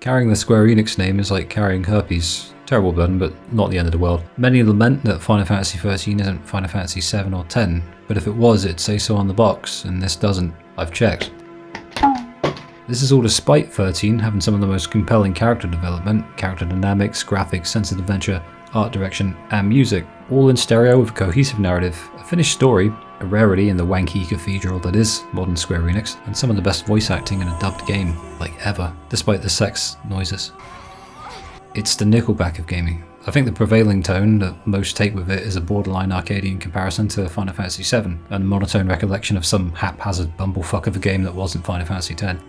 Carrying the Square Enix name is like carrying herpes. Terrible burden, but not the end of the world. Many lament that Final Fantasy XIII isn't Final Fantasy VII or X, but if it was, it'd say so on the box, and this doesn't. I've checked. This is all despite 13 having some of the most compelling character development, character dynamics, graphics, sense of adventure, art direction, and music, all in stereo with a cohesive narrative, a finished story, a rarity in the wanky cathedral that is modern Square Enix, and some of the best voice acting in a dubbed game, like ever, despite the sex noises. It's the Nickelback of gaming. I think the prevailing tone that most take with it is a borderline Arcadian comparison to Final Fantasy VII, and a monotone recollection of some haphazard bumblefuck of a game that wasn't Final Fantasy X.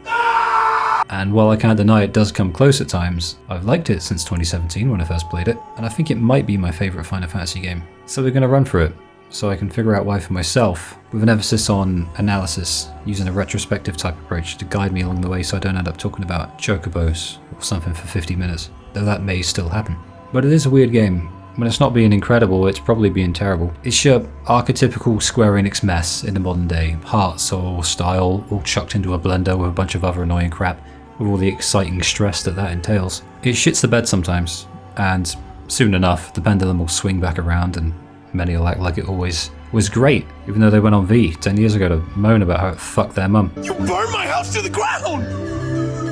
And while I can't deny it does come close at times, I've liked it since 2017 when I first played it, and I think it might be my favourite Final Fantasy game. So we're going to run through it, so I can figure out why for myself, with an emphasis on analysis, using a retrospective type approach to guide me along the way so I don't end up talking about chocobos or something for 50 minutes, though that may still happen. But it is a weird game. When it's not being incredible, it's probably being terrible. It's your archetypical Square Enix mess in the modern day. Heart, soul, style, all chucked into a blender with a bunch of other annoying crap, with all the exciting stress that entails. It shits the bed sometimes, and soon enough, the pendulum will swing back around and many will act like it always was great, even though they went on V 10 years ago to moan about how it fucked their mum. You burned my house to the ground!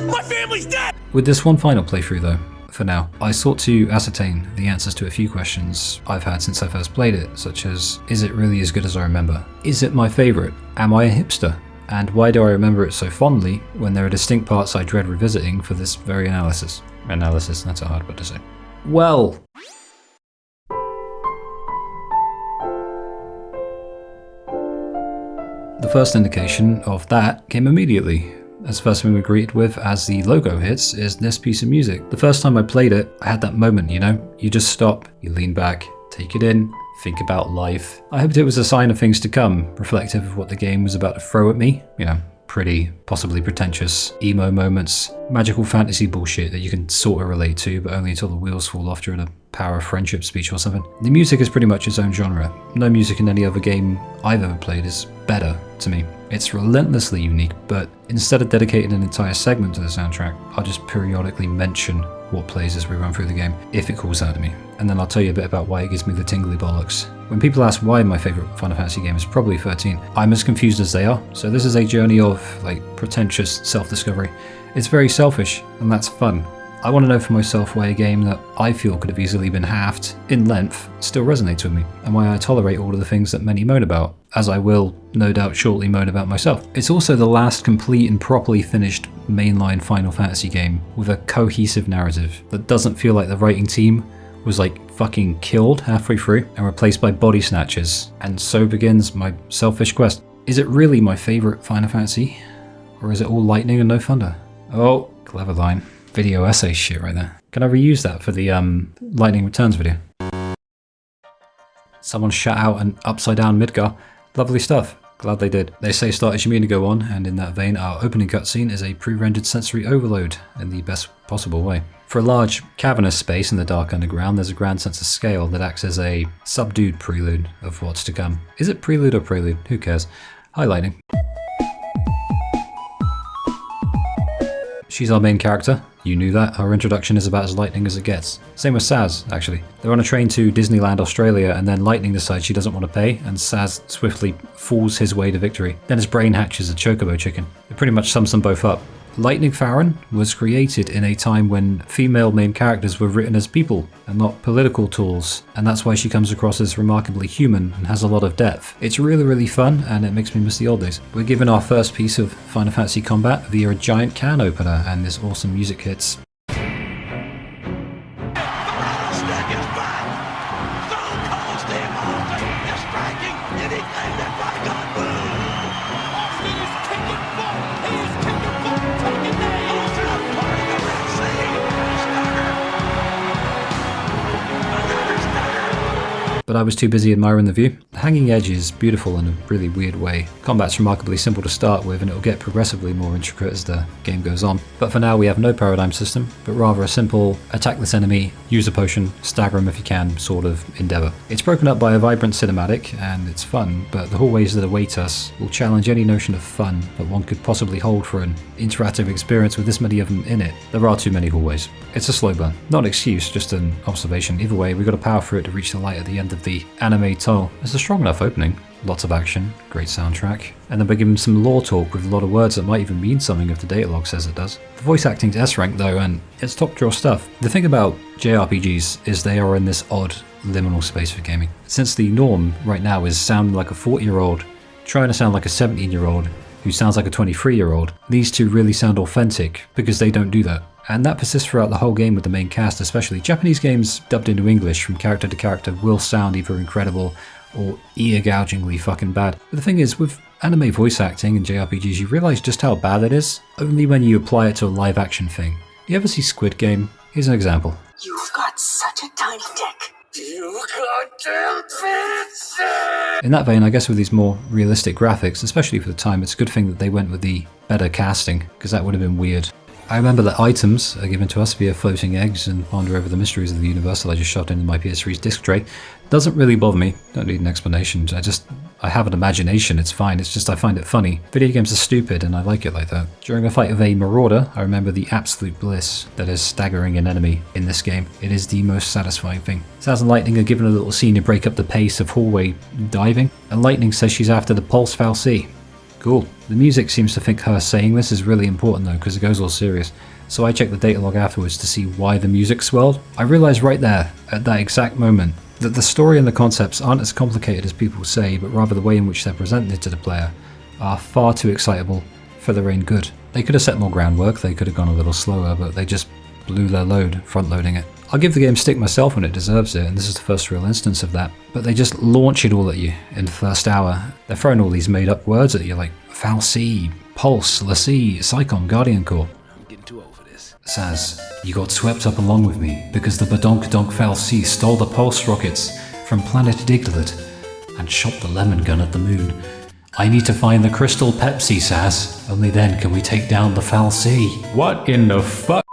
My family's dead! With this one final playthrough though, for now, I sought to ascertain the answers to a few questions I've had since I first played it, such as, is it really as good as I remember? Is it my favourite? Am I a hipster? And why do I remember it so fondly when there are distinct parts I dread revisiting for this very analysis? Analysis, that's a hard word to say. Well, the first indication of that came immediately, as the first thing we were greeted with as the logo hits is this piece of music. The first time I played it, I had that moment, you know? You just stop, you lean back, take it in, think about life. I hoped it was a sign of things to come, reflective of what the game was about to throw at me. You know, pretty, possibly pretentious, emo moments, magical fantasy bullshit that you can sort of relate to, but only until the wheels fall off during a power of friendship speech or something. The music is pretty much its own genre. No music in any other game I've ever played is better to me. It's relentlessly unique, but instead of dedicating an entire segment to the soundtrack, I'll just periodically mention what plays as we run through the game, if it calls out to me. And then I'll tell you a bit about why it gives me the tingly bollocks. When people ask why my favourite Final Fantasy game is probably 13, I'm as confused as they are. So this is a journey of, pretentious self-discovery. It's very selfish, and that's fun. I want to know for myself why a game that I feel could have easily been halved in length still resonates with me, and why I tolerate all of the things that many moan about, as I will no doubt shortly moan about myself. It's also the last complete and properly finished mainline Final Fantasy game with a cohesive narrative that doesn't feel like the writing team was fucking killed halfway through and replaced by body snatchers. And so begins my selfish quest. Is it really my favourite Final Fantasy? Or is it all lightning and no thunder? Oh, clever line. Video essay shit right there. Can I reuse that for the Lightning Returns video? Someone shut out an upside down Midgar. Lovely stuff. Glad they did. They say start as you mean to go on, and in that vein, our opening cutscene is a pre-rendered sensory overload in the best possible way. For a large, cavernous space in the dark underground, there's a grand sense of scale that acts as a subdued prelude of what's to come. Is it prelude or prelude? Who cares? Hi, Lightning. She's our main character. You knew that. Her introduction is about as lightning as it gets. Same with Sazh, actually. They're on a train to Disneyland, Australia, and then Lightning decides she doesn't want to pay, and Sazh swiftly falls his way to victory. Then his brain hatches a chocobo chicken. It pretty much sums them both up. Lightning Farron was created in a time when female main characters were written as people and not political tools, and that's why she comes across as remarkably human and has a lot of depth. It's really, really fun, and it makes me miss the old days. We're given our first piece of Final Fantasy combat via a giant can opener, and this awesome music hits. but I was too busy admiring the view. The hanging edge is beautiful in a really weird way. Combat's remarkably simple to start with, and it'll get progressively more intricate as the game goes on. But for now we have no paradigm system, but rather a simple attack this enemy, use a potion, stagger him if you can sort of endeavour. It's broken up by a vibrant cinematic, and it's fun, but the hallways that await us will challenge any notion of fun that one could possibly hold for an interactive experience with this many of them in it. There are too many hallways. It's a slow burn. Not an excuse, just an observation. Either way, we've got to power through it to reach the light at the end of the anime tunnel. It's a strong enough opening. Lots of action, great soundtrack, and then we're given some lore talk with a lot of words that might even mean something if the data log says it does. The voice acting's S-rank though, and it's top draw stuff. The thing about JRPGs is they are in this odd liminal space for gaming. Since the norm right now is sounding like a 40-year-old trying to sound like a 17-year-old who sounds like a 23-year-old, these two really sound authentic because they don't do that. And that persists throughout the whole game with the main cast especially. Japanese games dubbed into English from character to character will sound either incredible or ear-gougingly fucking bad. But the thing is, with anime voice acting and JRPGs, you realise just how bad it is only when you apply it to a live-action thing. You ever see Squid Game? Here's an example. You've got such a tiny dick. You goddamn bitch! In that vein, I guess with these more realistic graphics, especially for the time, it's a good thing that they went with the better casting, because that would have been weird. I remember that items are given to us via floating eggs and ponder over the mysteries of the universe that I just shoved into my PS3's disc tray. Doesn't really bother me, don't need an explanation, I have an imagination, it's fine, it's just I find it funny. Video games are stupid and I like it like that. During a fight of a marauder, I remember the absolute bliss that is staggering an enemy in this game. It is the most satisfying thing. Sazh and Lightning are given a little scene to break up the pace of hallway diving, and Lightning says she's after the Pulse Fal'Cie. Cool. The music seems to think her saying this is really important though, because it goes all serious. So I checked the data log afterwards to see why the music swelled. I realised right there, at that exact moment, that the story and the concepts aren't as complicated as people say, but rather the way in which they're presented to the player are far too excitable for their own good. They could have set more groundwork, they could have gone a little slower, but they just blew their load, front-loading it. I'll give the game stick myself when it deserves it, and this is the first real instance of that, but they just launch it all at you in the first hour. They're throwing all these made-up words at you like Fal'Cie, Pulse, Lassie, Psychon, Guardian Core. I'm getting too over this. Sazh, you got swept up along with me because the Badonk Donk Fal'Cie stole the pulse rockets from planet Diglett and shot the lemon gun at the moon. I need to find the crystal Pepsi, Sazh. Only then can we take down the Fal'Cie. What in the fuck?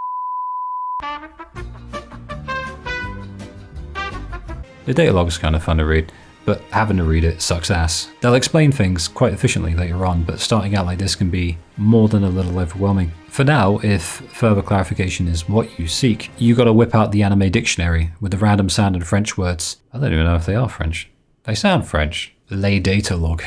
The data log is kind of fun to read, but having to read it sucks ass. They'll explain things quite efficiently later on, but starting out like this can be more than a little overwhelming. For now, if further clarification is what you seek, you gotta whip out the anime dictionary with the random sounded French words. I don't even know if they are French. They sound French. Les data log.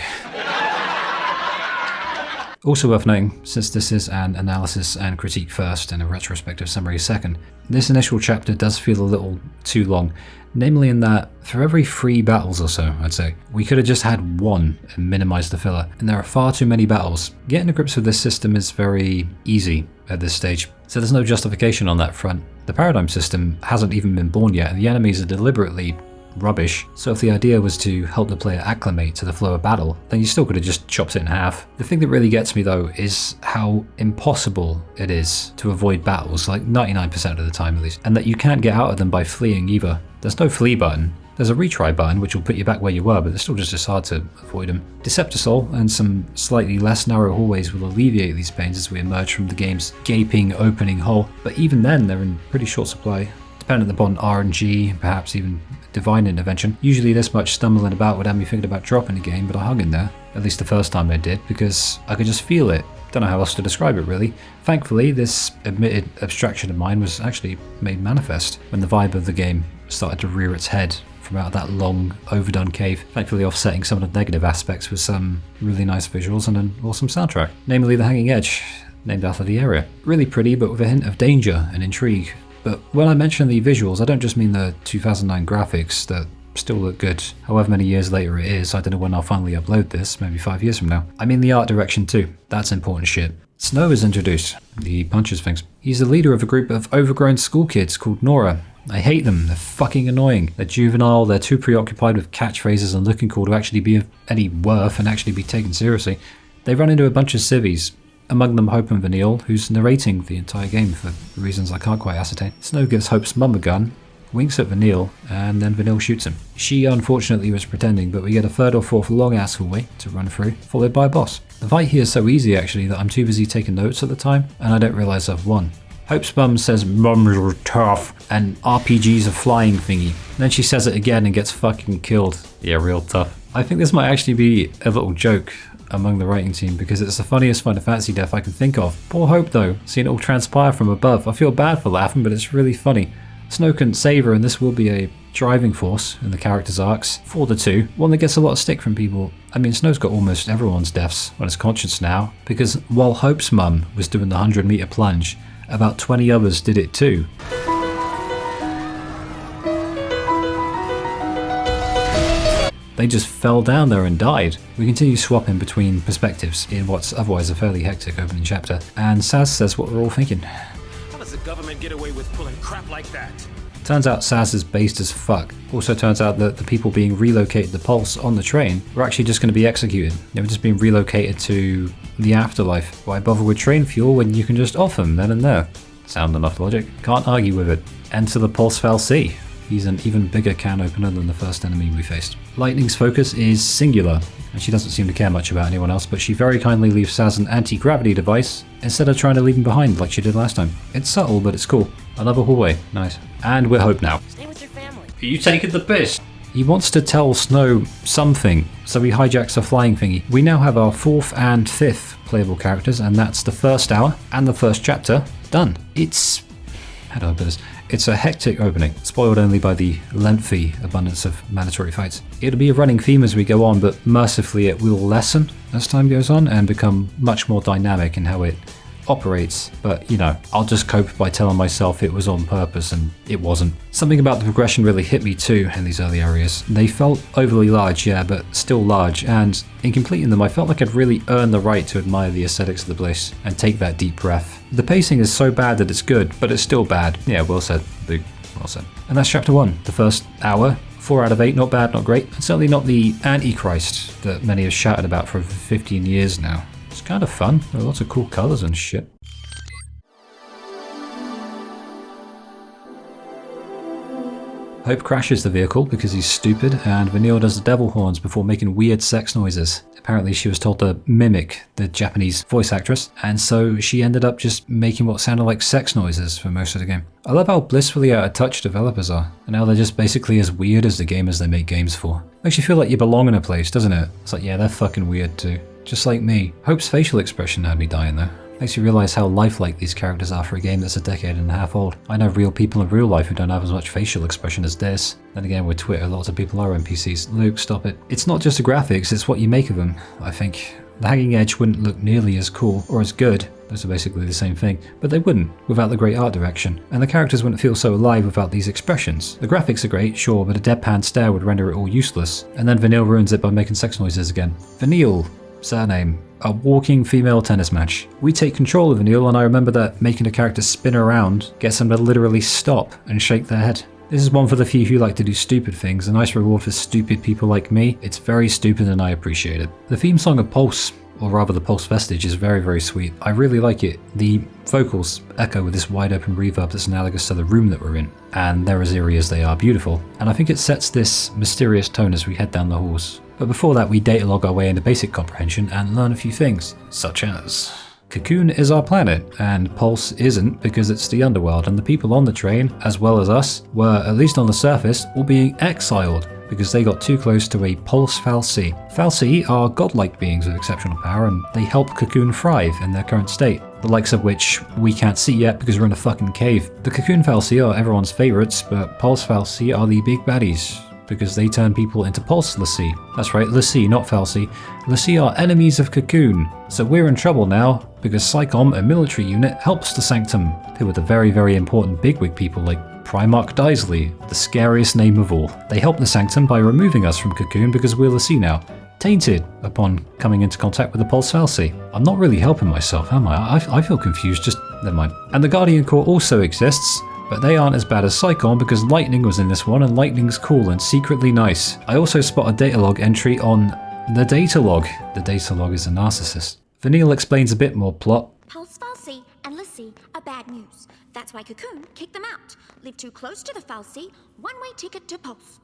Also worth noting, since this is an analysis and critique first and a retrospective summary second, this initial chapter does feel a little too long, namely in that for every 3 battles or so, I'd say, we could have just had 1 and minimized the filler, and there are far too many battles. Getting to grips with this system is very easy at this stage, so there's no justification on that front. The paradigm system hasn't even been born yet, and the enemies are deliberately rubbish, so if the idea was to help the player acclimate to the flow of battle, then you still could have just chopped it in half. The thing that really gets me though is how impossible it is to avoid battles, like 99% of the time at least, and that you can't get out of them by fleeing either. There's no flee button. There's a retry button which will put you back where you were, but it's still just as hard to avoid them. Deceptisol and some slightly less narrow hallways will alleviate these pains as we emerge from the game's gaping opening hole, but even then they're in pretty short supply. Dependent upon RNG, perhaps even divine intervention. Usually this much stumbling about would have me thinking about dropping the game, but I hung in there, at least the first time I did, because I could just feel it. Don't know how else to describe it really. Thankfully, this admitted abstraction of mine was actually made manifest when the vibe of the game started to rear its head from out of that long, overdone cave, thankfully offsetting some of the negative aspects with some really nice visuals and an awesome soundtrack, namely The Hanging Edge, named after the area. Really pretty, but with a hint of danger and intrigue. But when I mention the visuals, I don't just mean the 2009 graphics that still look good, however many years later it is. I don't know when I'll finally upload this, maybe 5 years from now. I mean the art direction too, that's important shit. Snow is introduced, he punches things. He's the leader of a group of overgrown school kids called Nora. I hate them, they're fucking annoying. They're juvenile, they're too preoccupied with catchphrases and looking cool to actually be of any worth and actually be taken seriously. They run into a bunch of civvies, among them Hope and Vanille, who's narrating the entire game for reasons I can't quite ascertain. Snow gives Hope's mum a gun, winks at Vanille, and then Vanille shoots him. She unfortunately was pretending, but we get a third or fourth long ass hallway to run through, followed by a boss. The fight here is so easy actually that I'm too busy taking notes at the time, and I don't realise I've won. Hope's mum says mums are tough and RPG's a flying thingy. Then she says it again and gets fucking killed. Yeah, real tough. I think this might actually be a little joke among the writing team because it's the funniest Final Fantasy death I can think of. Poor Hope though, seeing it all transpire from above. I feel bad for laughing, but it's really funny. Snow couldn't save her, and this will be a driving force in the characters' arcs for the two, one that gets a lot of stick from people. I mean, Snow's got almost everyone's deaths on his conscience now, because while Hope's mum was doing the 100-meter plunge, about 20 others did it too. They just fell down there and died. We continue swapping between perspectives in what's otherwise a fairly hectic opening chapter, and Sazh says what we're all thinking. How does the government get away with pulling crap like that? Turns out Sazh is based as fuck. Also turns out that the people being relocated to Pulse on the train were actually just going to be executed. They were just being relocated to the afterlife. Why bother with train fuel when you can just off them then and there? Sound enough logic. Can't argue with it. Enter the Pulse Fal'Cie. He's an even bigger can opener than the first enemy we faced. Lightning's focus is singular, and she doesn't seem to care much about anyone else, but she very kindly leaves Sazh an anti-gravity device instead of trying to leave him behind like she did last time. It's subtle, but it's cool. Another hallway. Nice. And we're Hope now. Stay with your family. Are you taking the piss? He wants to tell Snow something, so he hijacks a flying thingy. We now have our 4th and 5th playable characters, and that's the first hour and the first chapter done. It's... how do I put this? It's a hectic opening, spoiled only by the lengthy abundance of mandatory fights. It'll be a running theme as we go on, but mercifully it will lessen as time goes on and become much more dynamic in how it operates. But, you know, I'll just cope by telling myself it was on purpose, and it wasn't. Something about the progression really hit me too in these early areas. They felt overly large, yeah, but still large, and in completing them I felt like I'd really earned the right to admire the aesthetics of the place and take that deep breath. The pacing is so bad that it's good, but it's still bad. Yeah, well said, Luke. Well said. And that's chapter 1, the first hour. 4 out of 8, not bad, not great, and certainly not the Antichrist that many have shouted about for over 15 years now. It's kind of fun. There are lots of cool colours and shit. Hope crashes the vehicle because he's stupid, and Vanille does the devil horns before making weird sex noises. Apparently she was told to mimic the Japanese voice actress, and so she ended up just making what sounded like sex noises for most of the game. I love how blissfully out of touch developers are, and how they're just basically as weird as the gamers they make games for. Makes you feel like you belong in a place, doesn't it? It's like, yeah, they're fucking weird too. Just like me. Hope's facial expression had me dying though. Makes you realise how lifelike these characters are for a game that's a decade and a half old. I know real people in real life who don't have as much facial expression as this. Then again, with Twitter, lots of people are NPCs. Luke, stop it. It's not just the graphics, it's what you make of them, I think. The hanging edge wouldn't look nearly as cool or as good. Those are basically the same thing, but they wouldn't without the great art direction. And the characters wouldn't feel so alive without these expressions. The graphics are great, sure, but a deadpan stare would render it all useless. And then Vanille ruins it by making sex noises again. Vanille. Surname. A walking female tennis match. We take control of Vanille, and I remember that making a character spin around gets them to literally stop and shake their head. This is one for the few who like to do stupid things, a nice reward for stupid people like me. It's very stupid and I appreciate it. The theme song of Pulse, or rather the Pulse Vestige, is very, very sweet. I really like it. The vocals echo with this wide open reverb that's analogous to the room that we're in, and they're as eerie as they are beautiful. And I think it sets this mysterious tone as we head down the halls. But before that, we data log our way into basic comprehension and learn a few things, such as Cocoon is our planet, and Pulse isn't because it's the underworld, and the people on the train, as well as us, were, at least on the surface, all being exiled because they got too close to a Pulse Fal'Cie. Fal'Cie are godlike beings with exceptional power, and they help Cocoon thrive in their current state, the likes of which we can't see yet because we're in a fucking cave. The Cocoon Fal'Cie are everyone's favourites, but Pulse Fal'Cie are the big baddies, because they turn people into Pulse l'Cie. That's right, l'Cie, not Fal'Cie. l'Cie are enemies of Cocoon, so we're in trouble now, because PsyCom, a military unit, helps the Sanctum, who are the very, very important bigwig people like Primarch Daisley, the scariest name of all. They help the Sanctum by removing us from Cocoon because we're l'Cie now, tainted upon coming into contact with the Pulse Fal'Cie. I'm not really helping myself, am I? I feel confused, just never mind. And the Guardian Corps also exists, but they aren't as bad as PsyCom because Lightning was in this one, and Lightning's cool and secretly nice. I also spot a datalog entry on the datalog. The datalog is a narcissist. Vanille explains a bit more plot. Pulse Fal'Cie and l'Cie Fal'Cie are bad news. That's why Cocoon kicked them out. Live too close to the Fal'Cie, one-way ticket to Pulse.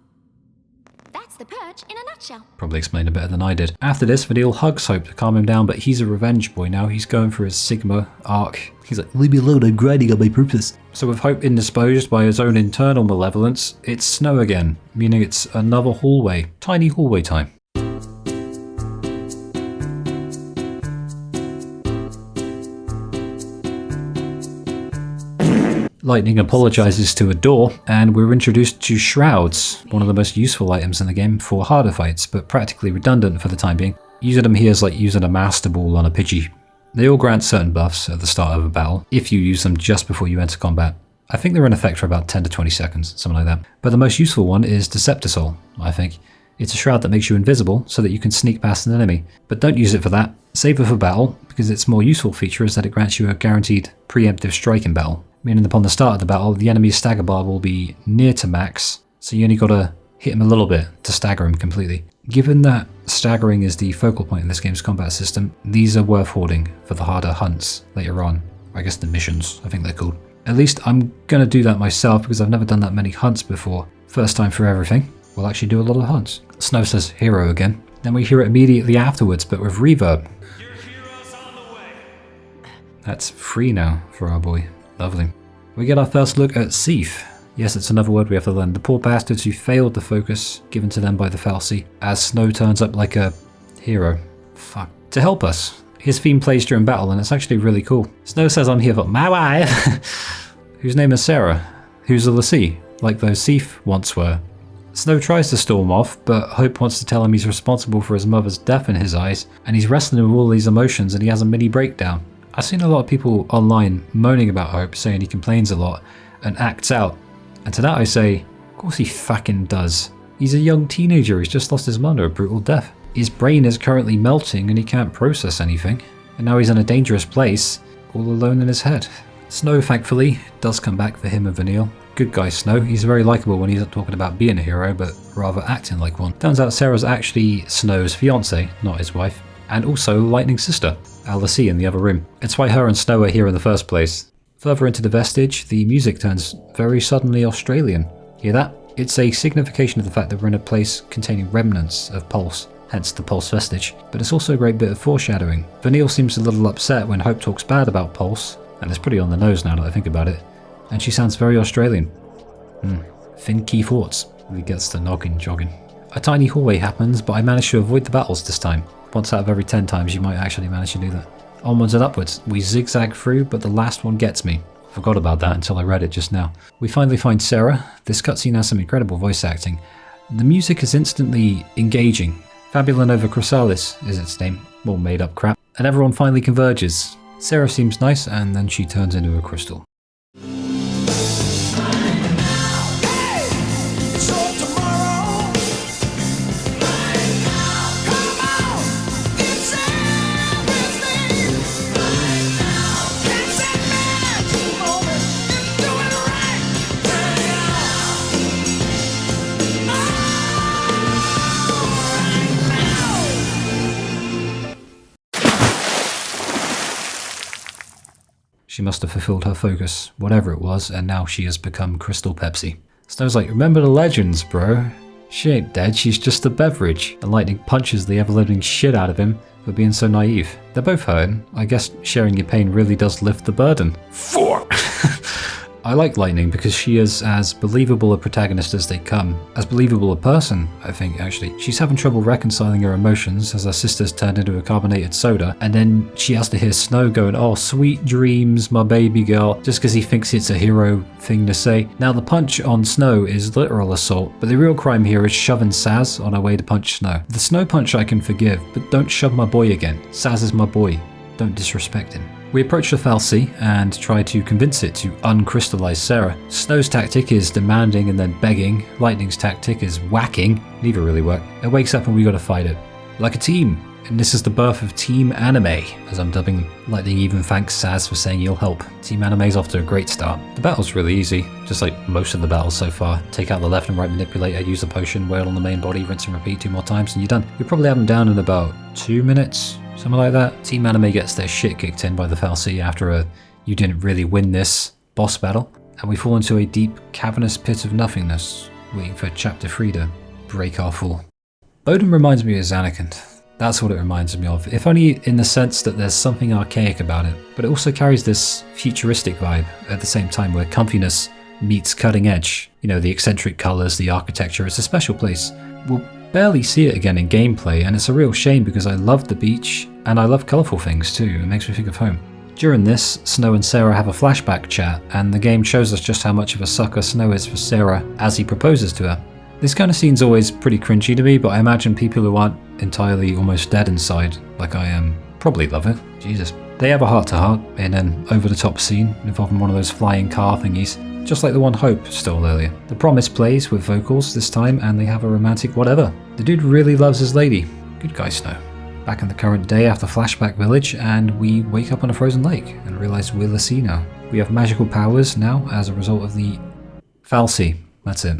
That's the purge in a nutshell. Probably explained it better than I did. After this, Vanille hugs Hope to calm him down, but he's a revenge boy now. He's going for his Sigma arc. He's like, leave me alone, I'm grinding on my purpose. So with Hope indisposed by his own internal malevolence, it's snow again, meaning it's another hallway. Tiny hallway time. Lightning apologizes to a door, and we're introduced to Shrouds, one of the most useful items in the game for harder fights, but practically redundant for the time being. Using them here is like using a Master Ball on a Pidgey. They all grant certain buffs at the start of a battle, if you use them just before you enter combat. I think they're in effect for about 10 to 20 seconds, something like that. But the most useful one is Deceptisol, I think. It's a shroud that makes you invisible so that you can sneak past an enemy. But don't use it for that. Save it for battle, because its more useful feature is that it grants you a guaranteed preemptive strike in battle. Meaning upon the start of the battle, the enemy's stagger bar will be near to max, so you only gotta hit him a little bit to stagger him completely. Given that staggering is the focal point in this game's combat system, these are worth hoarding for the harder hunts later on. I guess the missions, I think they're called. At least I'm gonna do that myself because I've never done that many hunts before. First time for everything. We'll actually do a lot of hunts. Snow says hero again. Then we hear it immediately afterwards, but with reverb. Your hero's on the way. That's free now for our boy. Lovely. We get our first look at Seif. Yes, it's another word we have to learn. The poor bastards who failed the focus given to them by the Fal'Cie, as Snow turns up like a hero. Fuck. To help us. His theme plays during battle, and it's actually really cool. Snow says on here for my wife, whose name is Sarah, who's a lassie, like those Seif once were. Snow tries to storm off, but Hope wants to tell him he's responsible for his mother's death in his eyes, and he's wrestling with all these emotions and he has a mini breakdown. I've seen a lot of people online moaning about Hope, saying he complains a lot and acts out. And to that I say, of course he fucking does. He's a young teenager, he's just lost his mum to a brutal death. His brain is currently melting and he can't process anything. And now he's in a dangerous place, all alone in his head. Snow, thankfully, does come back for him and Vanille. Good guy Snow, he's very likeable when he's not talking about being a hero, but rather acting like one. Turns out Sarah's actually Snow's fiancée, not his wife. And also Lightning's sister, Alice in the other room. It's why her and Snow are here in the first place. Further into the vestige, the music turns very suddenly Australian. Hear that? It's a signification of the fact that we're in a place containing remnants of Pulse, hence the Pulse vestige. But it's also a great bit of foreshadowing. Vanille seems a little upset when Hope talks bad about Pulse, and it's pretty on the nose now that I think about it. And she sounds very Australian. Finky thoughts. He gets the noggin jogging. A tiny hallway happens, but I managed to avoid the battles this time. Once out of every 10 times you might actually manage to do that. Onwards and upwards, we zigzag through, but the last one gets me. Forgot about that until I read it just now. We finally find Sarah. This cutscene has some incredible voice acting. The music is instantly engaging. Fabula Nova Chrysalis is its name, more made up crap, and everyone finally converges. Sarah seems nice, and then she turns into a crystal. She must have fulfilled her focus, whatever it was, and now she has become Crystal Pepsi. Snow's like, remember the legends, bro. She ain't dead, she's just a beverage. And Lightning punches the ever-living shit out of him for being so naive. They're both hurting. I guess sharing your pain really does lift the burden. I like Lightning because she is as believable a protagonist as they come. As believable a person, I think, actually. She's having trouble reconciling her emotions as her sister's turned into a carbonated soda, and then she has to hear Snow going, oh, sweet dreams, my baby girl, just because he thinks it's a hero thing to say. Now, the punch on Snow is literal assault, but the real crime here is shoving Sazh on her way to punch Snow. The Snow punch I can forgive, but don't shove my boy again. Sazh is my boy. Don't disrespect him. We approach the Fal'Cie and try to convince it to uncrystallize Sarah. Snow's tactic is demanding and then begging. Lightning's tactic is whacking. Neither really work. It wakes up and we gotta fight it. Like a team. And this is the birth of Team Anime, as I'm dubbing them. Lightning even thanks Sazh for saying he'll help. Team Anime's off to a great start. The battle's really easy, just like most of the battles so far. Take out the left and right manipulator, use the potion, wail on the main body, rinse and repeat 2 more times, and you're done. You'll probably have them down in about 2 minutes. Something like that. Team Anime gets their shit kicked in by the Fal'Cie after a you didn't really win this boss battle, and we fall into a deep, cavernous pit of nothingness, waiting for Chapter 3 to break our fall. Boden reminds me of Zanarkand. That's what it reminds me of, if only in the sense that there's something archaic about it, but it also carries this futuristic vibe at the same time where comfiness meets cutting edge. You know, the eccentric colours, the architecture, it's a special place. We'll barely see it again in gameplay, and it's a real shame because I love the beach, and I love colourful things too, it makes me think of home. During this, Snow and Sarah have a flashback chat, and the game shows us just how much of a sucker Snow is for Sarah as he proposes to her. This kind of scene's always pretty cringy to me, but I imagine people who aren't entirely almost dead inside, like I am, probably love it. Jesus. They have a heart-to-heart in an over-the-top scene involving one of those flying car thingies, just like the one Hope stole earlier. The Promise plays with vocals this time, and they have a romantic whatever. The dude really loves his lady. Good guy, Snow. Back in the current day after Flashback Village, and we wake up on a frozen lake and realize we're Lassie now. We have magical powers now as a result of the Falsey. That's it.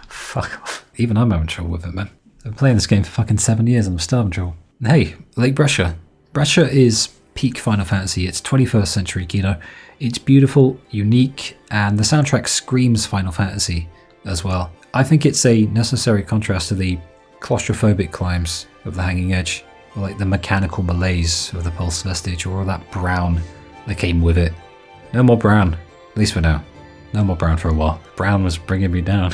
Fuck off. Even I'm having trouble with it, man. I've been playing this game for fucking 7 years and I'm still having trouble. Hey, Lake Brescia. Brescia is peak Final Fantasy. It's 21st century Kino. It's beautiful, unique, and the soundtrack screams Final Fantasy as well. I think it's a necessary contrast to the claustrophobic climbs of the Hanging Edge, or like the mechanical malaise of the Pulse Vestige, or all that brown that came with it. No more brown, at least for now. No more brown for a while. Brown was bringing me down.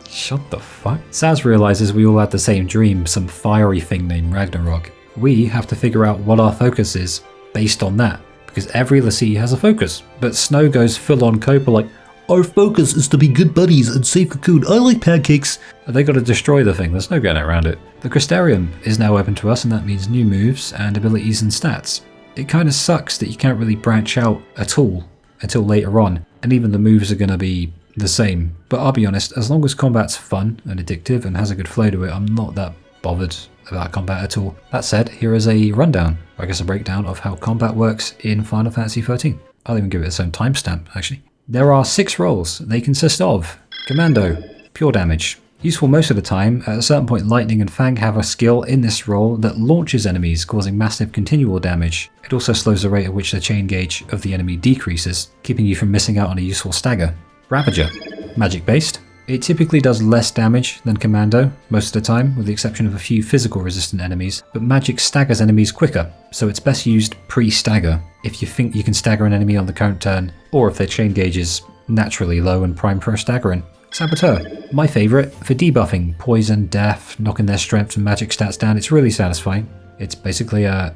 Shut the fuck? Sazh realizes we all had the same dream, some fiery thing named Ragnarok. We have to figure out what our focus is based on that, because every Lassie has a focus. But Snow goes full on Copa like, our focus is to be good buddies and save Cocoon. I like pancakes. And they gotta destroy the thing, there's no getting around it. The Crystarium is now open to us, and that means new moves and abilities and stats. It kinda sucks that you can't really branch out at all until later on, and even the moves are gonna be the same. But I'll be honest, as long as combat's fun and addictive and has a good flow to it, I'm not that bothered about combat at all. That said, here is a rundown, or I guess a breakdown of how combat works in Final Fantasy XIII. I'll even give it its own timestamp, actually. There are 6 roles. They consist of Commando, pure damage. Useful most of the time, at a certain point Lightning and Fang have a skill in this role that launches enemies, causing massive continual damage. It also slows the rate at which the chain gauge of the enemy decreases, keeping you from missing out on a useful stagger. Ravager, magic based. It typically does less damage than Commando most of the time, with the exception of a few physical resistant enemies, but magic staggers enemies quicker, so it's best used pre-stagger if you think you can stagger an enemy on the current turn, or if their chain gauge is naturally low and primed for a staggering. Saboteur, my favourite, for debuffing poison, death, knocking their strength and magic stats down. It's really satisfying. It's basically I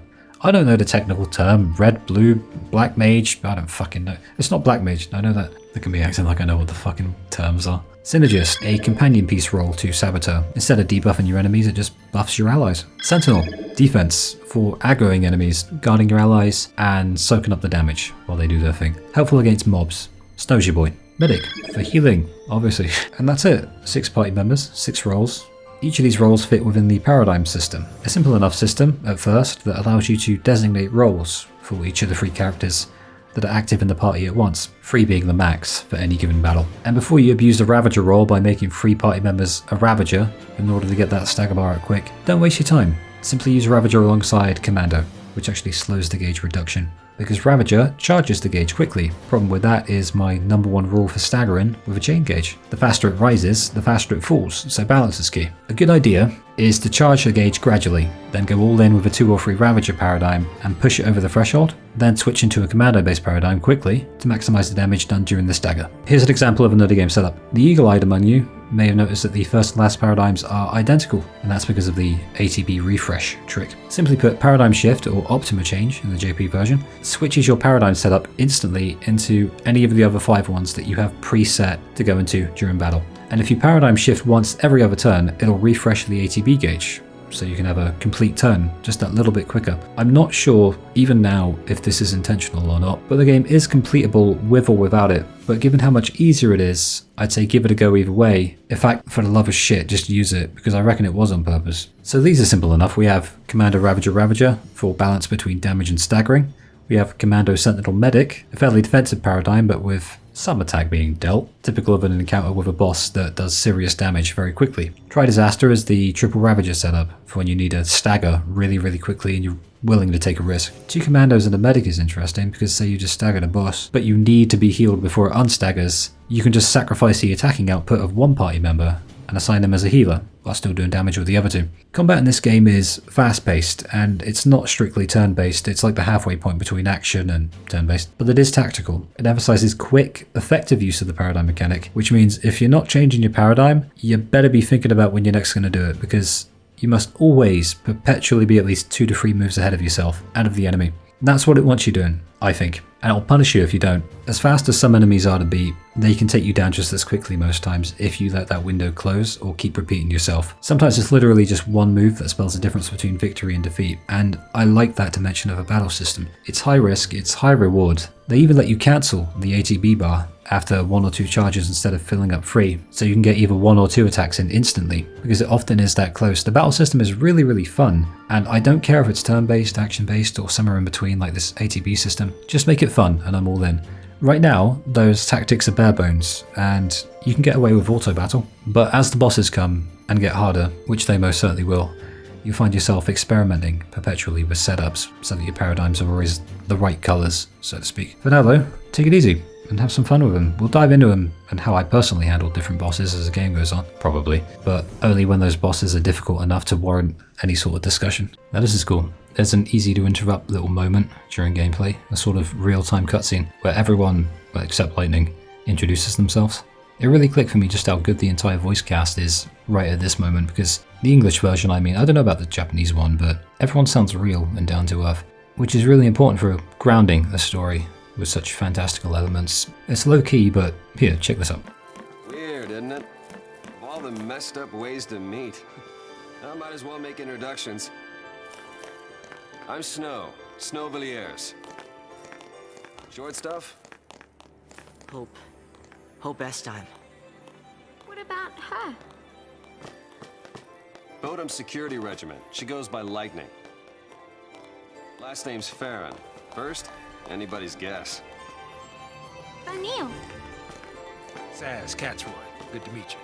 don't know the technical term, red, blue, black mage, I don't fucking know. It's not black mage, I know that. Look at me acting like I know what the fucking terms are. Synergist, a companion piece role to Saboteur. Instead of debuffing your enemies, it just buffs your allies. Sentinel, defense, for aggroing enemies, guarding your allies, and soaking up the damage while they do their thing. Helpful against mobs. Snow's your boy. Medic, for healing, obviously. And that's it. 6 party members, 6 roles. Each of these roles fit within the paradigm system. A simple enough system, at first, that allows you to designate roles for each of the 3 characters that are active in the party at once, 3 being the max for any given battle. And before you abuse the Ravager role by making 3 party members a Ravager in order to get that stagger bar out quick, don't waste your time. Simply use Ravager alongside Commando, which actually slows the gauge reduction, because Ravager charges the gauge quickly. Problem with that is my number 1 rule for staggering with a chain gauge. The faster it rises, the faster it falls, so balance is key. A good idea is to charge the gauge gradually, then go all in with a 2 or 3 Ravager paradigm and push it over the threshold, then switch into a Commando based paradigm quickly to maximise the damage done during the stagger. Here's an example of another game setup. The eagle-eyed among you may have noticed that the first and last paradigms are identical, and that's because of the ATB refresh trick. Simply put, paradigm shift, or Optima change in the JP version, switches your paradigm setup instantly into any of the other 5 ones that you have preset to go into during battle. And if you paradigm shift once every other turn, it'll refresh the ATB gauge, so you can have a complete turn just that little bit quicker. I'm not sure, even now, if this is intentional or not, but the game is completable with or without it. But given how much easier it is, I'd say give it a go either way. In fact, for the love of shit, just use it, because I reckon it was on purpose. So these are simple enough. We have Commando Ravager Ravager for balance between damage and staggering. We have Commando Sentinel Medic, a fairly defensive paradigm, but with some attack being dealt, typical of an encounter with a boss that does serious damage very quickly. Try Disaster is the triple Ravager setup for when you need a stagger really quickly and you're willing to take a risk. 2 commandos and a medic is interesting because say you just staggered a boss, but you need to be healed before it unstaggers, you can just sacrifice the attacking output of one party member and assign them as a healer, while still doing damage with the other 2. Combat in this game is fast-paced, and it's not strictly turn-based, it's like the halfway point between action and turn-based, but it is tactical. It emphasizes quick, effective use of the paradigm mechanic, which means if you're not changing your paradigm, you better be thinking about when you're next going to do it, because you must always perpetually be at least 2 to 3 moves ahead of yourself and of the enemy. That's what it wants you doing, I think, and it'll punish you if you don't. As fast as some enemies are to beat, they can take you down just as quickly most times if you let that window close or keep repeating yourself. Sometimes it's literally just one move that spells the difference between victory and defeat, and I like that dimension of a battle system. It's high risk, it's high reward. They even let you cancel the ATB bar after 1 or 2 charges instead of filling up 3, so you can get either 1 or 2 attacks in instantly, because it often is that close. The battle system is really fun, and I don't care if it's turn-based, action-based, or somewhere in between like this ATB system. Just make it fun, and I'm all in. Right now, those tactics are bare bones, and you can get away with auto battle, but as the bosses come and get harder, which they most certainly will, you find yourself experimenting perpetually with setups so that your paradigms are always the right colours, so to speak. For now though, take it easy and have some fun with them. We'll dive into them and how I personally handle different bosses as the game goes on, probably, but only when those bosses are difficult enough to warrant any sort of discussion. Now this is cool. There's an easy to interrupt little moment during gameplay, a sort of real-time cutscene where everyone, well, except Lightning, introduces themselves. It really clicked for me just how good the entire voice cast is right at this moment, because the English version, I don't know about the Japanese one, but everyone sounds real and down to earth, which is really important for grounding a story with such fantastical elements. It's low-key, but here, check this out. Weird, isn't it? Of all the messed up ways to meet, I might as well make introductions. I'm Snow Villiers. Short stuff? Hope Estime. What about her? Bodum Security Regiment. She goes by Lightning. Last name's Farron. First, anybody's guess. O'Neill. Sazh, Catsroy. Good to meet you.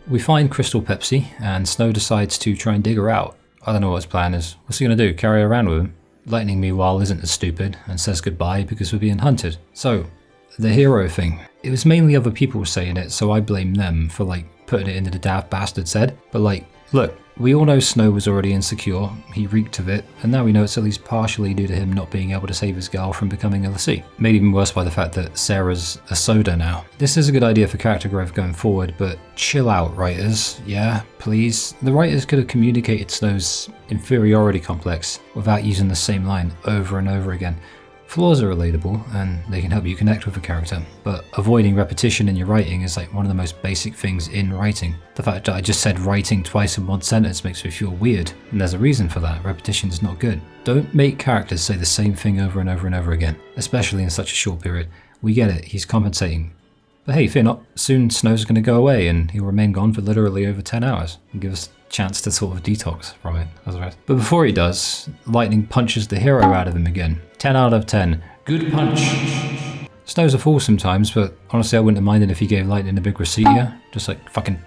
We find Crystal Pepsi, and Snow decides to try and dig her out. I don't know what his plan is. What's he gonna do, carry her around with him? Lightning, meanwhile, isn't as stupid and says goodbye because we're being hunted. So, the hero thing. It was mainly other people saying it, so I blame them for putting it into the daft bastard's head. But look, we all know Snow was already insecure, he reeked of it, and now we know it's at least partially due to him not being able to save his girl from becoming a LC. Made even worse by the fact that Sarah's a soda now. This is a good idea for character growth going forward, but chill out, writers. Yeah, please. The writers could have communicated Snow's inferiority complex without using the same line over and over again. Flaws are relatable, and they can help you connect with a character, but avoiding repetition in your writing is one of the most basic things in writing. The fact that I just said writing twice in one sentence makes me feel weird, and there's a reason for that. Repetition is not good. Don't make characters say the same thing over and over and over again, especially in such a short period. We get it, he's compensating. But hey, fear not, soon Snow's going to go away, and he'll remain gone for literally over 10 hours, and give us a chance to sort of detox from it, as the rest. But before he does, Lightning punches the hero out of him again. 10 out of 10. Good punch. Snow's a fool sometimes, but honestly I wouldn't have minded if he gave Lightning a big receipt here. Just fucking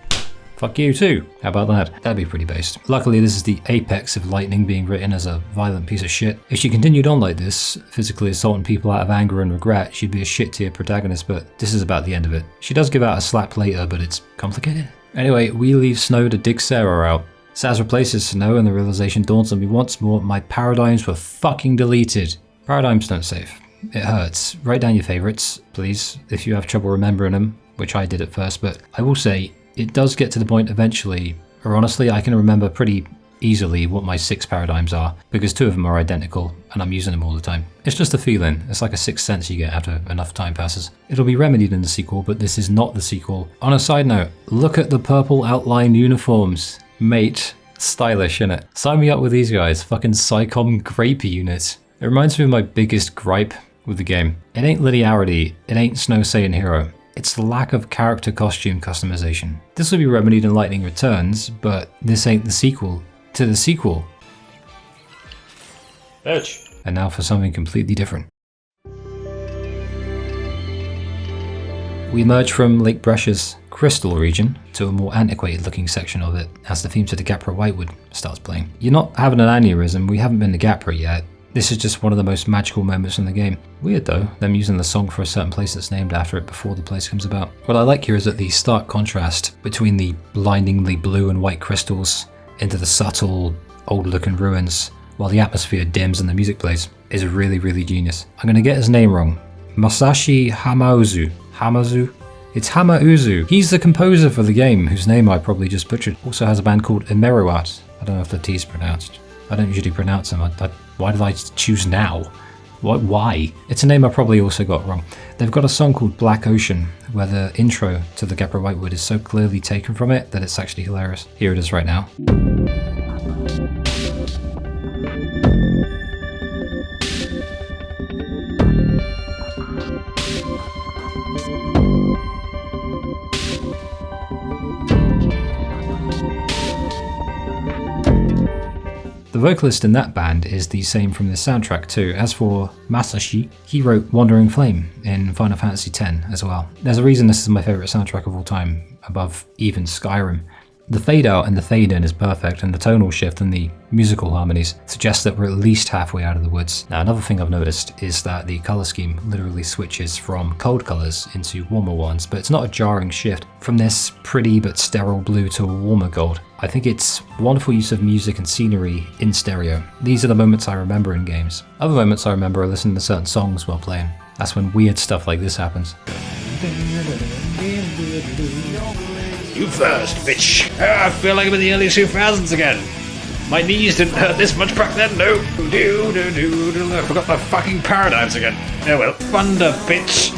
fuck you too. How about that? That'd be pretty based. Luckily this is the apex of Lightning being written as a violent piece of shit. If she continued on like this, physically assaulting people out of anger and regret, she'd be a shit tier protagonist, but this is about the end of it. She does give out a slap later, but it's complicated. Anyway, we leave Snow to dig Sarah out. Sazh replaces Snow and the realization dawns on me once more, my paradigms were fucking deleted. Paradigms don't save. It hurts. Write down your favourites, please, if you have trouble remembering them, which I did at first, but I will say, it does get to the point eventually, or honestly I can remember pretty easily what my 6 paradigms are, because 2 of them are identical, and I'm using them all the time. It's just a feeling, it's like a sixth sense you get after enough time passes. It'll be remedied in the sequel, but this is not the sequel. On a side note, look at the purple outline uniforms. Mate, stylish, innit? Sign me up with these guys, fucking Psycom Grape units. It reminds me of my biggest gripe with the game. It ain't linearity, it ain't Snow Saiyan Hero. It's the lack of character costume customization. This will be remedied in Lightning Returns, but this ain't the sequel to the sequel. Bitch. And now for something completely different. We emerge from Lake Brescia's crystal region to a more antiquated looking section of it as the theme to the Gapra Whitewood starts playing. You're not having an aneurysm, we haven't been to Gapra yet. This is just one of the most magical moments in the game. Weird though, them using the song for a certain place that's named after it before the place comes about. What I like here is that the stark contrast between the blindingly blue and white crystals into the subtle, old looking ruins, while the atmosphere dims and the music plays, is really, really genius. I'm gonna get his name wrong. Masashi Hamauzu. Hamazu? It's Hamauzu. He's the composer for the game, whose name I probably just butchered. Also has a band called Emeruat. I don't know if the T's pronounced. I don't usually pronounce them. Why did I choose now? Why? It's a name I probably also got wrong. They've got a song called Black Ocean, where the intro to the Gapra Whitewood is so clearly taken from it that it's actually hilarious. Here it is right now. The vocalist in that band is the same from the soundtrack too. As for Masashi, he wrote Wandering Flame in Final Fantasy X as well. There's a reason this is my favourite soundtrack of all time, above even Skyrim. The fade out and the fade in is perfect, and the tonal shift and the musical harmonies suggest that we're at least halfway out of the woods. Now, another thing I've noticed is that the colour scheme literally switches from cold colours into warmer ones, but it's not a jarring shift from this pretty but sterile blue to a warmer gold. I think it's wonderful use of music and scenery in stereo. These are the moments I remember in games. Other moments I remember are listening to certain songs while playing. That's when weird stuff like this happens. You first, bitch. I feel like I'm in the early 2000s again. My knees didn't hurt this much back then, no. I forgot my fucking paradigms again. Oh well, thunder, bitch.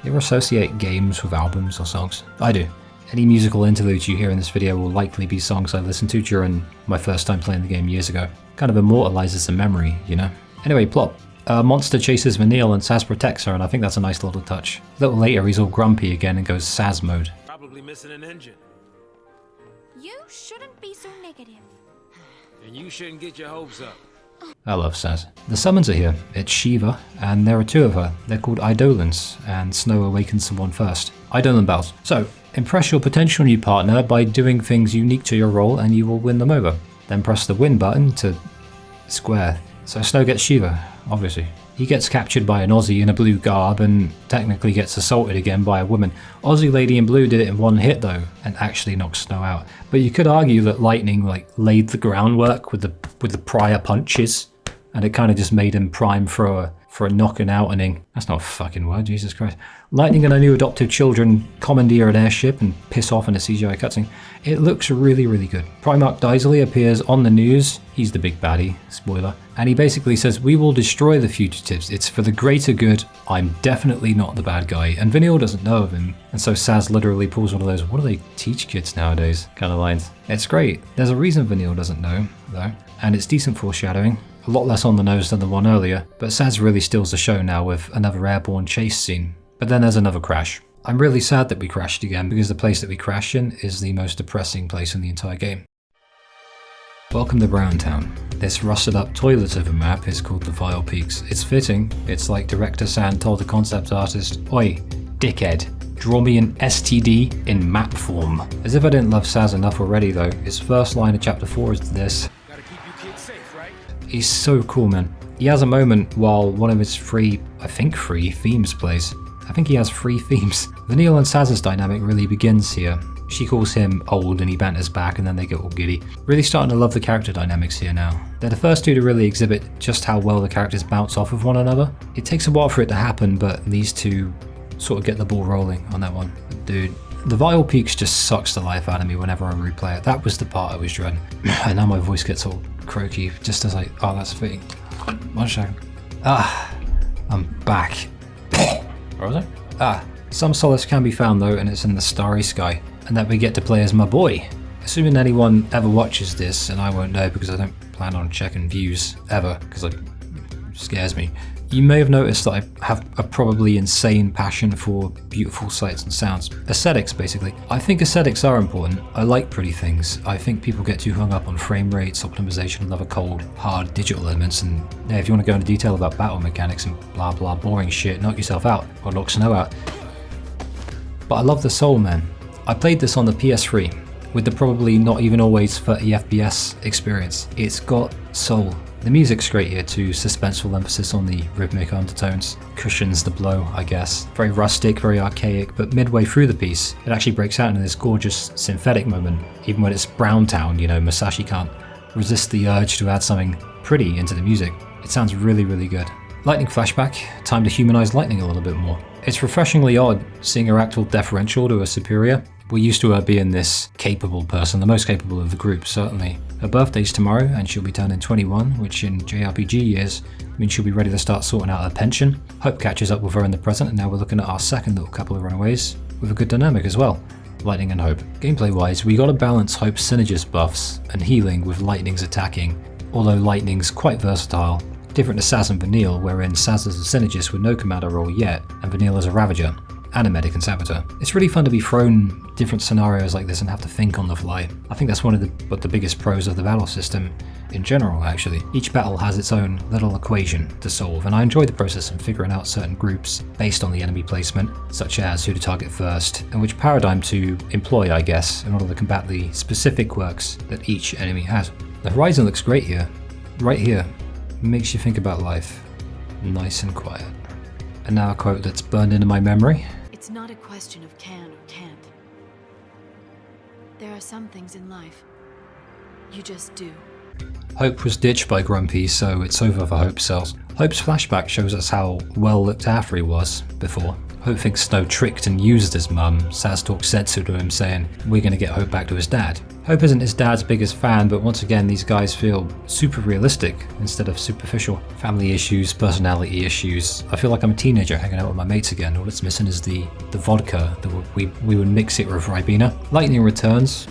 You ever associate games with albums or songs? I do. Any musical interludes you hear in this video will likely be songs I listened to during my first time playing the game years ago. Kind of immortalizes the memory, you know? Anyway, plot. A monster chases Vanille and Sazh protects her, and I think that's a nice little touch. A little later he's all grumpy again and goes Sazh mode. Probably missing an engine. You shouldn't be so negative. And you shouldn't get your hopes up. I love Sazh. The summons are here. It's Shiva, and there are two of her. They're called Eidolons, and Snow awakens someone first. Eidolon bells. So, impress your potential new partner by doing things unique to your role and you will win them over. Then press the win button to square. So Snow gets Shiva, obviously. He gets captured by an Aussie in a blue garb and technically gets assaulted again by a woman. Aussie lady in blue did it in one hit though, and actually knocked Snow out. But you could argue that Lightning laid the groundwork with the prior punches, and it kind of just made him prime for a knocking out inning. That's not a fucking word, Jesus Christ. Lightning and her new adoptive children commandeer an airship and piss off in a CGI cutscene. It looks really, really good. Primarch Daisley appears on the news. He's the big baddie, spoiler. And he basically says, "We will destroy the fugitives. It's for the greater good. I'm definitely not the bad guy." And Vanille doesn't know of him. And so Sazh literally pulls one of those, what do they teach kids nowadays kind of lines. It's great. There's a reason Vanille doesn't know, though. And it's decent foreshadowing. A lot less on the nose than the one earlier, but Sazh really steals the show now with another airborne chase scene. But then there's another crash. I'm really sad that we crashed again, because the place that we crashed in is the most depressing place in the entire game. Welcome to Browntown. This rusted up toilet of a map is called the Vile Peaks. It's fitting. It's like Director San told the concept artist, "Oi, dickhead, draw me an STD in map form." As if I didn't love Sazh enough already though, his first line of chapter 4 is this. Gotta keep you kids safe, right? He's so cool, man. He has a moment while one of his free themes plays. I think he has 3 themes. Vanille and Sazh's dynamic really begins here. She calls him old and he banters back and then they get all giddy. Really starting to love the character dynamics here now. They're the first two to really exhibit just how well the characters bounce off of one another. It takes a while for it to happen, but these two sort of get the ball rolling on that one. Dude, the Vile Peaks just sucks the life out of me whenever I replay it. That was the part I was dreading. And now my voice gets all croaky just as oh, that's fitting. 1 second. I'm back. Where was I? Some solace can be found though, and it's in the starry sky, and that we get to play as Mah Boy. Assuming anyone ever watches this, and I won't know because I don't plan on checking views ever, because it scares me. You may have noticed that I have a probably insane passion for beautiful sights and sounds. Aesthetics, basically. I think aesthetics are important. I like pretty things. I think people get too hung up on frame rates, optimization, and other cold, hard digital elements, and if you want to go into detail about battle mechanics and blah blah boring shit, knock yourself out, or knock Snow out. but I love the soul, man. I played this on the PS3 with the probably not even always 30 FPS experience. It's got soul. The music's great here too, suspenseful emphasis on the rhythmic undertones, cushions the blow, I guess. Very rustic, very archaic, but midway through the piece, it actually breaks out into this gorgeous synthetic moment. Even when it's Brown Town, you know, Masashi can't resist the urge to add something pretty into the music. It sounds really, really good. Lightning flashback, time to humanize Lightning a little bit more. It's refreshingly odd seeing her act all deferential to her superior. We're used to her being this capable person, the most capable of the group, certainly. Her birthday's tomorrow, and she'll be turning 21, which in JRPG years means she'll be ready to start sorting out her pension. Hope catches up with her in the present, and now we're looking at our second little couple of runaways, with a good dynamic as well. Lightning and Hope. Gameplay-wise, we gotta balance Hope's synergist buffs and healing with Lightning's attacking, although Lightning's quite versatile. Different to Sazh and Vanille, wherein Sazh is a synergist with no commander role yet, and Vanille is a Ravager, and a Medic and Saboteur. It's really fun to be thrown different scenarios like this and have to think on the fly. I think that's one of the biggest pros of the battle system in general, actually. Each battle has its own little equation to solve, and I enjoy the process of figuring out certain groups based on the enemy placement, such as who to target first, and which paradigm to employ, I guess, in order to combat the specific quirks that each enemy has. The horizon looks great here. Right here. Makes you think about life. Nice and quiet. And now a quote that's burned into my memory. It's not a question of can or can't. There are some things in life you just do. Hope was ditched by Grumpy, so it's over for Hope's cells. Hope's flashback shows us how well looked after he was before. Hope thinks Snow tricked and used his mum. Sazh talks sensu to him, saying, "We're gonna get Hope back to his dad." Hope isn't his dad's biggest fan, but once again these guys feel super realistic instead of superficial. Family issues, personality issues. I feel like I'm a teenager hanging out with my mates again. All it's missing is the vodka that we would mix it with Ribena. Lightning returns.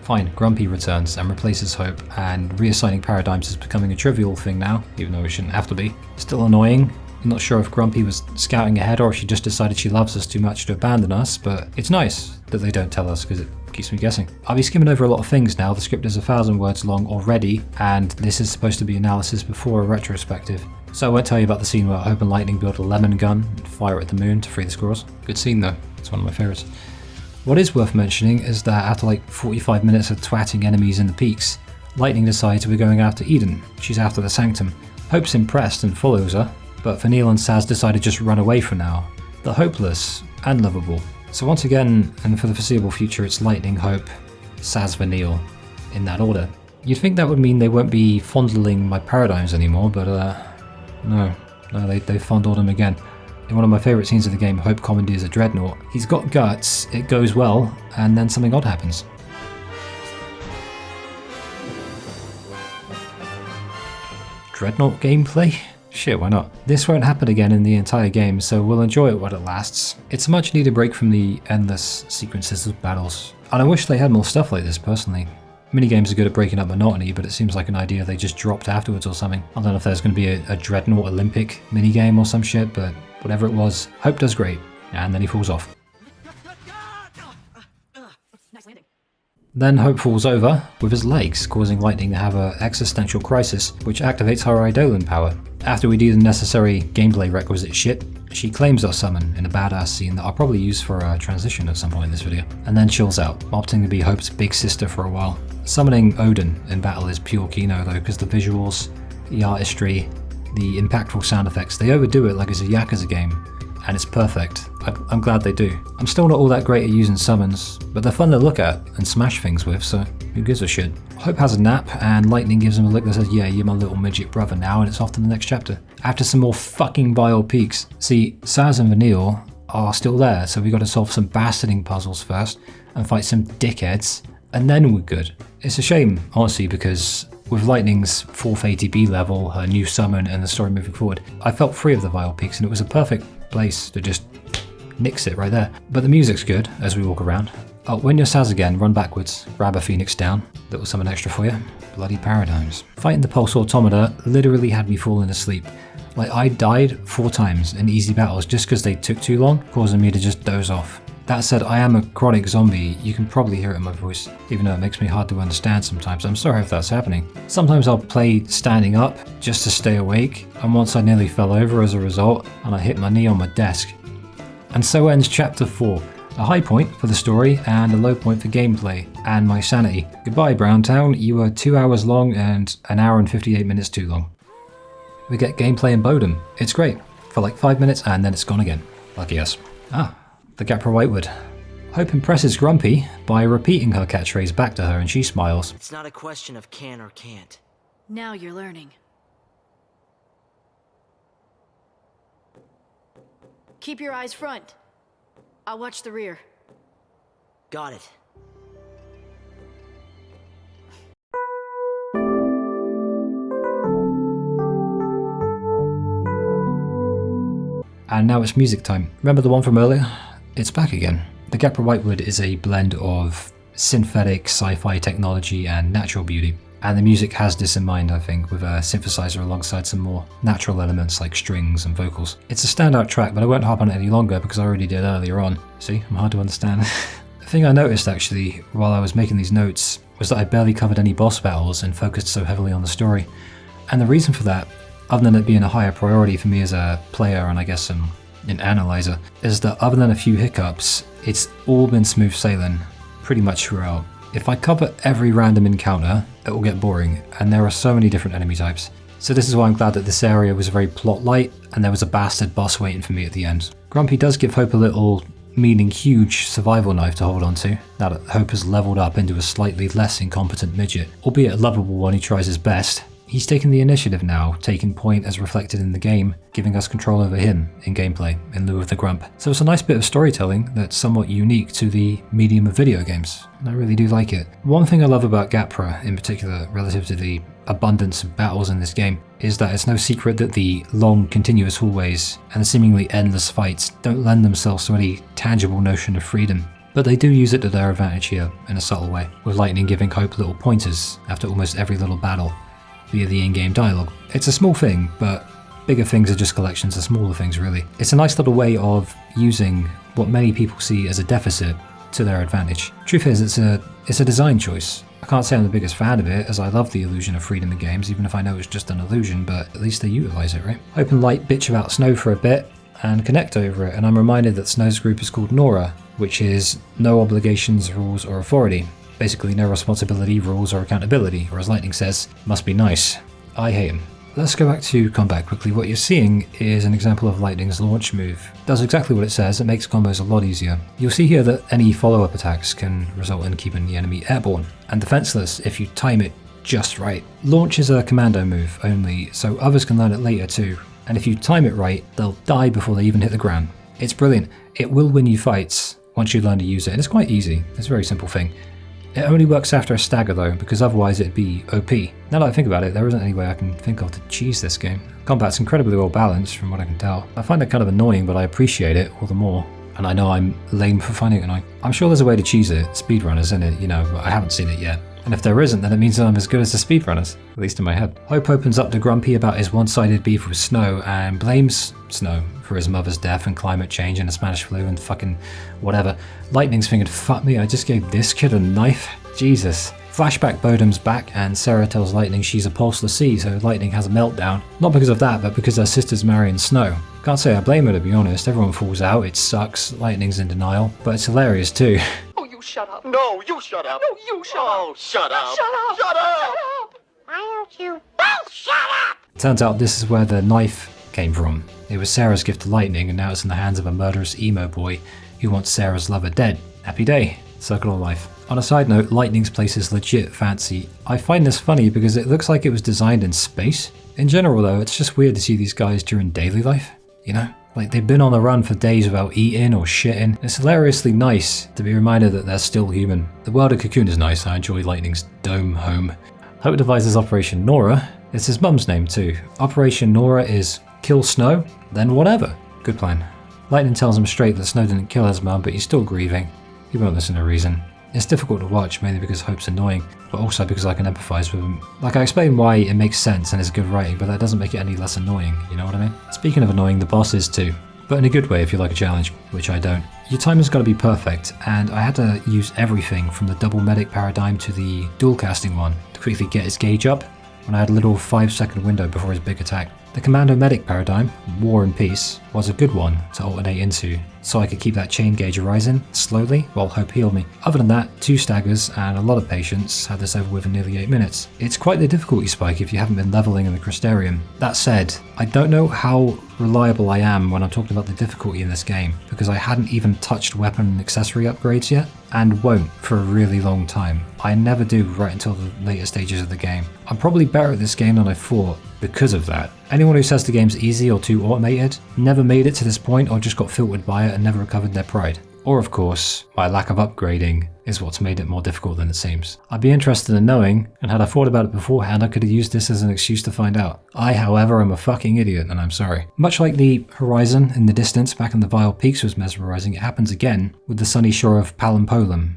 Fine, Grumpy returns and replaces Hope, and reassigning paradigms is becoming a trivial thing now, even though it shouldn't have to be. Still annoying. I'm not sure if Grumpy was scouting ahead or if she just decided she loves us too much to abandon us, but it's nice that they don't tell us because it keeps me guessing. I'll be skimming over a lot of things now. The script is 1,000 words long already, and this is supposed to be analysis before a retrospective. So I won't tell you about the scene where Hope and Lightning build a lemon gun and fire it at the moon to free the squirrels. Good scene though, it's one of my favourites. What is worth mentioning is that after like 45 minutes of twatting enemies in the peaks, Lightning decides we're going after Eden. She's after the Sanctum. Hope's impressed and follows her, but Vanille and Sazh decide to just run away for now. They're hopeless and lovable. So once again, and for the foreseeable future, it's Lightning, Hope, Sazh, Vanille, in that order. You'd think that would mean they won't be fondling my paradigms anymore, but no, they fondled them again. In one of my favourite scenes of the game, Hope commandeers a dreadnought. He's got guts, it goes well, and then something odd happens. Dreadnought gameplay? Shit, why not? This won't happen again in the entire game, so we'll enjoy it while it lasts. It's a much needed break from the endless sequences of battles. And I wish they had more stuff like this, personally. Minigames are good at breaking up monotony, but it seems like an idea they just dropped afterwards or something. I don't know if there's going to be a Dreadnought Olympic minigame or some shit, but whatever it was, Hope does great. And then he falls off. Then Hope falls over with his legs, causing Lightning to have an existential crisis, which activates her Eidolon power. After we do the necessary gameplay requisite shit, she claims our summon in a badass scene that I'll probably use for a transition at some point in this video, and then chills out, opting to be Hope's big sister for a while. Summoning Odin in battle is pure Kino though, because the visuals, the artistry, the impactful sound effects, they overdo it like it's a Yakuza game, and it's perfect. I'm glad they do. I'm still not all that great at using summons, but they're fun to look at and smash things with, so who gives a shit. Hope has a nap, and Lightning gives him a look that says, "Yeah, you're my little midget brother now," and it's off to the next chapter. After some more fucking vile peaks. See, Sazh and Vanille are still there, so we gotta solve some bastarding puzzles first, and fight some dickheads, and then we're good. It's a shame, honestly, because with Lightning's 4th ATB level, her new summon, and the story moving forward, I felt free of the vile peaks, and it was a perfect place to just nix it right there. But the music's good as we walk around. Oh, when you're Sazh again, run backwards, grab a Phoenix down, little something extra for you. Bloody paradigms. Fighting the Pulse Automata literally had me falling asleep. Like, I died 4 times in easy battles just because they took too long, causing me to just doze off. That said, I am a chronic zombie. You can probably hear it in my voice, even though it makes me hard to understand sometimes. I'm sorry if that's happening. Sometimes I'll play standing up just to stay awake, and once I nearly fell over as a result, and I hit my knee on my desk. And so ends Chapter 4. A high point for the story and a low point for gameplay and my sanity. Goodbye, Browntown. You were 2 hours long and an hour and 58 minutes too long. We get gameplay in Bodum. It's great. For like 5 minutes and then it's gone again. Lucky us. Ah, the Gapra Whitewood. Hope impresses Grumpy by repeating her catchphrase back to her and she smiles. It's not a question of can or can't. Now you're learning. Keep your eyes front. I'll watch the rear. Got it. And now it's music time. Remember the one from earlier? It's back again. The Gapra Whitewood is a blend of synthetic sci-fi technology and natural beauty. And the music has this in mind, I think, with a synthesizer alongside some more natural elements like strings and vocals. It's a standout track, but I won't harp on it any longer because I already did earlier on. See, I'm hard to understand. The thing I noticed actually while I was making these notes was that I barely covered any boss battles and focused so heavily on the story. And the reason for that, other than it being a higher priority for me as a player and I guess an analyzer, is that other than a few hiccups, it's all been smooth sailing pretty much throughout. If I cover every random encounter, it will get boring, and there are so many different enemy types. So this is why I'm glad that this area was very plot light, and there was a bastard boss waiting for me at the end. Grumpy does give Hope a little, meaning huge, survival knife to hold on to, now that Hope has leveled up into a slightly less incompetent midget, albeit a lovable one who tries his best. He's taken the initiative now, taking point as reflected in the game, giving us control over him in gameplay, in lieu of the grump. So it's a nice bit of storytelling that's somewhat unique to the medium of video games, and I really do like it. One thing I love about Gapra, in particular, relative to the abundance of battles in this game, is that it's no secret that the long, continuous hallways and the seemingly endless fights don't lend themselves to any tangible notion of freedom. But they do use it to their advantage here, in a subtle way, with Lightning giving Hope little pointers after almost every little battle, via the in-game dialogue. It's a small thing, but bigger things are just collections of smaller things really. It's a nice little way of using what many people see as a deficit to their advantage. Truth is, it's a design choice. I can't say I'm the biggest fan of it, as I love the illusion of freedom in games, even if I know it's just an illusion, but at least they utilise it, right? Hope and Light bitch about Snow for a bit, and connect over it, and I'm reminded that Snow's group is called Nora, which is no obligations, rules, or authority. Basically no responsibility, rules, or accountability, or as Lightning says, must be nice. I hate him. Let's go back to combat quickly. What you're seeing is an example of Lightning's launch move. It does exactly what it says, it makes combos a lot easier. You'll see here that any follow-up attacks can result in keeping the enemy airborne, and defenseless if you time it just right. Launch is a commando move only, so others can learn it later too, and if you time it right, they'll die before they even hit the ground. It's brilliant. It will win you fights once you learn to use it, and it's quite easy. It's a very simple thing. It only works after a stagger though, because otherwise it'd be OP. Now that I think about it, there isn't any way I can think of to cheese this game. Combat's incredibly well balanced from what I can tell. I find it kind of annoying, but I appreciate it all the more. And I know I'm lame for finding it annoying. I'm sure there's a way to cheese it, speedrunners in it, you know, but I haven't seen it yet. And if there isn't, then it means that I'm as good as the speedrunners, at least in my head. Hope opens up to Grumpy about his one-sided beef with Snow and blames Snow for his mother's death and climate change and the Spanish flu and fucking whatever. Lightning's thinking, fuck me, I just gave this kid a knife? Jesus. Flashback Bodum's back and Sarah tells Lightning she's a pulseless sea, so Lightning has a meltdown. Not because of that, but because her sister's marrying Snow. Can't say I blame her, to be honest. Everyone falls out, it sucks, Lightning's in denial, but it's hilarious too. Oh, you shut up. No, you shut up. No, you shut up. Oh, shut up. Shut up. Shut up. Shut up. Why don't you both shut up? Turns out this is where the knife came from. It was Sarah's gift to Lightning, and now it's in the hands of a murderous emo boy who wants Sarah's lover dead. Happy day. Circle of life. On a side note, Lightning's place is legit fancy. I find this funny because it looks like it was designed in space. In general though, it's just weird to see these guys during daily life, you know? Like they've been on the run for days without eating or shitting. It's hilariously nice to be reminded that they're still human. The world of Cocoon is nice, I enjoy Lightning's dome home. Hope devises Operation Nora. It's his mum's name too. Operation Nora is kill Snow, then whatever. Good plan. Lightning tells him straight that Snow didn't kill his mum, but he's still grieving. He won't listen to reason. It's difficult to watch, mainly because Hope's annoying, but also because I can empathise with him. Like I explained why it makes sense and is good writing, but that doesn't make it any less annoying, you know what I mean? Speaking of annoying, the boss is too. But in a good way if you like a challenge, which I don't. Your timer's got to be perfect, and I had to use everything from the double medic paradigm to the dual casting one to quickly get his gauge up when I had a little 5-second window before his big attack. The commando medic paradigm, War and Peace, was a good one to alternate into so I could keep that chain gauge rising slowly while Hope healed me. Other than that, 2 staggers and a lot of patience had this over with in nearly 8 minutes. It's quite the difficulty spike if you haven't been leveling in the Crystarium. That said, I don't know how reliable I am when I'm talking about the difficulty in this game, because I hadn't even touched weapon and accessory upgrades yet, and won't for a really long time. I never do right until the later stages of the game. I'm probably better at this game than I thought because of that. Anyone who says the game's easy or too automated never made it to this point or just got filtered by it and never recovered their pride. Or of course, my lack of upgrading is what's made it more difficult than it seems. I'd be interested in knowing, and had I thought about it beforehand, I could have used this as an excuse to find out. I, however, am a fucking idiot, and I'm sorry. Much like the horizon in the distance back in the Vile Peaks was mesmerizing, it happens again with the sunny shore of Palampolam.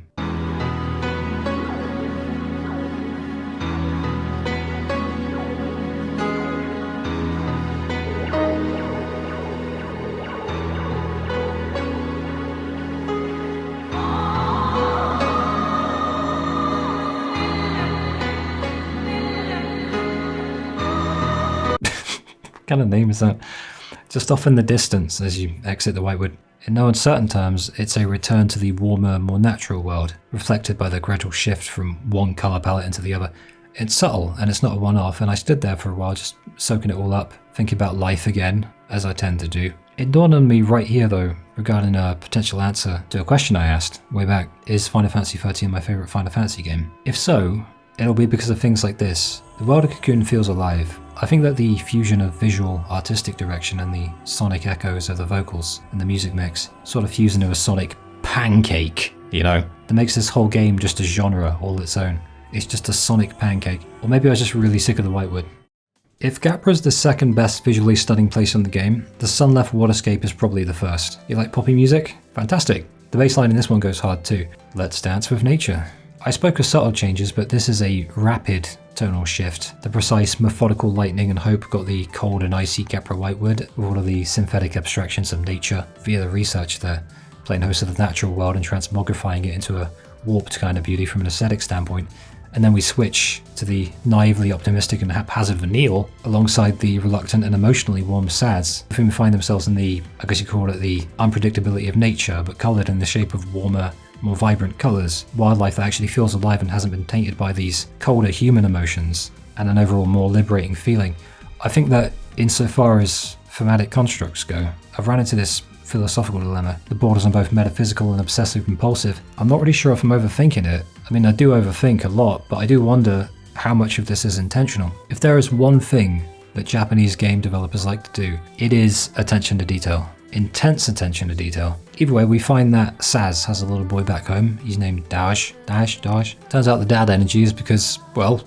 What kind of name is that? Just off in the distance as you exit the Whitewood. In no uncertain terms, it's a return to the warmer, more natural world, reflected by the gradual shift from one colour palette into the other. It's subtle, and it's not a one-off, and I stood there for a while just soaking it all up, thinking about life again, as I tend to do. It dawned on me right here though, regarding a potential answer to a question I asked way back: is Final Fantasy XIII my favourite Final Fantasy game? If so, it'll be because of things like this. The world of Cocoon feels alive. I think that the fusion of visual, artistic direction and the sonic echoes of the vocals and the music mix sort of fuse into a sonic pancake, you know, that makes this whole game just a genre all its own. It's just a sonic pancake. Or maybe I was just really sick of the Whitewood. If Gapra's the second best visually stunning place in the game, the Sun-left waterscape is probably the first. You like poppy music? Fantastic. The bass line in this one goes hard too. Let's dance with nature. I spoke of subtle changes, but this is a rapid tonal shift. The precise, methodical lightning and Hope got the cold and icy Gapra Whitewood with all of the synthetic abstractions of nature via the research there, playing host of the natural world and transmogrifying it into a warped kind of beauty from an aesthetic standpoint. And then we switch to the naively optimistic and haphazard Vanille alongside the reluctant and emotionally warm Sazh, whom find themselves in the, I guess you call it the unpredictability of nature, but coloured in the shape of warmer, more vibrant colours, wildlife that actually feels alive and hasn't been tainted by these colder human emotions, and an overall more liberating feeling. I think that insofar as thematic constructs go, I've run into this philosophical dilemma. The borders on both metaphysical and obsessive compulsive. I'm not really sure if I'm overthinking it. I mean, I do overthink a lot, but I do wonder how much of this is intentional. If there is one thing that Japanese game developers like to do, it is attention to detail. Intense attention to detail. Either way, we find that Sazh has a little boy back home. He's named Dash. Turns out the dad energy is because, well,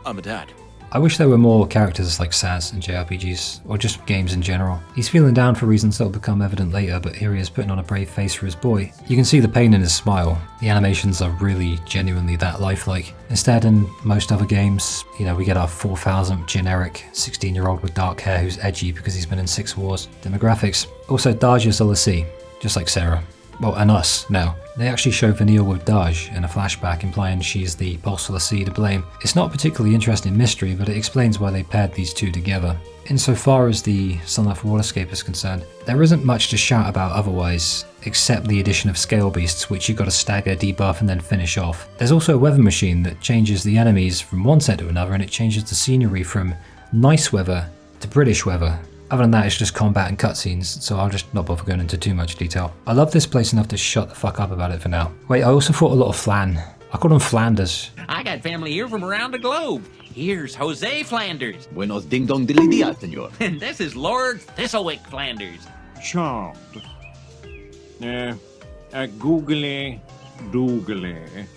I'm a dad. I wish there were more characters like Sazh in JRPGs, or just games in general. He's feeling down for reasons that will become evident later, but here he is putting on a brave face for his boy. You can see the pain in his smile. The animations are really genuinely that lifelike. Instead, in most other games, you know, we get our 4,000th generic 16-year-old with dark hair who's edgy because he's been in 6 wars. Demographics. Also, Daj is a Lassie, just like Sarah. Well, and us, now. They actually show Vanille with Daj in a flashback, implying she's the Pulse Lassie to blame. It's not a particularly interesting mystery, but it explains why they paired these two together. Insofar as the Sun-left waterscape is concerned, there isn't much to shout about otherwise, except the addition of scale beasts, which you gotta stagger, debuff, and then finish off. There's also a weather machine that changes the enemies from one set to another, and it changes the scenery from nice weather to British weather. Other than that, it's just combat and cutscenes, so I'll just not bother going into too much detail. I love this place enough to shut the fuck up about it for now. Wait, I also thought a lot of Flan. I call them Flanders. I got family here from around the globe. Here's Jose Flanders. Buenos ding dong dilly dia, senor. And this is Lord Thistlewick Flanders. Charmed. Googly doogly.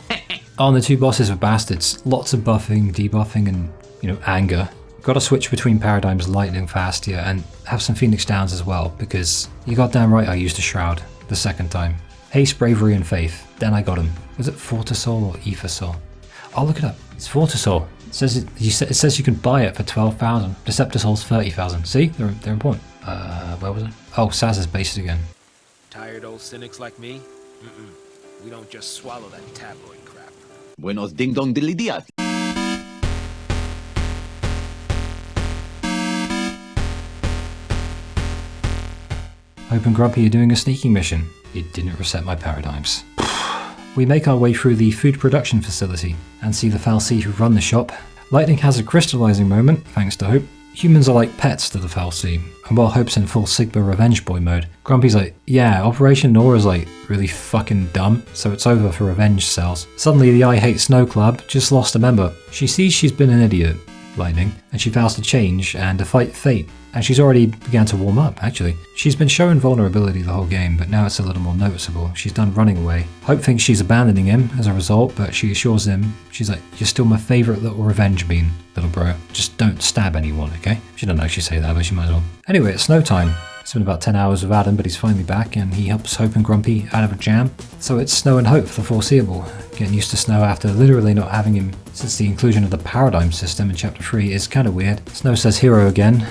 Oh, and the two bosses were bastards. Lots of buffing, debuffing, and, you know, anger. Gotta switch between paradigms lightning fast here, and have some Phoenix Downs as well, because you goddamn right I used a Shroud the second time. Haste, Bravery, and Faith. Then I got him. Was it Fortisol or Aethersoul? I'll look it up. It's Fortisol. It says you can buy it for 12,000. Deceptisol's 30,000. See? They're important. Where was it? Oh, Sazh is based again. Tired old cynics like me? We don't just swallow that tabloid crap. Buenos ding dong dilly dia. Hope and Grumpy are doing a sneaking mission. It didn't reset my paradigms. We make our way through the food production facility and see the fal'Cie who run the shop. Lightning has a crystallizing moment, thanks to Hope. Humans are like pets to the fal'Cie, and while Hope's in full Sigma revenge boy mode, Grumpy's like, yeah, Operation Nora's like really fucking dumb, so it's over for revenge cells. Suddenly the I Hate Snow Club just lost a member. She sees she's been an idiot, Lightning, and she vows to change and to fight fate. And she's already began to warm up, actually. She's been showing vulnerability the whole game, but now it's a little more noticeable. She's done running away. Hope thinks she's abandoning him as a result, but she assures him, she's like, you're still my favourite little revenge bean, little bro. Just don't stab anyone, okay? She don't actually say that, but she might as well. Anyway, it's snow time. It's been about 10 hours without him, but he's finally back, and he helps Hope and Grumpy out of a jam. So it's Snow and Hope for the foreseeable. Getting used to Snow after literally not having him since the inclusion of the paradigm system in Chapter 3 is kind of weird. Snow says hero again.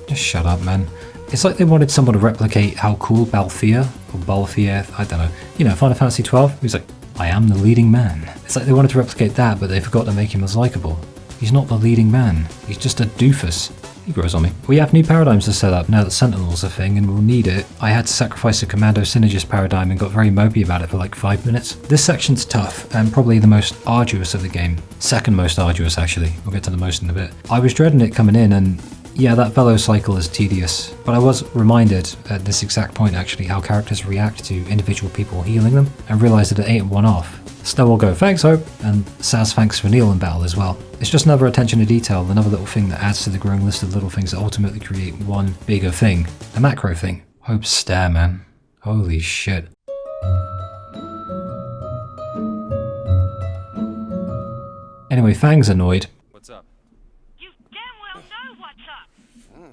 Just shut up, man. It's like they wanted someone to replicate how cool Balthier, or Balthier, I don't know, you know, Final Fantasy XII? He's like, I am the leading man. It's like they wanted to replicate that, but they forgot to make him as likable. He's not the leading man. He's just a doofus. He grows on me. We have new paradigms to set up now that Sentinel's a thing and we'll need it. I had to sacrifice a Commando Synergist paradigm and got very mopey about it for like 5 minutes. This section's tough and probably the most arduous of the game. Second most arduous, actually. We'll get to the most in a bit. I was dreading it coming in, and yeah, that fellow cycle is tedious, but I was reminded at this exact point actually how characters react to individual people healing them, and realised that it ain't one off. Snow will go, thanks Hope, and Sazh thanks for Neil in battle as well. It's just another attention to detail, another little thing that adds to the growing list of little things that ultimately create one bigger thing. A macro thing. Hope's stare, man. Holy shit. Anyway, Fang's annoyed. What's up? You damn well know what's up.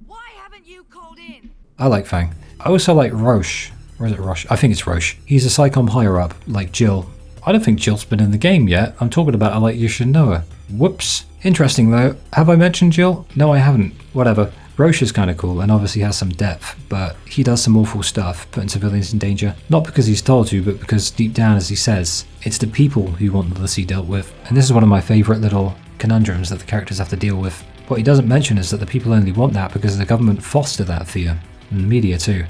Why haven't you called in? I like Fang. I also like Roche. Or is it Roche? I think it's Roche. He's a Psychom higher up, like Jill. I don't think Jill's been in the game yet. I'm talking about her like you should know her. Whoops. Interesting though. Have I mentioned Jill? No, I haven't. Whatever. Roche is kind of cool and obviously has some depth, but he does some awful stuff, putting civilians in danger. Not because he's told to, but because deep down, as he says, it's the people who want the Sea dealt with. And this is one of my favourite little conundrums that the characters have to deal with. What he doesn't mention is that the people only want that because the government foster that fear, and the media too.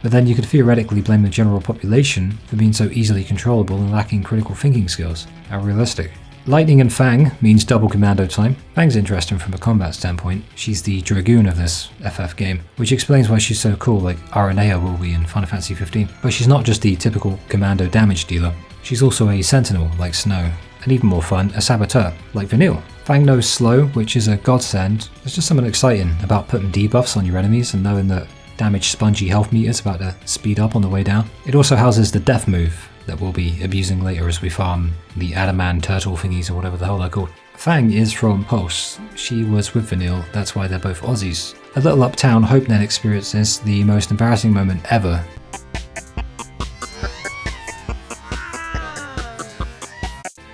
But then you could theoretically blame the general population for being so easily controllable and lacking critical thinking skills. How realistic. Lightning and Fang means double commando time. Fang's interesting from a combat standpoint. She's the Dragoon of this FF game, which explains why she's so cool like Aranea will be in Final Fantasy 15. But she's not just the typical commando damage dealer. She's also a sentinel like Snow, and even more fun, a saboteur like Vanille. Fang knows slow, which is a godsend. There's just something exciting about putting debuffs on your enemies and knowing that damage spongy health meter's about to speed up on the way down. It also houses the death move that we'll be abusing later as we farm the Adaman turtle thingies or whatever the hell they're called. Fang is from Pulse. She was with Vanille, that's why they're both Aussies. A little uptown, Hope then experiences the most embarrassing moment ever.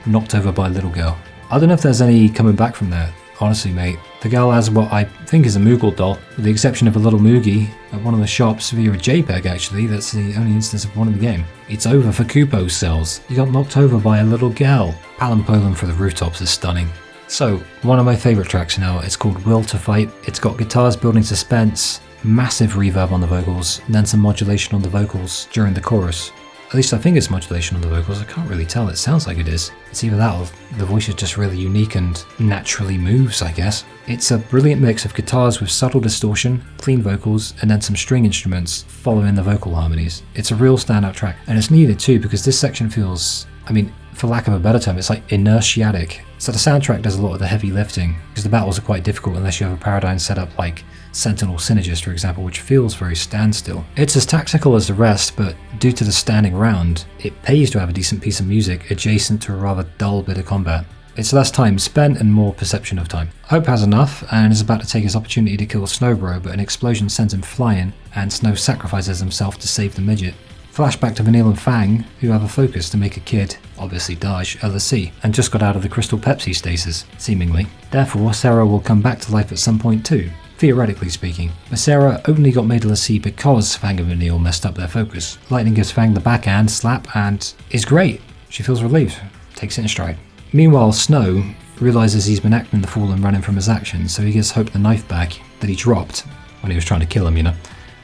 Knocked over by a little girl. I don't know if there's any coming back from that. Honestly, mate, the girl has what I think is a Moogle doll, with the exception of a little Moogie at one of the shops via a JPEG actually. That's the only instance of one in the game. It's over for Kupo cells. You got knocked over by a little girl. Palampolam for the rooftops is stunning. So, one of my favourite tracks now, it's called Will to Fight. It's got guitars building suspense, massive reverb on the vocals, and then some modulation on the vocals during the chorus. At least I think it's modulation on the vocals, I can't really tell, it sounds like it is. It's either that or the voice is just really unique and naturally moves, I guess. It's a brilliant mix of guitars with subtle distortion, clean vocals, and then some string instruments following the vocal harmonies. It's a real standout track, and it's needed too because this section feels, I mean, for lack of a better term, it's like inertiatic. So the soundtrack does a lot of the heavy lifting, because the battles are quite difficult unless you have a paradigm set up like Sentinel Synergist, for example, which feels very standstill. It's as tactical as the rest, but due to the standing around, it pays to have a decent piece of music adjacent to a rather dull bit of combat. It's less time spent and more perception of time. Hope has enough and is about to take his opportunity to kill Snowbro, but an explosion sends him flying, and Snow sacrifices himself to save the midget. Flashback to Vanille and Fang, who have a focus to make a kid, obviously Daj, at the sea, and just got out of the crystal Pepsi stasis, seemingly. Therefore, Sarah will come back to life at some point too, theoretically speaking. But Sarah only got made to the sea because Fang and Vanille messed up their focus. Lightning gives Fang the backhand slap and is great. She feels relieved, takes it in stride. Meanwhile, Snow realises he's been acting the fool and running from his actions, so he gives Hope the knife back that he dropped when he was trying to kill him, you know.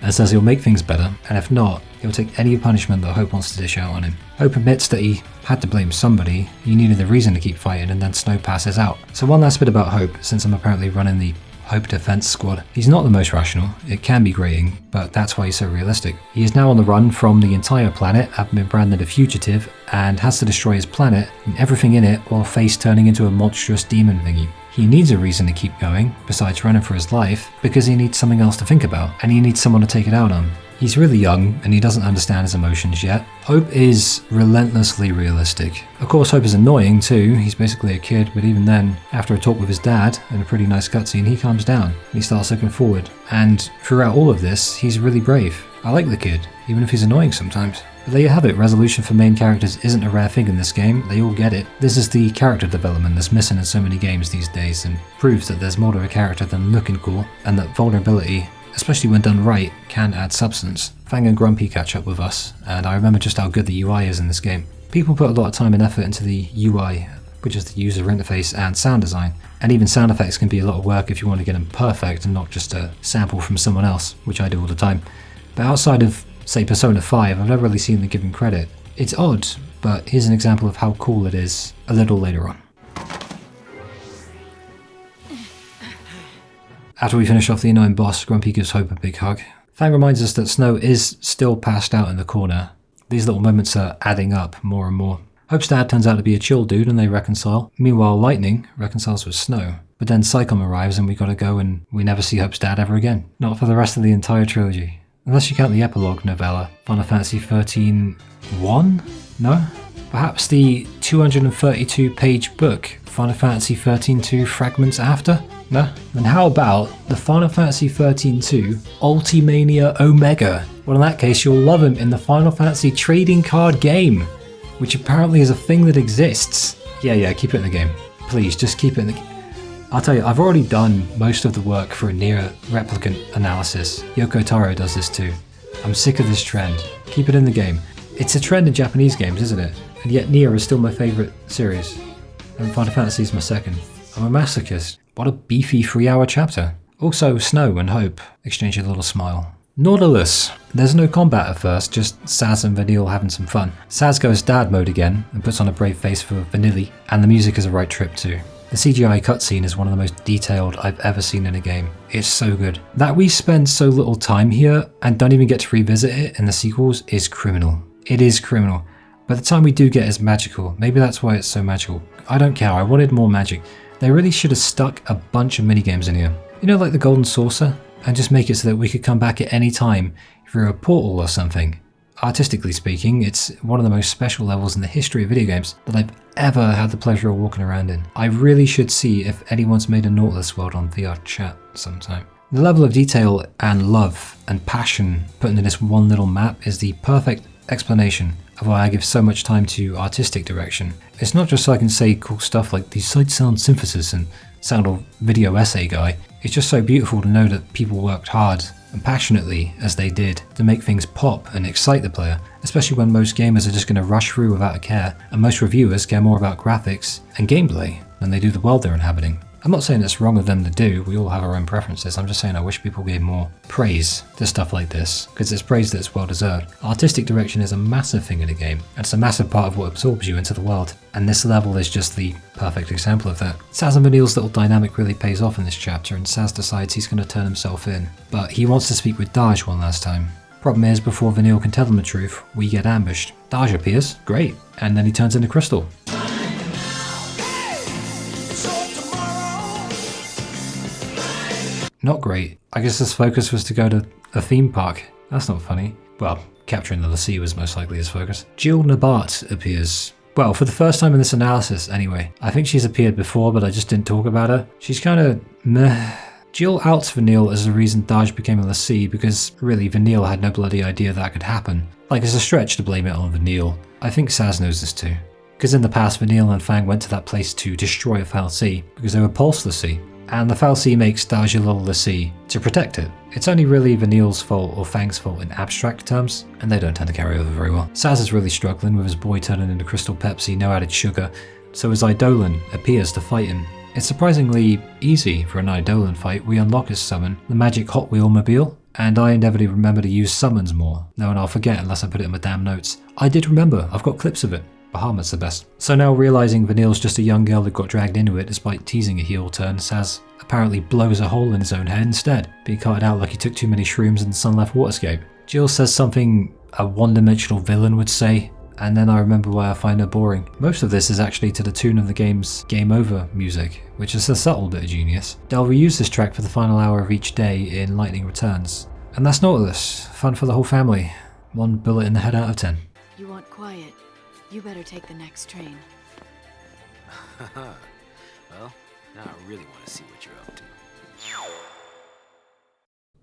and says he'll make things better, and if not, he'll take any punishment that Hope wants to dish out on him. Hope admits that he had to blame somebody, he needed a reason to keep fighting, and then Snow passes out. So one last bit about Hope, since I'm apparently running the Hope Defense Squad. He's not the most rational, it can be grating, but that's why he's so realistic. He is now on the run from the entire planet, having been branded a fugitive, and has to destroy his planet and everything in it while face turning into a monstrous demon thingy. He needs a reason to keep going, besides running for his life, because he needs something else to think about, and he needs someone to take it out on. He's really young, and he doesn't understand his emotions yet. Hope is relentlessly realistic. Of course, Hope is annoying too. He's basically a kid, but even then, after a talk with his dad and a pretty nice cutscene, he calms down and he starts looking forward. And throughout all of this, he's really brave. I like the kid, even if he's annoying sometimes. But there you have it, resolution for main characters isn't a rare thing in this game, they all get it. This is the character development that's missing in so many games these days, and proves that there's more to a character than looking cool, and that vulnerability, especially when done right, can add substance. Fang and Grumpy catch up with us, and I remember just how good the UI is in this game. People put a lot of time and effort into the UI, which is the user interface and sound design, and even sound effects can be a lot of work if you want to get them perfect and not just a sample from someone else, which I do all the time. But outside of, say, Persona 5, I've never really seen them given credit. It's odd, but here's an example of how cool it is a little later on. After we finish off the annoying boss, Grumpy gives Hope a big hug. Fang reminds us that Snow is still passed out in the corner. These little moments are adding up more and more. Hope's dad turns out to be a chill dude and they reconcile. Meanwhile, Lightning reconciles with Snow. But then Psychom arrives and we gotta go and we never see Hope's dad ever again. Not for the rest of the entire trilogy. Unless you count the epilogue novella, Final Fantasy XIII 1? No? Perhaps the 232-page book, Final Fantasy XIII 2 Fragments After? No? Then how about the Final Fantasy XIII 2 Ultimania Omega? Well, in that case, you'll love him in the Final Fantasy trading card game, which apparently is a thing that exists. Yeah, keep it in the game. Please, just keep it in the game. I'll tell you, I've already done most of the work for a Nier replicant analysis. Yoko Taro does this too. I'm sick of this trend. Keep it in the game. It's a trend in Japanese games, isn't it? And yet Nier is still my favourite series. And Final Fantasy is my second. I'm a masochist. What a beefy 3-hour chapter. Also, Snow and Hope exchange a little smile. Nautilus. There's no combat at first, just Sazh and Vanille having some fun. Sazh goes dad mode again and puts on a brave face for Vanille, and the music is a right trip too. The CGI cutscene is one of the most detailed I've ever seen in a game. It's so good. That we spend so little time here and don't even get to revisit it in the sequels is criminal. It is criminal. But the time we do get is magical. Maybe that's why it's so magical. I don't care, I wanted more magic. They really should have stuck a bunch of minigames in here. You know, like the Golden Saucer? And just make it so that we could come back at any time through a portal or something. Artistically speaking, it's one of the most special levels in the history of video games that I've ever had the pleasure of walking around in. I really should see if anyone's made a Nautilus world on VR chat sometime. The level of detail and love and passion put into this one little map is the perfect explanation of why I give so much time to artistic direction. It's not just so I can say cool stuff like the sight sound synthesis and sound or video essay guy. It's just so beautiful to know that people worked hard and passionately as they did to make things pop and excite the player, especially when most gamers are just going to rush through without a care, and most reviewers care more about graphics and gameplay than they do the world they're inhabiting. I'm not saying it's wrong of them to do, we all have our own preferences, I'm just saying I wish people gave more praise to stuff like this, because it's praise that's well deserved. Artistic direction is a massive thing in a game, and it's a massive part of what absorbs you into the world, and this level is just the perfect example of that. Sazh and Vanille's little dynamic really pays off in this chapter, and Sazh decides he's going to turn himself in, but he wants to speak with Daj one last time. Problem is, before Vanille can tell them the truth, we get ambushed. Daj appears, great, and then he turns into Crystal. Not great. I guess his focus was to go to a theme park. That's not funny. Well, capturing the Lassie was most likely his focus. Jill Nabat appears. Well, for the first time in this analysis anyway. I think she's appeared before, but I just didn't talk about her. She's kind of meh. Jill outs Vanille as the reason Daj became a Lassie, because really Vanille had no bloody idea that could happen. Like, it's a stretch to blame it on Vanille. I think Sazh knows this too. Because in the past, Vanille and Fang went to that place to destroy a fal'Cie, because they were Pulse Lassie. And the fal'Cie makes Daj a little Lassie to protect it. It's only really Vanille's fault or Fang's fault in abstract terms, and they don't tend to carry over very well. Sazh is really struggling with his boy turning into Crystal Pepsi, no added sugar, so his Eidolon appears to fight him. It's surprisingly easy for an Eidolon fight. We unlock his summon, the magic Hot Wheel Mobile, and I inevitably remember to use summons more, knowing I'll forget unless I put it in my damn notes. I did remember, I've got clips of it. Bahamut's the best. So now realising Vanille's just a young girl that got dragged into it despite teasing a heel turn, Sazh apparently blows a hole in his own head instead, being carted out like he took too many shrooms in the Sun-Left waterscape. Jill says something a one-dimensional villain would say, and then I remember why I find her boring. Most of this is actually to the tune of the game's Game Over music, which is a subtle bit of genius. They'll reuse this track for the final hour of each day in Lightning Returns. And that's Nautilus. Fun for the whole family. 1 bullet in the head out of 10. You want quiet? You better take the next train. Well, now I really want to see what you're up to.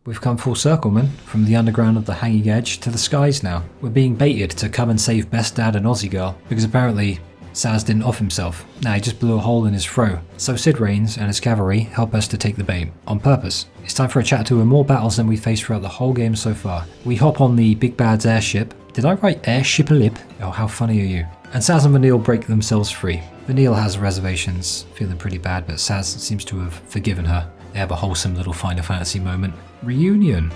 We've come full circle, man. From the underground of the hanging edge to the skies now. We're being baited to come and save Best Dad and Aussie Girl, because apparently Sazh didn't off himself. Nah, he just blew a hole in his throw. So Sid Raines and his cavalry help us to take the bait, on purpose. It's time for a chat to more battles than we faced throughout the whole game so far. We hop on the Big Bad's airship. Did I write airship-a-lip? Oh, how funny are you? And Sazh and Vanille break themselves free. Vanille has reservations, feeling pretty bad, but Sazh seems to have forgiven her. They have a wholesome little Final Fantasy moment. Reunion.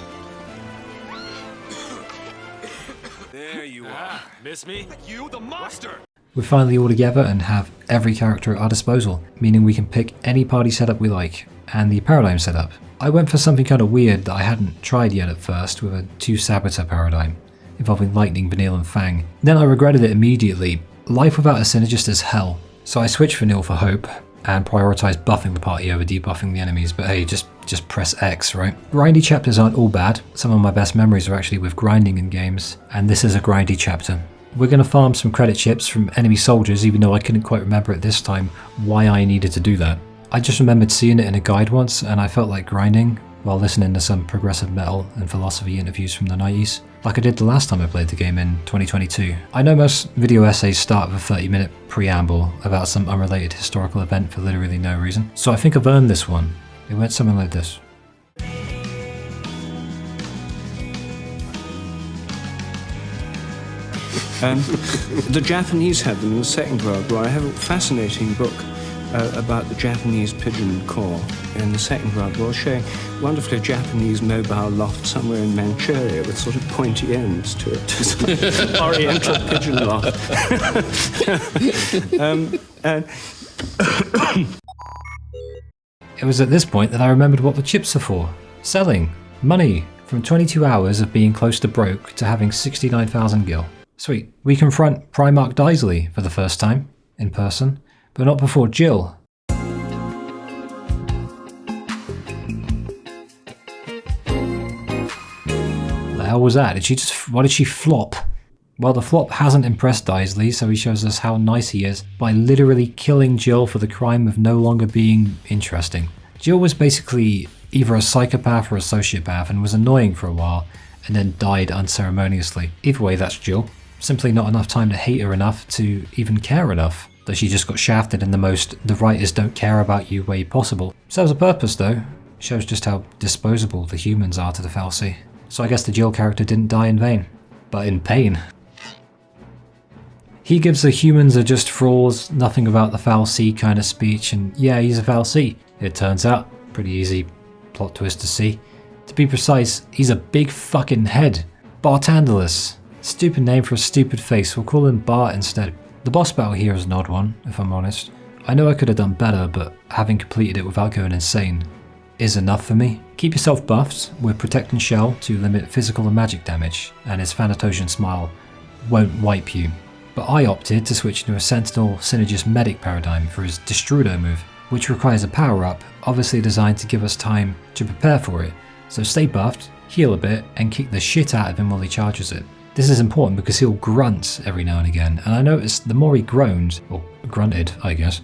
There you are. Miss me? You, the monster! We're finally all together and have every character at our disposal, meaning we can pick any party setup we like, and the paradigm setup. I went for something kind of weird that I hadn't tried yet at first with a 2-saboteur paradigm, involving Lightning, Vanille and Fang. Then I regretted it immediately. Life without a synergist is hell. So I switched Vanille for Hope, and prioritize buffing the party over debuffing the enemies, but hey, just press X, right? Grindy chapters aren't all bad. Some of my best memories are actually with grinding in games, and this is a grindy chapter. We're going to farm some credit chips from enemy soldiers, even though I couldn't quite remember at this time why I needed to do that. I just remembered seeing it in a guide once, and I felt like grinding while listening to some progressive metal and philosophy interviews from the 90s, like I did the last time I played the game in 2022. I know most video essays start with a 30-minute preamble about some unrelated historical event for literally no reason, so I think I've earned this one. It went something like this. The Japanese had them in the Second World War. I have a fascinating book about the Japanese Pigeon Corps in the Second World War, showing wonderfully Japanese mobile loft somewhere in Manchuria with sort of pointy ends to it. Oriental pigeon loft. It was at this point that I remembered what the chips are for. Selling. Money. From 22 hours of being close to broke to having 69,000 gil. Sweet. We confront Primarch Daisley for the first time, in person, but not before Jill. The hell was that? Why did she flop? Well, the flop hasn't impressed Daisley, so he shows us how nice he is by literally killing Jill for the crime of no longer being interesting. Jill was basically either a psychopath or a sociopath and was annoying for a while, and then died unceremoniously. Either way, that's Jill. Simply not enough time to hate her enough to even care enough. Though she just got shafted in the most the writers don't care about you way possible. Serves a purpose though. Shows just how disposable the humans are to the fal'Cie. So I guess the Jill character didn't die in vain. But in pain. He gives the humans are just frauds, nothing about the fal'Cie kind of speech, and yeah, he's a fal'Cie. It turns out. Pretty easy plot twist to see. To be precise, he's a big fucking head. Bartandalus. Stupid name for a stupid face, we'll call him Bart instead. The boss battle here is an odd one, if I'm honest. I know I could have done better, but having completed it without going insane is enough for me. Keep yourself buffed with Protect and Shell to limit physical and magic damage, and his Thanatosian Smile won't wipe you. But I opted to switch to a Sentinel Synergist Medic paradigm for his Destrudo move, which requires a power-up, obviously designed to give us time to prepare for it. So stay buffed, heal a bit, and kick the shit out of him while he charges it. This is important because he'll grunt every now and again, and I noticed the more he groaned, or grunted I guess,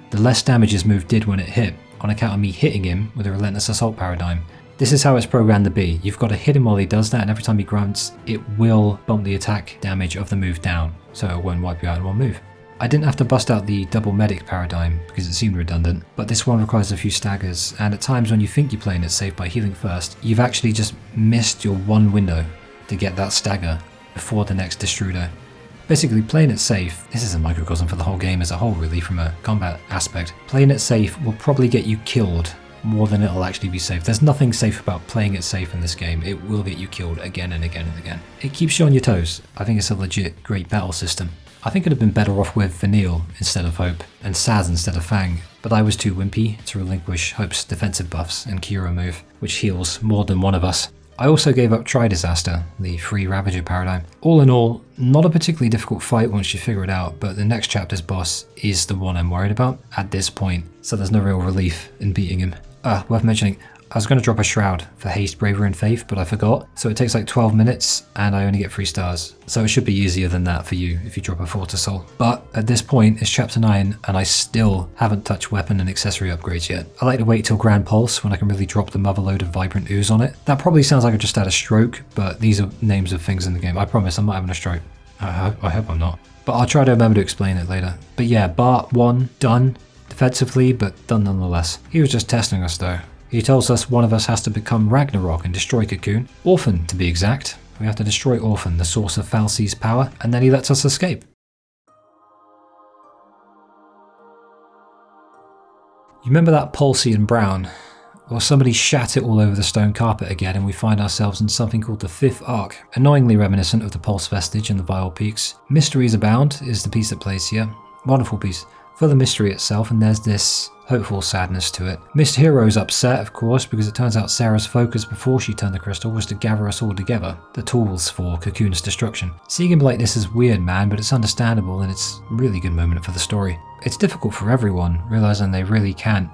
the less damage his move did when it hit, on account of me hitting him with a Relentless Assault paradigm. This is how it's programmed to be. You've got to hit him while he does that, and every time he grunts, it will bump the attack damage of the move down, so it won't wipe you out in one move. I didn't have to bust out the double medic paradigm because it seemed redundant, but this one requires a few staggers, and at times when you think you're playing it safe by healing first, you've actually just missed your one window to get that stagger before the next Destrudo. Basically, playing it safe, this is a microcosm for the whole game as a whole really from a combat aspect, playing it safe will probably get you killed more than it'll actually be safe. There's nothing safe about playing it safe in this game. It will get you killed again and again and again. It keeps you on your toes. I think it's a legit great battle system. I think it'd have been better off with Vanille instead of Hope, and Sazh instead of Fang, but I was too wimpy to relinquish Hope's defensive buffs and Kira move, which heals more than one of us. I also gave up Tri-Disaster, the free Ravager paradigm. All in all, not a particularly difficult fight once you figure it out, but the next chapter's boss is the one I'm worried about at this point, so there's no real relief in beating him. Worth mentioning, I was going to drop a Shroud for Haste, Bravery and Faith, but I forgot, so it takes like 12 minutes and I only get 3 stars. So it should be easier than that for you if you drop a Fortis Soul. But at this point, it's chapter 9 and I still haven't touched weapon and accessory upgrades yet. I like to wait till Grand Pulse when I can really drop the motherload of Vibrant Ooze on it. That probably sounds like I just had a stroke, but these are names of things in the game. I promise I'm not having a stroke. I hope I'm not. But I'll try to remember to explain it later. But yeah, Bart 1, done. Defensively, but done nonetheless. He was just testing us though. He tells us one of us has to become Ragnarok and destroy Cocoon. Orphan, to be exact. We have to destroy Orphan, the source of Falsi's power, and then he lets us escape. You remember that Pulsian Brown? Well, somebody shat it all over the stone carpet again and we find ourselves in something called the 5th Arc, annoyingly reminiscent of the Pulse Vestige and the Vile Peaks. Mysteries Abound is the piece that plays here. Wonderful piece. For the mystery itself, and there's this hopeful sadness to it. Mr. Hero's upset, of course, because it turns out Sarah's focus before she turned the crystal was to gather us all together, the tools for Cocoon's destruction. Seeing him like this is weird, man, but it's understandable and it's a really good moment for the story. It's difficult for everyone, realizing they really can't,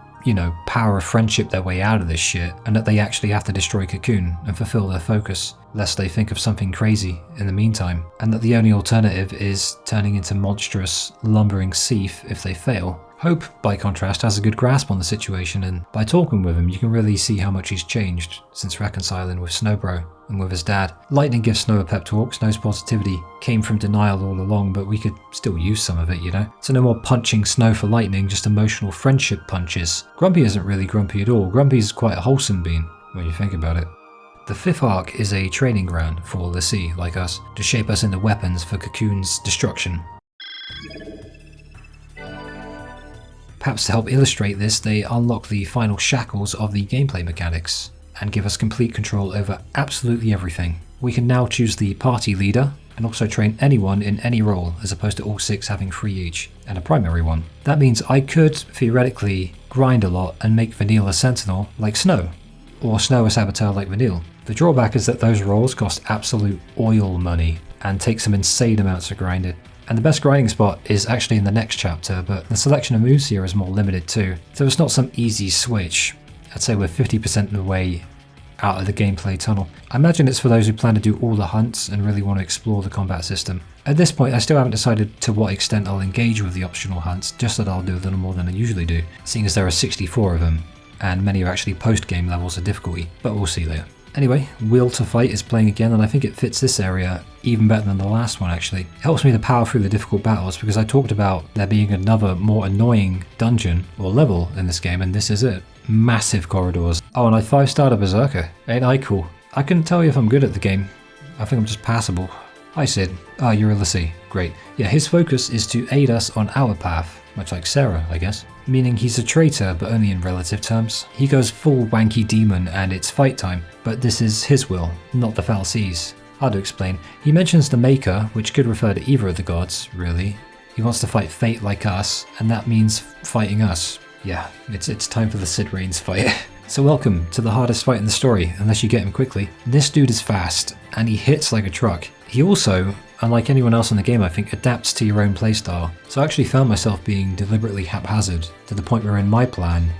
power of friendship their way out of this shit, and that they actually have to destroy Cocoon and fulfill their focus, lest they think of something crazy in the meantime, and that the only alternative is turning into monstrous, lumbering Seath if they fail. Hope, by contrast, has a good grasp on the situation, and by talking with him you can really see how much he's changed since reconciling with Snowbro and with his dad. Lightning gives Snow a pep talk. Snow's positivity came from denial all along, but we could still use some of it, So no more punching Snow for Lightning, just emotional friendship punches. Grumpy isn't really grumpy at all. Grumpy's quite a wholesome being, when you think about it. The 5th Arc is a training ground for l'Cie, like us, to shape us into weapons for Cocoon's destruction. Perhaps to help illustrate this, they unlock the final shackles of the gameplay mechanics and give us complete control over absolutely everything. We can now choose the party leader and also train anyone in any role, as opposed to all 6 having 3 each, and a primary one. That means I could, theoretically, grind a lot and make Vanille a Sentinel like Snow, or Snow a Saboteur like Vanille. The drawback is that those roles cost absolute oil money and take some insane amounts of grinding. And the best grinding spot is actually in the next chapter, but the selection of moves here is more limited too, so it's not some easy switch. I'd say we're 50% of the way out of the gameplay tunnel. I imagine it's for those who plan to do all the hunts and really want to explore the combat system. At this point I still haven't decided to what extent I'll engage with the optional hunts, just that I'll do a little more than I usually do, seeing as there are 64 of them, and many are actually post-game levels of difficulty, but we'll see later. Anyway, Will to Fight is playing again, and I think it fits this area even better than the last one actually. It helps me to power through the difficult battles because I talked about there being another more annoying dungeon or level in this game, and this is it. Massive corridors. Oh, and I 5-starred a Berserker. Ain't I cool? I couldn't tell you if I'm good at the game. I think I'm just passable. Hi Sid. Ah, you're a l'Cie. Great. Yeah, his focus is to aid us on our path, much like Sarah, I guess. Meaning he's a traitor, but only in relative terms. He goes full wanky demon and it's fight time, but this is his will, not the Falsi's. Hard to explain. He mentions the Maker, which could refer to either of the gods, really. He wants to fight fate like us, and that means fighting us. Yeah, it's time for the Sid Reigns fight. So welcome to the hardest fight in the story, unless you get him quickly. This dude is fast, and he hits like a truck. He also, unlike anyone else in the game I think, adapts to your own playstyle. So I actually found myself being deliberately haphazard, to the point wherein my plan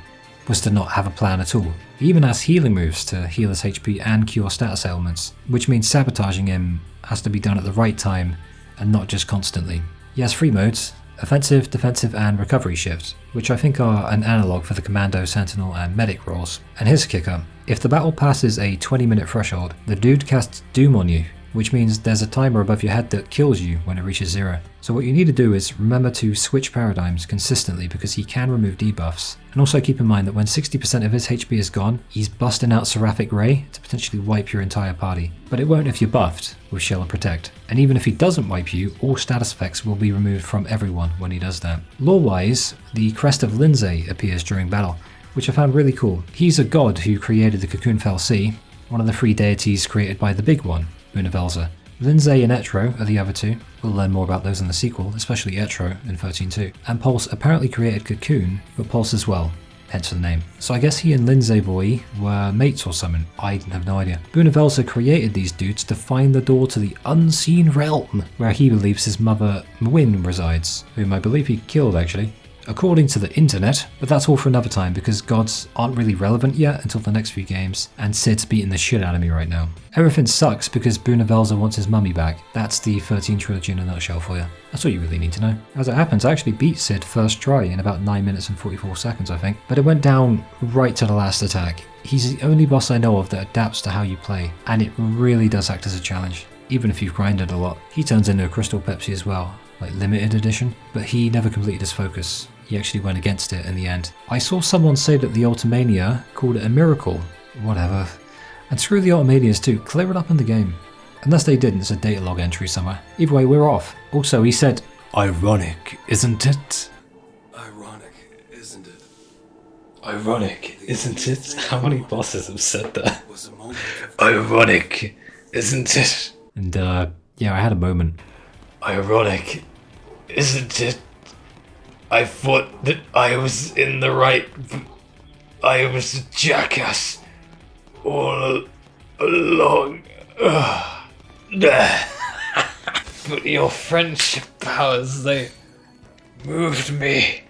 was to not have a plan at all. He even has healing moves to heal his HP and cure status ailments, which means sabotaging him has to be done at the right time, and not just constantly. He has 3 modes: offensive, defensive and recovery shifts, which I think are an analogue for the Commando, Sentinel and Medic roles. And here's a kicker: if the battle passes a 20-minute threshold, the dude casts Doom on you, which means there's a timer above your head that kills you when it reaches 0. So what you need to do is remember to switch paradigms consistently because he can remove debuffs. And also keep in mind that when 60% of his HP is gone, he's busting out Seraphic Ray to potentially wipe your entire party. But it won't if you're buffed with Shield and Protect. And even if he doesn't wipe you, all status effects will be removed from everyone when he does that. Lore-wise, the Crest of Lindsay appears during battle. which I found really cool. He's a god who created the Cocoon Fal'Cie, one of the 3 deities created by the big one, Boone. Lindsay and Etro are the other 2. We'll learn more about those in the sequel, especially Etro in 13.2. And Pulse apparently created Cocoon, but Pulse as well, hence the name. So I guess he and Lindsay Boy were mates or something, I have no idea. Boone created these dudes to find the door to the unseen realm, where he believes his mother Mwyn resides, whom I believe he killed actually. According to the internet, but that's all for another time because gods aren't really relevant yet until the next few games, and Sid's beating the shit out of me right now. Everything sucks because Boone wants his mummy back. That's the 13 trilogy in a nutshell for you. That's all you really need to know. As it happens, I actually beat Sid first try in about 9 minutes and 44 seconds I think, but it went down right to the last attack. He's the only boss I know of that adapts to how you play, and it really does act as a challenge, even if you've grinded a lot. He turns into a Crystal Pepsi as well, like limited edition, but he never completed his focus. He actually went against it in the end. I saw someone say that the Ultimania called it a miracle. Whatever. And screw the Ultimanias too, clear it up in the game. Unless they didn't, it's a data log entry somewhere. Either way, we're off. Also, he said, ironic, isn't it? Ironic, isn't it? Ironic, isn't it? How many bosses have said that? Ironic, isn't it? And yeah, I had a moment. Ironic, isn't it? I thought that I was in the right. I was a jackass all along. But your friendship powers, they moved me.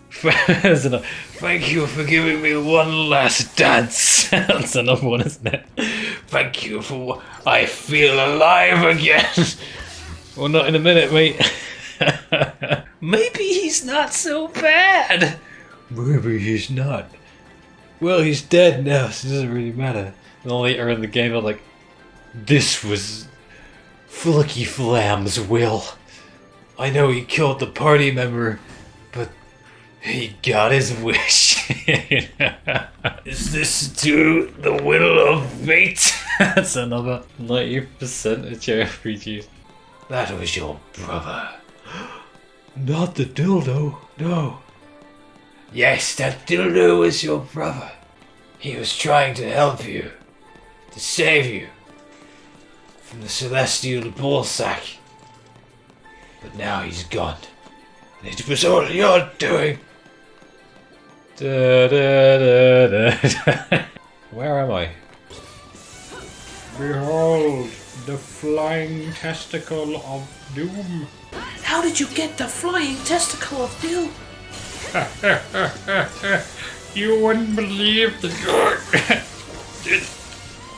Thank you for giving me one last dance. That's another one, isn't it? Thank you for. I feel alive again. Well, not in a minute, mate. Maybe he's not so bad. Maybe he's not. Well, he's dead now, so it doesn't really matter. And later in the game, I'm like, this was Flicky Flam's will. I know he killed the party member, but he got his wish. Is this to the will of fate? That's another 90% of JRPGs. That was your brother. Not the dildo, no. Yes, that dildo was your brother. He was trying to help you, to save you from the celestial ballsack. But now he's gone, and it was all your doing. Where am I? Behold, the flying testicle of doom. How did you get the flying testicle of doom? You wouldn't believe the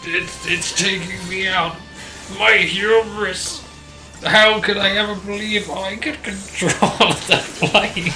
it's taking me out. My hubris. How could I ever believe I could control the flying?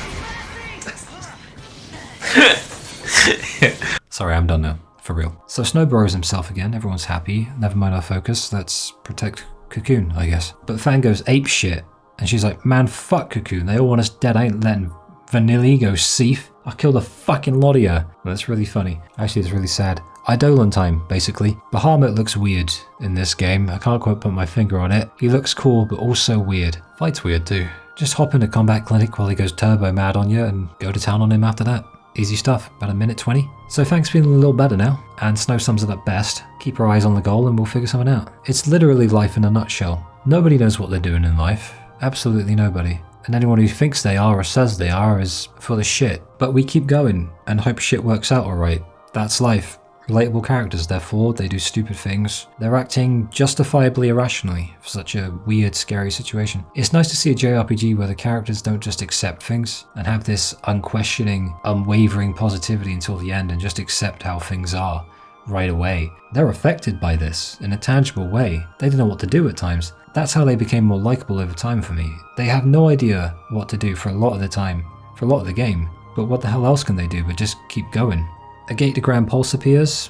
Sorry, I'm done now. For real. So Snow borrows himself again, everyone's happy. Never mind our focus, let's protect Cocoon, I guess. But Fan goes ape shit, and she's like, man, fuck Cocoon, they all want us dead, I ain't letting Vanilli go Seif. I'll kill the fucking lot of you. That's really funny. Actually, it's really sad. Eidolon time, basically. Bahamut looks weird in this game. I can't quite put my finger on it. He looks cool, but also weird. Fight's weird too. Just hop in a combat clinic while he goes turbo mad on you and go to town on him after that. Easy stuff, about a minute 20. So Fang's feeling a little better now, and Snow sums it up best. Keep our eyes on the goal and we'll figure something out. It's literally life in a nutshell. Nobody knows what they're doing in life. Absolutely nobody. And anyone who thinks they are or says they are is full of shit. But we keep going and hope shit works out alright. That's life. Relatable characters, therefore, they do stupid things. They're acting justifiably irrationally for such a weird, scary situation. It's nice to see a JRPG where the characters don't just accept things and have this unquestioning, unwavering positivity until the end and just accept how things are right away. They're affected by this in a tangible way. They don't know what to do at times. That's how they became more likable over time for me. They have no idea what to do for a lot of the time, for a lot of the game, but what the hell else can they do but just keep going? A gate to Grand Pulse appears,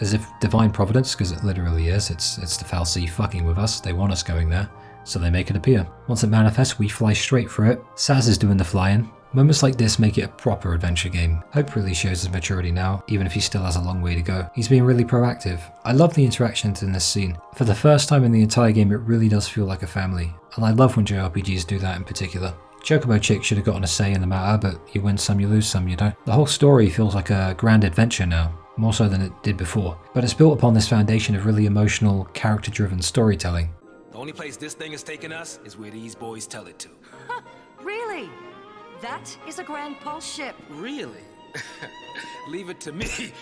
as if divine providence, because it literally is. It's the Fal'Cie fucking with us. They want us going there, so they make it appear. Once it manifests, we fly straight for it. Sazh is doing the flying. Moments like this make it a proper adventure game. Hope really shows his maturity now, even if he still has a long way to go. He's being really proactive. I love the interactions in this scene. For the first time in the entire game, it really does feel like a family, and I love when JRPGs do that in particular. Chocobo Chick should have gotten a say in the matter, but you win some, you lose some, you know. The whole story feels like a grand adventure now, more so than it did before, but it's built upon this foundation of really emotional, character-driven storytelling. The only place this thing has taken us is where these boys tell it to. Really? That is a Grand Pulse ship. Really? Leave it to me.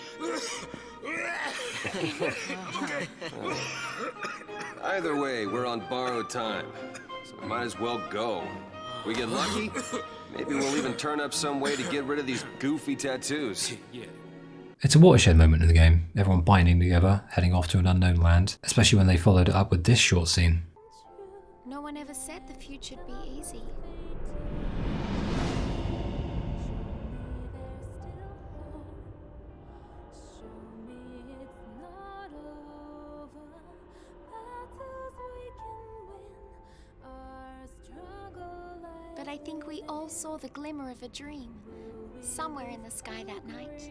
Either way, we're on borrowed time, so we might as well go. We get lucky, maybe we'll even turn up some way to get rid of these goofy tattoos. It's a watershed moment in the game, everyone binding together, heading off to an unknown land, especially when they followed it up with this short scene. No one ever said the future'd be easy. But I think we all saw the glimmer of a dream, somewhere in the sky that night.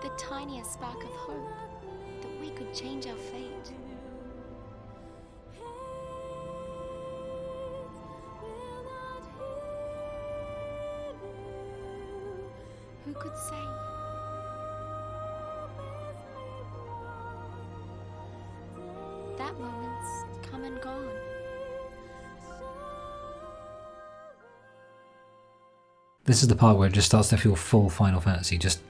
The tiniest spark of hope that we could change our fate. Who could say? That moment's come and gone. This is the part where it just starts to feel full Final Fantasy, just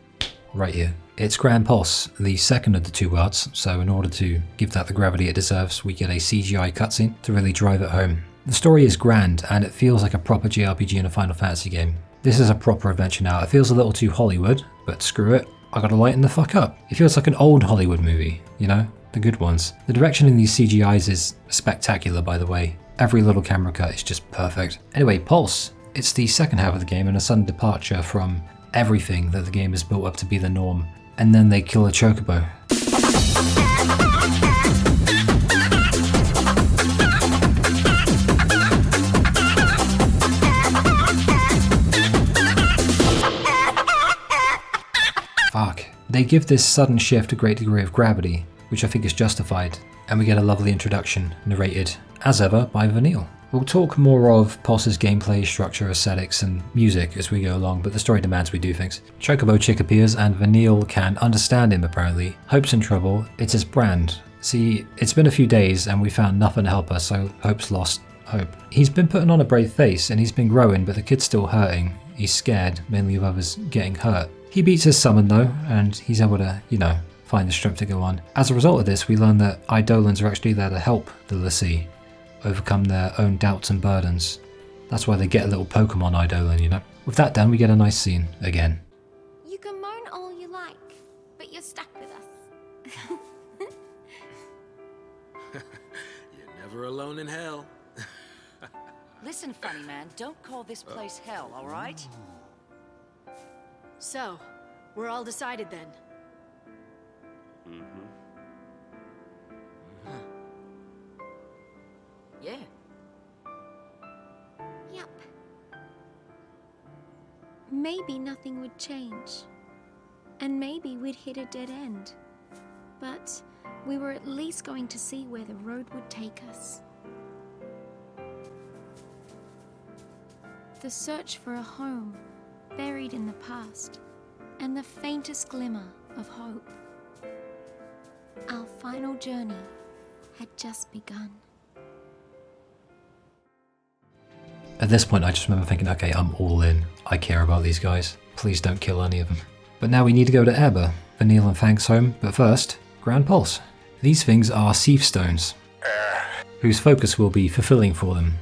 right here. It's Grand Pulse, the second of the two worlds, so in order to give that the gravity it deserves, we get a CGI cutscene to really drive it home. The story is grand, and it feels like a proper JRPG in a Final Fantasy game. This is a proper adventure now. It feels a little too Hollywood, but screw it, I gotta lighten the fuck up. It feels like an old Hollywood movie, you know? The good ones. The direction in these CGIs is spectacular, by the way. Every little camera cut is just perfect. Anyway, Pulse. It's the second half of the game and a sudden departure from everything that the game is built up to be the norm. And then they kill a chocobo. Fuck. They give this sudden shift a great degree of gravity, which I think is justified, and we get a lovely introduction, narrated, as ever, by Vanille. We'll talk more of Pulse's gameplay, structure, aesthetics, and music as we go along, but the story demands we do things. Chocobo Chick appears, and Vanille can understand him apparently. Hope's in trouble, it's his brand. See, it's been a few days, and we found nothing to help us, so Hope's lost hope. He's been putting on a brave face, and he's been growing, but the kid's still hurting. He's scared, mainly of others getting hurt. He beats his summon though, and he's able to, you know, find the strength to go on. As a result of this, we learn that Eidolons are actually there to help the l'Cie overcome their own doubts and burdens. That's why they get a little Pokemon Eidolon, you know? With that done, we get a nice scene again. You can moan all you like, but you're stuck with us. You're never alone in hell. Listen, funny man, don't call this place hell, all right? So, we're all decided then. Yeah. Yep. Maybe nothing would change. And maybe we'd hit a dead end. But we were at least going to see where the road would take us. The search for a home buried in the past, and the faintest glimmer of hope. Our final journey had just begun. At this point, I just remember thinking, okay, I'm all in. I care about these guys. Please don't kill any of them. But now we need to go to Erba, Vanille and Fang's home, but first, Grand Pulse. These things are Seath Stones, whose focus will be fulfilling for them.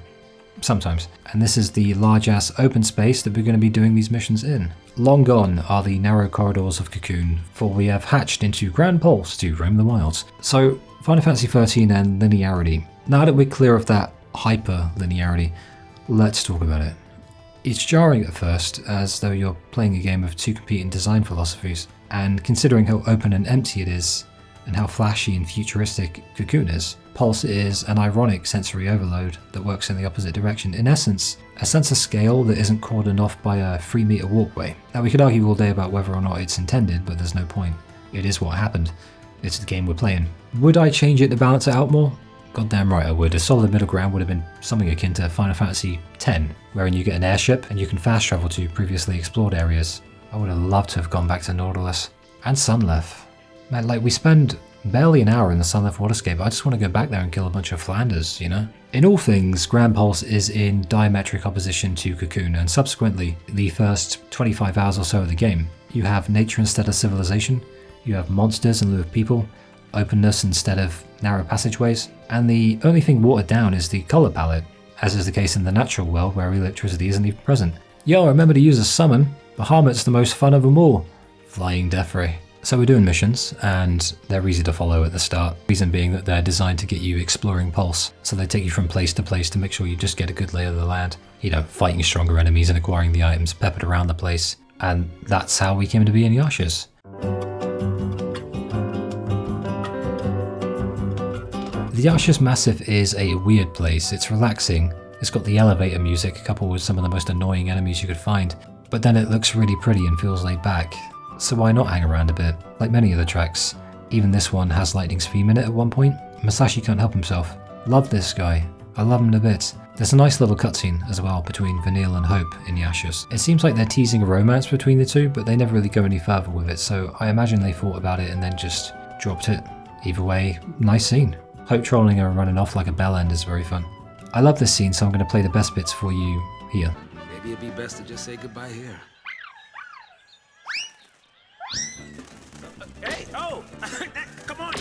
Sometimes. And this is the large-ass open space that we're going to be doing these missions in. Long gone are the narrow corridors of Cocoon, for we have hatched into Grand Pulse to roam the wilds. So, Final Fantasy XIII and linearity. Now that we're clear of that hyper-linearity, let's talk about it. It's jarring at first, as though you're playing a game of two competing design philosophies, and considering how open and empty it is, and how flashy and futuristic Cocoon is, Pulse is an ironic sensory overload that works in the opposite direction. In essence, a sense of scale that isn't cordoned off by a 3-meter walkway. Now we could argue all day about whether or not it's intended, but there's no point. It is what happened. It's the game we're playing. Would I change it to balance it out more? Goddamn right I would. A solid middle ground would have been something akin to Final Fantasy X, wherein you get an airship and you can fast travel to previously explored areas. I would have loved to have gone back to Nautilus. And Sunleth. Man, like, we spend barely an hour in the Sunleth waterscape. I just want to go back there and kill a bunch of Flanders, you know? In all things, Grand Pulse is in diametric opposition to Cocoon, and subsequently, the first 25 hours or so of the game, you have nature instead of civilization, you have monsters in lieu of people, openness instead of narrow passageways, and the only thing watered down is the colour palette, as is the case in the natural world where electricity isn't even present. Yo, remember to use a summon. Bahamut's the most fun of them all. Flying Death Ray. So we're doing missions, and they're easy to follow at the start. Reason being that they're designed to get you exploring Pulse, so they take you from place to place to make sure you just get a good lay of the land. You know, fighting stronger enemies and acquiring the items peppered around the place. And that's how we came to be in Yasha's. The Yasha's Massif is a weird place. It's relaxing. It's got the elevator music coupled with some of the most annoying enemies you could find. But then it looks really pretty and feels laid back. So why not hang around a bit, like many of the tracks. Even this one has Lightning's theme in it at one point. Masashi can't help himself. Love this guy. I love him to bits. There's a nice little cutscene as well between Vanille and Hope in Yasha's. It seems like they're teasing a romance between the two, but they never really go any further with it, so I imagine they thought about it and then just dropped it. Either way, nice scene. Hope trolling her and running off like a bell end is very fun. I love this scene, so I'm going to play the best bits for you here. Maybe it'd be best to just say goodbye here. Hey, oh! Come on!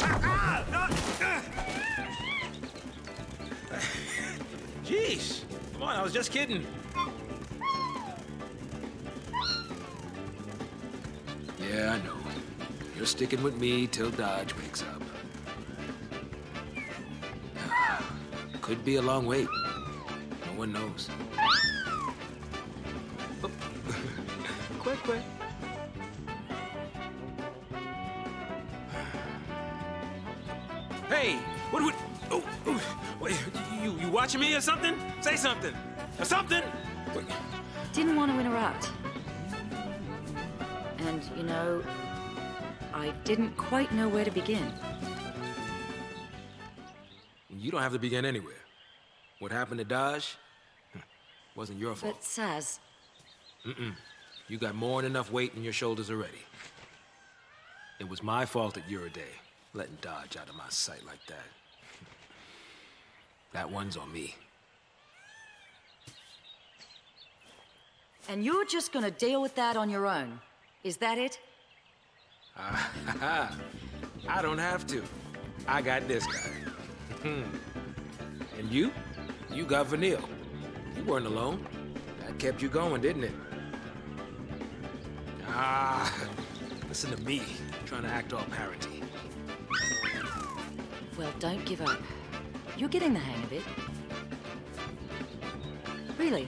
Jeez! Come on, I was just kidding. Yeah, I know. You're sticking with me till Dodge wakes up. Could be a long wait. No one knows. Oh. Quick. Hey, what? Oh, wait, you watching me or something? Say something, or something. Didn't want to interrupt. And, you know, I didn't quite know where to begin. You don't have to begin anywhere. What happened to Dodge? Wasn't your fault. But Sazh... You got more than enough weight in your shoulders already. It was my fault at Day, letting Dodge out of my sight like that. That one's on me. And you're just gonna deal with that on your own. Is that it? I don't have to. I got this guy. And you? You got Vanille. You weren't alone. That kept you going, didn't it? Listen to me, trying to act all parenty. Well, don't give up. You're getting the hang of it. Really.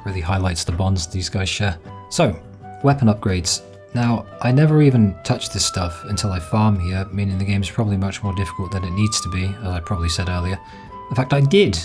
Really highlights the bonds these guys share. So, weapon upgrades. Now, I never even touched this stuff until I farm here, meaning the game's probably much more difficult than it needs to be, as I probably said earlier. In fact, I did!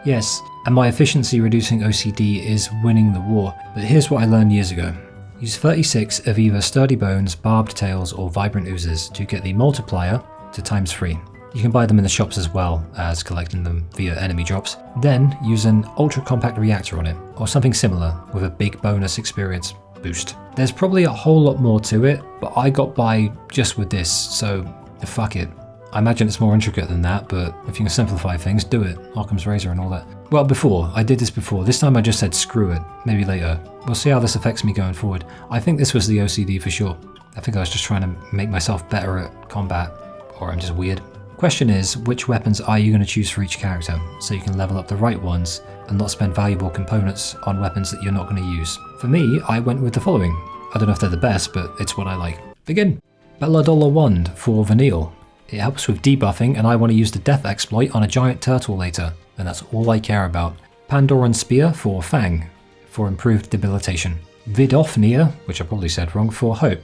Yes, and my efficiency reducing OCD is winning the war. But here's what I learned years ago. Use 36 of either Sturdy Bones, Barbed Tails, or Vibrant Oozes to get the multiplier to ×3. You can buy them in the shops as well as collecting them via enemy drops. Then use an ultra compact reactor on it, or something similar with a big bonus experience boost. There's probably a whole lot more to it, but I got by just with this, so fuck it. I imagine it's more intricate than that, but if you can simplify things, do it. Occam's razor and all that. Well, I did this before. This time I just said screw it, maybe later. We'll see how this affects me going forward. I think this was the OCD for sure. I think I was just trying to make myself better at combat, or I'm just weird. Question is, which weapons are you going to choose for each character, so you can level up the right ones and not spend valuable components on weapons that you're not going to use? For me, I went with the following. I don't know if they're the best, but it's what I like. Begin! Belladonna Wand for Vanille. It helps with debuffing, and I want to use the death exploit on a giant turtle later, and that's all I care about. Pandoran Spear for Fang, for improved debilitation. Vidophnia, which I probably said wrong, for Hope,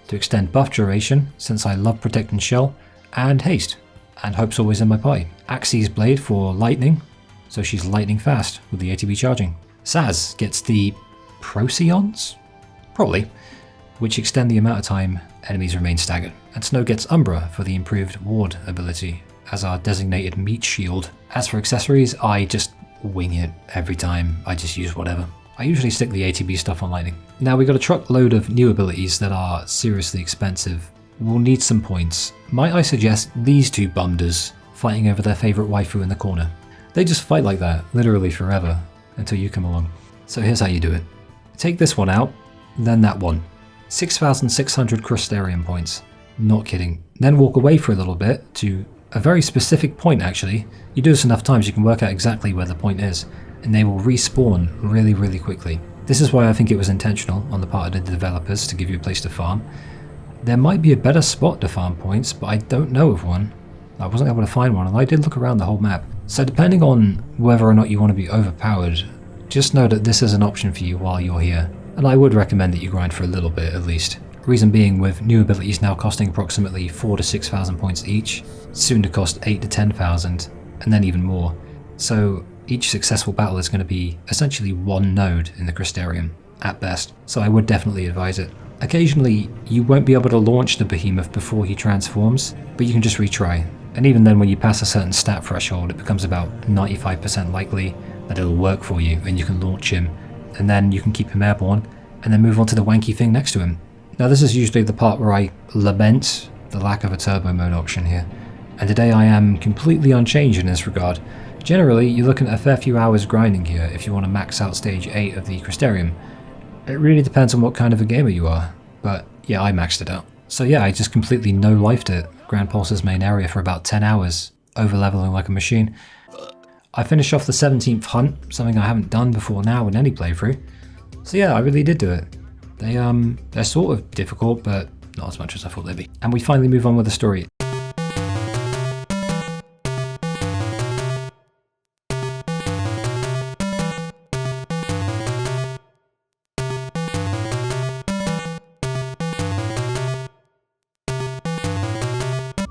to extend buff duration, since I love Protect and Shell, and Haste, and Hope's always in my party. Axe's Blade for Lightning, so she's lightning fast with the ATB charging. Sazh gets the Procyon? Probably, which extend the amount of time enemies remain staggered. And Snow gets Umbra for the improved ward ability as our designated meat shield. As for accessories, I just wing it every time. I just use whatever. I usually stick the ATB stuff on Lightning. Now we got a truckload of new abilities that are seriously expensive. We'll need some points. Might I suggest these two bumders fighting over their favourite waifu in the corner? They just fight like that, literally forever, until you come along. So here's how you do it. Take this one out, then that one. 6,600 Crystarium points. Not kidding. Then walk away for a little bit to a very specific point actually. You do this enough times you can work out exactly where the point is, and they will respawn really quickly. This is why I think it was intentional on the part of the developers to give you a place to farm. There might be a better spot to farm points, but I don't know of one. I wasn't able to find one, and I did look around the whole map. So depending on whether or not you want to be overpowered, just know that this is an option for you while you're here. And I would recommend that you grind for a little bit at least. Reason being, with new abilities now costing approximately 4,000 to 6,000 points each, soon to cost 8,000 to 10,000, and then even more. So each successful battle is going to be essentially one node in the Crystarium, at best. So I would definitely advise it. Occasionally, you won't be able to launch the behemoth before he transforms, but you can just retry. And even then, when you pass a certain stat threshold, it becomes about 95% likely that it'll work for you and you can launch him. And then you can keep him airborne, and then move on to the wanky thing next to him. Now this is usually the part where I lament the lack of a turbo mode option here. And today I am completely unchanged in this regard. Generally, you're looking at a fair few hours grinding here if you want to max out stage 8 of the Crystarium. It really depends on what kind of a gamer you are, but yeah, I maxed it out. So yeah, I just completely no-lifed it, Grand Pulse's main area for about 10 hours, over-leveling like a machine. I finished off the 17th hunt, something I haven't done before now in any playthrough. So yeah, I really did do it. They're sort of difficult, but not as much as I thought they'd be. And we finally move on with the story.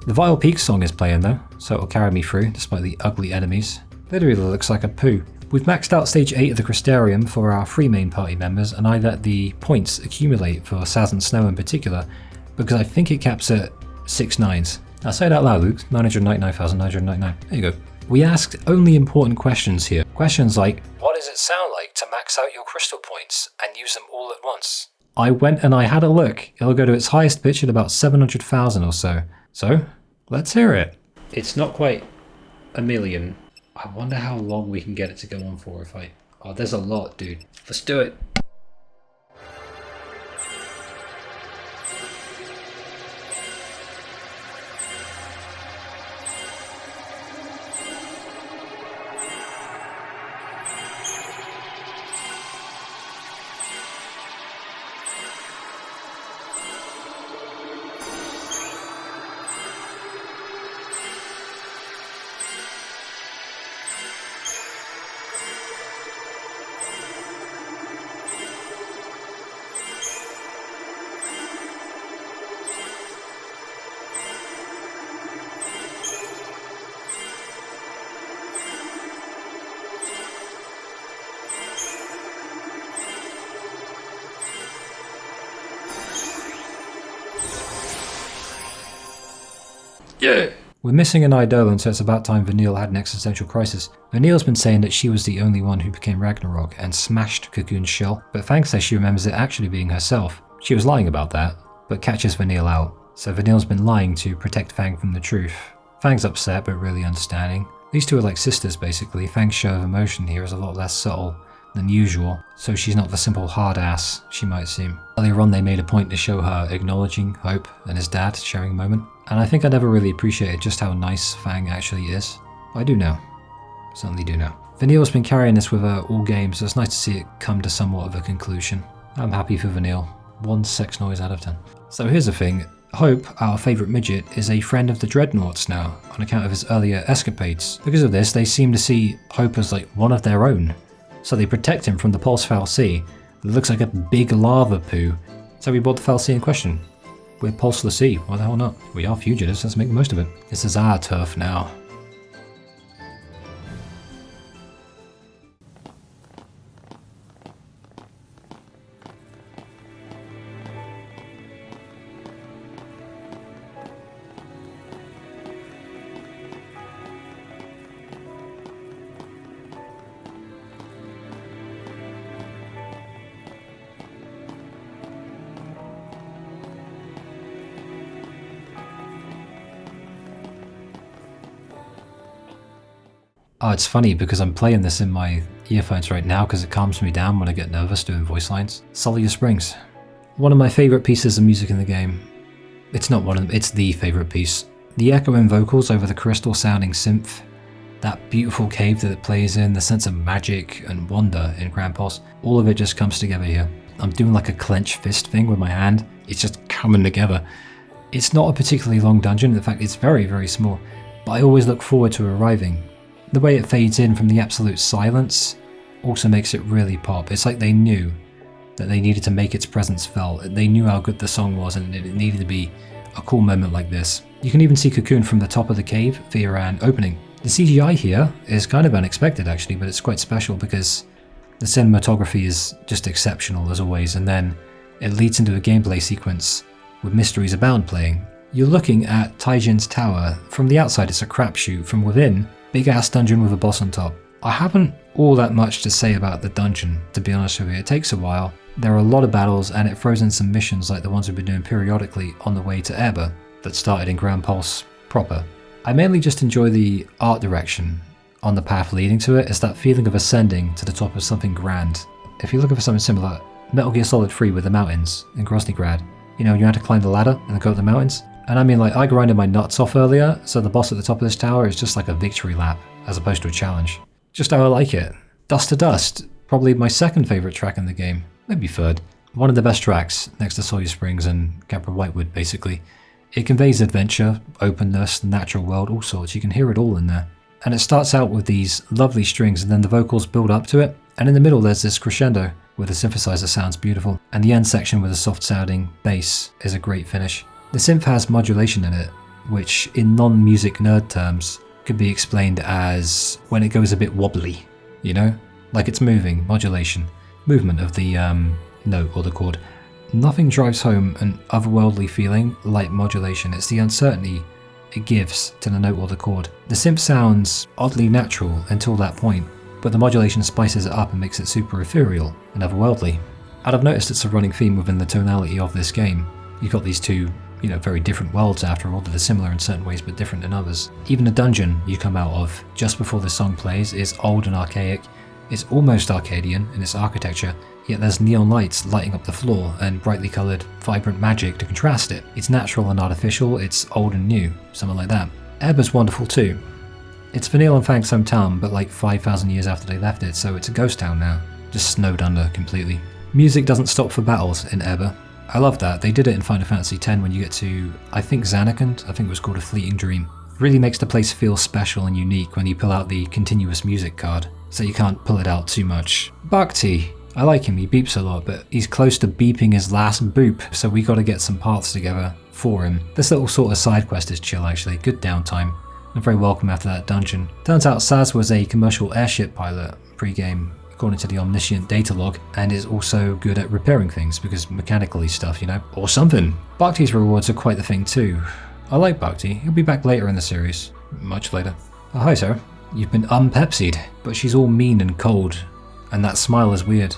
The Vile Peaks song is playing though, so it'll carry me through despite the ugly enemies. Literally looks like a poo. We've maxed out stage 8 of the Crystarium for our 3 main party members, and I let the points accumulate for Sazh and Snow in particular, because I think it caps at 6 nines. I'll say it out loud, Luke. 999,999. There you go. We asked only important questions here. Questions like, what does it sound like to max out your crystal points and use them all at once? I went and I had a look. It'll go to its highest pitch at about 700,000 or so. So, let's hear it. It's not quite a million. I wonder how long we can get it to go on for if I... Oh, there's a lot, dude. Let's do it. Yeah! We're missing an Eidolon, so it's about time Vanille had an existential crisis. Vanille's been saying that she was the only one who became Ragnarok and smashed Cocoon's shell, but Fang says she remembers it actually being herself. She was lying about that, but catches Vanille out. So Vanille's been lying to protect Fang from the truth. Fang's upset, but really understanding. These two are like sisters, basically. Fang's show of emotion here is a lot less subtle than usual, so she's not the simple hard ass she might seem. Earlier on they made a point to show her acknowledging Hope and his dad sharing a moment, and I think I never really appreciated just how nice Fang actually is. I do now. Certainly do now. Vanille's been carrying this with her all game, so it's nice to see it come to somewhat of a conclusion. I'm happy for Vanille. 1 sex noise out of 10. So here's the thing. Hope, our favourite midget, is a friend of the Dreadnoughts now, on account of his earlier escapades. Because of this, they seem to see Hope as like one of their own. So they protect him from the Pulse Foul Sea, It looks like a big lava poo. So we bought the fallacy in question. We're pulseless sea, why the hell not? We are fugitives, let's make the most of it. This is our turf now. Oh, it's funny because I'm playing this in my earphones right now because it calms me down when I get nervous doing voice lines. Sulyya Springs. One of my favourite pieces of music in the game. It's not one of them, it's the favourite piece. The echoing vocals over the crystal sounding synth, that beautiful cave that it plays in, the sense of magic and wonder in Grand Pulse, all of it just comes together here. I'm doing like a clenched fist thing with my hand, it's just coming together. It's not a particularly long dungeon, in fact it's very, very small, but I always look forward to arriving. The way it fades in from the absolute silence also makes it really pop. It's like they knew that they needed to make its presence felt. They knew how good the song was and it needed to be a cool moment like this. You can even see Cocoon from the top of the cave via an opening. The CGI here is kind of unexpected actually, but it's quite special because the cinematography is just exceptional as always, and then it leads into a gameplay sequence with Mysteries Abound playing. You're looking at Pigeon's tower. From the outside it's a crapshoot, from within big ass dungeon with a boss on top. I haven't all that much to say about the dungeon, to be honest with you. It takes a while. There are a lot of battles and it throws in some missions like the ones we've been doing periodically on the way to Erba that started in Grand Pulse proper. I mainly just enjoy the art direction on the path leading to it. It's that feeling of ascending to the top of something grand. If you're looking for something similar, Metal Gear Solid 3 with the mountains in Groznygrad, you know, you had to climb the ladder and go up the mountains. And I mean, like, I grinded my nuts off earlier, so the boss at the top of this tower is just like a victory lap, as opposed to a challenge. Just how I like it. Dust to Dust, probably my second favourite track in the game, maybe third. One of the best tracks, next to Sulyya Springs and Capra Whitewood, basically. It conveys adventure, openness, the natural world, all sorts, you can hear it all in there. And it starts out with these lovely strings and then the vocals build up to it, and in the middle there's this crescendo, where the synthesizer sounds beautiful, and the end section with a soft sounding bass is a great finish. The synth has modulation in it, which in non-music nerd terms could be explained as when it goes a bit wobbly, you know? Like it's moving, modulation, movement of the note or the chord. Nothing drives home an otherworldly feeling like modulation. It's the uncertainty it gives to the note or the chord. The synth sounds oddly natural until that point, but the modulation spices it up and makes it super ethereal and otherworldly. And I've noticed it's a running theme within the tonality of this game. You've got these two, you know, very different worlds after all, that are similar in certain ways but different in others. Even the dungeon you come out of just before the song plays is old and archaic. It's almost Arcadian in its architecture, yet there's neon lights lighting up the floor and brightly coloured, vibrant magic to contrast it. It's natural and artificial, it's old and new, something like that. Erba's wonderful too. It's Vanille and Fang's hometown, but like 5,000 years after they left it, so it's a ghost town now, just snowed under completely. Music doesn't stop for battles in Erba. I love that. They did it in Final Fantasy X when you get to, I think Zanarkand, I think it was called A Fleeting Dream. Really makes the place feel special and unique when you pull out the continuous music card, so you can't pull it out too much. Bhakti, I like him, he beeps a lot, but he's close to beeping his last boop, so we gotta get some paths together for him. This little sort of side quest is chill actually, good downtime, and very welcome after that dungeon. Turns out Sazh was a commercial airship pilot pre-game, according to the omniscient data log, and is also good at repairing things, because mechanically stuff, you know, or something. Bhakti's rewards are quite the thing too. I like Bhakti, he'll be back later in the series. Much later. Oh, hi sir. You've been unpepsied, but she's all mean and cold, and that smile is weird.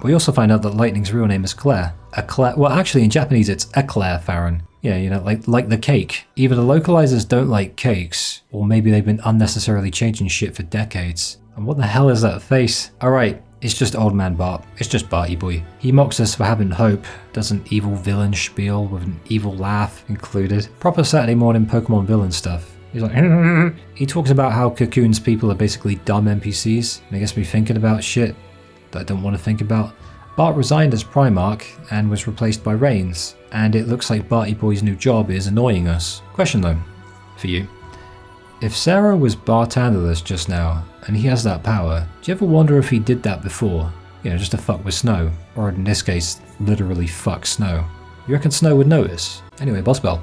We also find out that Lightning's real name is Claire. Well, actually in Japanese it's Eclair Farron. Yeah, you know, like the cake. Either the localizers don't like cakes, or maybe they've been unnecessarily changing shit for decades. And what the hell is that face? Alright, it's just old man Bart. It's just Barty boy. He mocks us for having hope, does an evil villain spiel with an evil laugh included. Proper Saturday morning Pokemon villain stuff. He's like, he talks about how Cocoon's people are basically dumb NPCs, and it gets me thinking about shit that I don't want to think about. Bart resigned as Primarch and was replaced by Reigns, and it looks like Barty Boy's new job is annoying us. Question though, for you. If Sarah was bartenderless just now, and he has that power, do you ever wonder if he did that before? You know, just to fuck with Snow, or in this case, literally fuck Snow. You reckon Snow would notice? Anyway, boss bell.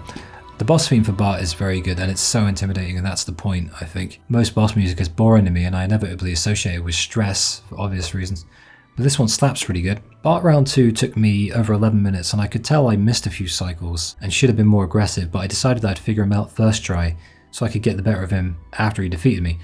The boss theme for Bart is very good and it's so intimidating, and that's the point, I think. Most boss music is boring to me and I inevitably associate it with stress for obvious reasons. But this one slaps pretty good. Bart round 2 took me over 11 minutes and I could tell I missed a few cycles and should have been more aggressive, but I decided I'd figure him out first try so I could get the better of him after he defeated me.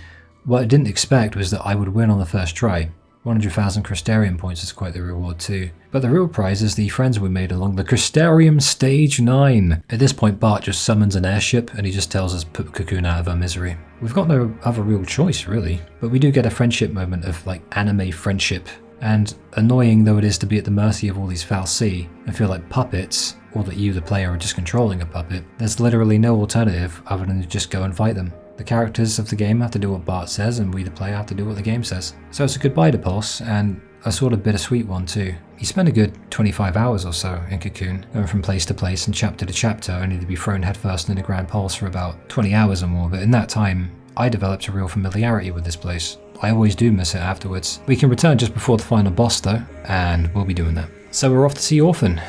What I didn't expect was that I would win on the first try. 100,000 Crystarium points is quite the reward too. But the real prize is the friends we made along the Crystarium Stage 9. At this point Bart just summons an airship and he just tells us put Cocoon out of her misery. We've got no other real choice really, but we do get a friendship moment of like anime friendship. And annoying though it is to be at the mercy of all these fal'Cie and feel like puppets, or that you the player are just controlling a puppet, there's literally no alternative other than to just go and fight them. The characters of the game have to do what Bart says, and we the player have to do what the game says. So it's a goodbye to Pulse, and a sort of bittersweet one too. You spend a good 25 hours or so in Cocoon, going from place to place and chapter to chapter, only to be thrown headfirst into Grand Pulse for about 20 hours or more, but in that time, I developed a real familiarity with this place. I always do miss it afterwards. We can return just before the final boss though, and we'll be doing that. So we're off to see Orphan,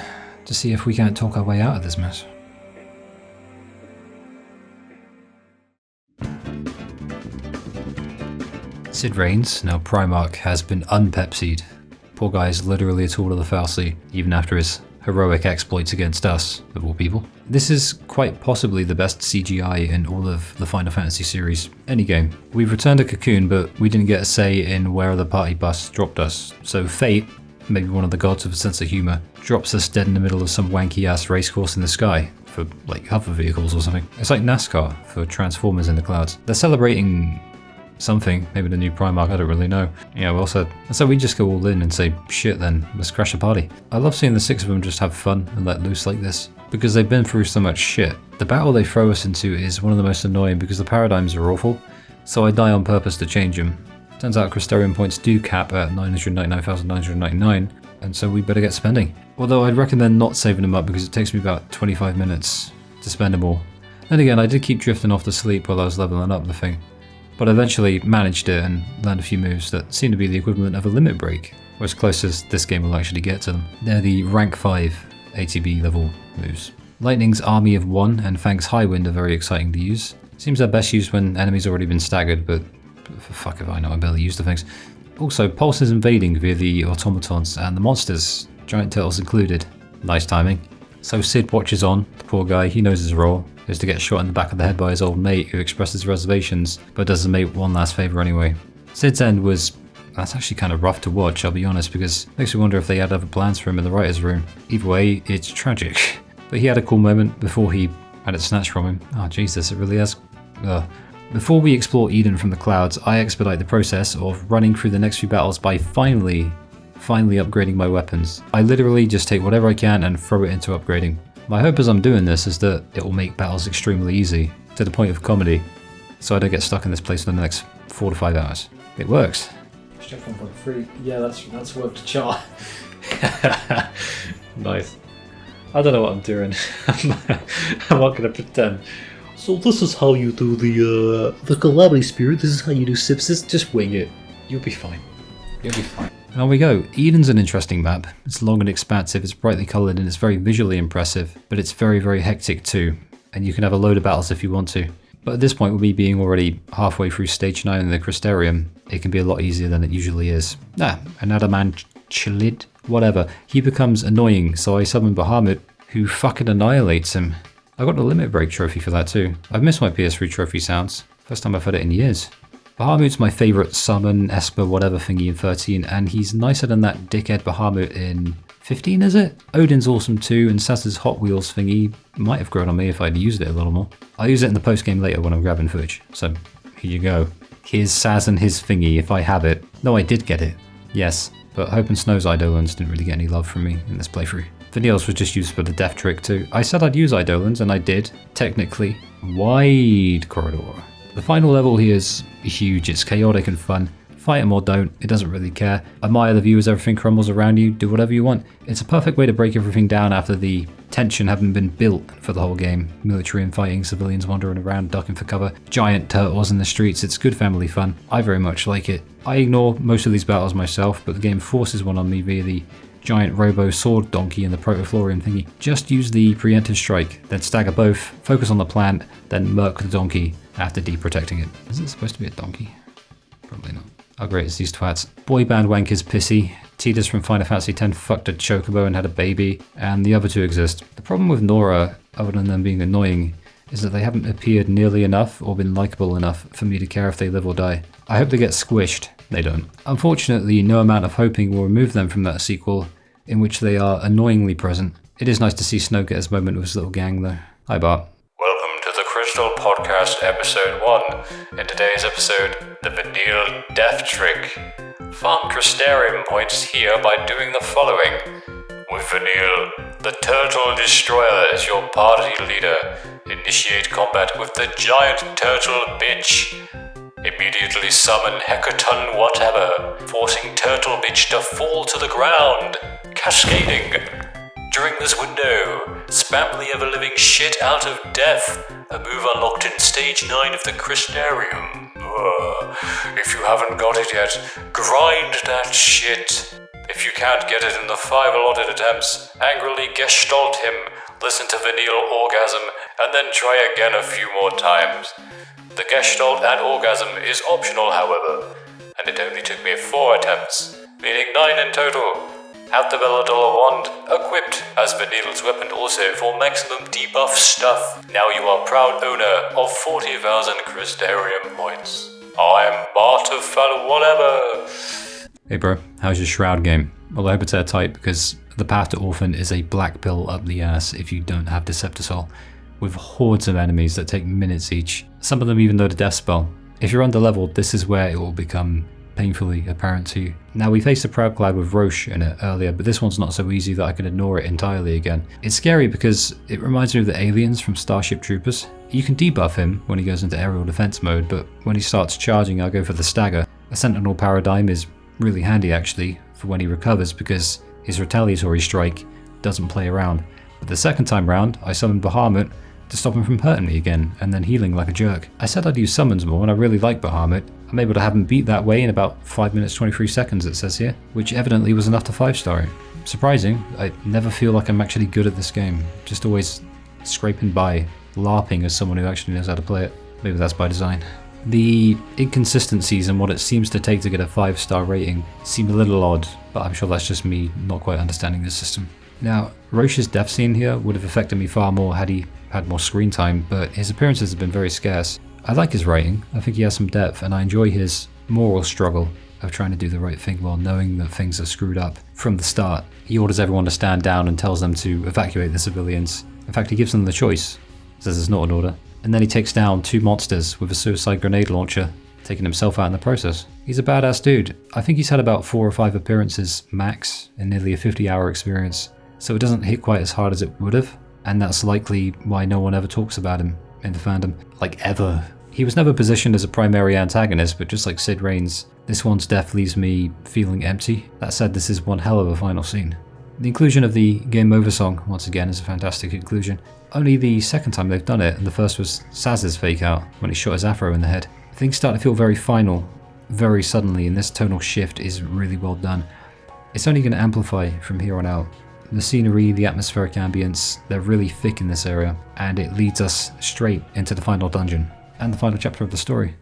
to see if we can't talk our way out of this mess. Cid Reigns, now Primarch, has been unpepsied. Poor guy is literally a tool of the fal'Cie, even after his heroic exploits against us, of all people. This is quite possibly the best CGI in all of the Final Fantasy series, any game. We've returned to Cocoon, but we didn't get a say in where the party bus dropped us, so Fate, maybe one of the gods of a sense of humour, drops us dead in the middle of some wanky ass racecourse in the sky, for like hover vehicles or something. It's like NASCAR for Transformers in the clouds. They're celebrating something, maybe the new Primarch, I don't really know. Yeah, well said. And so we just go all in and say, shit then, let's crash a party. I love seeing the 6 of them just have fun and let loose like this, because they've been through so much shit. The battle they throw us into is one of the most annoying because the paradigms are awful, so I die on purpose to change them. Turns out Crystarium points do cap at 999,999, and so we better get spending. Although I'd recommend not saving them up because it takes me about 25 minutes to spend them all. Then again, I did keep drifting off to sleep while I was leveling up the thing. But I eventually managed it and learned a few moves that seem to be the equivalent of a limit break, or as close as this game will actually get to them. They're the rank 5 ATB level moves. Lightning's Army of 1 and Fang's High Wind are very exciting to use. Seems they're best used when enemies already been staggered, but for fuck if I know, I barely use the things. Also, Pulse is invading via the automatons and the monsters, giant turtles included. Nice timing. So Cid watches on, the poor guy, he knows his role, is to get shot in the back of the head by his old mate who expresses reservations, but does the mate one last favour anyway. Cid's end was, that's actually kind of rough to watch, I'll be honest, because it makes me wonder if they had other plans for him in the writer's room. Either way, it's tragic. But he had a cool moment before he had it snatched from him. Oh Jesus, it really has. Before we explore Eden from the clouds, I expedite the process of running through the next few battles by finally upgrading my weapons. I literally just take whatever I can and throw it into upgrading. My hope as I'm doing this is that it will make battles extremely easy, to the point of comedy, so I don't get stuck in this place for the next 4 to 5 hours. It works. Check 1.3. Yeah, that's worked a chart. Nice. I don't know what I'm doing. I'm not gonna pretend. So this is how you do the calamity spirit. This is how you do Sipsis. Just wing it. You'll be fine. You'll be fine. And on we go. Eden's an interesting map. It's long and expansive, it's brightly coloured, and it's very visually impressive, but it's very, very hectic too, and you can have a load of battles if you want to. But at this point, with me being already halfway through Stage 9 in the Crystarium, it can be a lot easier than it usually is. Another man chilled. Whatever. He becomes annoying, so I summon Bahamut, who fucking annihilates him. I got the Limit Break trophy for that too. I've missed my PS3 trophy sounds. First time I've had it in years. Bahamut's my favourite summon, Esper, whatever thingy in 13, and he's nicer than that dickhead Bahamut in 15, is it? Odin's awesome too, and Sazh's Hot Wheels thingy might have grown on me if I'd used it a little more. I'll use it in the post-game later when I'm grabbing footage, so here you go. Here's Sazh and his thingy if I have it. No, I did get it. Yes, but Hope and Snow's Eidolons didn't really get any love from me in this playthrough. Vanille's was just used for the death trick too. I said I'd use Eidolons, and I did, technically. Wide corridor. The final level here is huge, it's chaotic and fun. Fight him or don't, it doesn't really care. Admire the view as everything crumbles around you, do whatever you want. It's a perfect way to break everything down after the tension having been built for the whole game. Military and fighting, civilians wandering around ducking for cover, giant turtles in the streets. It's good family fun. I very much like it. I ignore most of these battles myself, but the game forces one on me via the giant robo sword donkey and the protoflorian thingy. Just use the preemptive strike, then stagger both, focus on the plant, then murk the donkey after deprotecting it. Is it supposed to be a donkey? Probably not. How great is these twats? Boy band wank is pissy. Titas from Final Fantasy X fucked a chocobo and had a baby, and the other two exist. The problem with Nora, other than them being annoying, is that they haven't appeared nearly enough or been likable enough for me to care if they live or die. I hope they get squished. They don't. Unfortunately, no amount of hoping will remove them from that sequel, in which they are annoyingly present. It is nice to see Snow get his moment with his little gang though. Hi Bart. Welcome to the Crystal Podcast Episode 1. In today's episode, the Vanille Death Trick. Farm Crystarium points here by doing the following. With Vanille, the Turtle Destroyer is your party leader. Initiate combat with the giant turtle bitch. Immediately summon Hecaton whatever, forcing Turtle Bitch to fall to the ground. Cascading. During this window, spam the ever-living shit out of death, a move unlocked in Stage 9 of the Crystarium. If you haven't got it yet, grind that shit. If you can't get it in the 5 allotted attempts, angrily gestalt him, listen to Vanille Orgasm, and then try again a few more times. The gestalt and orgasm is optional, however, and it only took me 4 attempts, meaning 9 in total. Have the Belladonna wand equipped as Vanille's weapon also for maximum debuff stuff. Now you are proud owner of 40,000 Crystarium points. I'm Bart of whatever. Hey bro, how's your Shroud game? Well, I hope it's airtight because the path to Orphan is a black pill up the ass if you don't have Deceptisol, with hordes of enemies that take minutes each, some of them even load a death spell. If you're underleveled, this is where it will become painfully apparent to you. Now, we faced a Proud Cloud with Roche in it earlier, but this one's not so easy that I can ignore it entirely again. It's scary because it reminds me of the aliens from Starship Troopers. You can debuff him when he goes into aerial defense mode, but when he starts charging, I'll go for the stagger. A Sentinel Paradigm is really handy actually for when he recovers because his retaliatory strike doesn't play around. But the second time round, I summoned Bahamut to stop him from hurting me again, and then healing like a jerk. I said I'd use summons more, and I really like Bahamut. I'm able to have him beat that way in about 5 minutes 23 seconds, it says here, which evidently was enough to 5-star it. Surprising, I never feel like I'm actually good at this game, just always scraping by, LARPing as someone who actually knows how to play it. Maybe that's by design. The inconsistencies in what it seems to take to get a 5-star rating seem a little odd, but I'm sure that's just me not quite understanding the system. Now, Roche's death scene here would have affected me far more had he had more screen time, but his appearances have been very scarce. I like his writing, I think he has some depth, and I enjoy his moral struggle of trying to do the right thing while knowing that things are screwed up from the start. He orders everyone to stand down and tells them to evacuate the civilians. In fact, he gives them the choice, says it's not an order. And then he takes down 2 monsters with a suicide grenade launcher, taking himself out in the process. He's a badass dude. I think he's had about 4 or 5 appearances max in nearly a 50-hour experience, so it doesn't hit quite as hard as it would have, and that's likely why no one ever talks about him in the fandom. Like, ever. He was never positioned as a primary antagonist, but just like Cid Raines, this one's death leaves me feeling empty. That said, this is one hell of a final scene. The inclusion of the Game Over song, once again, is a fantastic inclusion. Only the second time they've done it, and the first was Sazh's fake out, when he shot his afro in the head. Things start to feel very final, very suddenly, and this tonal shift is really well done. It's only going to amplify from here on out. The scenery, the atmospheric ambience, they're really thick in this area, and it leads us straight into the final dungeon, and the final chapter of the story.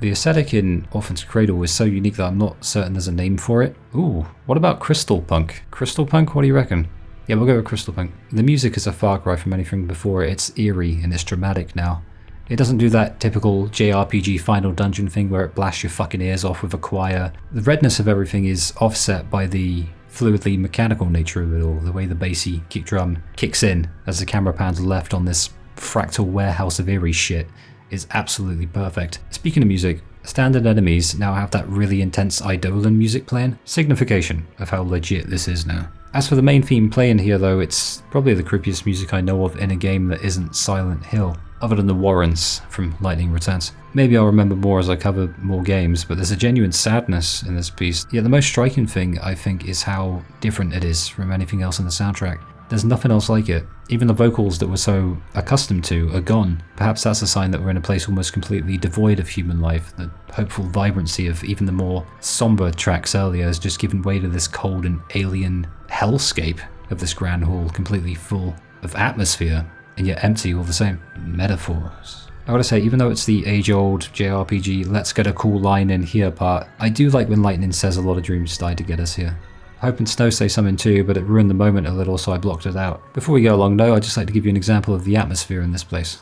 The aesthetic in Orphan's Cradle is so unique that I'm not certain there's a name for it. Ooh, what about Crystal Punk? Crystal Punk, what do you reckon? Yeah, we'll go with Crystal Punk. The music is a far cry from anything before it. It's eerie and it's dramatic now. It doesn't do that typical JRPG final dungeon thing where it blasts your fucking ears off with a choir. The redness of everything is offset by the fluidly mechanical nature of it all, the way the bassy kick drum kicks in as the camera pans left on this fractal warehouse of eerie shit is absolutely perfect. Speaking of music, Standard enemies now have that really intense Eidolon music playing, signification of how legit this is now. As for the main theme playing here though, it's probably the creepiest music I know of in a game that isn't Silent Hill, other than the Warrens from Lightning Returns. Maybe I'll remember more as I cover more games, but there's a genuine sadness in this piece. Yet the most striking thing, I think, is how different it is from anything else in the soundtrack. There's nothing else like it. Even the vocals that we're so accustomed to are gone. Perhaps that's a sign that we're in a place almost completely devoid of human life. The hopeful vibrancy of even the more somber tracks earlier has just given way to this cold and alien hellscape of this grand hall, completely full of atmosphere, and yet empty all the same. Metaphors. I gotta say, even though it's the age-old JRPG let's get a cool line in here part, I do like when Lightning says a lot of dreams die to get us here. Hoping Snow say something too, but it ruined the moment a little, so I blocked it out. Before we go along though, I'd just like to give you an example of the atmosphere in this place.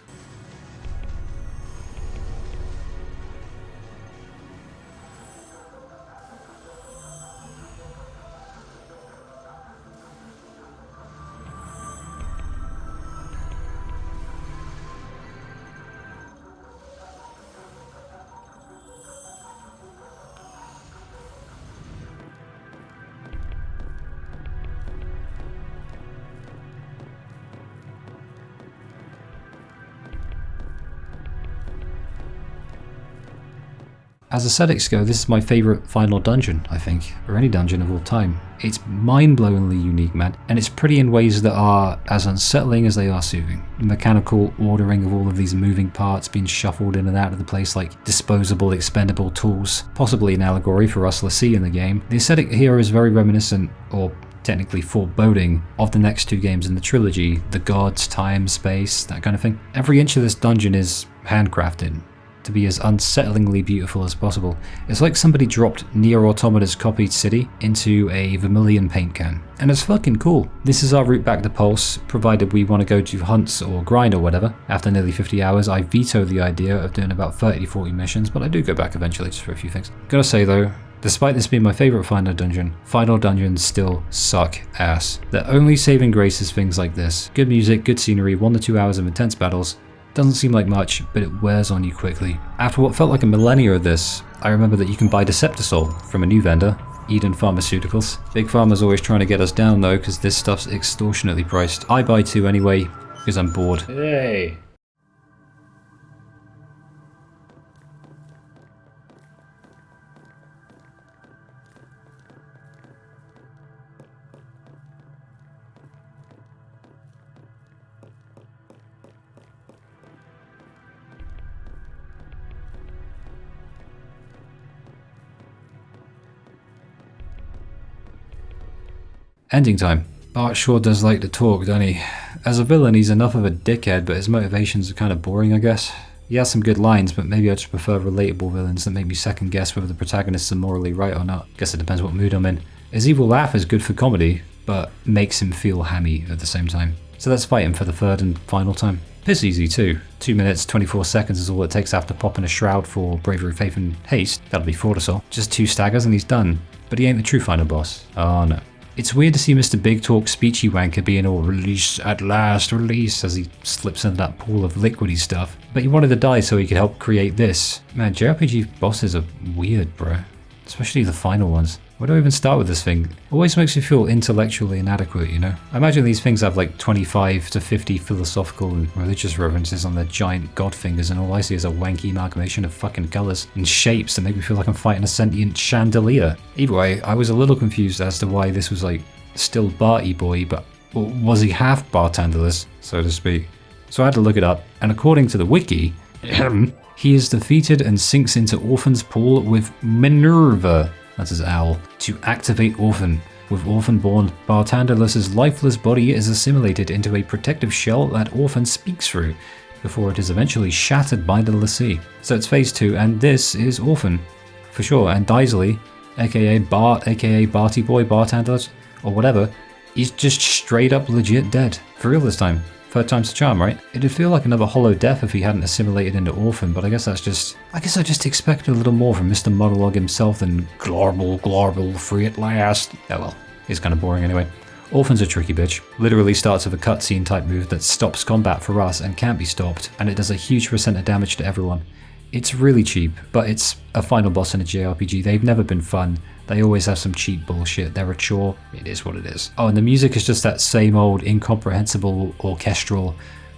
As aesthetics go, this is my favourite final dungeon, I think, or any dungeon of all time. It's mind-blowingly unique, man, and it's pretty in ways that are as unsettling as they are soothing. The mechanical ordering of all of these moving parts being shuffled in and out of the place like disposable, expendable tools, possibly an allegory for us Lassie in the game. The aesthetic here is very reminiscent, or technically foreboding, of the next two games in the trilogy, the gods, time, space, that kind of thing. Every inch of this dungeon is handcrafted to be as unsettlingly beautiful as possible. It's like somebody dropped Nier Automata's copied city into a vermilion paint can. And it's fucking cool. This is our route back to Pulse, provided we want to go to hunts or grind or whatever. After nearly 50 hours, I veto the idea of doing about 30-40 missions, but I do go back eventually just for a few things. Gotta say though, despite this being my favourite final dungeons still suck ass. Their only saving grace is things like this. Good music, good scenery, 1 to 2 hours of intense battles. Doesn't seem like much, but it wears on you quickly. After what felt like a millennia of this, I remember that you can buy Deceptisol from a new vendor, Eden Pharmaceuticals. Big Pharma's always trying to get us down though, because this stuff's extortionately priced. I buy 2 anyway, because I'm bored. Hey. Ending time. Bart sure does like to talk, doesn't he? As a villain, he's enough of a dickhead, but his motivations are kind of boring, I guess. He has some good lines, but maybe I just prefer relatable villains that make me second guess whether the protagonists are morally right or not. Guess it depends what mood I'm in. His evil laugh is good for comedy, but makes him feel hammy at the same time. So let's fight him for the third and final time. Piss easy too. 2 minutes, 24 seconds is all it takes after popping a shroud for bravery, faith and haste. That'll be Fortisol. Just 2 staggers and he's done. But he ain't the true final boss. Oh no. It's weird to see Mr. Big Talk Speechy Wanker being all release at last, release, as he slips into that pool of liquidy stuff. But he wanted to die so he could help create this. Man, JRPG bosses are weird, bro. Especially the final ones. Where do I even start with this thing? Always makes me feel intellectually inadequate, you know? I imagine these things have like 25 to 50 philosophical and religious references on their giant god fingers, and all I see is a wanky amalgamation of fucking colours and shapes that make me feel like I'm fighting a sentient chandelier. Either way, I was a little confused as to why this was like still Barty Boy, but was he half bartenderless, so to speak? So I had to look it up, and according to the wiki, he is defeated and sinks into Orphan's pool with Minerva, that's his owl, to activate Orphan. With Orphan born, Bartenderless's lifeless body is assimilated into a protective shell that Orphan speaks through, before it is eventually shattered by the Lassie. So it's phase 2, and this is Orphan, for sure. And Daisley, aka Bart, aka Barty Boy, Bartenderless, or whatever, is just straight up legit dead. For real this time. 3rd time's the charm, right? It'd feel like another hollow death if he hadn't assimilated into Orphan, but I guess I just expected a little more from Mr. Monologue himself than glorble, free at last. Oh well, it's kind of boring anyway. Orphan's a tricky bitch. Literally starts with a cutscene type move that stops combat for us and can't be stopped, and it does a huge % of damage to everyone. It's really cheap, but it's a final boss in a JRPG. They've never been fun. They always have some cheap bullshit. They're a chore. It is what it is. Oh, and the music is just that same old incomprehensible orchestral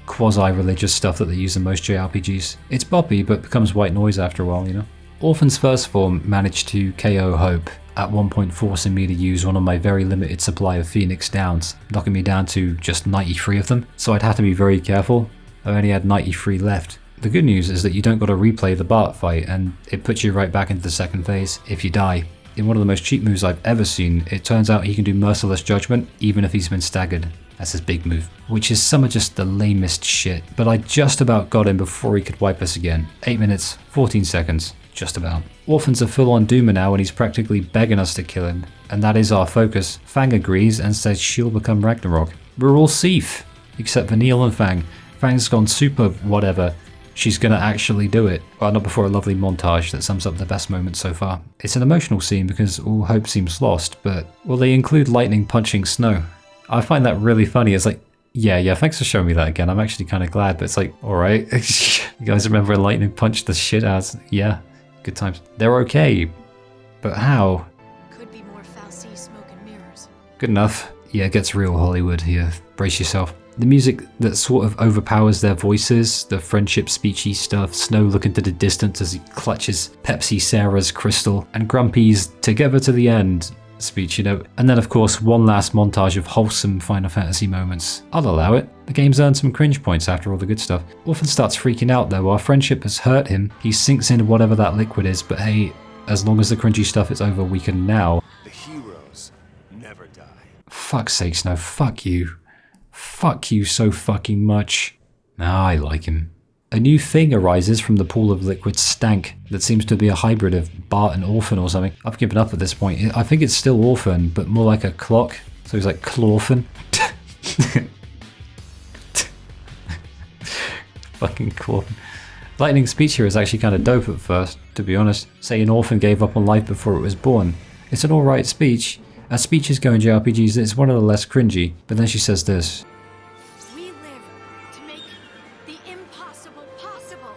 quasi-religious stuff that they use in most JRPGs. It's boppy, but becomes white noise after a while, you know? Orphan's first form managed to KO Hope, at one point forcing me to use one of my very limited supply of Phoenix Downs, knocking me down to just 93 of them, so I'd have to be very careful. I only had 93 left. The good news is that you don't got to replay the Bart fight, and it puts you right back into the second phase if you die. In one of the most cheap moves I've ever seen, it turns out he can do Merciless Judgment even if he's been staggered. That's his big move, which is some of just the lamest shit, but I just about got him before he could wipe us again. 8 minutes, 14 seconds, just about. Orphan's a full-on doomer now and he's practically begging us to kill him, and that is our focus. Fang agrees and says she'll become Ragnarok. We're all safe, except for Neil and Fang. Fang's gone super whatever. She's gonna actually do it. Well, not before a lovely montage that sums up the best moments so far. It's an emotional scene because all hope seems lost, but will they include lightning punching snow? I find that really funny. It's like, yeah, thanks for showing me that again. I'm actually kind of glad, but it's like, alright. You guys remember when lightning punched the shit out? Yeah, good times. They're okay, but how? Could be more Falsey smoke and mirrors. Good enough. Yeah, it gets real Hollywood here. Brace yourself. The music that sort of overpowers their voices, the friendship speechy stuff, Snow looking to the distance as he clutches Pepsi Sarah's crystal, and Grumpy's together to the end speech, you know. And then of course one last montage of wholesome Final Fantasy moments. I'll allow it. The game's earned some cringe points after all the good stuff. Orphan starts freaking out though. Our friendship has hurt him. He sinks into whatever that liquid is, but hey, as long as the cringy stuff is over, we can now. The heroes never die. Fuck's sake, Snow. Fuck you. Fuck you so fucking much. Nah, I like him. A new thing arises from the pool of liquid stank that seems to be a hybrid of Bart and Orphan or something. I've given up at this point. I think it's still Orphan, but more like a clock. So he's like Clawphan. Fucking Clawphan. Lightning's speech here is actually kind of dope at first, to be honest. Saying Orphan gave up on life before it was born. It's an alright speech. As speeches go in JRPGs, it's one of the less cringy, but then she says this. We live to make the impossible possible.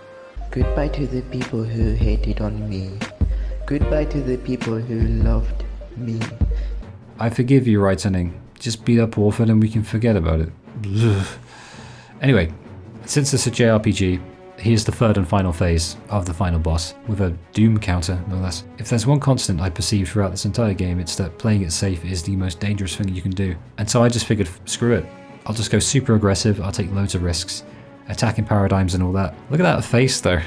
Goodbye to the people who hated on me. Goodbye to the people who loved me. I forgive you, Retconning. Just beat up Orphan and we can forget about it. Ugh. Anyway, since it's a JRPG, here's the third and final phase of the final boss, with a doom counter, no less. If there's one constant I perceive throughout this entire game, it's that playing it safe is the most dangerous thing you can do. And so I just figured, screw it. I'll just go super aggressive, I'll take loads of risks. Attacking paradigms and all that. Look at that face though.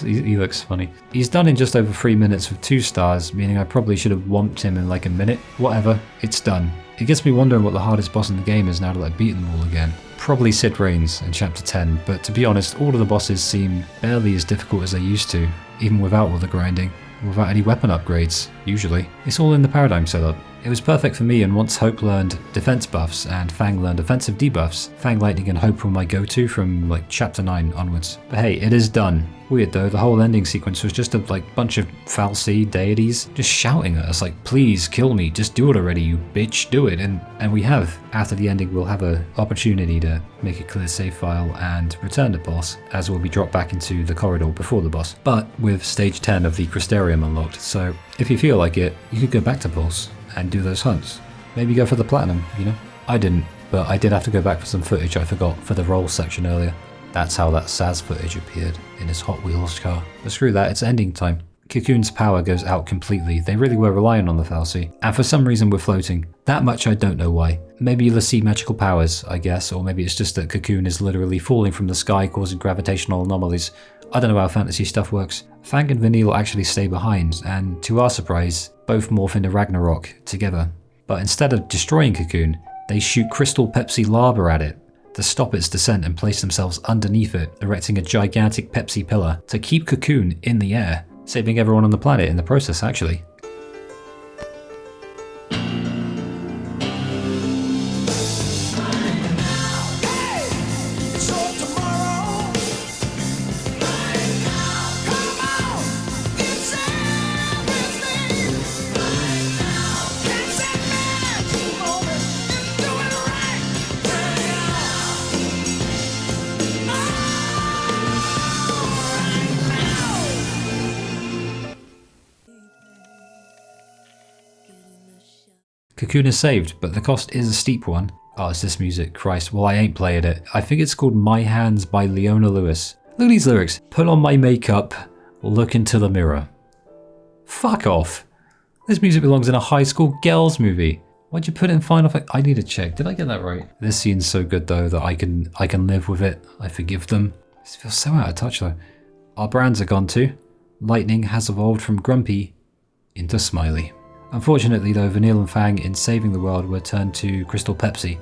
He looks funny. He's done in just over 3 minutes with 2 stars, meaning I probably should have whomped him in like a minute. Whatever, it's done. It gets me wondering what the hardest boss in the game is now that I've beaten them all again. Probably Cid Reigns in Chapter 10, but to be honest, all of the bosses seem barely as difficult as they used to, even without all the grinding, without any weapon upgrades, usually. It's all in the paradigm setup. It was perfect for me, and once Hope learned defense buffs and Fang learned offensive debuffs, Fang Lightning and Hope were my go-to from like Chapter 9 onwards. But hey, it is done. Weird though, the whole ending sequence was just a bunch of Falsey deities just shouting at us like, please kill me, just do it already, you bitch, do it. And we have. After the ending, we'll have an opportunity to make a clear save file and return the boss, as we'll be dropped back into the corridor before the boss, but with stage 10 of the Crystarium unlocked. So if you feel like it, you could go back to Pulse and do those hunts. Maybe go for the platinum, you know? I didn't, but I did have to go back for some footage I forgot for the roll section earlier. That's how that Sazh footage appeared in his Hot Wheels car. But screw that, it's ending time. Cocoon's power goes out completely. They really were relying on the Falsey, and for some reason we're floating. That much I don't know why. Maybe you'll see magical powers, I guess, or maybe it's just that Cocoon is literally falling from the sky causing gravitational anomalies. I don't know how fantasy stuff works. Fang and Vanille actually stay behind, and to our surprise, both morph into Ragnarok together. But instead of destroying Cocoon, they shoot crystal Pepsi lava at it to stop its descent and place themselves underneath it, erecting a gigantic Pepsi pillar to keep Cocoon in the air, saving everyone on the planet in the process actually. Cocoon is saved, but the cost is a steep one. Oh, it's this music, Christ. Well, I ain't played it. I think it's called My Hands by Leona Lewis. Look at these lyrics. Put on my makeup, look into the mirror. Fuck off. This music belongs in a high school girls movie. Why'd you put it in Final Fantasy? I need to check. Did I get that right? This scene's so good though that I can live with it. I forgive them. This feels so out of touch though. Our brands are gone too. Lightning has evolved from Grumpy into Smiley. Unfortunately though, Vanille and Fang in saving the world were turned to Crystal Pepsi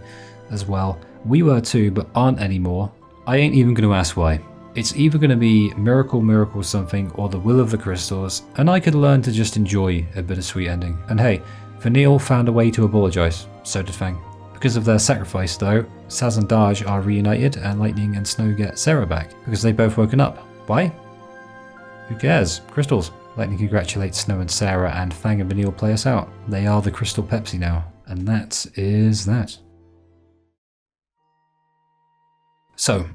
as well. We were too, but aren't anymore. I ain't even going to ask why. It's either going to be Miracle Miracle something or the Will of the Crystals, and I could learn to just enjoy a bittersweet ending. And hey, Vanille found a way to apologise, so did Fang. Because of their sacrifice though, Sazh and Daj are reunited and Lightning and Snow get Sarah back, because they've both woken up. Why? Who cares? Crystals. Lightning congratulates Snow and Sarah, and Fang and Vanille play us out. They are the Crystal Pepsi now, and that is that. So,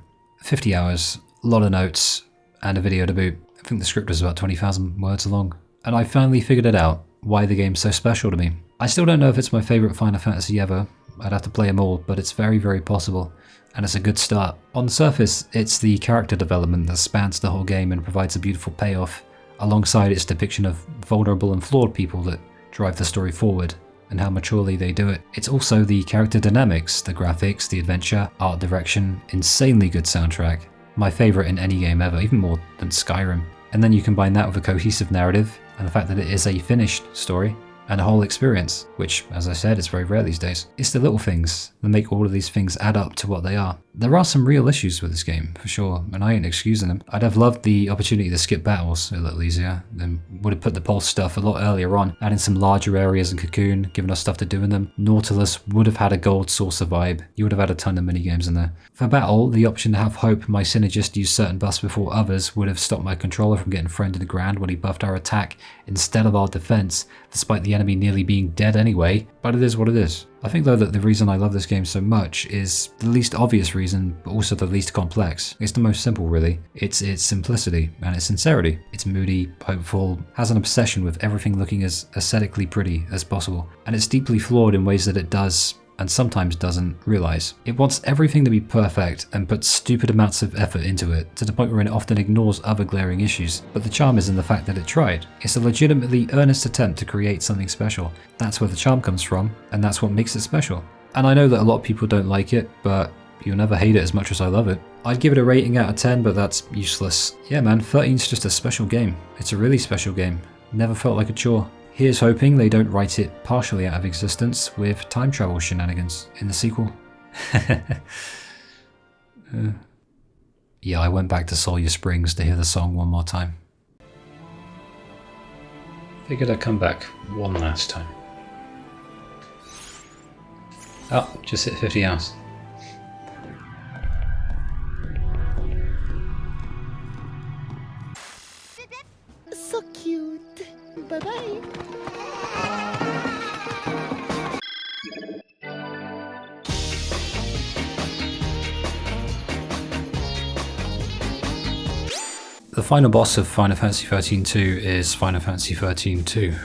50 hours, a lot of notes, and a video to boot. I think the script was about 20,000 words long. And I finally figured it out, why the game's so special to me. I still don't know if it's my favourite Final Fantasy ever. I'd have to play them all, but it's very, very possible. And it's a good start. On the surface, it's the character development that spans the whole game and provides a beautiful payoff, alongside its depiction of vulnerable and flawed people that drive the story forward, and how maturely they do it. It's also the character dynamics, the graphics, the adventure, art direction, insanely good soundtrack. My favourite in any game ever, even more than Skyrim. And then you combine that with a cohesive narrative, and the fact that it is a finished story, and a whole experience, which, as I said, is very rare these days. It's the little things that make all of these things add up to what they are. There are some real issues with this game, for sure, and I ain't excusing them. I'd have loved the opportunity to skip battles a little easier, and would have put the pulse stuff a lot earlier on, adding some larger areas in Cocoon, giving us stuff to do in them. Nautilus would have had a gold saucer vibe. You would have had a ton of minigames in there. For battle, the option to have Hope, my synergist, use certain buffs before others would have stopped my controller from getting thrown to the ground when he buffed our attack instead of our defense, despite the enemy nearly being dead anyway, but it is what it is. I think though that the reason I love this game so much is the least obvious reason, but also the least complex. It's the most simple really. It's its simplicity and its sincerity. It's moody, hopeful, has an obsession with everything looking as aesthetically pretty as possible, and it's deeply flawed in ways that it does and sometimes doesn't realise. It wants everything to be perfect and puts stupid amounts of effort into it, to the point where it often ignores other glaring issues, but the charm is in the fact that it tried. It's a legitimately earnest attempt to create something special. That's where the charm comes from, and that's what makes it special. And I know that a lot of people don't like it, but you'll never hate it as much as I love it. I'd give it a rating out of 10, but that's useless. Yeah man, 13's just a special game. It's a really special game. Never felt like a chore. Here's hoping they don't write it partially out of existence with time travel shenanigans in the sequel. Yeah, I went back to Sulyya Springs to hear the song one more time. Figured I'd come back one last time. Oh, just hit 50 hours. So cute. Bye-bye. The final boss of Final Fantasy XIII-2 is Final Fantasy XIII-2.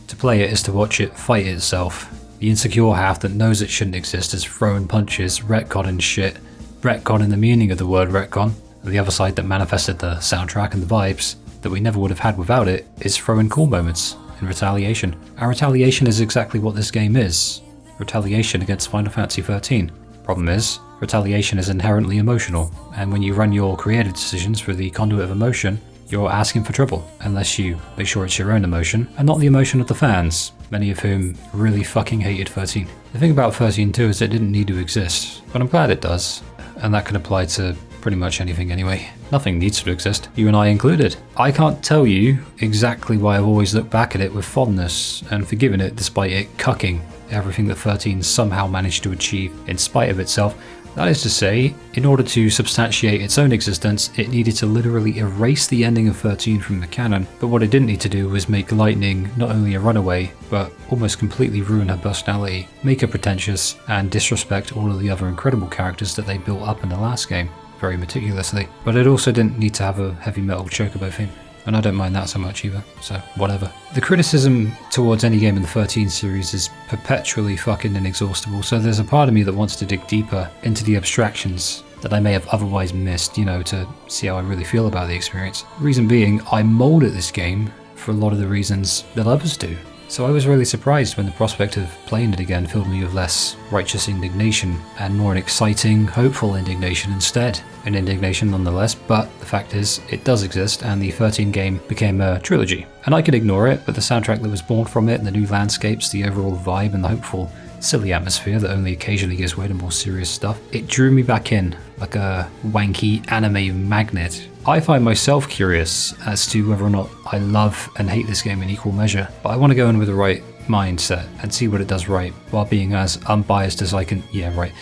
To play it is to watch it fight itself. The insecure half that knows it shouldn't exist is throwing punches, retconning shit, retconning the meaning of the word retcon. The other side that manifested the soundtrack and the vibes that we never would have had without it is throwing cool moments in retaliation. And retaliation is exactly what this game is. Retaliation against Final Fantasy XIII. Problem is, retaliation is inherently emotional, and when you run your creative decisions through the conduit of emotion, you're asking for trouble, unless you make sure it's your own emotion, and not the emotion of the fans, many of whom really fucking hated 13. The thing about 13-2 is it didn't need to exist, but I'm glad it does, and that can apply to pretty much anything anyway. Nothing needs to exist, you and I included. I can't tell you exactly why I've always looked back at it with fondness, and forgiven it despite it cucking everything that 13 somehow managed to achieve in spite of itself. That is to say, in order to substantiate its own existence, it needed to literally erase the ending of 13 from the canon, but what it didn't need to do was make Lightning not only a runaway, but almost completely ruin her personality, make her pretentious, and disrespect all of the other incredible characters that they built up in the last game very meticulously. But it also didn't need to have a heavy metal chocobo theme. and I don't mind that so much either, so whatever. The criticism towards any game in the 13 series is perpetually fucking inexhaustible, so there's a part of me that wants to dig deeper into the abstractions that I may have otherwise missed, you know, to see how I really feel about the experience. Reason being, I mold at this game for a lot of the reasons that others do. So I was really surprised when the prospect of playing it again filled me with less righteous indignation and more an exciting, hopeful indignation instead. An indignation nonetheless, but the fact is, it does exist, and the 13 game became a trilogy. And I could ignore it, but the soundtrack that was born from it, the new landscapes, the overall vibe, and the hopeful, silly atmosphere that only occasionally gives way to more serious stuff, it drew me back in like a wanky anime magnet. I find myself curious as to whether or not I love and hate this game in equal measure, but I want to go in with the right mindset and see what it does right, while being as unbiased as I can. Yeah, right.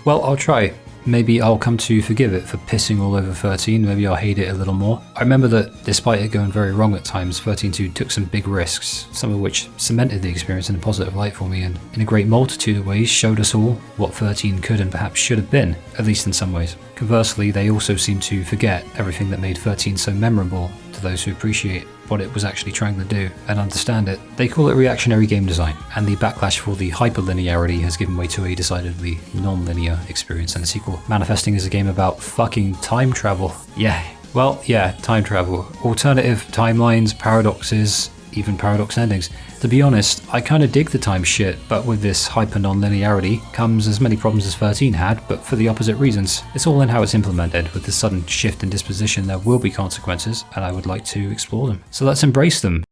Well, I'll try. Maybe I'll come to forgive it for pissing all over 13, maybe I'll hate it a little more. I remember that despite it going very wrong at times, 13.2 took some big risks, some of which cemented the experience in a positive light for me, and in a great multitude of ways showed us all what 13 could and perhaps should have been, at least in some ways. Conversely, they also seem to forget everything that made 13 so memorable to those who appreciate what it was actually trying to do and understand it. They call it reactionary game design, and the backlash for the hyper-linearity has given way to a decidedly non-linear experience in the sequel, manifesting as a game about fucking time travel. Yeah, well, yeah, time travel. Alternative timelines, paradoxes, even paradox endings. To be honest, I kinda dig the time shit, but with this hyper-non-linearity comes as many problems as 13 had, but for the opposite reasons. It's all in how it's implemented. With this sudden shift in disposition, there will be consequences, and I would like to explore them. So let's embrace them.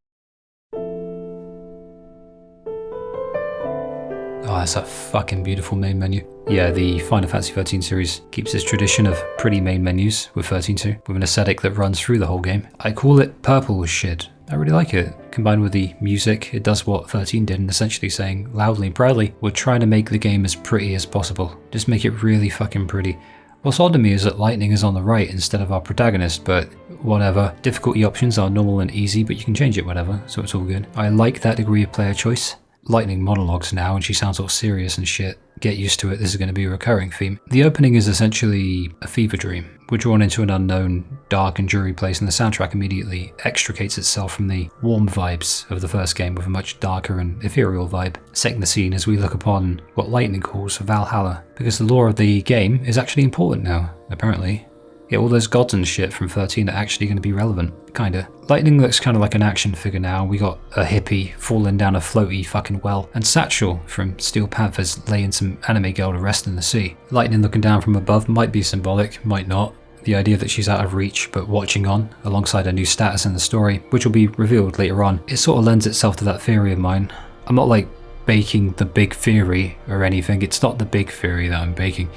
Oh, that's a fucking beautiful main menu. Yeah, the Final Fantasy 13 series keeps its tradition of pretty main menus with 13.2, with an aesthetic that runs through the whole game. I call it purple as shit. I really like it. Combined with the music, it does what 13 did in essentially saying loudly and proudly, we're trying to make the game as pretty as possible. Just make it really fucking pretty. What's odd to me is that Lightning is on the right instead of our protagonist, but whatever. Difficulty options are normal and easy, but you can change it whatever, so it's all good. I like that degree of player choice. Lightning monologues now and she sounds all serious and shit. Get used to it, this is going to be a recurring theme. The opening is essentially a fever dream. We're drawn into an unknown, dark and dreary place, and the soundtrack immediately extricates itself from the warm vibes of the first game with a much darker and ethereal vibe, setting the scene as we look upon what Lightning calls Valhalla, because the lore of the game is actually important now, apparently. Yeah, all those gods and shit from 13 are actually going to be relevant, kinda. Lightning looks kinda like an action figure now. We got a hippie falling down a floaty fucking well, and Satchel from Steel Panther's laying some anime girl to rest in the sea. Lightning looking down from above might be symbolic, might not. The idea that she's out of reach but watching on, alongside her new status in the story, which will be revealed later on, it sort of lends itself to that theory of mine. I'm not like baking the big theory or anything, it's not the big theory that I'm baking.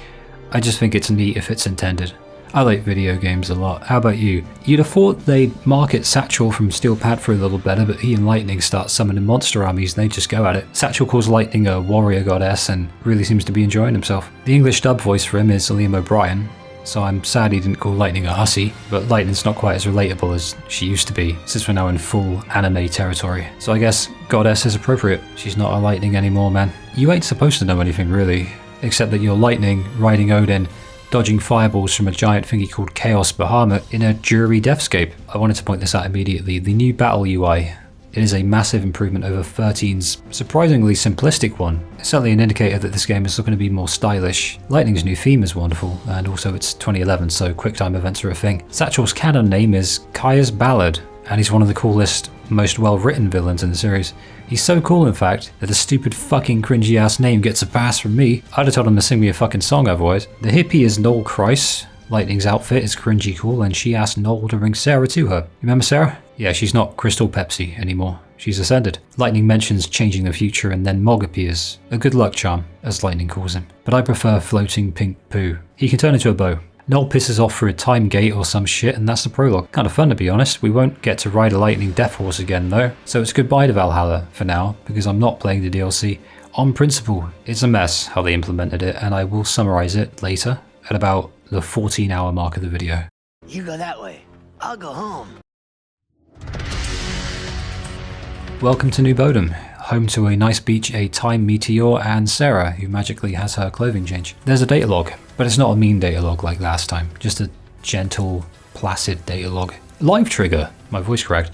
I just think it's neat if it's intended. I like video games a lot. How about you? You'd have thought they'd market Satchel from Steel Panther a little better, but he and Lightning start summoning monster armies and they just go at it. Satchel calls Lightning a warrior goddess and really seems to be enjoying himself. The English dub voice for him is Liam O'Brien, so I'm sad he didn't call Lightning a hussy, but Lightning's not quite as relatable as she used to be, since we're now in full anime territory. So I guess goddess is appropriate. She's not a Lightning anymore, man. You ain't supposed to know anything really, except that you're Lightning riding Odin, dodging fireballs from a giant thingy called Chaos Bahamut in a dreary deathscape. I wanted to point this out immediately. The new battle UI, it is a massive improvement over 13's surprisingly simplistic one. It's certainly an indicator that this game is looking to be more stylish. Lightning's new theme is wonderful, and also it's 2011, so QuickTime events are a thing. Satchel's canon name is Kaya's Ballad, and he's one of the coolest, most well-written villains in the series. He's so cool, in fact, that a stupid fucking cringy ass name gets a pass from me. I'd have told him to sing me a fucking song otherwise. The hippie is Noel Kreis. Lightning's outfit is cringy cool, and she asked Noel to bring Sarah to her. Remember Sarah? Yeah, she's not Crystal Pepsi anymore. She's ascended. Lightning mentions changing the future, and then Mog appears. A good luck charm, as Lightning calls him. But I prefer floating pink poo. He can turn into a bow. Noel pisses off through a time gate or some shit, and that's the prologue. Kind of fun to be honest. We won't get to ride a Lightning Death Horse again though, so it's goodbye to Valhalla for now, because I'm not playing the DLC. On principle, it's a mess how they implemented it, and I will summarise it later at about the 14-hour mark of the video. You go that way, I'll go home. Welcome to New Bodom, home to a nice beach, a time meteor, and Sarah, who magically has her clothing change. There's a data log, but it's not a mean data log like last time, just a gentle, placid data log. Live trigger, my voice cracked.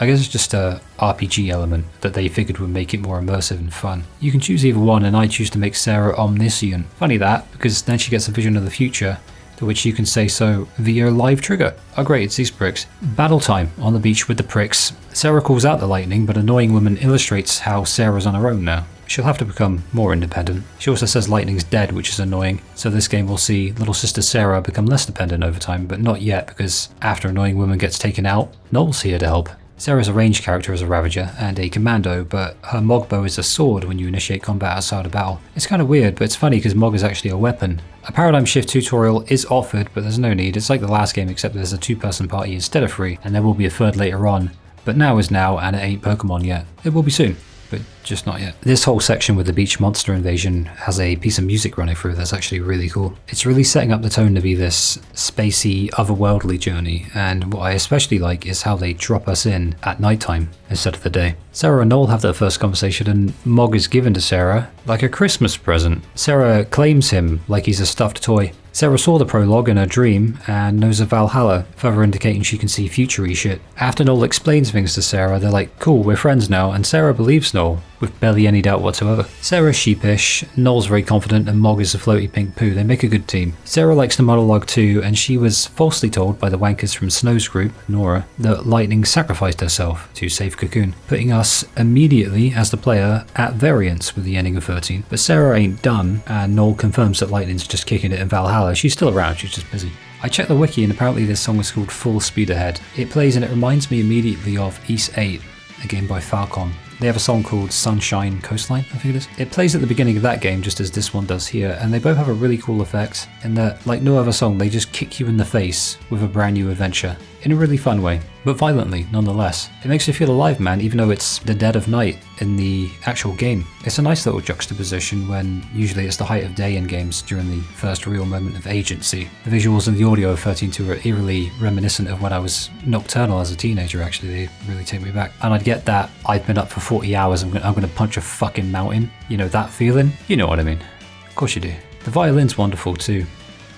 I guess it's just a RPG element that they figured would make it more immersive and fun. You can choose either one, and I choose to make Sarah omniscient. Funny that, because then she gets a vision of the future, to which you can say so via live trigger. Oh great, it's these pricks. Battle time on the beach with the pricks. Sarah calls out the lightning, but Annoying Woman illustrates how Sarah's on her own now. She'll have to become more independent. She also says lightning's dead, which is annoying, so this game will see little sister Sarah become less dependent over time, but not yet, because after Annoying Woman gets taken out, Noel's here to help. Sarah's a ranged character as a Ravager and a Commando, but her Mog bow is a sword when you initiate combat outside of battle. It's kind of weird, but it's funny because Mog is actually a weapon. A Paradigm Shift tutorial is offered, but there's no need. It's like the last game, except there's a 2-person party instead of 3, and there will be a third later on. But now is now, and it ain't Pokemon yet. It will be soon, but just not yet. This whole section with the beach monster invasion has a piece of music running through that's actually really cool. It's really setting up the tone to be this spacey, otherworldly journey, and what I especially like is how they drop us in at nighttime instead of the day. Sarah and Noel have their first conversation, and Mog is given to Sarah like a Christmas present. Sarah claims him like he's a stuffed toy. Sarah saw the prologue in her dream and knows of Valhalla, further indicating she can see future-y shit. After Noel explains things to Sarah, they're like, cool, we're friends now, and Sarah believes Noel, with barely any doubt whatsoever. Sarah's sheepish, Noel's very confident, and Mog is a floaty pink poo. They make a good team. Sarah likes the monologue too, and she was falsely told by the wankers from Snow's group, Nora, that Lightning sacrificed herself to save Cocoon, putting us immediately, as the player, at variance with the ending of 13. But Sarah ain't done, and Noel confirms that Lightning's just kicking it in Valhalla. She's still around, she's just busy. I checked the wiki and apparently this song is called Full Speed Ahead. It plays and it reminds me immediately of XIII, a game by Farron. They have a song called Sunshine Coastline, I think it is. It plays at the beginning of that game just as this one does here, and they both have a really cool effect in that, like no other song, they just kick you in the face with a brand new adventure. In a really fun way, but violently nonetheless. It makes you feel alive, man, even though it's the dead of night in the actual game. It's a nice little juxtaposition when usually it's the height of day in games during the first real moment of agency. The visuals and the audio of 13.2 are eerily reminiscent of when I was nocturnal as a teenager, actually. They really take me back. And I'd get that, I've been up for 40 hours, I'm gonna punch a fucking mountain. You know, that feeling? You know what I mean. Of course you do. The violin's wonderful too.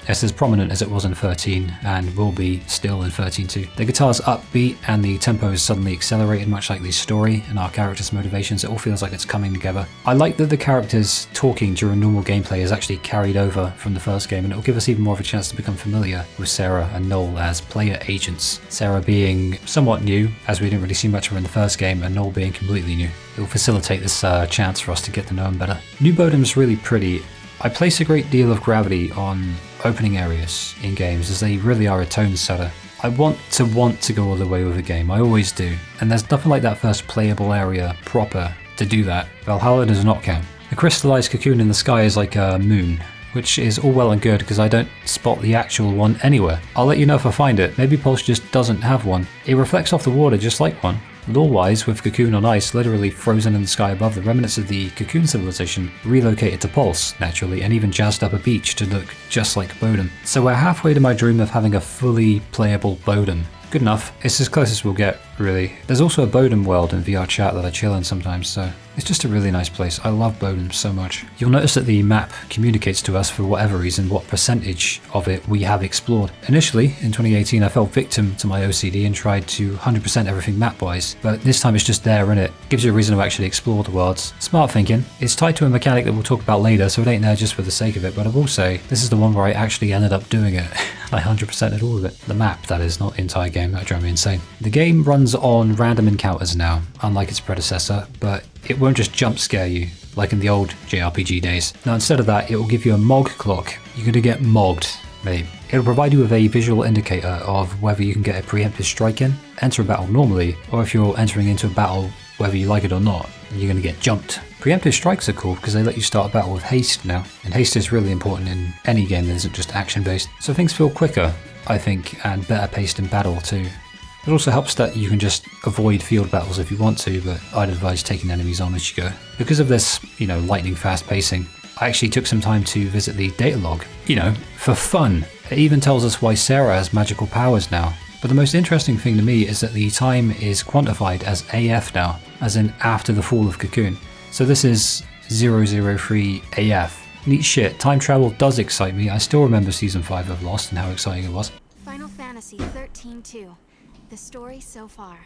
It's as prominent as it was in 13 and will be still in 13.2. The guitar's upbeat and the tempo is suddenly accelerated, much like the story and our characters' motivations. It all feels like it's coming together. I like that the characters talking during normal gameplay is actually carried over from the first game, and it will give us even more of a chance to become familiar with Sarah and Noel as player agents. Sarah being somewhat new, as we didn't really see much of her in the first game, and Noel being completely new. It will facilitate this chance for us to get to know him better. New Bodum's really pretty. I place a great deal of gravity on opening areas in games as they really are a tone setter. I want to go all the way with a game, I always do, and there's nothing like that first playable area proper to do that. Valhalla does not count. The crystallized cocoon in the sky is like a moon, which is all well and good because I don't spot the actual one anywhere. I'll let you know if I find it. Maybe Pulse just doesn't have one. It reflects off the water just like one. Lore-wise, with Cocoon on ice literally frozen in the sky above, the remnants of the Cocoon civilization relocated to Pulse, naturally, and even jazzed up a beach to look just like Bodum. So we're halfway to my dream of having a fully playable Bodum. Good enough. It's as close as we'll get, really. There's also a Bodum world in VR chat that I chill in sometimes, so it's just a really nice place. I love Bodum so much. You'll notice that the map communicates to us for whatever reason what percentage of it we have explored. Initially, in 2018, I fell victim to my OCD and tried to 100% everything map-wise, but this time it's just there, innit? Gives you a reason to actually explore the worlds. Smart thinking. It's tied to a mechanic that we'll talk about later, so it ain't there just for the sake of it, but I will say, this is the one where I actually ended up doing it. I 100%ed all of it. The map, that is, not the entire game. That drove me insane. The game runs on random encounters now, unlike its predecessor, but it won't just jump scare you, like in the old JRPG days. Now instead of that, it will give you a Mog clock. You're going to get mogged, mate. It'll provide you with a visual indicator of whether you can get a preemptive strike in, enter a battle normally, or if you're entering into a battle whether you like it or not, you're going to get jumped. Preemptive strikes are cool because they let you start a battle with haste now, and haste is really important in any game that isn't just action based, so things feel quicker, I think, and better paced in battle too. It also helps that you can just avoid field battles if you want to, but I'd advise taking enemies on as you go. Because of this, lightning fast pacing, I actually took some time to visit the data log, for fun. It even tells us why Sarah has magical powers now. But the most interesting thing to me is that the time is quantified as AF now, as in after the fall of Cocoon. So this is 003 AF. Neat shit, time travel does excite me. I still remember Season 5 of Lost and how exciting it was. Final Fantasy 13-2. the story so far.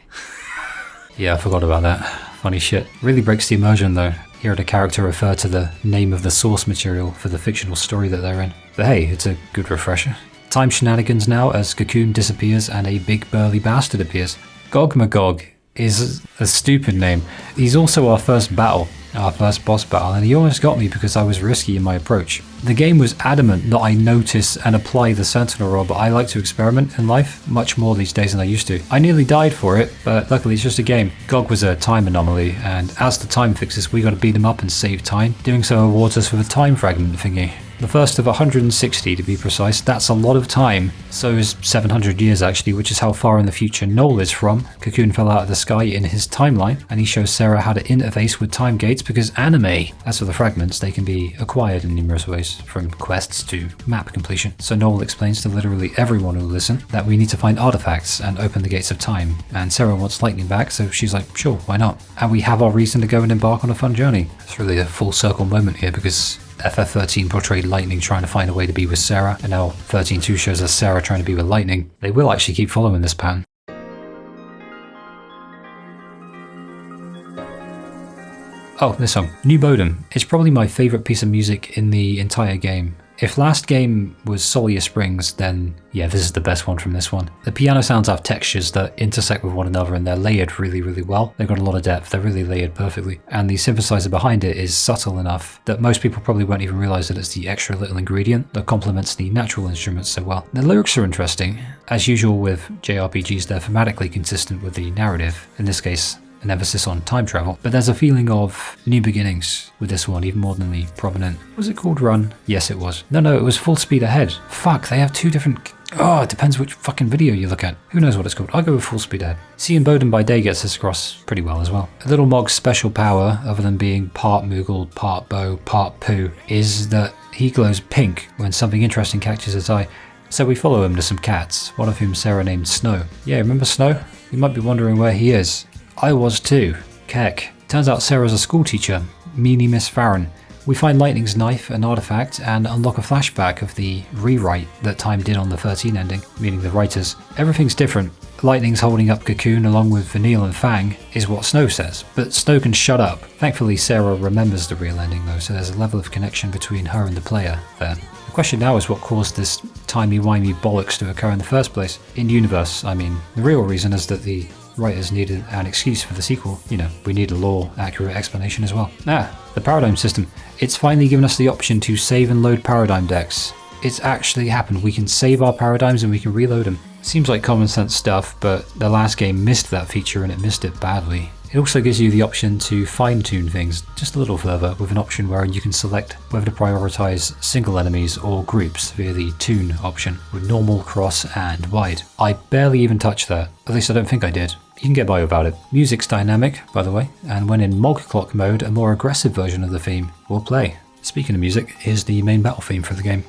Yeah, I forgot about that. Funny shit. Really breaks the immersion though. Hear the character refer to the name of the source material for the fictional story that they're in. But hey, it's a good refresher. Time shenanigans now as Cocoon disappears and a big burly bastard appears. Gog Magog is a stupid name. He's also our first battle, our first boss battle, and he almost got me because I was risky in my approach. The game was adamant that I notice and apply the sentinel role, but I like to experiment in life much more these days than I used to. I nearly died for it, but luckily it's just a game. Gog was a time anomaly, and as the time fixes, we gotta beat him up and save time. Doing so awards us with a time fragment thingy. The first of 160 to be precise. That's a lot of time. So is 700 years actually, which is how far in the future Noel is from. Cocoon fell out of the sky in his timeline, and he shows Sarah how to interface with time gates because anime. As for the fragments, they can be acquired in numerous ways, from quests to map completion. So Noel explains to literally everyone who will listen that we need to find artifacts and open the gates of time. And Sarah wants lightning back, so she's like, sure, why not? And we have our reason to go and embark on a fun journey. It's really a full circle moment here because FF13 portrayed Lightning trying to find a way to be with Sarah, and now 13.2 shows us Sarah trying to be with Lightning. They will actually keep following this pattern. Oh, this song, New Bodom. It's probably my favourite piece of music in the entire game. If last game was Sulyya Springs, then yeah, this is the best one from this one. The piano sounds have textures that intersect with one another and they're layered really, really well. They've got a lot of depth, they're really layered perfectly. And the synthesizer behind it is subtle enough that most people probably won't even realise that it's the extra little ingredient that complements the natural instruments so well. The lyrics are interesting. As usual with JRPGs, they're thematically consistent with the narrative. In this case, an emphasis on time travel, but there's a feeling of new beginnings with this one, even more than the prominent. Was it called Run? Yes, it was. No, it was Full Speed Ahead. Fuck, they have two different. Oh, it depends which fucking video you look at. Who knows what it's called? I'll go with Full Speed Ahead. Seeing Bodom by day gets us across pretty well as well. Little Mog's special power, other than being part Moogle, part bow, part poo, is that he glows pink when something interesting catches his eye. So we follow him to some cats, one of whom Sarah named Snow. Yeah, remember Snow? You might be wondering where he is. I was too. Keck. Turns out Sarah's a school teacher, Meanie Miss Farron. We find Lightning's knife, an artifact, and unlock a flashback of the rewrite that Time did on the 13 ending, meaning the writers. Everything's different. Lightning's holding up Cocoon along with Vanille and Fang, is what Snow says, but Snow can shut up. Thankfully Sarah remembers the real ending though, so there's a level of connection between her and the player there. The question now is what caused this timey-wimey bollocks to occur in the first place. In universe, I mean. The real reason is that the writers needed an excuse for the sequel. You know, we need a lore-accurate explanation as well. The paradigm system. It's finally given us the option to save and load paradigm decks. It's actually happened. We can save our paradigms and we can reload them. Seems like common sense stuff, but the last game missed that feature and it missed it badly. It also gives you the option to fine-tune things just a little further with an option where you can select whether to prioritize single enemies or groups via the tune option with normal, cross, and wide. I barely even touched that, at least I don't think I did. You can get by without it. Music's dynamic, by the way, and when in Mog Clock mode, a more aggressive version of the theme will play. Speaking of music, here's the main battle theme for the game.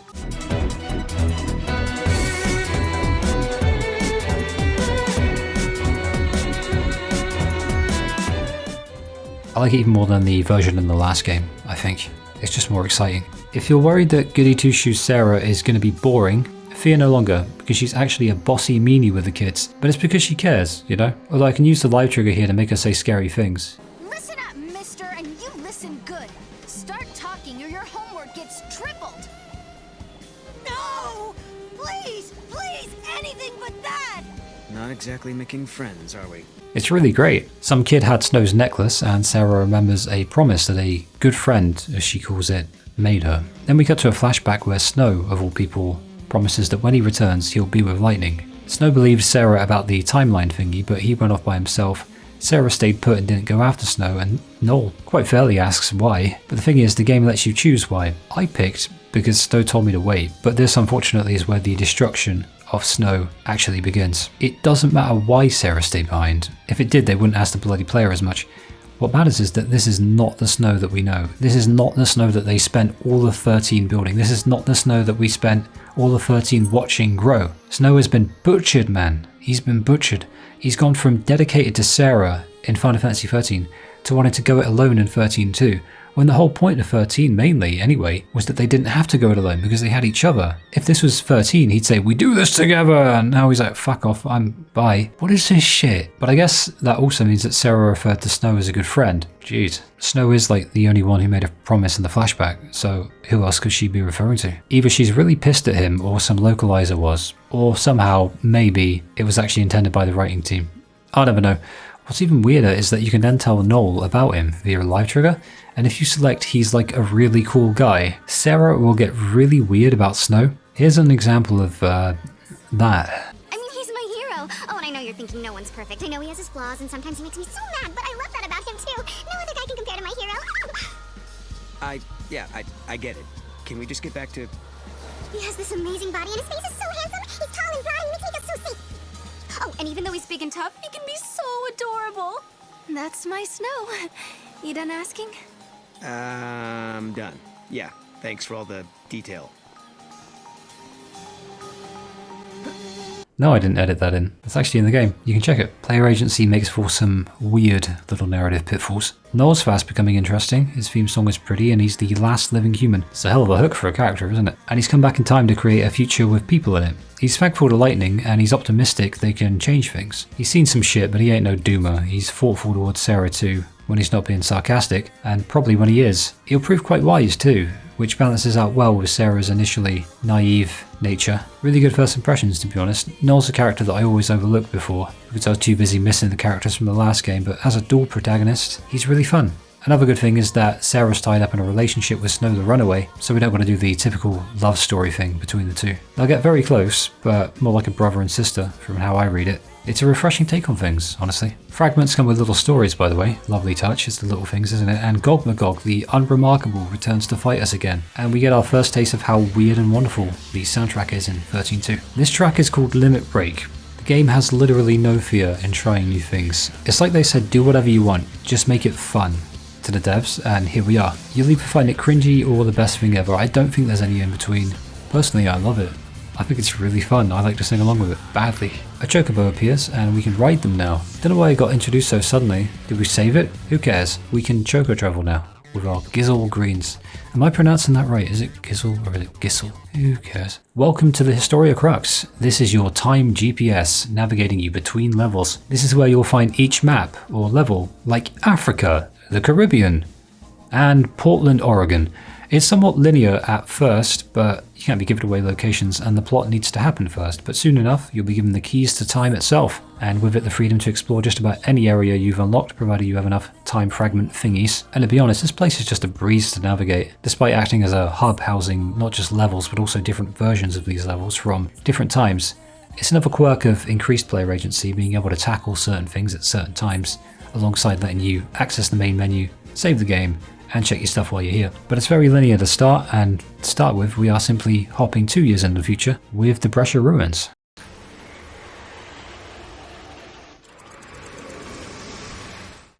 I like it even more than the version in the last game, I think. It's just more exciting. If you're worried that Goody Two-Shoes Sarah is going to be boring, fear no longer, because she's actually a bossy meanie with the kids. But it's because she cares, you know? Although I can use the live trigger here to make her say scary things. Listen up, mister, and you listen good. Start talking or your homework gets tripled. No! Please, anything but that! Not exactly making friends, are we? It's really great. Some kid had Snow's necklace, and Sarah remembers a promise that a good friend, as she calls it, made her. Then we cut to a flashback where Snow, of all people, promises that when he returns, he'll be with Lightning. Snow believes Sarah about the timeline thingy, but he went off by himself. Sarah stayed put and didn't go after Snow, and Noel quite fairly asks why. But the thing is, the game lets you choose why. I picked because Snow told me to wait, but this unfortunately is where the destruction of Snow actually begins. It doesn't matter why Sarah stayed behind. If it did, they wouldn't ask the bloody player as much. What matters is that this is not the Snow that we know. This is not the Snow that they spent all of 13 building. This is not the Snow that we spent all of 13 watching grow. Snow has been butchered, man. He's been butchered. He's gone from dedicated to Sarah in Final Fantasy XIII to wanting to go it alone in 13.2, when the whole point of 13 mainly, anyway, was that they didn't have to go it alone because they had each other. If this was 13, he'd say, we do this together, and now he's like, fuck off, bye. What is this shit? But I guess that also means that Sarah referred to Snow as a good friend. Jeez. Snow is like the only one who made a promise in the flashback, so who else could she be referring to? Either she's really pissed at him, or some localizer was, or somehow, maybe, it was actually intended by the writing team. I'll never know. What's even weirder is that you can then tell Noel about him via a live trigger, and if you select he's like a really cool guy, Sarah will get really weird about Snow. Here's an example of that. I mean, he's my hero. Oh, and I know you're thinking no one's perfect. I know he has his flaws, and sometimes he makes me so mad, but I love that about him too. No other guy can compare to my hero. I get it. Can we just get back to... He has this amazing body, and his face is so handsome. He's tall and broad, and he makes me feel so safe. Oh, and even though he's big and tough, he can be so adorable. That's my Snow. You done asking? I'm done. Yeah, thanks for all the detail. No, I didn't edit that in. It's actually in the game. You can check it. Player agency makes for some weird little narrative pitfalls. Noel's fast becoming interesting. His theme song is pretty, and he's the last living human. It's a hell of a hook for a character, isn't it? And he's come back in time to create a future with people in it. He's thankful to Lightning, and he's optimistic they can change things. He's seen some shit, but he ain't no doomer. He's thoughtful towards Sarah too, when he's not being sarcastic, and probably when he is. He'll prove quite wise too, which balances out well with Sarah's initially naive nature. Really good first impressions, to be honest. Noel's a character that I always overlooked before, because I was too busy missing the characters from the last game, but as a dual protagonist, he's really fun. Another good thing is that Sarah's tied up in a relationship with Snow the Runaway, so we don't want to do the typical love story thing between the two. They'll get very close, but more like a brother and sister from how I read it. It's a refreshing take on things, honestly. Fragments come with little stories, by the way. Lovely touch, it's the little things, isn't it? And Gog Magog, the unremarkable, returns to fight us again. And we get our first taste of how weird and wonderful the soundtrack is in 13.2. This track is called Limit Break. The game has literally no fear in trying new things. It's like they said, do whatever you want, just make it fun. To the devs, and here we are. You'll either find it cringy or the best thing ever. I don't think there's any in between. Personally, I love it. I think it's really fun. I like to sing along with it, badly. A chocobo appears, and we can ride them now. Don't know why I got introduced so suddenly. Did we save it? Who cares? We can choco travel now, with our Gizzle greens. Am I pronouncing that right? Is it Gizzle or is it Gissel? Who cares? Welcome to the Historia Crux. This is your time GPS, navigating you between levels. This is where you'll find each map, or level, like Africa, the Caribbean, and Portland, Oregon. It's somewhat linear at first, but you can't be given away locations, and the plot needs to happen first. But soon enough, you'll be given the keys to time itself, and with it the freedom to explore just about any area you've unlocked, provided you have enough time fragment thingies. And to be honest, this place is just a breeze to navigate, despite acting as a hub housing not just levels, but also different versions of these levels from different times. It's another quirk of increased player agency, being able to tackle certain things at certain times, alongside letting you access the main menu, save the game, and check your stuff while you're here. But it's very linear to start, and to start with, we are simply hopping 2 years into the future with the Brescia ruins.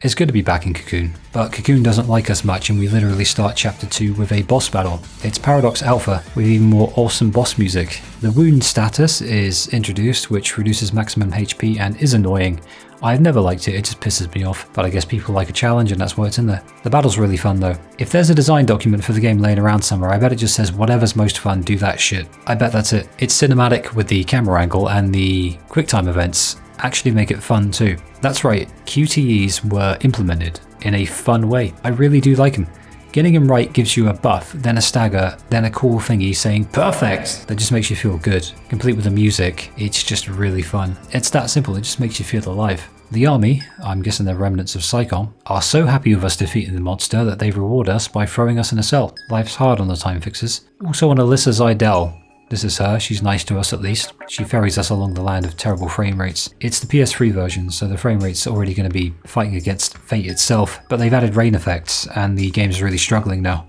It's good to be back in Cocoon, but Cocoon doesn't like us much, and we literally start chapter 2 with a boss battle. It's Paradox Alpha with even more awesome boss music. The wound status is introduced, which reduces maximum HP and is annoying. I've never liked it, it just pisses me off, but I guess people like a challenge and that's why it's in there. The battle's really fun though. If there's a design document for the game laying around somewhere, I bet it just says whatever's most fun, do that shit. I bet that's it. It's cinematic with the camera angle, and the QuickTime events actually make it fun too. That's right, QTEs were implemented in a fun way. I really do like them. Getting them right gives you a buff, then a stagger, then a cool thingy saying perfect. That just makes you feel good. Complete with the music, it's just really fun. It's that simple, it just makes you feel alive. The army, I'm guessing they're remnants of Psychon, are so happy with us defeating the monster that they reward us by throwing us in a cell. Life's hard on the time fixers. Also on Alyssa Zidell. This is her, she's nice to us at least. She ferries us along the land of terrible frame rates. It's the PS3 version, so the frame rate's already going to be fighting against fate itself, but they've added rain effects, and the game's really struggling now.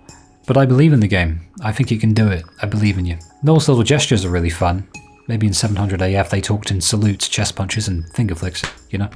But I believe in the game. I think you can do it. I believe in you. Noel's little gestures are really fun. Maybe in 700 AF they talked in salutes, chest punches, and finger flicks, you know?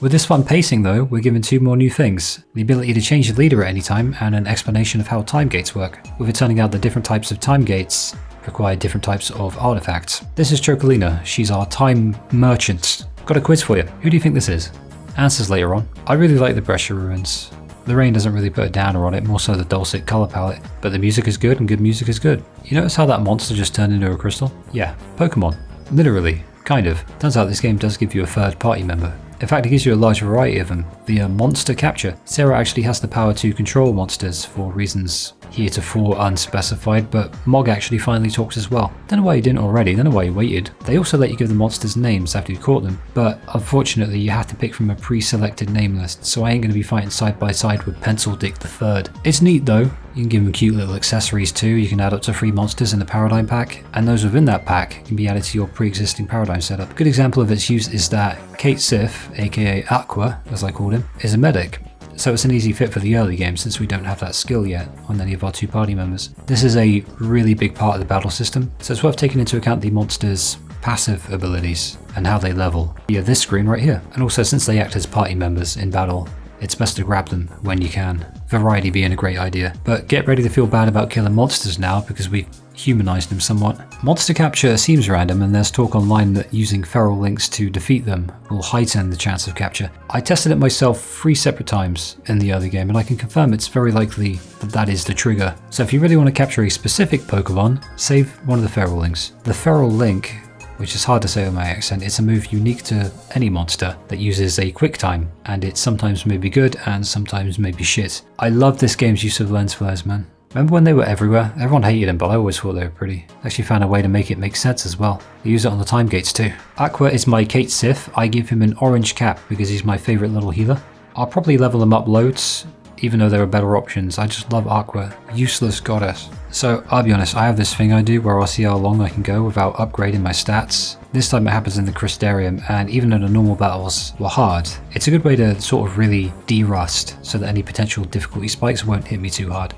With this fun pacing though, we're given 2 more new things. The ability to change the leader at any time, and an explanation of how time gates work, with it turning out that different types of time gates require different types of artifacts. This is Chocolina, she's our time merchant. Got a quiz for you. Who do you think this is? Answers later on. I really like the Brescia ruins. The rain doesn't really put a downer on it, more so the dulcet color palette, but the music is good and good music is good. You notice how that monster just turned into a crystal? Yeah, Pokemon. Literally. Kind of. Turns out this game does give you a third party member. In fact, it gives you a large variety of them via monster capture. Sarah actually has the power to control monsters for reasons heretofore unspecified, but Mog actually finally talks as well. Don't know why you didn't already, don't know why you waited. They also let you give the monsters names after you caught them, but unfortunately you have to pick from a pre-selected name list, so I ain't going to be fighting side by side with Pencil Dick III. It's neat though. You can give them cute little accessories too. You can add up to 3 monsters in the Paradigm pack, and those within that pack can be added to your pre-existing Paradigm setup. A good example of its use is that XIII, aka Aqua, as I called him, is a medic. So it's an easy fit for the early game since we don't have that skill yet on any of our 2 party members. This is a really big part of the battle system, so it's worth taking into account the monsters' passive abilities and how they level via this screen right here. And also, since they act as party members in battle, it's best to grab them when you can. Variety being a great idea. But get ready to feel bad about killing monsters now because we've humanized them somewhat. Monster capture seems random, and there's talk online that using feral links to defeat them will heighten the chance of capture. I tested it myself 3 separate times in the early game, and I can confirm it's very likely that that is the trigger. So if you really want to capture a specific Pokemon, save one of the feral links. The feral link, which is hard to say with my accent, it's a move unique to any monster that uses a quick time, and it sometimes may be good and sometimes may be shit. I love this game's use of lens flares, man. Remember when they were everywhere? Everyone hated them, but I always thought they were pretty. I actually found a way to make it make sense as well. They use it on the time gates too. Aqua is my XIII. I give him an orange cap because he's my favourite little healer. I'll probably level him up loads, even though there are better options. I just love Aqua. Useless goddess. So I'll be honest, I have this thing I do where I'll see how long I can go without upgrading my stats. This time it happens in the Crystarium, and even though the normal battles were hard, it's a good way to sort of really de-rust so that any potential difficulty spikes won't hit me too hard.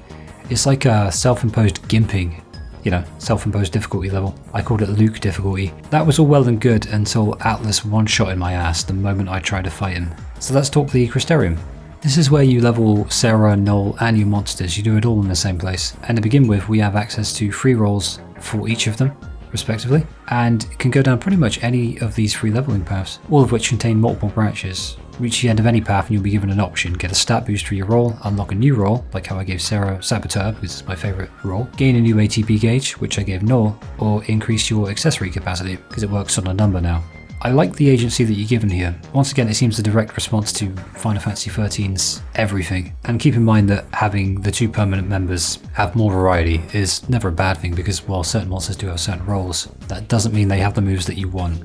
It's like a self-imposed gimping, you know, self-imposed difficulty level. I called it Luke difficulty. That was all well and good until Atlas one-shot in my ass the moment I tried to fight him. So let's talk the Crystarium. This is where you level Sarah, Noel, and your monsters. You do it all in the same place. And to begin with, we have access to 3 rolls for each of them, respectively, and can go down pretty much any of these 3 leveling paths, all of which contain multiple branches. Reach the end of any path and you'll be given an option. Get a stat boost for your roll, unlock a new roll, like how I gave Sarah Saboteur, because it's my favourite roll, gain a new ATP gauge, which I gave Noel, or increase your accessory capacity, because it works on a number now. I like the agency that you're given here. Once again, it seems a direct response to Final Fantasy XIII's everything. And keep in mind that having the 2 permanent members have more variety is never a bad thing, because while certain monsters do have certain roles, that doesn't mean they have the moves that you want.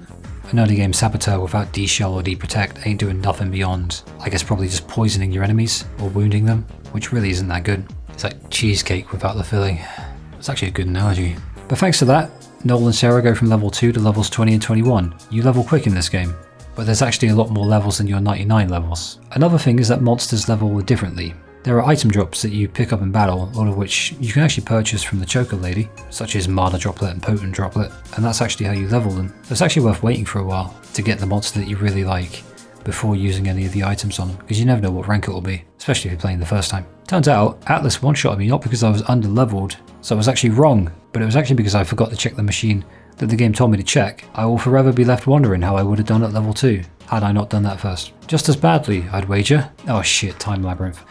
An early game Saboteur without D-Shell or D-Protect ain't doing nothing beyond, I guess, probably just poisoning your enemies or wounding them, which really isn't that good. It's like cheesecake without the filling. It's actually a good analogy. But thanks to that, Noel and Sarah go from level 2 to levels 20 and 21. You level quick in this game, but there's actually a lot more levels than your 99 levels. Another thing is that monsters level differently. There are item drops that you pick up in battle, all of which you can actually purchase from the Choker Lady, such as Mana Droplet and Potent Droplet, and that's actually how you level them. So it's actually worth waiting for a while to get the monster that you really like before using any of the items on them, because you never know what rank it will be, especially if you're playing the first time. Turns out, Atlas one-shot me not because I was under-leveled, so I was actually wrong, but it was actually because I forgot to check the machine that the game told me to check. I will forever be left wondering how I would have done at level 2, had I not done that first. Just as badly, I'd wager. Oh shit, Time Labyrinth.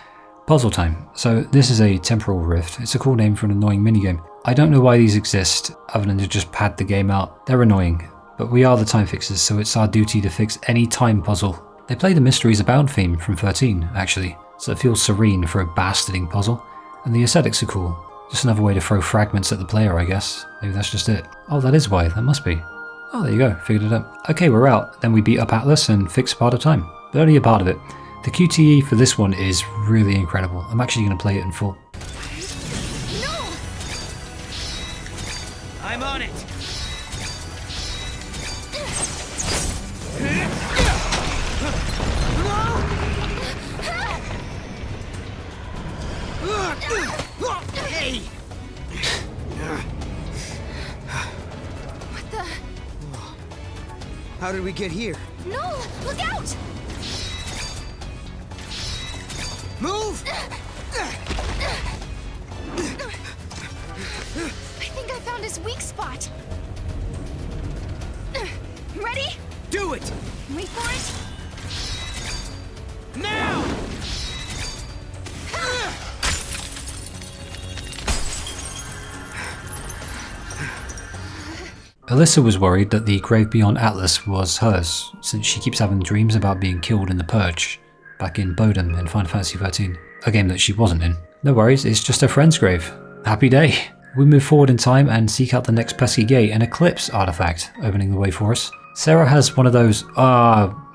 Puzzle time. So this is a temporal rift. It's a cool name for an annoying minigame. I don't know why these exist, other than to just pad the game out. They're annoying, but we are the time fixers, so it's our duty to fix any time puzzle. They play the Mysteries Abound theme from 13, actually, so it feels serene for a bastarding puzzle, and the aesthetics are cool. Just another way to throw fragments at the player, I guess. Maybe that's just it. Oh, that is why. That must be. Oh, there you go. Figured it out. Okay, we're out. Then we beat up Atlas and fix part of time. But only a part of it. The QTE for this one is really incredible. I'm actually going to play it in full. No! I'm on it. Hey! What the? How did we get here? No! Look out! Move! I think I found his weak spot. Ready? Do it! Wait for it. Now! Alyssa was worried that the grave beyond Atlas was hers, since she keeps having dreams about being killed in the Purge, back in Bodham in Final Fantasy XIII, a game that she wasn't in. No worries, it's just her friend's grave. Happy day! We move forward in time and seek out the next pesky gate, an Eclipse artifact, opening the way for us. Sarah has one of those, I'm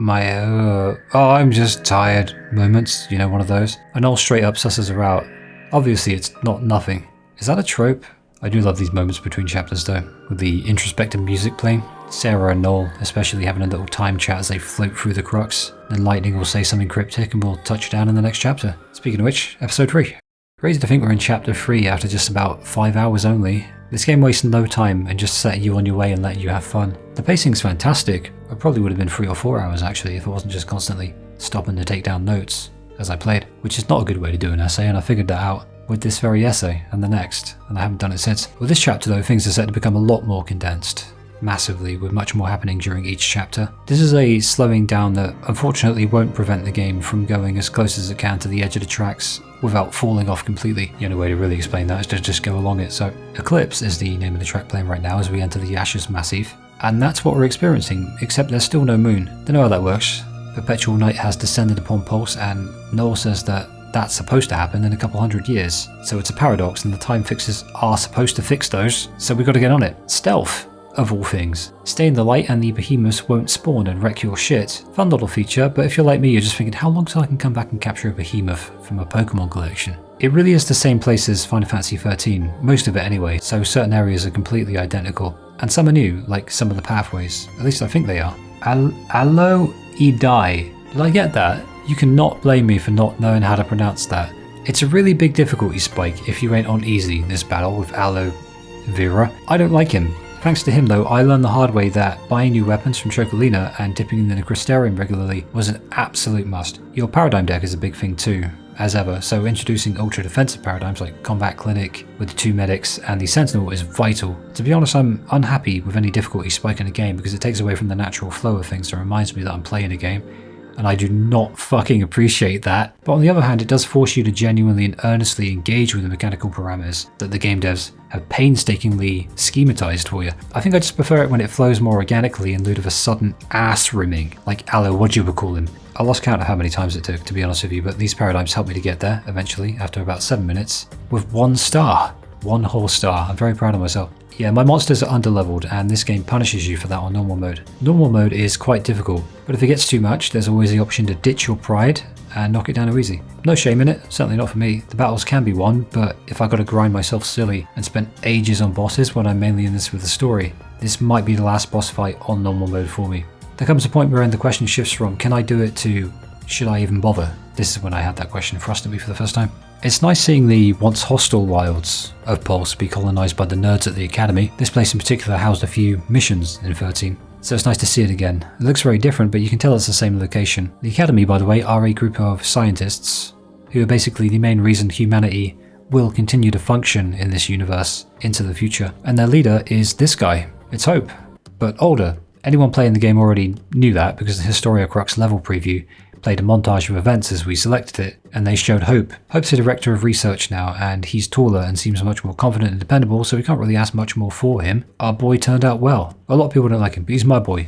just tired moments, you know, one of those. And Noel straight up susses her out. Obviously it's not nothing. Is that a trope? I do love these moments between chapters though, with the introspective music playing. Sarah and Noel especially having a little time chat as they float through the crux. Then Lightning will say something cryptic and we'll touch down in the next chapter. Speaking of which, episode 3. Crazy to think we're in chapter 3 after just about 5 hours only. This game wastes no time and just setting you on your way and letting you have fun. The pacing's fantastic. It probably would have been 3 or 4 hours actually if it wasn't just constantly stopping to take down notes as I played, which is not a good way to do an essay, and I figured that out with this very essay and the next, and I haven't done it since. With this chapter though, things are set to become a lot more condensed. Massively, with much more happening during each chapter. This is a slowing down that unfortunately won't prevent the game from going as close as it can to the edge of the tracks without falling off completely. The only way to really explain that is to just go along it. So Eclipse is the name of the track playing right now as we enter the Ashes Massif, and that's what we're experiencing, except there's still no moon. Don't know how that works. Perpetual night has descended upon Pulse, and Noel says that that's supposed to happen in a couple hundred years. So it's a paradox, and the time fixers are supposed to fix those, so we got to get on it. Stealth, of all things. Stay in the light and the behemoths won't spawn and wreck your shit. Fun little feature, but if you're like me, you're just thinking, how long till I can come back and capture a behemoth from a Pokemon collection? It really is the same place as Final Fantasy XIII, most of it anyway, so certain areas are completely identical. And some are new, like some of the pathways. At least I think they are. Alo Idai. Did I get that? You cannot blame me for not knowing how to pronounce that. It's a really big difficulty spike if you ain't on easy this battle with Aloe Vera. I don't like him. Thanks to him though, I learned the hard way that buying new weapons from Chocolina and dipping in the Crystarium regularly was an absolute must. Your paradigm deck is a big thing too, as ever, so introducing ultra defensive paradigms like Combat Clinic with the 2 medics and the Sentinel is vital. To be honest, I'm unhappy with any difficulty spike in a game because it takes away from the natural flow of things and reminds me that I'm playing a game. And I do not fucking appreciate that. But on the other hand, it does force you to genuinely and earnestly engage with the mechanical parameters that the game devs have painstakingly schematized for you. I think I just prefer it when it flows more organically in lieu of a sudden ass rimming, like Aloe, what you would call him. I lost count of how many times it took, to be honest with you, but these paradigms helped me to get there, eventually, after about 7 minutes, with 1 star. 1 whole star. I'm very proud of myself. Yeah, my monsters are underleveled, and this game punishes you for that on normal mode. Normal mode is quite difficult, but if it gets too much, there's always the option to ditch your pride and knock it down easy. No shame in it, certainly not for me. The battles can be won, but if I gotta grind myself silly and spend ages on bosses when I'm mainly in this with the story, this might be the last boss fight on normal mode for me. There comes a point where the question shifts from, can I do it, to, should I even bother? This is when I had that question thrust at me for the first time. It's nice seeing the once hostile wilds of Pulse be colonised by the nerds at the Academy. This place in particular housed a few missions in 13, so it's nice to see it again. It looks very different, but you can tell it's the same location. The Academy, by the way, are a group of scientists who are basically the main reason humanity will continue to function in this universe into the future. And their leader is this guy. It's Hope, but older. Anyone playing the game already knew that because the Historia Crux level preview played a montage of events as we selected it, and they showed Hope. Hope's the director of research now, and he's taller and seems much more confident and dependable, so we can't really ask much more for him. Our boy turned out well. A lot of people don't like him, but he's my boy.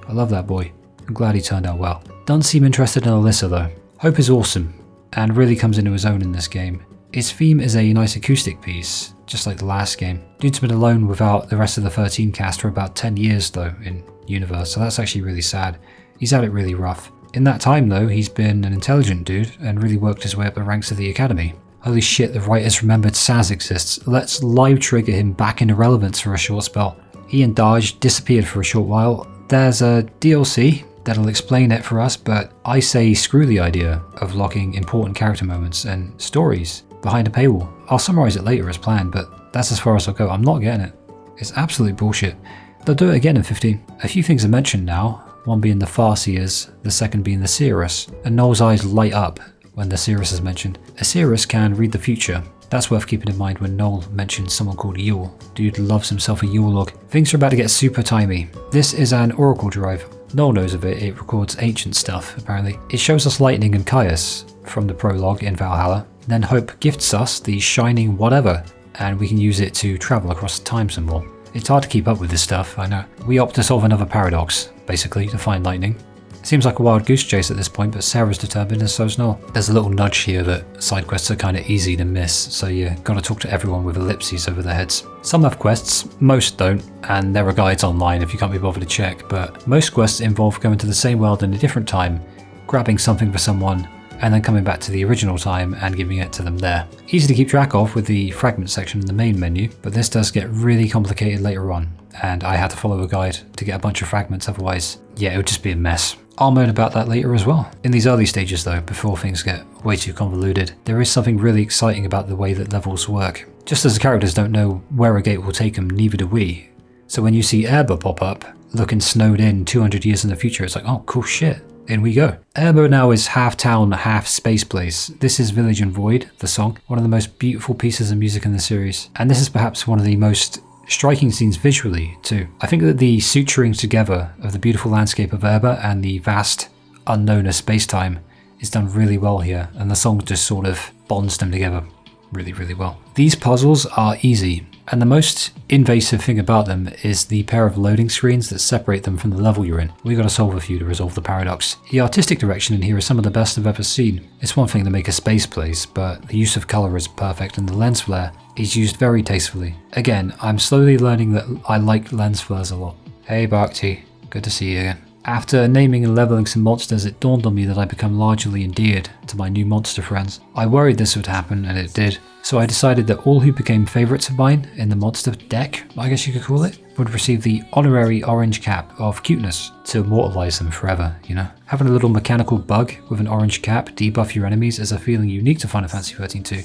I love that boy. I'm glad he turned out well. Doesn't seem interested in Alyssa though. Hope is awesome, and really comes into his own in this game. His theme is a nice acoustic piece, just like the last game. Dude's been alone without the rest of the 13 cast for about 10 years though in universe, so that's actually really sad. He's had it really rough. In that time though, he's been an intelligent dude and really worked his way up the ranks of the Academy. Holy shit, the writers remembered Sazh exists. Let's live trigger him back into relevance for a short spell. He and Daj disappeared for a short while. There's a DLC that'll explain it for us, but I say screw the idea of locking important character moments and stories behind a paywall. I'll summarise it later as planned, but that's as far as I'll go. I'm not getting it. It's absolute bullshit. They'll do it again in 15. A few things are mentioned now. One being the Farseers, the second being the Seerus, and Noel's eyes light up when the Seerus is mentioned. A Seerus can read the future. That's worth keeping in mind when Noel mentions someone called Yule. Dude loves himself a Yule log. Things are about to get super timey. This is an Oracle drive. Noel knows of it, it records ancient stuff, apparently. It shows us Lightning and Caius from the prologue in Valhalla. Then Hope gifts us the Shining Whatever, and we can use it to travel across the time some more. It's hard to keep up with this stuff, I know. We opt to solve another paradox, basically, to find lightning. It seems like a wild goose chase at this point, but Sarah's determined and so's Noel. There's a little nudge here that side quests are kind of easy to miss, so you gotta talk to everyone with ellipses over their heads. Some have quests, most don't, and there are guides online if you can't be bothered to check, but most quests involve going to the same world in a different time, grabbing something for someone, and then coming back to the original time and giving it to them there. Easy to keep track of with the fragment section in the main menu, but this does get really complicated later on, and I had to follow a guide to get a bunch of fragments, otherwise, yeah, it would just be a mess. I'll moan about that later as well. In these early stages though, before things get way too convoluted, there is something really exciting about the way that levels work. Just as the characters don't know where a gate will take them, neither do we. So when you see Erba pop up, looking snowed in 200 years in the future, it's like, oh cool shit, in we go. Erba now is half town, half space place. This is Village and Void, the song, one of the most beautiful pieces of music in the series. And this is perhaps one of the most striking scenes visually too. I think that the suturing together of the beautiful landscape of Erba and the vast unknown of space-time is done really well here, and the song just sort of bonds them together really, really well. These puzzles are easy, and the most invasive thing about them is the pair of loading screens that separate them from the level you're in. We've got to solve a few to resolve the paradox. The artistic direction in here is some of the best I've ever seen. It's one thing to make a space place, but the use of colour is perfect and the lens flare is used very tastefully. Again, I'm slowly learning that I like lens flares a lot. Hey Bhakti, good to see you again. After naming and leveling some monsters, it dawned on me that I'd become largely endeared to my new monster friends. I worried this would happen, and it did. So I decided that all who became favourites of mine in the monster deck, I guess you could call it, would receive the honorary orange cap of cuteness to immortalise them forever, you know? Having a little mechanical bug with an orange cap debuff your enemies is a feeling unique to Final Fantasy XIII 2,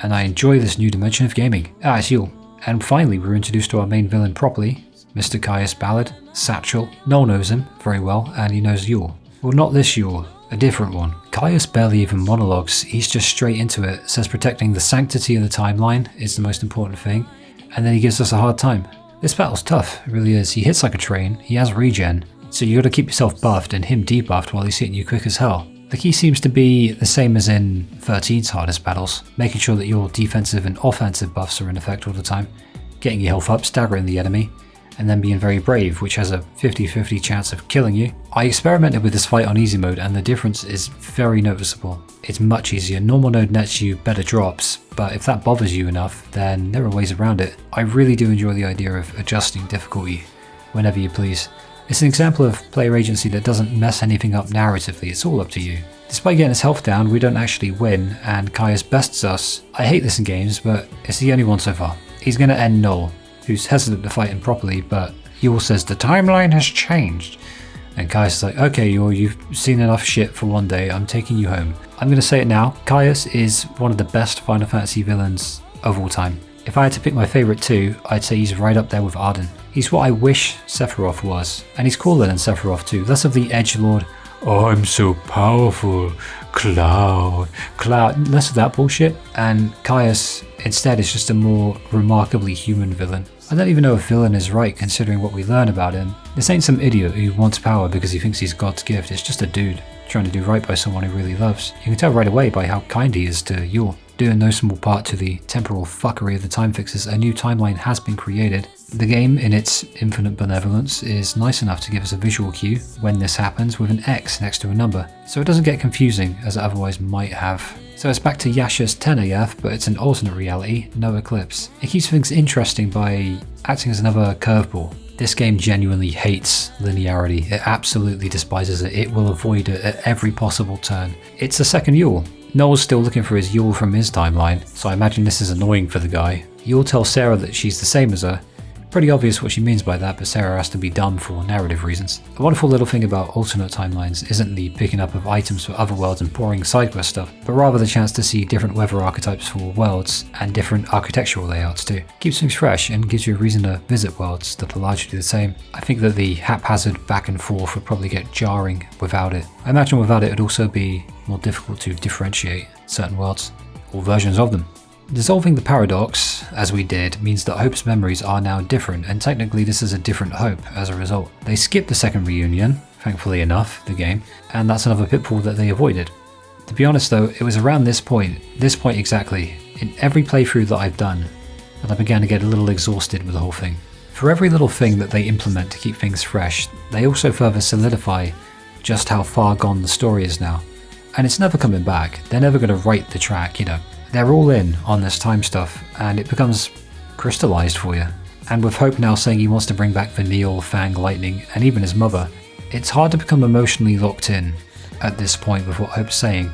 and I enjoy this new dimension of gaming. Ah, it's Yule. And finally, we're introduced to our main villain properly, Mr. Caius Ballard, Satchel. Noel knows him very well, and he knows Yule. Well, not this Yule, a different one. Caius barely even monologues, he's just straight into it, says protecting the sanctity of the timeline is the most important thing, and then he gives us a hard time. This battle's tough, it really is. He hits like a train, he has regen, so you gotta keep yourself buffed and him debuffed while he's hitting you quick as hell. The key seems to be the same as in 13's hardest battles, making sure that your defensive and offensive buffs are in effect all the time, getting your health up, staggering the enemy, and then being very brave, which has a 50-50 chance of killing you. I experimented with this fight on easy mode and the difference is very noticeable. It's much easier. Normal mode nets you better drops, but if that bothers you enough, then there are ways around it. I really do enjoy the idea of adjusting difficulty whenever you please. It's an example of player agency that doesn't mess anything up narratively, it's all up to you. Despite getting his health down, we don't actually win, and Caius bests us. I hate this in games, but it's the only one so far. He's gonna end Noel, who's hesitant to fight him properly, but Yule says the timeline has changed. And Caius is like, okay Yule, you've seen enough shit for one day, I'm taking you home. I'm gonna say it now, Caius is one of the best Final Fantasy villains of all time. If I had to pick my favourite two, I'd say he's right up there with Arden. He's what I wish Sephiroth was, and he's cooler than Sephiroth too, less of the edgelord, oh I'm so powerful, Cloud, less of that bullshit, and Caius instead is just a more remarkably human villain. I don't even know if villain is right considering what we learn about him. This ain't some idiot who wants power because he thinks he's God's gift, it's just a dude trying to do right by someone he really loves. You can tell right away by how kind he is to Yule. Due in no small part to the temporal fuckery of the time fixes, a new timeline has been created. The game, in its infinite benevolence, is nice enough to give us a visual cue when this happens with an X next to a number, so it doesn't get confusing as it otherwise might have. So it's back to Yasha's Tenayeth, but it's an alternate reality, no eclipse. It keeps things interesting by acting as another curveball. This game genuinely hates linearity, it absolutely despises it, it will avoid it at every possible turn. It's a second Yule. Noel's still looking for his Yule from his timeline, so I imagine this is annoying for the guy. Yule tells Sarah that she's the same as her. Pretty obvious what she means by that, but Sarah has to be dumb for narrative reasons. A wonderful little thing about alternate timelines isn't the picking up of items for other worlds and boring side quest stuff, but rather the chance to see different weather archetypes for worlds and different architectural layouts too. Keeps things fresh and gives you a reason to visit worlds that are largely the same. I think that the haphazard back and forth would probably get jarring without it. I imagine without it would also be more difficult to differentiate certain worlds, or versions of them. Dissolving the paradox, as we did, means that Hope's memories are now different, and technically this is a different Hope as a result. They skipped the second reunion, thankfully enough, the game, and that's another pitfall that they avoided. To be honest though, it was around this point exactly, in every playthrough that I've done, that I began to get a little exhausted with the whole thing. For every little thing that they implement to keep things fresh, they also further solidify just how far gone the story is now. And it's never coming back. They're never going to write the track, you know. They're all in on this time stuff, and it becomes crystallized for you. And with Hope now saying he wants to bring back Vanille, Fang, Lightning, and even his mother, it's hard to become emotionally locked in at this point with what Hope's saying,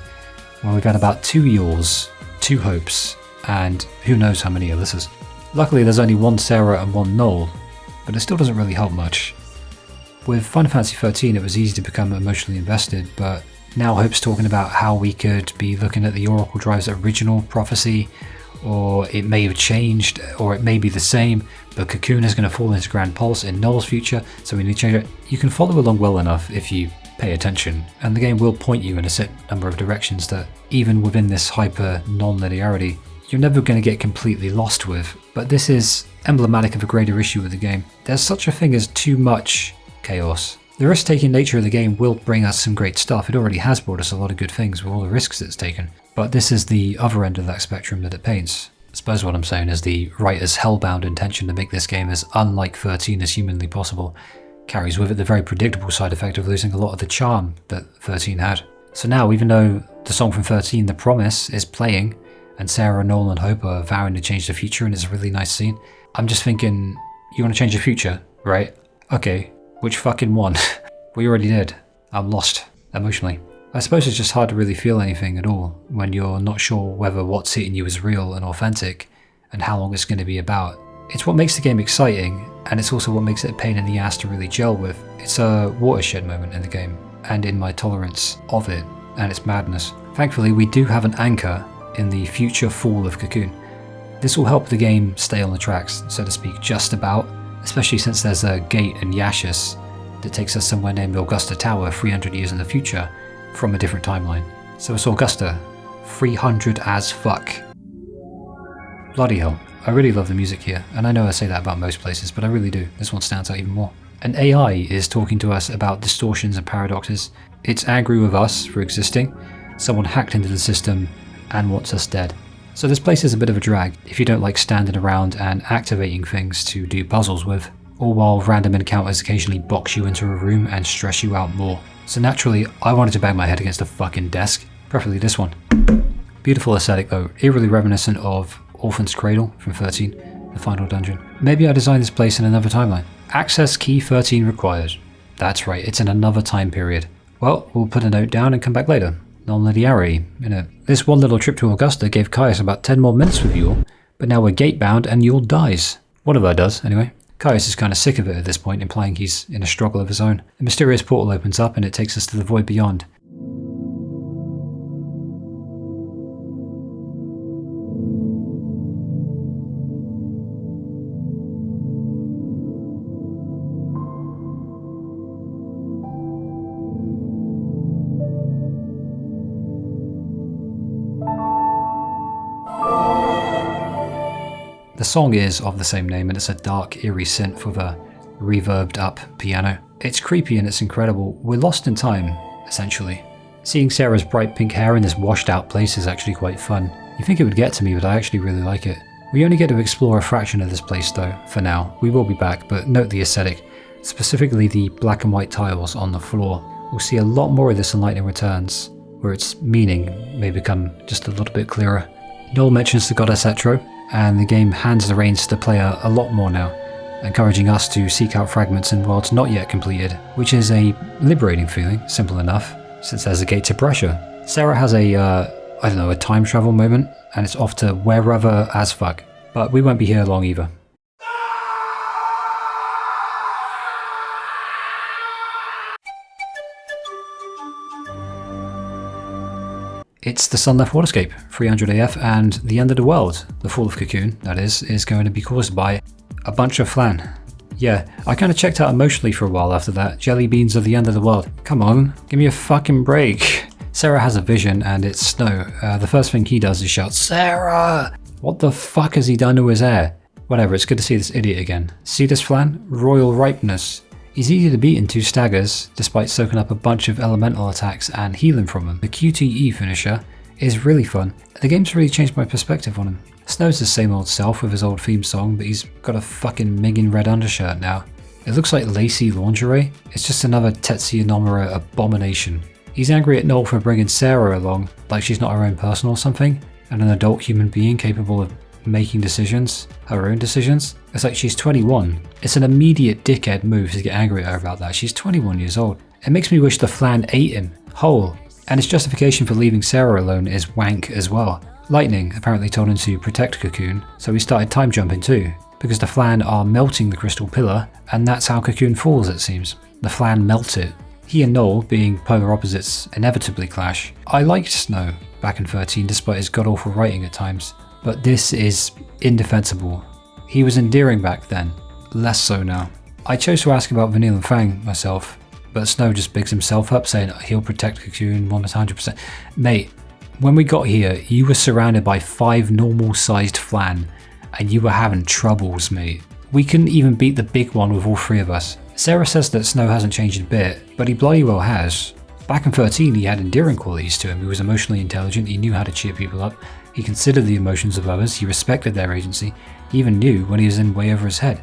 when we've had about 2 Yules, 2 Hopes, and who knows how many Alyssa's. Luckily there's only 1 Sarah and 1 Noel, but it still doesn't really help much. With Final Fantasy XIII it was easy to become emotionally invested, but now Hope's talking about how we could be looking at the Oracle Drive's original prophecy, or it may have changed, or it may be the same, but Cocoon is going to fall into Grand Pulse in Noel's future, so we need to change it. You can follow along well enough if you pay attention, and the game will point you in a set number of directions that, even within this hyper-non-linearity, you're never going to get completely lost with. But this is emblematic of a greater issue with the game. There's such a thing as too much chaos. The risk-taking nature of the game will bring us some great stuff. It already has brought us a lot of good things with all the risks it's taken. But this is the other end of that spectrum that it paints. I suppose what I'm saying is the writer's hellbound intention to make this game as unlike 13 as humanly possible carries with it the very predictable side effect of losing a lot of the charm that 13 had. So now, even though the song from 13, The Promise, is playing, and Sarah, Noel and Hope are vowing to change the future, and it's a really nice scene, I'm just thinking, you want to change the future, right? Okay, which fucking one? We already did. I'm lost, emotionally. I suppose it's just hard to really feel anything at all when you're not sure whether what's hitting you is real and authentic, and how long it's going to be about. It's what makes the game exciting, and it's also what makes it a pain in the ass to really gel with. It's a watershed moment in the game, and in my tolerance of it, and its madness. Thankfully, we do have an anchor in the future fall of Cocoon. This will help the game stay on the tracks, so to speak, just about, especially since there's a gate in Yashis that takes us somewhere named Augusta Tower 300 years in the future from a different timeline. So it's Augusta, 300 as fuck. Bloody hell, I really love the music here, and I know I say that about most places, but I really do. This one stands out even more. An AI is talking to us about distortions and paradoxes. It's angry with us for existing. Someone hacked into the system and wants us dead. So this place is a bit of a drag if you don't like standing around and activating things to do puzzles with, all while random encounters occasionally box you into a room and stress you out more. So naturally, I wanted to bang my head against a fucking desk, preferably this one. Beautiful aesthetic though, eerily reminiscent of Orphan's Cradle from 13, the final dungeon. Maybe I designed this place in another timeline. Access key 13 required. That's right, it's in another time period. Well, we'll put a note down and come back later. Non-linearity, you know. This one little trip to Augusta gave Caius about 10 more minutes with Yule, but now we're gate-bound and Yule dies. One of our does, anyway. Caius is kind of sick of it at this point, implying he's in a struggle of his own. A mysterious portal opens up and it takes us to the void beyond. The song is of the same name, and it's a dark, eerie synth with a reverbed up piano. It's creepy and it's incredible. We're lost in time, essentially. Seeing Sarah's bright pink hair in this washed out place is actually quite fun. You think it would get to me, but I actually really like it. We only get to explore a fraction of this place though, for now. We will be back, but note the aesthetic, specifically the black and white tiles on the floor. We'll see a lot more of this in Lightning Returns, where its meaning may become just a little bit clearer. Noel mentions the goddess Etro, and the game hands the reins to the player a lot more now, encouraging us to seek out fragments in worlds not yet completed, which is a liberating feeling, simple enough, since there's a gate to pressure. Sarah has a time travel moment, and it's off to wherever as fuck, but we won't be here long either. It's the Sun Left Waterscape, 300 AF, and the end of the world, the fall of Cocoon, that is going to be caused by a bunch of flan. Yeah, I kind of checked out emotionally for a while after that. Jelly beans are the end of the world. Come on, give me a fucking break. Sarah has a vision and it's Snow. The first thing he does is shout, "Sarah!" What the fuck has he done to his hair? Whatever, it's good to see this idiot again. See this flan? Royal ripeness. He's easy to beat in 2 staggers, despite soaking up a bunch of elemental attacks and healing from them. The QTE finisher is really fun. The game's really changed my perspective on him. Snow's the same old self with his old theme song, but he's got a fucking minging red undershirt now. It looks like lacy lingerie. It's just another Tetsuya Nomura abomination. He's angry at Noel for bringing Sarah along, like she's not her own person or something, and an adult human being capable of making decisions, her own decisions. It's like she's 21. It's an immediate dickhead move to get angry at her about that. She's 21 years old. It makes me wish the Flan ate him, whole. And his justification for leaving Sarah alone is wank as well. Lightning apparently told him to protect Cocoon, so he started time jumping too, because the Flan are melting the crystal pillar, and that's how Cocoon falls, it seems. The Flan melt it. He and Noel, being polar opposites, inevitably clash. I liked Snow back in 13 despite his god-awful writing at times, but this is indefensible. He was endearing back then, less so now. I chose to ask about Vanille and Fang myself, but Snow just bigs himself up saying he'll protect Cocoon 100%. Mate, when we got here, you were surrounded by 5 normal-sized Flan, and you were having troubles, mate. We couldn't even beat the big one with all 3 of us. Sarah says that Snow hasn't changed a bit, but he bloody well has. Back in 13, he had endearing qualities to him. He was emotionally intelligent, he knew how to cheer people up, he considered the emotions of others, he respected their agency, he even knew when he was in way over his head.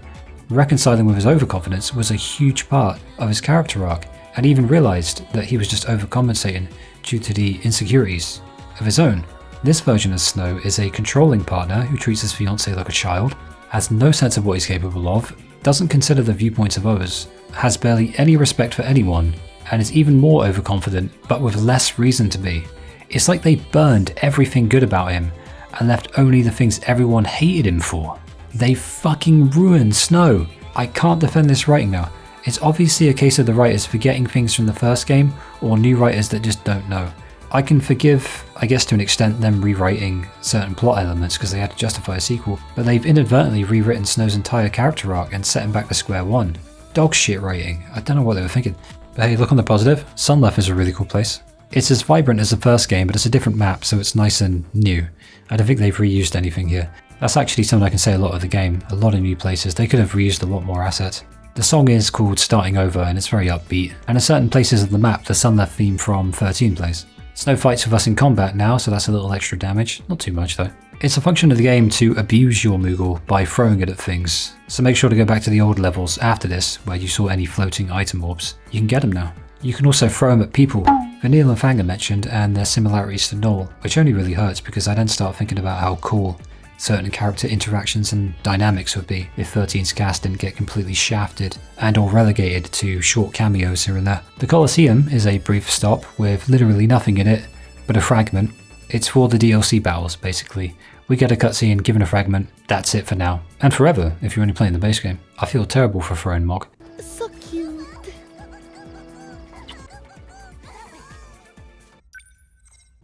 Reconciling with his overconfidence was a huge part of his character arc, and he even realised that he was just overcompensating due to the insecurities of his own. This version of Snow is a controlling partner who treats his fiancée like a child, has no sense of what he's capable of, doesn't consider the viewpoints of others, has barely any respect for anyone, and is even more overconfident, but with less reason to be. It's like they burned everything good about him and left only the things everyone hated him for. They fucking ruined Snow. I can't defend this writing now. It's obviously a case of the writers forgetting things from the first game, or new writers that just don't know. I can forgive, I guess to an extent, them rewriting certain plot elements because they had to justify a sequel, but they've inadvertently rewritten Snow's entire character arc and set him back to square one. Dog shit writing. I don't know what they were thinking. But hey, look on the positive. Sunleft is a really cool place. It's as vibrant as the first game, but it's a different map, so it's nice and new. I don't think they've reused anything here. That's actually something I can say a lot of the game. A lot of new places. They could have reused a lot more assets. The song is called Starting Over and it's very upbeat, and in certain places of the map the Sunleft theme from 13 plays. Snow fights with us in combat now, so that's a little extra damage. Not too much though. It's a function of the game to abuse your Moogle by throwing it at things, so make sure to go back to the old levels after this where you saw any floating item orbs. You can get them now. You can also throw them at people. Vanille and Fang are mentioned and their similarities to Noel, which only really hurts because I then start thinking about how cool certain character interactions and dynamics would be if 13's cast didn't get completely shafted and or relegated to short cameos here and there. The Colosseum is a brief stop with literally nothing in it but a fragment. It's for the DLC battles basically. We get a cutscene given a fragment, that's it for now. And forever if you're only playing the base game. I feel terrible for throwing Mog. So cute.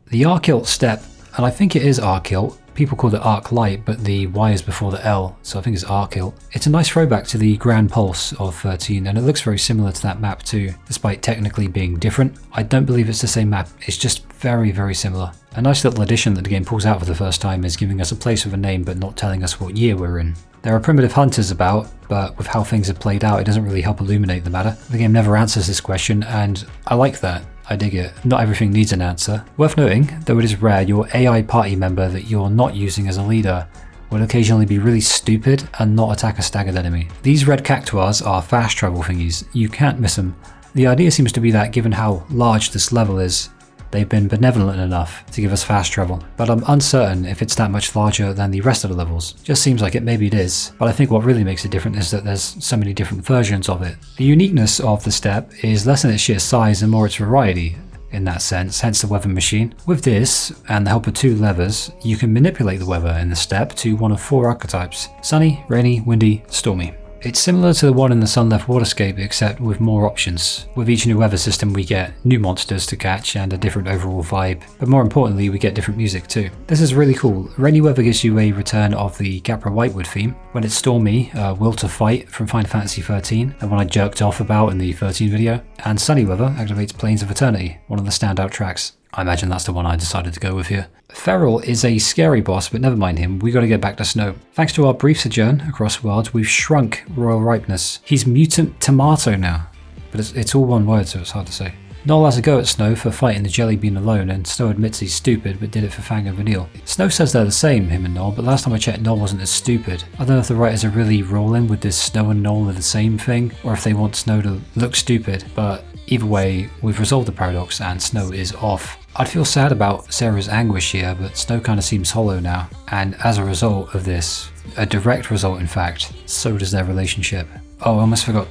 The Arkilt step, and I think it is Arkilt. People call it Arc Light, but the Y is before the L, so I think it's Arkilt. It's a nice throwback to the Grand Pulse of 13, and it looks very similar to that map too, despite technically being different. I don't believe it's the same map, it's just very, very similar. A nice little addition that the game pulls out for the first time is giving us a place with a name but not telling us what year we're in. There are primitive hunters about, but with how things have played out it doesn't really help illuminate the matter. The game never answers this question, and I like that. I dig it. Not everything needs an answer. Worth noting, though it is rare, your AI party member that you're not using as a leader will occasionally be really stupid and not attack a staggered enemy. These red cactuars are fast travel thingies. You can't miss them. The idea seems to be that given how large this level is, they've been benevolent enough to give us fast travel, but I'm uncertain if it's that much larger than the rest of the levels. Just seems like it, maybe it is, but I think what really makes it different is that there's so many different versions of it. The uniqueness of the step is less in its sheer size and more its variety in that sense, hence the weather machine. With this, and the help of 2 levers, you can manipulate the weather in the step to one of 4 archetypes: sunny, rainy, windy, stormy. It's similar to the one in the Sunleft Waterscape except with more options. With each new weather system we get new monsters to catch and a different overall vibe, but more importantly we get different music too. This is really cool. Rainy weather gives you a return of the Capra Whitewood theme. When it's stormy, Will to Fight from Final Fantasy 13, the one I jerked off about in the 13 video, and sunny weather activates Plains of Eternity, one of the standout tracks. I imagine that's the one I decided to go with here. Farron is a scary boss, but never mind him, we gotta get back to Snow. Thanks to our brief sojourn across worlds, we've shrunk Royal Ripeness. He's Mutant Tomato now, but it's all one word so it's hard to say. Noel has a go at Snow for fighting the jelly bean alone, and Snow admits he's stupid but did it for Fang and Vanille. Snow says they're the same, him and Noel, but last time I checked Noel wasn't as stupid. I don't know if the writers are really rolling with this Snow and Noel are the same thing, or if they want Snow to look stupid, but either way, we've resolved the paradox and Snow is off. I'd feel sad about Sarah's anguish here, but Snow kind of seems hollow now, and as a result of this, a direct result in fact, so does their relationship. Oh, I almost forgot.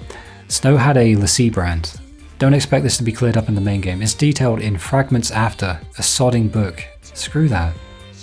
Snow had a Lassie brand. Don't expect this to be cleared up in the main game. It's detailed in fragments after, a sodding book. Screw that.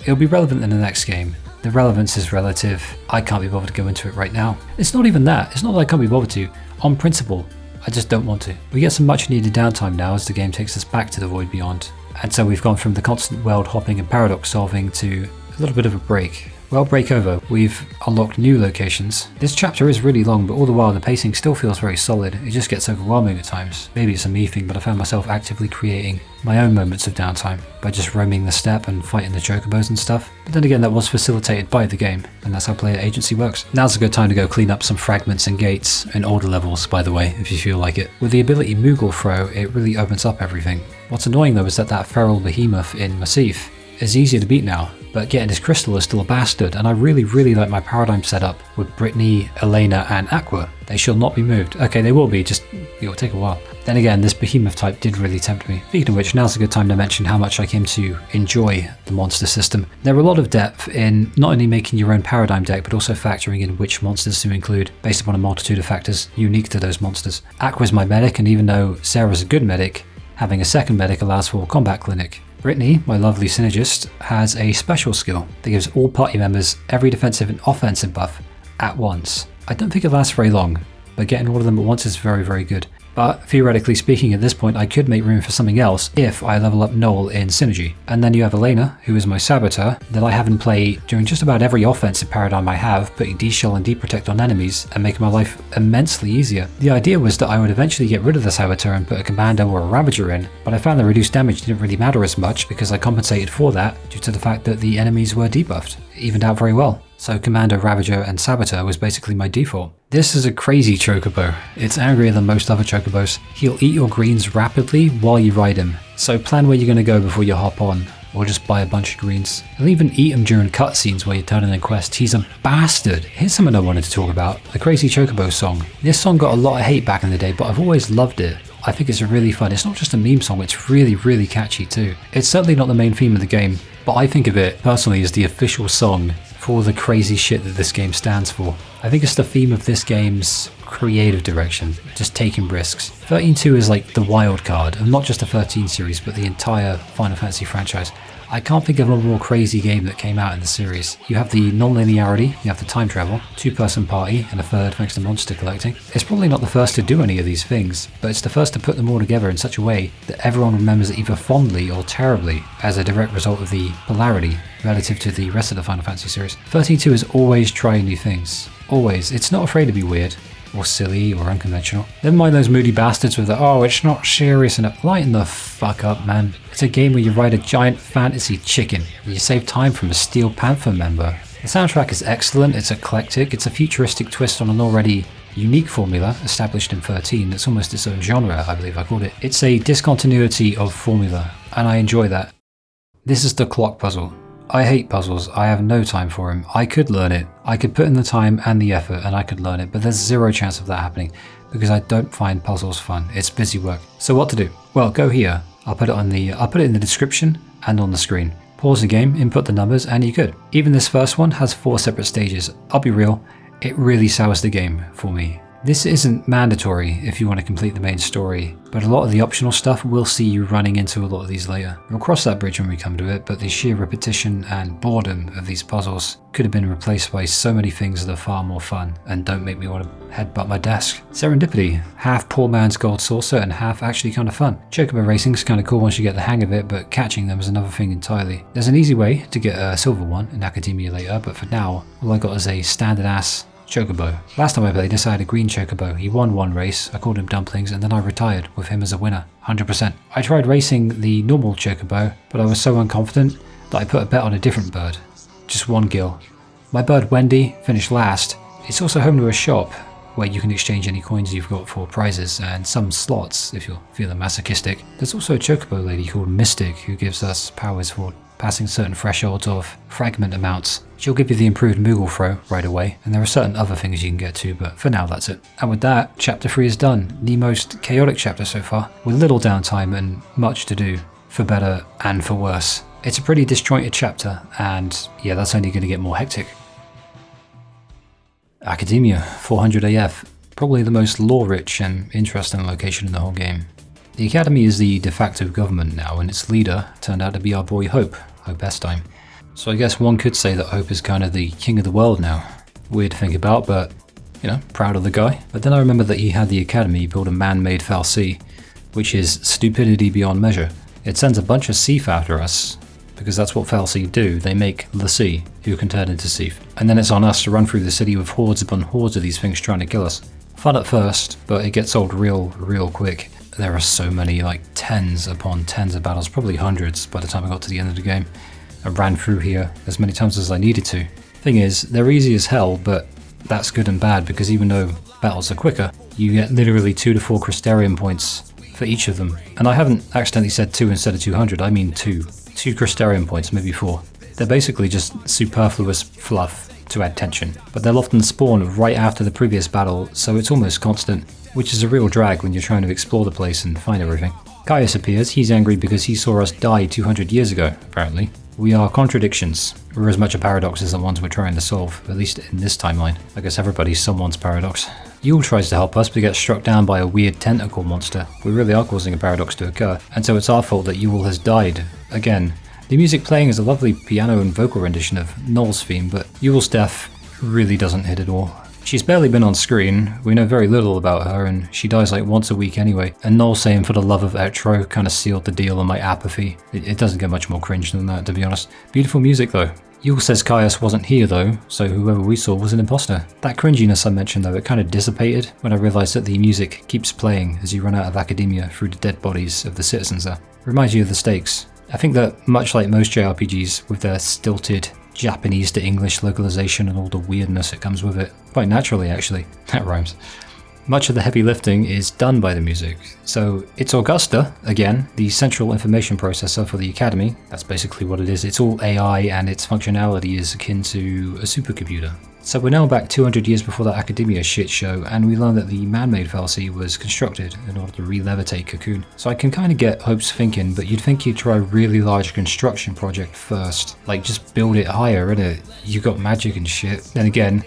It'll be relevant in the next game. The relevance is relative. I can't be bothered to go into it right now. It's not even that. It's not that I can't be bothered to. On principle, I just don't want to. We get some much needed downtime now as the game takes us back to the Void Beyond. And so we've gone from the constant world hopping and paradox solving to a little bit of a break. Well, break over. We've unlocked new locations. This chapter is really long, but all the while the pacing still feels very solid. It just gets overwhelming at times. Maybe it's a me thing, but I found myself actively creating my own moments of downtime by just roaming the steppe and fighting the chocobos and stuff. But then again, that was facilitated by the game, and that's how player agency works. Now's a good time to go clean up some fragments and gates, in older levels by the way, if you feel like it. With the ability Moogle Throw, it really opens up everything. What's annoying though is that feral behemoth in Massif is easier to beat now, but getting his crystal is still a bastard, and I really like my paradigm setup with Brittany, Elena and Aqua. They shall not be moved. Okay, they will be, just it'll take a while. Then again, this behemoth type did really tempt me. Speaking of which, now's a good time to mention how much I came to enjoy the monster system. There are a lot of depth in not only making your own paradigm deck, but also factoring in which monsters to include based upon a multitude of factors unique to those monsters. Aqua's my medic, and even though Sarah's a good medic, having a second medic allows for combat clinic. Brittany, my lovely synergist, has a special skill that gives all party members every defensive and offensive buff at once. I don't think it lasts very long, but getting all of them at once is very good. But theoretically speaking, at this point I could make room for something else if I level up Noel in Synergy. And then you have Elena, who is my Saboteur, that I have in play during just about every offensive paradigm I have, putting D-Shell and D-Protect on enemies and making my life immensely easier. The idea was that I would eventually get rid of the Saboteur and put a Commando or a Ravager in, but I found the reduced damage didn't really matter as much because I compensated for that due to the fact that the enemies were debuffed. It evened out very well. So Commando, Ravager and Saboteur was basically my default. This is a crazy chocobo. It's angrier than most other chocobos. He'll eat your greens rapidly while you ride him. So plan where you're going to go before you hop on, or just buy a bunch of greens. He'll even eat them during cutscenes where you're turning in quest. He's a bastard. Here's something I wanted to talk about. The Crazy Chocobo song. This song got a lot of hate back in the day, but I've always loved it. I think it's really fun. It's not just a meme song, it's really catchy too. It's certainly not the main theme of the game, but I think of it personally as the official song for all the crazy shit that this game stands for. I think it's the theme of this game's creative direction, just taking risks. 13.2 is like the wild card of not just the 13 series, but the entire Final Fantasy franchise. I can't think of a more crazy game that came out in the series. You have the non-linearity, you have the time travel, two-person party, and a third thanks to monster collecting. It's probably not the first to do any of these things, but it's the first to put them all together in such a way that everyone remembers it either fondly or terribly as a direct result of the polarity relative to the rest of the Final Fantasy series. 13.2 is always trying new things. Always. It's not afraid to be weird, or silly, or unconventional. Never mind those moody bastards with the, oh, it's not serious enough. Lighten the fuck up, man. It's a game where you ride a giant fantasy chicken, and you save time from a Steel Panther member. The soundtrack is excellent, it's eclectic, it's a futuristic twist on an already unique formula established in 13 that's almost its own genre, I believe I called it. It's a discontinuity of formula, and I enjoy that. This is the clock puzzle. I hate puzzles, I have no time for them. I could learn it. I could put in the time and the effort and I could learn it, but there's zero chance of that happening because I don't find puzzles fun. It's busy work. So what to do? Well, go here. I'll put it in the description and on the screen. Pause the game, input the numbers, and you're good. Even this first one has 4 separate stages. I'll be real, it really sours the game for me. This isn't mandatory if you want to complete the main story, but a lot of the optional stuff will see you running into a lot of these later. We'll cross that bridge when we come to it, but the sheer repetition and boredom of these puzzles could have been replaced by so many things that are far more fun and don't make me want to headbutt my desk. Serendipity, half poor man's gold saucer and half actually kind of fun. Chocobo racing's kind of cool once you get the hang of it, but catching them is another thing entirely. There's an easy way to get a silver one in Academia later, but for now, all I got is a standard ass Chocobo. Last time I played this I had a green Chocobo. He won one race, I called him Dumplings, and then I retired with him as a winner, 100%. I tried racing the normal Chocobo, but I was so unconfident that I put a bet on a different bird. Just one gill. My bird Wendy finished last. It's also home to a shop, where you can exchange any coins you've got for prizes, and some slots if you're feeling masochistic. There's also a chocobo lady called Mystic who gives us powers for passing certain thresholds of fragment amounts. She'll give you the improved Moogle throw right away, and there are certain other things you can get to, but for now that's it. And with that, chapter 3 is done. The most chaotic chapter so far, with little downtime and much to do, for better and for worse. It's a pretty disjointed chapter, and yeah, that's only going to get more hectic. Academia, 400 AF, probably the most lore-rich and interesting location in the whole game. The Academy is the de facto government now, and its leader turned out to be our boy Hope Estheim. So I guess one could say that Hope is kind of the king of the world now. Weird to think about, but, you know, proud of the guy. But then I remember that he had the Academy build a man-made fal'Cie, which is stupidity beyond measure. It sends a bunch of Seath after us, because that's what fal'Cie do. They make l'Cie, who can turn into Seath. And then it's on us to run through the city with hordes upon hordes of these things trying to kill us. Fun at first, but it gets old real quick. There are so many, like tens upon tens of battles, probably hundreds by the time I got to the end of the game. I ran through here as many times as I needed to. Thing is, they're easy as hell, but that's good and bad, because even though battles are quicker, you get literally 2 to 4 Crystarium points for each of them. And I haven't accidentally said 2 instead of 200, I mean 2. 2 Crystarium points, maybe 4. They're basically just superfluous fluff to add tension, but they'll often spawn right after the previous battle, so it's almost constant, which is a real drag when you're trying to explore the place and find everything. Caius appears. He's angry because he saw us die 200 years ago, apparently. We are contradictions. We're as much a paradox as the ones we're trying to solve, at least in this timeline. I guess everybody's someone's paradox. Yule tries to help us, but gets struck down by a weird tentacle monster. We really are causing a paradox to occur, and so it's our fault that Yule has died. Again. The music playing is a lovely piano and vocal rendition of Noel's theme, but Yule's death really doesn't hit it all. She's barely been on screen, we know very little about her, and she dies like once a week anyway, and Noel saying for the love of XIII kind of sealed the deal on my apathy. It doesn't get much more cringe than that, to be honest. Beautiful music though. Yule says Caius wasn't here though, so whoever we saw was an imposter. That cringiness I mentioned though, it kind of dissipated when I realised that the music keeps playing as you run out of Academia through the dead bodies of the citizens there. Reminds you of the stakes. I think that much like most JRPGs with their stilted Japanese to English localization and all the weirdness that comes with it, quite naturally actually, that rhymes. Much of the heavy lifting is done by the music. So it's Augusta, again, the central information processor for the Academy. That's basically what it is. It's all AI and its functionality is akin to a supercomputer. So we're now back 200 years before that Academia shit show, and we learn that the man-made fal'Cie was constructed in order to re-levitate Cocoon. So I can kind of get Hope's thinking, but you'd think you'd try a really large construction project first. Like, just build it higher, innit? You got magic and shit. Then again,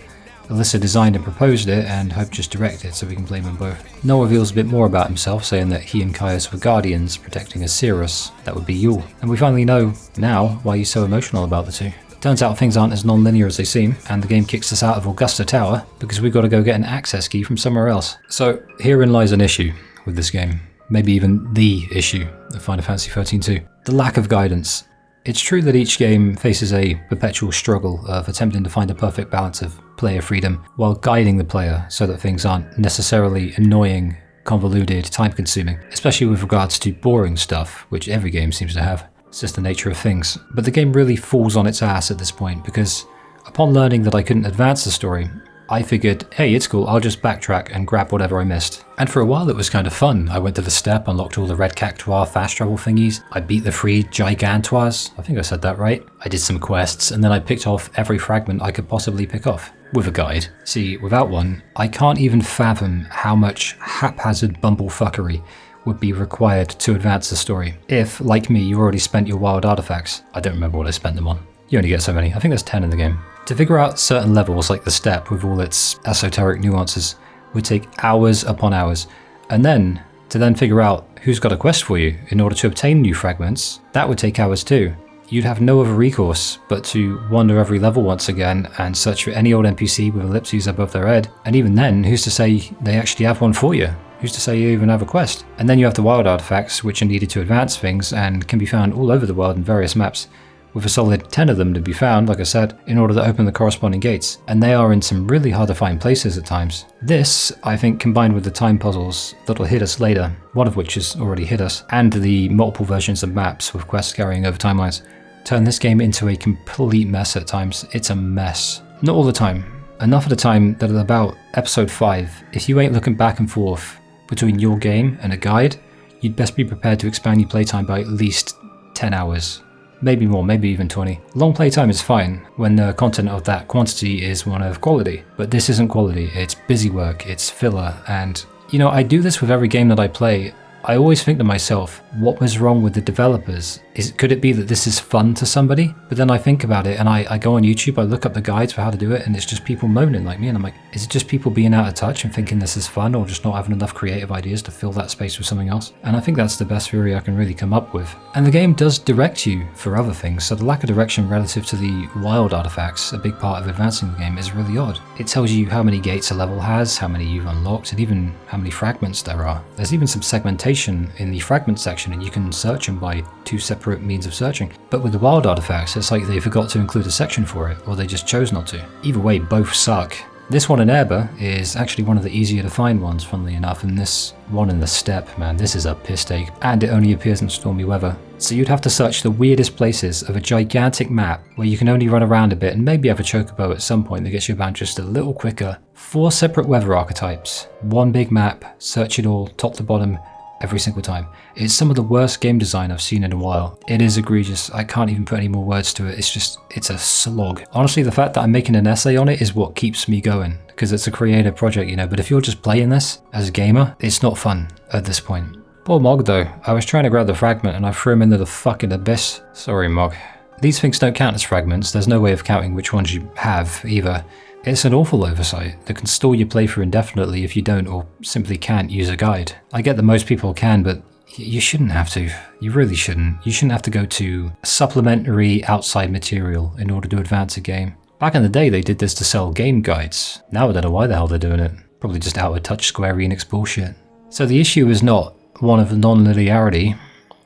Alyssa designed and proposed it, and Hope just directed, so we can blame them both. Noel reveals a bit more about himself, saying that he and Caius were guardians protecting a Cirrus. That would be Yule. And we finally know, now, why he's so emotional about the two. Turns out things aren't as non-linear as they seem, and the game kicks us out of Augusta Tower because we've got to go get an access key from somewhere else. So herein lies an issue with this game. Maybe even the issue of Final Fantasy XIII-2. The lack of guidance. It's true that each game faces a perpetual struggle of attempting to find a perfect balance of player freedom while guiding the player so that things aren't necessarily annoying, convoluted, time-consuming, especially with regards to boring stuff, which every game seems to have. It's just the nature of things. But the game really falls on its ass at this point, because upon learning that I couldn't advance the story, I figured, hey, it's cool, I'll just backtrack and grab whatever I missed. And for a while it was kind of fun. I went to the step, unlocked all the red cactuar fast travel thingies, I beat the 3 gigantoirs, I think I said that right. I did some quests, and then I picked off every fragment I could possibly pick off. With a guide. See, without one, I can't even fathom how much haphazard bumblefuckery would be required to advance the story. If, like me, you already spent your wild artifacts. I don't remember what I spent them on. You only get so many. I think there's 10 in the game. To figure out certain levels like the step with all its esoteric nuances would take hours upon hours. And then, to figure out who's got a quest for you in order to obtain new fragments, that would take hours too. You'd have no other recourse but to wander every level once again and search for any old NPC with ellipses above their head. And even then, who's to say they actually have one for you? Who's to say you even have a quest? And then you have the wild artifacts, which are needed to advance things and can be found all over the world in various maps, with a solid 10 of them to be found, like I said, in order to open the corresponding gates. And they are in some really hard to find places at times. This, I think, combined with the time puzzles that'll hit us later, one of which has already hit us, and the multiple versions of maps with quests carrying over timelines, turn this game into a complete mess at times. It's a mess. Not all the time. enough of the time that at about episode 5, if you ain't looking back and forth between your game and a guide, you'd best be prepared to expand your playtime by at least 10 hours. Maybe more, maybe even 20. Long playtime is fine when the content of that quantity is one of quality, but this isn't quality, it's busy work, it's filler, and you know, I do this with every game that I play. I always think to myself, what was wrong with the developers? Could it be that this is fun to somebody? But then I think about it and I go on YouTube, I look up the guides for how to do it, and it's just people moaning like me, and I'm like, is it just people being out of touch and thinking this is fun, or just not having enough creative ideas to fill that space with something else? And I think that's the best theory I can really come up with. And the game does direct you for other things, so the lack of direction relative to the wild artifacts, a big part of advancing the game, is really odd. It tells you how many gates a level has, how many you've unlocked, and even how many fragments there are. There's even some segmentation in the fragment section, and you can search them by 2 separate means of searching. But with the wild artifacts, it's like they forgot to include a section for it, or they just chose not to. Either way, both suck. This one in Erba is actually one of the easier to find ones, funnily enough, and this one in the steppe, man, this is a piss take, and it only appears in stormy weather. So you'd have to search the weirdest places of a gigantic map where you can only run around a bit and maybe have a chocobo at some point that gets you about just a little quicker. 4 separate weather archetypes, 1 big map, search it all, top to bottom, every single time. It's some of the worst game design I've seen in a while. It is egregious. I can't even put any more words to it. It's a slog. Honestly, the fact that I'm making an essay on it is what keeps me going, because it's a creative project, you know, but if you're just playing this as a gamer, it's not fun at this point. Poor Mog though. I was trying to grab the fragment and I threw him into the fucking abyss. Sorry, Mog. These things don't count as fragments. There's no way of counting which ones you have either. It's an awful oversight that can stall your playthrough indefinitely if you don't or simply can't use a guide. I get that most people can, but you shouldn't have to. You really shouldn't. You shouldn't have to go to supplementary outside material in order to advance a game. Back in the day, they did this to sell game guides. Now I don't know why the hell they're doing it. Probably just out of touch Square Enix bullshit. So the issue is not one of non-linearity,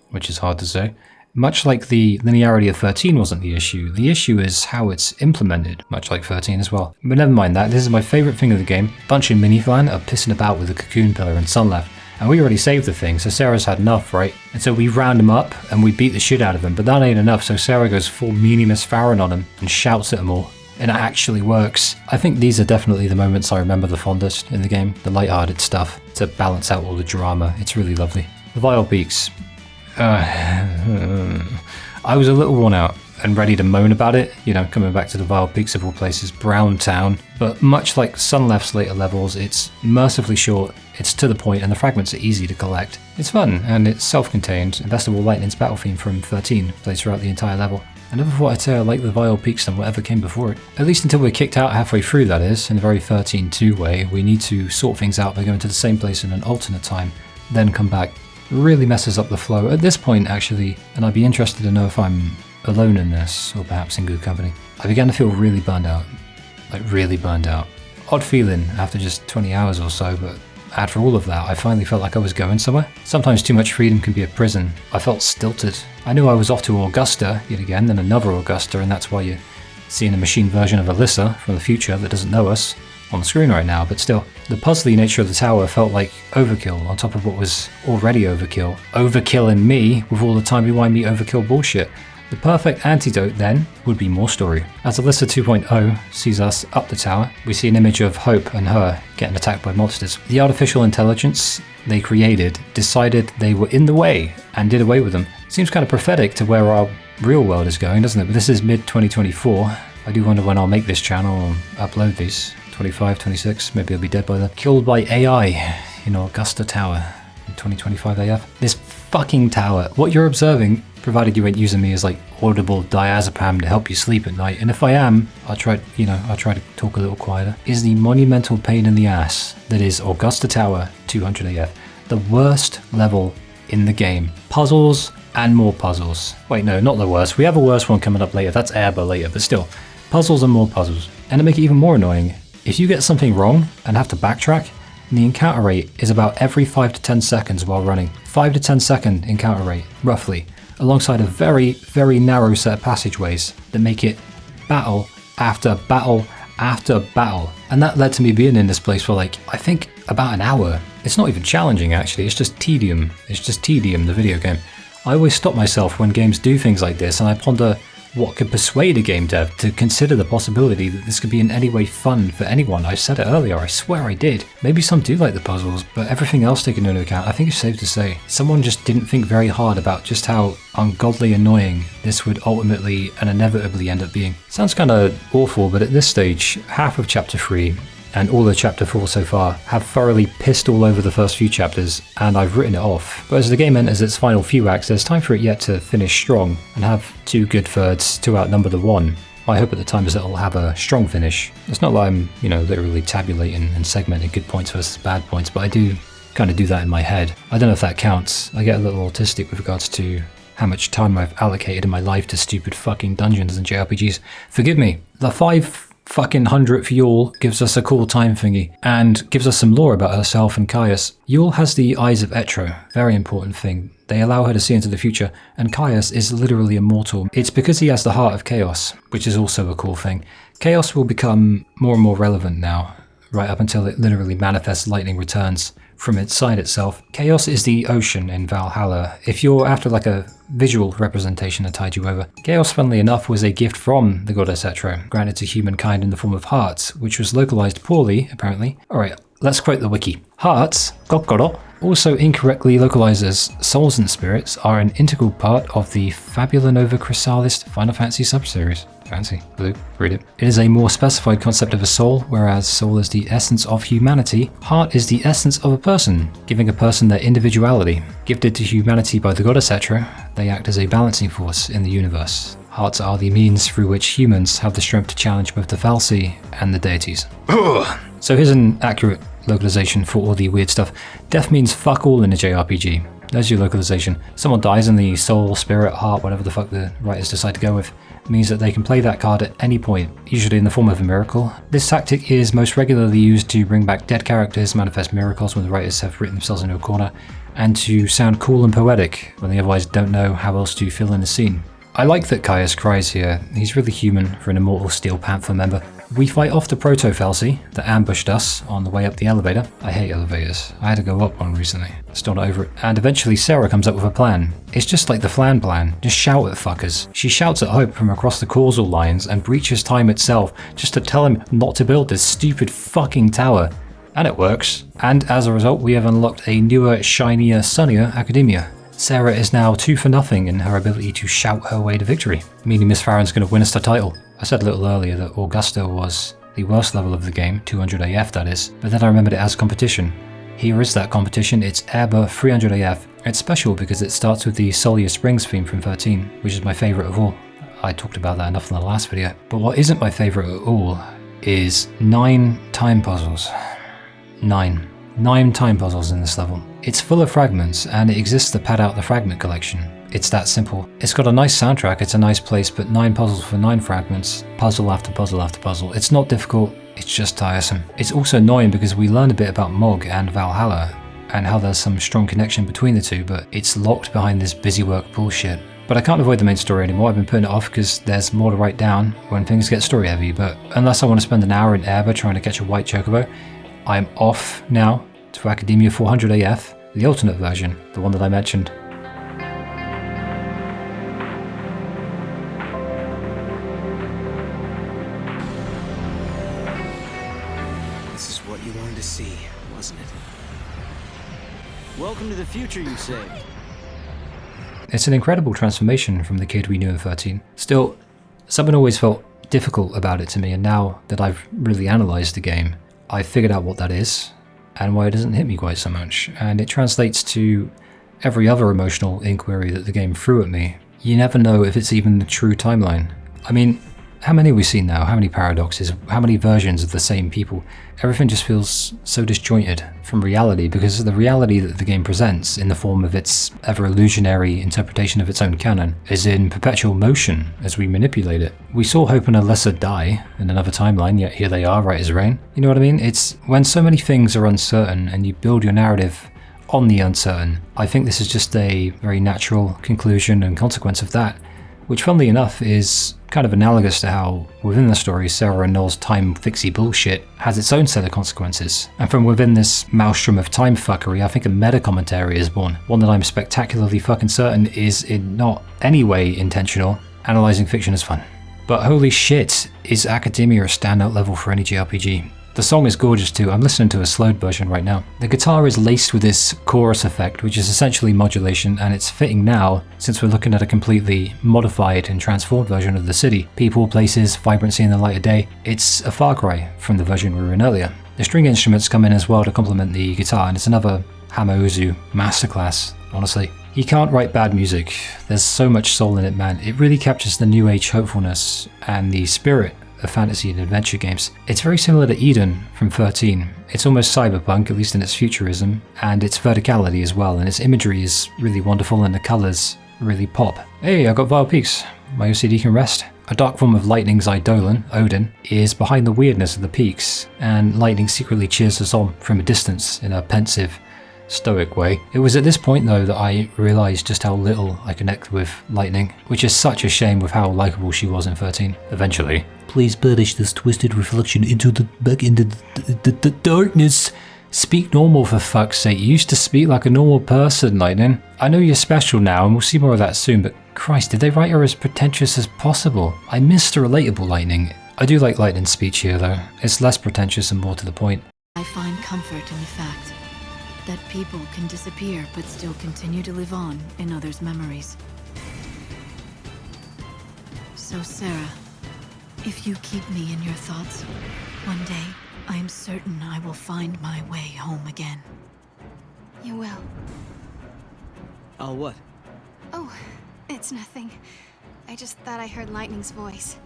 which is hard to say. Much like the linearity of 13 wasn't the issue is how it's implemented, much like 13 as well. But never mind that, this is my favourite thing of the game. Bunch of Miniflan are pissing about with the cocoon pillar and sun left, and we already saved the thing, so Sarah's had enough, right? And so we round him up and we beat the shit out of him, but that ain't enough, so Sarah goes full Meanie Miss Farron on him and shouts at them all. And it actually works. I think these are definitely the moments I remember the fondest in the game, the light-hearted stuff, to balance out all the drama. It's really lovely. The Vile Peaks. I was a little worn out and ready to moan about it, you know, coming back to the Vile Peaks of all places, Brown Town. But much like Sunleft's later levels, it's mercifully short, it's to the point, and the fragments are easy to collect. It's fun, and it's self-contained, and best of all, Lightning's battle theme from 13 plays throughout the entire level. I never thought I'd say I like the Vile Peaks than whatever came before it. At least until we're kicked out halfway through, that is, in a very 13-2 way. We need to sort things out by going to the same place in an alternate time, then come back. Really messes up the flow at this point, actually, and I'd be interested to know if I'm alone in this, or perhaps in good company. I began to feel really burned out. Like, really burned out. Odd feeling after just 20 hours or so, but after all of that, I finally felt like I was going somewhere. Sometimes too much freedom can be a prison. I felt stilted. I knew I was off to Augusta, yet again, then another Augusta, and that's why you're seeing a machine version of Alyssa from the future that doesn't know us on the screen right now, but still. The puzzly nature of the tower felt like overkill on top of what was already overkill. Overkill in me with all the timey-wimey overkill bullshit. The perfect antidote, then, would be more story. As Alyssa 2.0 sees us up the tower, we see an image of Hope and her getting attacked by monsters. The artificial intelligence they created decided they were in the way and did away with them. Seems kind of prophetic to where our real world is going, doesn't it? But this is mid-2024. I do wonder when I'll make this channel and upload these. 25, 26, maybe I'll be dead by then. Killed by AI in Augusta Tower in 2025 AF. This fucking tower, what you're observing, provided you ain't using me as like audible diazepam to help you sleep at night, and if I am, I'll try to talk a little quieter, is the monumental pain in the ass that is Augusta Tower 200 AF. The worst level in the game. Puzzles and more puzzles. Wait, no, not the worst. We have a worse one coming up later. That's Erba later, but still. Puzzles and more puzzles. And to make it even more annoying, if you get something wrong and have to backtrack, the encounter rate is about every 5 to 10 seconds while running. 5 to 10 second encounter rate, roughly, alongside a very, very narrow set of passageways that make it battle after battle after battle. And that led to me being in this place for like, I think about an hour. It's not even challenging actually, it's just tedium. It's just tedium, the video game. I always stop myself when games do things like this and I ponder what could persuade a game dev to consider the possibility that this could be in any way fun for anyone. I said it earlier, I swear I did. Maybe some do like the puzzles, but everything else taken into account, I think it's safe to say someone just didn't think very hard about just how ungodly annoying this would ultimately and inevitably end up being. Sounds kinda awful, but at this stage, half of Chapter 3 and all of Chapter 4 so far have thoroughly pissed all over the first few chapters, and I've written it off. But as the game enters its final few acts, there's time for it yet to finish strong and have 2 good thirds to outnumber the 1. My hope at the time is that it'll have a strong finish. It's not like I'm, literally tabulating and segmenting good points versus bad points, but I do kind of do that in my head. I don't know if that counts. I get a little autistic with regards to how much time I've allocated in my life to stupid fucking dungeons and JRPGs. Forgive me. The 500th Yule gives us a cool time thingy, and gives us some lore about herself and Caius. Yule has the eyes of Etro, very important thing. They allow her to see into the future, and Caius is literally immortal. It's because he has the heart of chaos, which is also a cool thing. Chaos will become more and more relevant now, right up until it literally manifests lightning returns from inside itself. Chaos is the ocean in Valhalla. If you're after like a visual representation that tied you over, Chaos, funnily enough, was a gift from the goddess Etro, granted to humankind in the form of hearts, which was localized poorly, apparently. Alright, let's quote the wiki. Hearts, kokoro, also incorrectly localized as souls and spirits, are an integral part of the Fabula Nova Chrysalis Final Fantasy subseries. Fancy. Blue. Read it. It is a more specified concept of a soul, whereas soul is the essence of humanity. Heart is the essence of a person, giving a person their individuality. Gifted to humanity by the goddess Etro, they act as a balancing force in the universe. Hearts are the means through which humans have the strength to challenge both the Fal'Cie and the deities. So here's an accurate localization for all the weird stuff. Death means fuck all in a JRPG. There's your localization. Someone dies and the soul, spirit, heart, whatever the fuck the writers decide to go with, means that they can play that card at any point, usually in the form of a miracle. This tactic is most regularly used to bring back dead characters, manifest miracles when the writers have written themselves into a corner, and to sound cool and poetic when they otherwise don't know how else to fill in the scene. I like that Caius cries here. He's really human for an immortal Steel Panther member. We fight off the proto-Fal'Cie that ambushed us on the way up the elevator. I hate elevators. I had to go up one recently. Still not over it. And eventually Sarah comes up with a plan. It's just like the Flan plan. Just shout at fuckers. She shouts at Hope from across the causal lines and breaches time itself just to tell him not to build this stupid fucking tower. And it works. And as a result, we have unlocked a newer, shinier, sunnier academia. Sarah is now 2 for nothing in her ability to shout her way to victory, meaning Miss Farron's going to win us the title. I said a little earlier that Augusta was the worst level of the game, 200 AF that is, but then I remembered it as competition. Here is that competition, it's Erba 300 AF. It's special because it starts with the Sulyya Springs theme from 13, which is my favourite of all. I talked about that enough in the last video. But what isn't my favourite at all is 9 time puzzles. 9 time puzzles in this level. It's full of fragments, and it exists to pad out the fragment collection. It's that simple. It's got a nice soundtrack, it's a nice place, but 9 puzzles for 9 fragments, puzzle after puzzle after puzzle. It's not difficult, it's just tiresome. It's also annoying because we learn a bit about Mog and Valhalla, and how there's some strong connection between the two, but it's locked behind this busy work bullshit. But I can't avoid the main story anymore. I've been putting it off because there's more to write down when things get story heavy, but unless I want to spend an hour in Erba trying to catch a white chocobo, I'm off now to Academia 400 AF, the alternate version, the one that I mentioned. This is what you wanted to see, wasn't it? Welcome to the future, you say? It's an incredible transformation from the kid we knew in 13. Still, something always felt difficult about it to me, and now that I've really analysed the game, I've figured out what that is, and why it doesn't hit me quite so much, and it translates to every other emotional inquiry that the game threw at me. You never know if it's even the true timeline. I mean, how many have we seen now? How many paradoxes? How many versions of the same people? Everything just feels so disjointed from reality, because the reality that the game presents in the form of its ever-illusionary interpretation of its own canon is in perpetual motion as we manipulate it. We saw Hope and Alessa die in another timeline, yet here they are right as rain. You know what I mean? It's when so many things are uncertain and you build your narrative on the uncertain. I think this is just a very natural conclusion and consequence of that, which funnily enough is kind of analogous to how within the story Sarah and Noel's time fixie bullshit has its own set of consequences. And from within this maelstrom of time fuckery, I think a meta commentary is born, one that I'm spectacularly fucking certain is in not any way intentional, Analyzing fiction is fun. But holy shit, is Academia a standout level for any JRPG? The song is gorgeous too. I'm listening to a slowed version right now. The guitar is laced with this chorus effect, which is essentially modulation, and it's fitting now since we're looking at a completely modified and transformed version of the city. People, places, vibrancy in the light of day. It's a far cry from the version we were in earlier. The string instruments come in as well to complement the guitar, and it's another Hamauzu masterclass, honestly. He can't write bad music. There's so much soul in it, man. It really captures the new age hopefulness and the spirit of fantasy and adventure games. It's very similar to Eden from 13. It's almost cyberpunk, at least in its futurism, and its verticality as well, and its imagery is really wonderful and the colours really pop. Hey, I got Vile Peaks. My OCD can rest. A dark form of lightning's eidolon, Odin, is behind the weirdness of the peaks, and lightning secretly cheers us on from a distance in a pensive, stoic way. It was at this point though that I realised just how little I connect with Lightning, which is such a shame with how likeable she was in 13. Eventually. Please banish this twisted reflection into the darkness. Speak normal for fuck's sake. You used to speak like a normal person, Lightning. I know you're special now and we'll see more of that soon, but Christ, did they write her as pretentious as possible? I missed a relatable Lightning. I do like Lightning's speech here though. It's less pretentious and more to the point. I find comfort in the fact that people can disappear but still continue to live on in others' memories. So Sarah, if you keep me in your thoughts, one day I am certain I will find my way home again. You will. Oh, what? Oh, it's nothing. I just thought I heard Lightning's voice.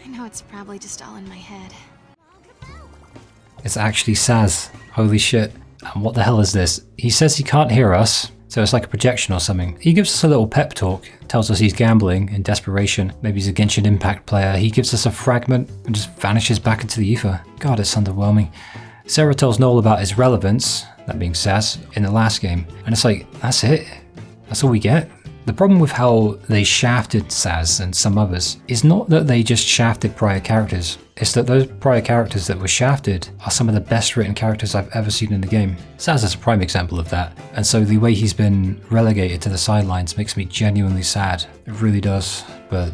I know it's probably just all in my head. It's actually Sazh. Holy shit. And what the hell is this? He says he can't hear us, so it's like a projection or something. He gives us a little pep talk, tells us he's gambling in desperation. Maybe he's a Genshin Impact player. He gives us a fragment and just vanishes back into the ether. God, it's underwhelming. Sarah tells Noel about his relevance, that being Sazh, in the last game. And it's like, that's it? That's all we get? The problem with how they shafted Sazh and some others is not that they just shafted prior characters, it's that those prior characters that were shafted are some of the best written characters I've ever seen in the game. Sazh is a prime example of that, and so the way he's been relegated to the sidelines makes me genuinely sad. It really does, but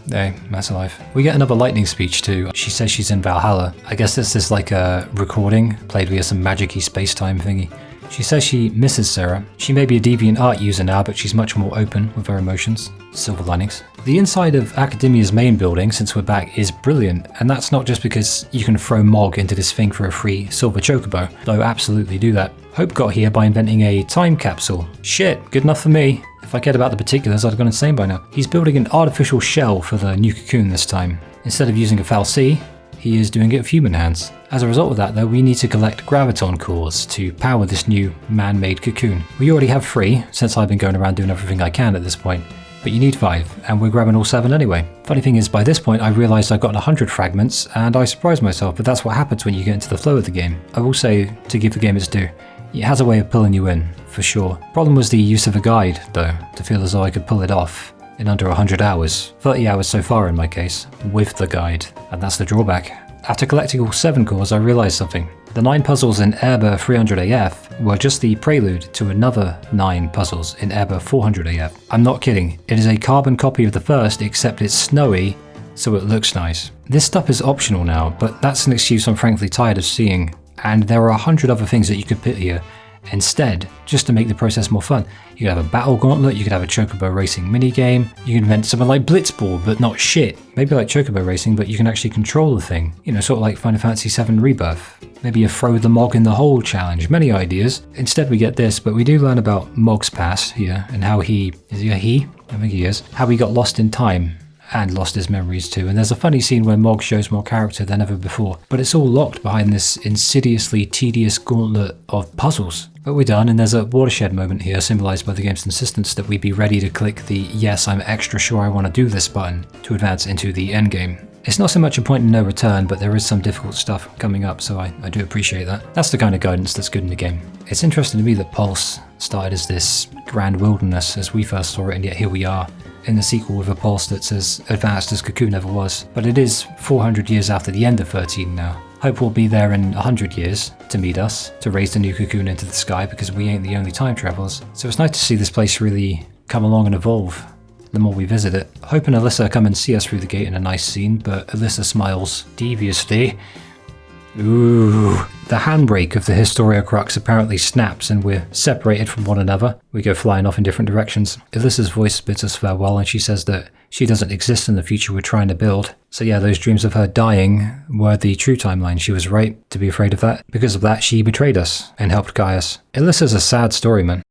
hey, that's life. We get another Lightning speech too. She says she's in Valhalla. I guess this is like a recording played via some magic-y space-time thingy. She says she misses Sarah. She may be a deviant art user now, but she's much more open with her emotions. Silver linings. The inside of Academia's main building, since we're back, is brilliant, and that's not just because you can throw Mog into this thing for a free silver chocobo, though absolutely do that. Hope got here by inventing a time capsule. Shit, good enough for me. If I cared about the particulars, I'd have gone insane by now. He's building an artificial shell for the new cocoon this time. Instead of using a fal'Cie, he is doing it with human hands. As a result of that though, we need to collect graviton cores to power this new man-made cocoon. We already have 3, since I've been going around doing everything I can at this point, but you need 5, and we're grabbing all 7 anyway. Funny thing is, by this point I realised I've gotten 100 fragments, and I surprised myself, but that's what happens when you get into the flow of the game. I will say, to give the game its due, it has a way of pulling you in, for sure. Problem was the use of a guide, though, to feel as though I could pull it off in under 100 hours. 30 hours so far in my case, with the guide, and that's the drawback. After collecting all 7 cores, I realised something. The 9 puzzles in Erba 300AF were just the prelude to another 9 puzzles in Erba 400AF. I'm not kidding, it is a carbon copy of the first, except it's snowy, so it looks nice. This stuff is optional now, but that's an excuse I'm frankly tired of seeing, and there are 100 other things that you could put here instead, just to make the process more fun. You could have a battle gauntlet, you could have a chocobo racing minigame, you could invent something like Blitzball, but not shit. Maybe like chocobo racing, but you can actually control the thing. You know, sort of like Final Fantasy VII Rebirth. Maybe a throw the Mog in the hole challenge. Many ideas. Instead we get this, but we do learn about Mog's past here, and how he... Is he a he? I think he is. How he got lost in time. And lost his memories too, and there's a funny scene where Mog shows more character than ever before, but it's all locked behind this insidiously tedious gauntlet of puzzles. But we're done, and there's a watershed moment here symbolised by the game's insistence that we be ready to click the yes, I'm extra sure I want to do this button to advance into the endgame. It's not so much a point of no return, but there is some difficult stuff coming up, so I do appreciate that. That's the kind of guidance that's good in the game. It's interesting to me that Pulse started as this grand wilderness as we first saw it, and yet here we are in the sequel with a Pulse that's as advanced as Cocoon ever was. But it is 400 years after the end of 13 now. Hope we'll be there in 100 years to meet us, to raise the new Cocoon into the sky, because we ain't the only time travelers. So it's nice to see this place really come along and evolve. the more we visit it. Hope and Alyssa come and see us through the gate in a nice scene, but Alyssa smiles deviously. Ooh. The handbrake of the Historia Crux apparently snaps and we're separated from one another. We go flying off in different directions. Alyssa's voice bids us farewell and she says that she doesn't exist in the future we're trying to build. So yeah, those dreams of her dying were the true timeline. She was right to be afraid of that. Because of that, she betrayed us and helped guide us. Alyssa's a sad story, man.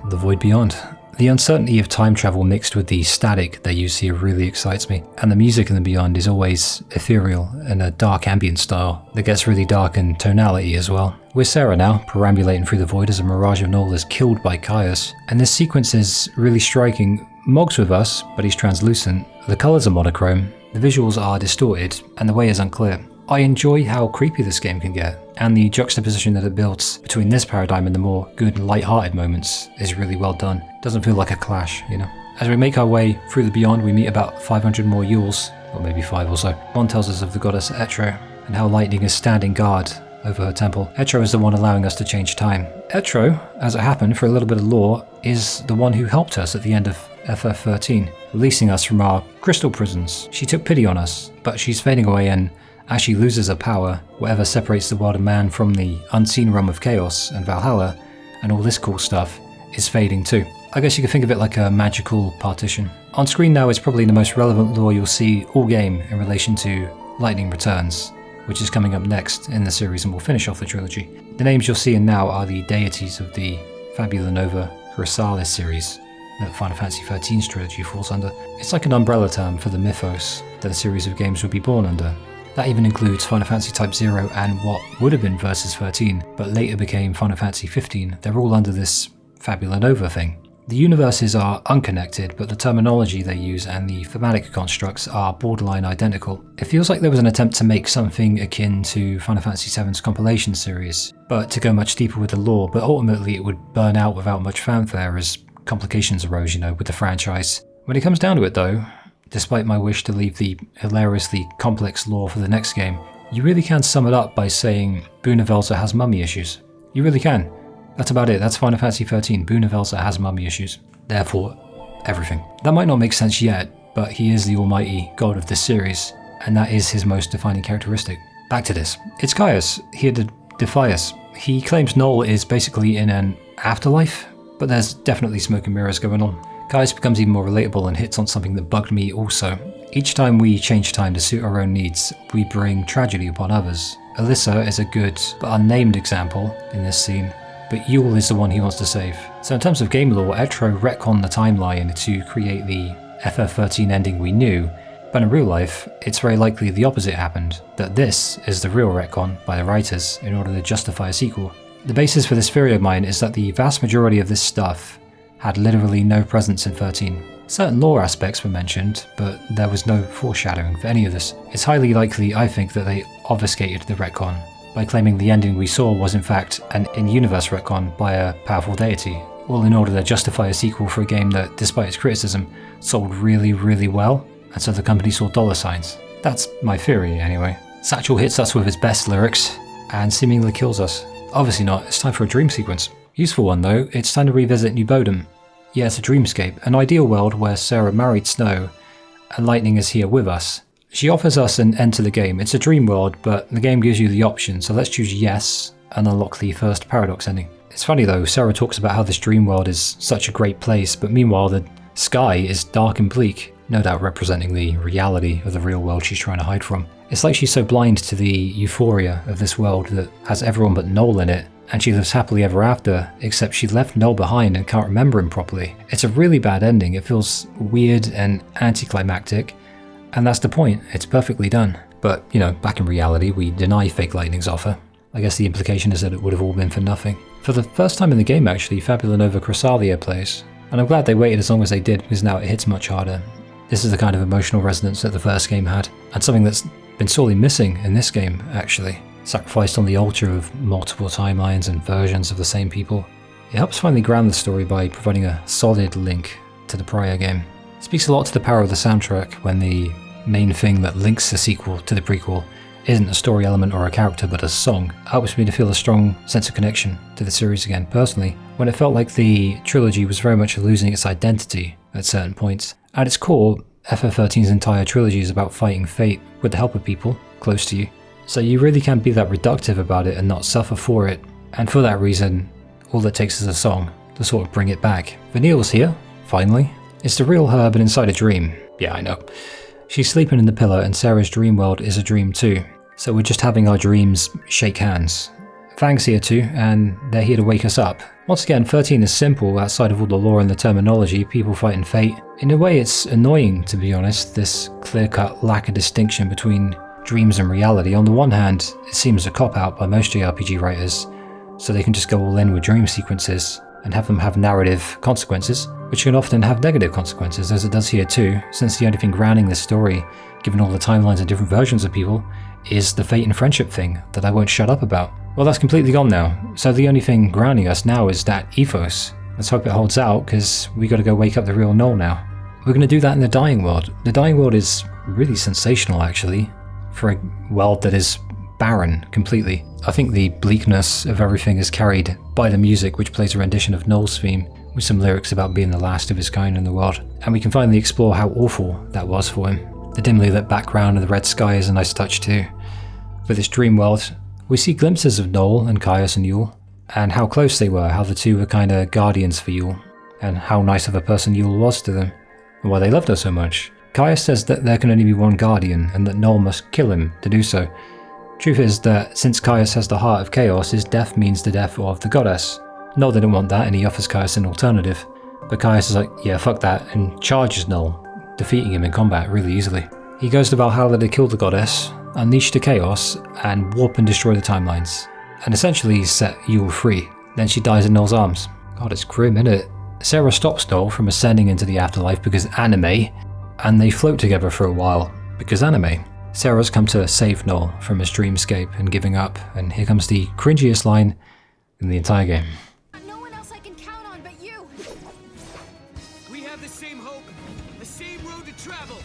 The Void Beyond. The uncertainty of time travel mixed with the static they use here really excites me, and the music in the Beyond is always ethereal and a dark ambient style that gets really dark in tonality as well. We're Sarah now, perambulating through the void as a mirage of Noel is killed by Caius, and this sequence is really striking. Mogg's with us, but he's translucent, the colours are monochrome, the visuals are distorted, and the way is unclear. I enjoy how creepy this game can get, and the juxtaposition that it builds between this paradigm and the more good light-hearted moments is really well done. Doesn't feel like a clash, you know. As we make our way through the Beyond, we meet about 500 more Yules, or maybe 5 or so. One tells us of the goddess Etro, and how lightning is standing guard over her temple. Etro is the one allowing us to change time. Etro, as it happened, for a little bit of lore, is the one who helped us at the end of FF13, releasing us from our crystal prisons. She took pity on us, but she's fading away, and as she loses her power, whatever separates the world of man from the unseen realm of chaos and Valhalla, and all this cool stuff, is fading too. I guess you could think of it like a magical partition. On screen now is probably the most relevant lore you'll see all game in relation to Lightning Returns, which is coming up next in the series and will finish off the trilogy. The names you're seeing now are the deities of the Fabula Nova Chrysalis series that Final Fantasy XIII's trilogy falls under. It's like an umbrella term for the mythos that a series of games would be born under. That even includes Final Fantasy Type 0 and what would have been Versus 13, but later became Final Fantasy 15. They're all under this Fabula Nova thing. The universes are unconnected, but the terminology they use and the thematic constructs are borderline identical. It feels like there was an attempt to make something akin to Final Fantasy VII's compilation series, but to go much deeper with the lore, but ultimately it would burn out without much fanfare as complications arose, you know, with the franchise. When it comes down to it though, despite my wish to leave the hilariously complex lore for the next game, you really can sum it up by saying Boonavelza has mummy issues. You really can. That's about it. That's Final Fantasy XIII. Boonavelza has mummy issues. Therefore, everything. That might not make sense yet, but he is the almighty god of this series, and that is his most defining characteristic. Back to this. It's Caius, here to defy us. He claims Noel is basically in an afterlife, but there's definitely smoke and mirrors going on. Caius becomes even more relatable and hits on something that bugged me also. Each time we change time to suit our own needs, we bring tragedy upon others. Alyssa is a good but unnamed example in this scene, but Yule is the one he wants to save. So in terms of game lore, Etro retconned the timeline to create the FF13 ending we knew, but in real life, it's very likely the opposite happened, that this is the real retcon by the writers in order to justify a sequel. The basis for this theory of mine is that the vast majority of this stuff had literally no presence in 13. Certain lore aspects were mentioned, but there was no foreshadowing for any of this. It's highly likely, I think, that they obfuscated the retcon by claiming the ending we saw was in fact an in-universe retcon by a powerful deity, all in order to justify a sequel for a game that, despite its criticism, sold really, really well, and so the company saw dollar signs. That's my theory, anyway. Satchel hits us with his best lyrics, and seemingly kills us. Obviously not, it's time for a dream sequence. Useful one though, it's time to revisit New Bodom. Yeah, it's a dreamscape, an ideal world where Sarah married Snow, and Lightning is here with us. She offers us an end to the game. It's a dream world, but the game gives you the option, so let's choose yes, and unlock the first paradox ending. It's funny though, Sarah talks about how this dream world is such a great place, but meanwhile the sky is dark and bleak, no doubt representing the reality of the real world she's trying to hide from. It's like she's so blind to the euphoria of this world that has everyone but Noel in it, and she lives happily ever after, except she left Noel behind and can't remember him properly. It's a really bad ending. It feels weird and anticlimactic, and that's the point. It's perfectly done. But, you know, back in reality, we deny Fake Lightning's offer. I guess the implication is that it would have all been for nothing. For the first time in the game actually, Fabula Nova Chrysalia plays. And I'm glad they waited as long as they did, because now it hits much harder. This is the kind of emotional resonance that the first game had, and something that's been sorely missing in this game, actually. Sacrificed on the altar of multiple timelines and versions of the same people. It helps finally ground the story by providing a solid link to the prior game. It speaks a lot to the power of the soundtrack when the main thing that links the sequel to the prequel isn't a story element or a character but a song. It helps me to feel a strong sense of connection to the series again personally, when it felt like the trilogy was very much losing its identity at certain points. At its core, FF13's entire trilogy is about fighting fate with the help of people close to you. So you really can't be that reductive about it and not suffer for it. And for that reason, all it takes is a song to sort of bring it back. Vanille's here, finally. It's the real her but inside a dream. Yeah, I know. She's sleeping in the pillow and Sarah's dream world is a dream too. So we're just having our dreams shake hands. Fang's here too, and they're here to wake us up. Once again, 13 is simple outside of all the lore and the terminology, people fighting fate. In a way it's annoying, to be honest, this clear-cut lack of distinction between dreams and reality. On the one hand, it seems a cop-out by most JRPG writers, so they can just go all in with dream sequences and have them have narrative consequences, which can often have negative consequences, as it does here too, since the only thing grounding this story, given all the timelines and different versions of people, is the fate and friendship thing that I won't shut up about. Well, that's completely gone now, so the only thing grounding us now is that ethos. Let's hope it holds out, because we gotta go wake up the real Noel now. We're gonna do that in the Dying World. The Dying World is really sensational, actually, for a world that is barren completely. I think the bleakness of everything is carried by the music, which plays a rendition of Noel's theme, with some lyrics about being the last of his kind in the world. And we can finally explore how awful that was for him. The dimly lit background of the red sky is a nice touch too. For this dream world, we see glimpses of Noel and Caius and Yule, and how close they were, how the two were kinda guardians for Yule, and how nice of a person Yule was to them, and why they loved her so much. Caius says that there can only be one guardian, and that Noel must kill him to do so. Truth is that since Caius has the heart of chaos, his death means the death of the goddess. Noel didn't want that, and he offers Caius an alternative, but Caius is like, yeah, fuck that, and charges Noel, defeating him in combat really easily. He goes to Valhalla to kill the goddess, unleash the chaos, and warp and destroy the timelines, and essentially set Yule free. Then she dies in Noel's arms. God, it's grim, innit? Sarah stops Noel from ascending into the afterlife because anime, and they float together for a while because anime. Sarah's come to save Noel from his dreamscape and giving up, and here comes the cringiest line in the entire game. No one else I can count on but you. We have the same hope, the same road to travel.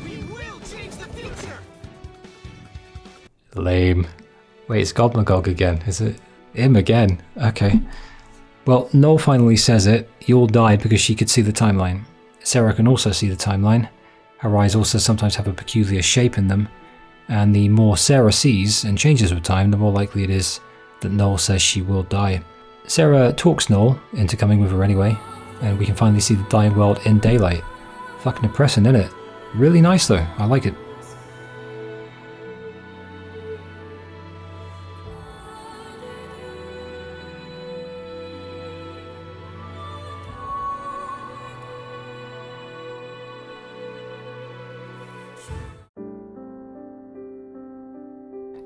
We will change the future. Lame. Wait, it's Godmagog again, is it? Him again? Okay. Well, Noel finally says it. Yule died because she could see the timeline. Sarah can also see the timeline. Her eyes also sometimes have a peculiar shape in them, and the more Sarah sees and changes with time, the more likely it is that Noel says she will die. Sarah talks Noel into coming with her anyway, and we can finally see the dying world in daylight. Fucking depressing, innit? Really nice though, I like it.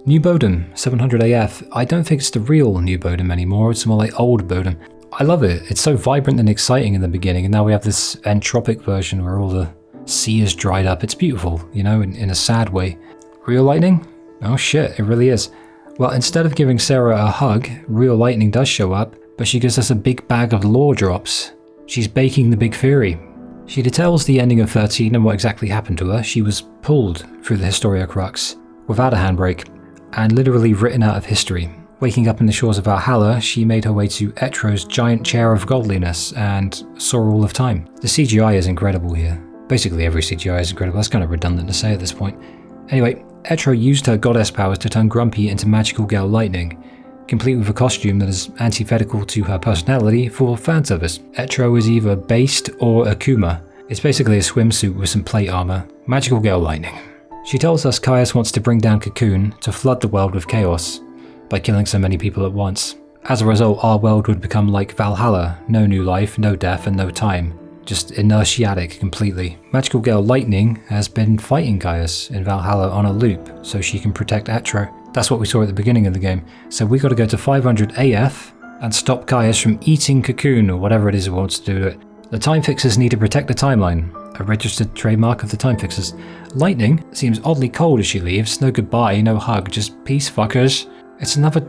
New Bodom, 700AF. I don't think it's the real New Bodom anymore, it's more like old Bodom. I love it, it's so vibrant and exciting in the beginning, and now we have this entropic version where all the sea is dried up. It's beautiful, you know, in a sad way. Real lightning? Oh shit, it really is. Well, instead of giving Sarah a hug, real lightning does show up, but she gives us a big bag of lore drops. She's baking the big theory. She details the ending of 13 and what exactly happened to her. She was pulled through the Historia Crux without a handbrake, and literally written out of history. Waking up in the shores of Valhalla, she made her way to Etro's giant chair of godliness and saw all of time. The CGI is incredible here. Basically every CGI is incredible, that's kind of redundant to say at this point. Anyway, Etro used her goddess powers to turn Grumpy into magical girl lightning, complete with a costume that is antithetical to her personality for fan service. Etro is either based or Akuma. It's basically a swimsuit with some plate armor. Magical girl lightning. She tells us Caius wants to bring down Cocoon to flood the world with chaos, by killing so many people at once. As a result, our world would become like Valhalla, no new life, no death, and no time. Just inertiatic completely. Magical Girl Lightning has been fighting Caius in Valhalla on a loop, so she can protect Etro. That's what we saw at the beginning of the game. So we gotta go to 500 AF, and stop Caius from eating Cocoon or whatever it is it wants to do to it. The time fixers need to protect the timeline, a registered trademark of the time fixers. Lightning seems oddly cold as she leaves. No goodbye, no hug, just peace, fuckers. It's another...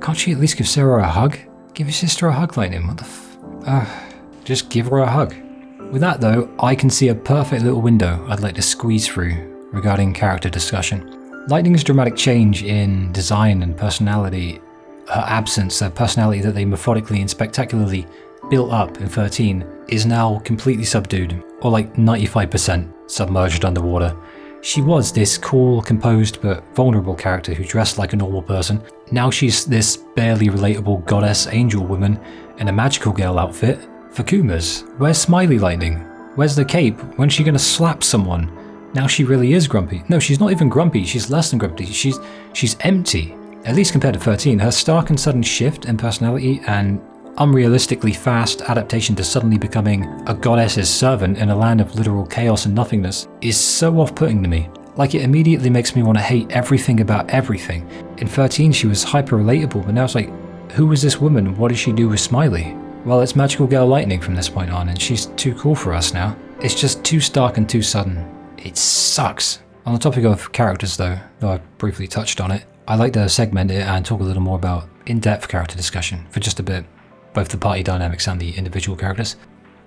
Can't she at least give Sarah a hug? Give your sister a hug, Lightning. What the just give her a hug. With that though, I can see a perfect little window I'd like to squeeze through regarding character discussion. Lightning's dramatic change in design and personality, her absence, her personality that they methodically and spectacularly built up in 13, is now completely subdued, or like 95% submerged underwater. She was this cool, composed, but vulnerable character who dressed like a normal person. Now she's this barely relatable goddess angel woman in a magical girl outfit for Kumas. Where's Smiley Lightning? Where's the cape? When's she gonna slap someone? Now she really is grumpy. No, she's not even grumpy, she's less than grumpy. She's empty. At least compared to 13, her stark and sudden shift in personality and unrealistically fast adaptation to suddenly becoming a goddess's servant in a land of literal chaos and nothingness is so off-putting to me. Like, it immediately makes me want to hate everything about everything. In 13 she was hyper-relatable, but now it's like, who is this woman? What does she do with Smiley? Well, it's Magical Girl Lightning from this point on, and she's too cool for us now. It's just too stark and too sudden. It sucks. On the topic of characters though I briefly touched on it, I like to segment it and talk a little more about in-depth character discussion for just a bit. Both the party dynamics and the individual characters.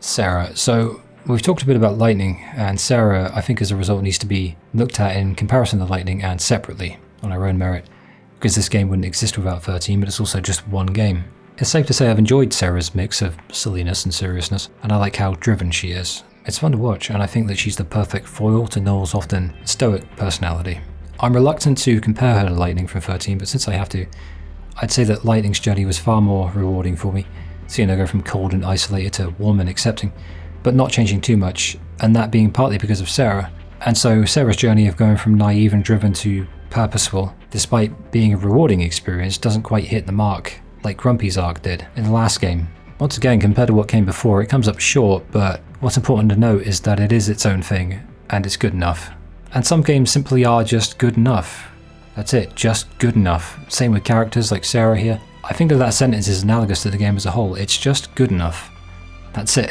Sarah. So we've talked a bit about Lightning, and Sarah, I think as a result, needs to be looked at in comparison to Lightning and separately on her own merit, because this game wouldn't exist without 13, but it's also just one game. It's safe to say I've enjoyed Sarah's mix of silliness and seriousness, and I like how driven she is. It's fun to watch, and I think that she's the perfect foil to Noel's often stoic personality. I'm reluctant to compare her to Lightning from 13, but since I have to, I'd say that Lightning's journey was far more rewarding for me, seeing her go from cold and isolated to warm and accepting, but not changing too much, and that being partly because of Sarah. And so Sarah's journey of going from naive and driven to purposeful, despite being a rewarding experience, doesn't quite hit the mark like Grumpy's arc did in the last game. Once again, compared to what came before, it comes up short, but what's important to note is that it is its own thing, and it's good enough. And some games simply are just good enough. That's it, just good enough. Same with characters like Sarah here. I think that sentence is analogous to the game as a whole. It's just good enough. That's it.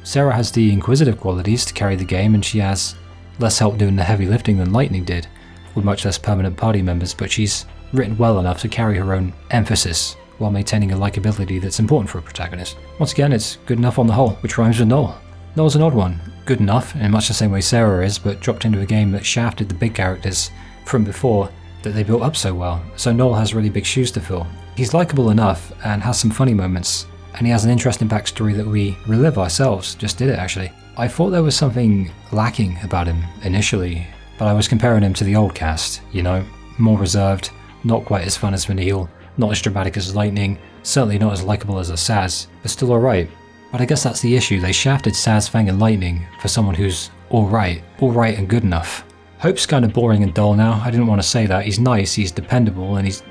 Sarah has the inquisitive qualities to carry the game, and she has less help doing the heavy lifting than Lightning did, with much less permanent party members, but she's written well enough to carry her own emphasis while maintaining a likability that's important for a protagonist. Once again, it's good enough on the whole, which rhymes with Noel. Noel's an odd one. Good enough, in much the same way Sarah is, but dropped into a game that shafted the big characters from before that they built up so well, so Noel has really big shoes to fill. He's likeable enough and has some funny moments, and he has an interesting backstory that we relive ourselves. Just did it actually. I thought there was something lacking about him initially, but I was comparing him to the old cast, you know, more reserved, not quite as fun as Vanille, not as dramatic as Lightning, certainly not as likeable as a Sazh, but still alright. But I guess that's the issue, they shafted Sazh, Fang and Lightning for someone who's alright and good enough. Hope's kind of boring and dull now, I didn't want to say that. He's nice, he's dependable, and he's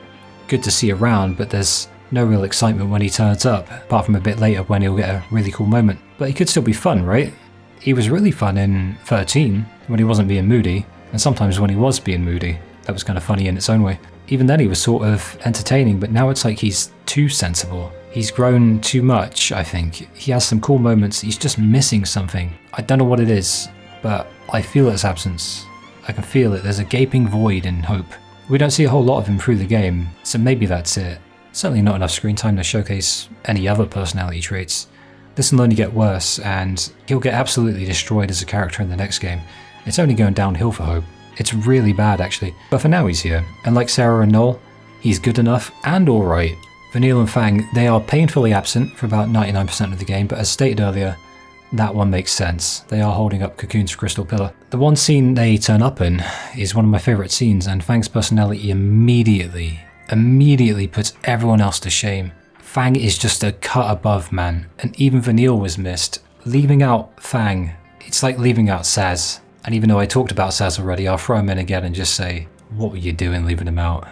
good to see around, but there's no real excitement when he turns up, apart from a bit later when he'll get a really cool moment. But he could still be fun, right? He was really fun in 13, when he wasn't being moody, and sometimes when he was being moody. That was kind of funny in its own way. Even then he was sort of entertaining, but now it's like he's too sensible. He's grown too much, I think. He has some cool moments, he's just missing something. I don't know what it is, but I feel its absence. I can feel it, there's a gaping void in Hope. We don't see a whole lot of him through the game, so maybe that's it. Certainly not enough screen time to showcase any other personality traits. This will only get worse, and he'll get absolutely destroyed as a character in the next game. It's only going downhill for Hope. It's really bad actually, but for now he's here, and like Sarah and Noel, he's good enough and alright. Vanille and Fang, they are painfully absent for about 99% of the game, but as stated earlier, that one makes sense. They are holding up Cocoon's crystal pillar. The one scene they turn up in is one of my favourite scenes, and Fang's personality immediately puts everyone else to shame. Fang is just a cut above, man, and even Vanille was missed. Leaving out Fang, it's like leaving out Sazh. And even though I talked about Sazh already, I'll throw him in again and just say, what were you doing leaving him out?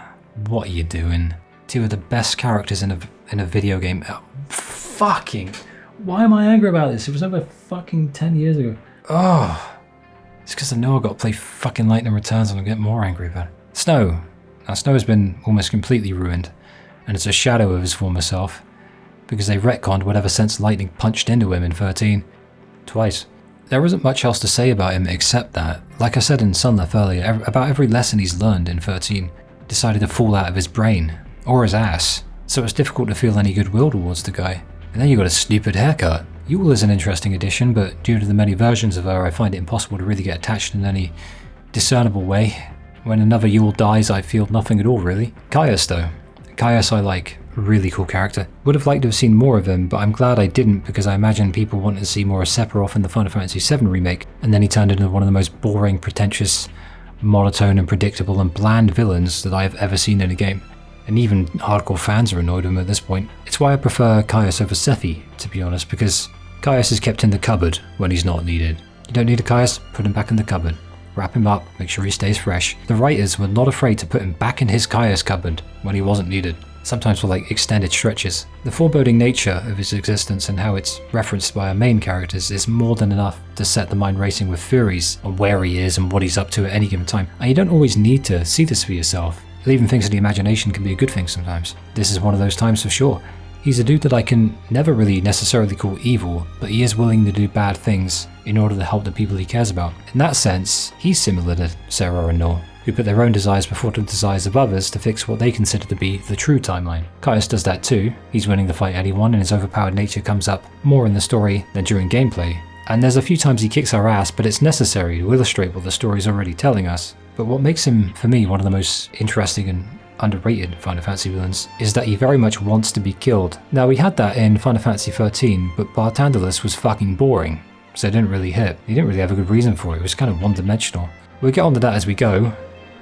What are you doing? Two of the best characters in a video game. Oh, fucking... Why am I angry about this? It was over fucking 10 years ago. Oh, it's because I know I've got to play fucking Lightning Returns and I'll get more angry about it. Snow. Now Snow has been almost completely ruined. and is a shadow of his former self, because they retconned whatever sense lightning punched into him in 13. Twice. There isn't much else to say about him except that, like I said in Sunlight earlier, about every lesson he's learned in 13 decided to fall out of his brain, or his ass, so it's difficult to feel any goodwill towards the guy. And then you got a stupid haircut. Yule is an interesting addition, but due to the many versions of her, I find it impossible to really get attached in any discernible way. When another Yule dies, I feel nothing at all, really. Caius, though. Caius I like. Really cool character. Would have liked to have seen more of him, but I'm glad I didn't because I imagine people wanted to see more of Sephiroth in the Final Fantasy VII remake, and then he turned into one of the most boring, pretentious, monotone and predictable and bland villains that I have ever seen in a game. And even hardcore fans are annoyed with him at this point. It's why I prefer Caius over Sephi, to be honest, because Caius is kept in the cupboard when he's not needed. You don't need a Caius? Put him back in the cupboard. Wrap him up, make sure he stays fresh. The writers were not afraid to put him back in his Caius cupboard when he wasn't needed. Sometimes for like extended stretches. The foreboding nature of his existence and how it's referenced by our main characters is more than enough to set the mind racing with theories on where he is and what he's up to at any given time. And you don't always need to see this for yourself. Leaving things to the imagination can be a good thing sometimes. This is one of those times for sure. He's a dude that I can never really necessarily call evil, but he is willing to do bad things in order to help the people he cares about. In that sense, he's similar to Sarah and Noel, who put their own desires before the desires of others to fix what they consider to be the true timeline. Caius does that too. He's willing to fight anyone, and his overpowered nature comes up more in the story than during gameplay. And there's a few times he kicks our ass, but it's necessary to illustrate what the story's already telling us. But what makes him, for me, one of the most interesting and underrated Final Fantasy villains is that he very much wants to be killed. Now, we had that in Final Fantasy XIII, but Bartandalus was fucking boring, so it didn't really hit. He didn't really have a good reason for it. It was kind of one-dimensional. We'll get onto that as we go,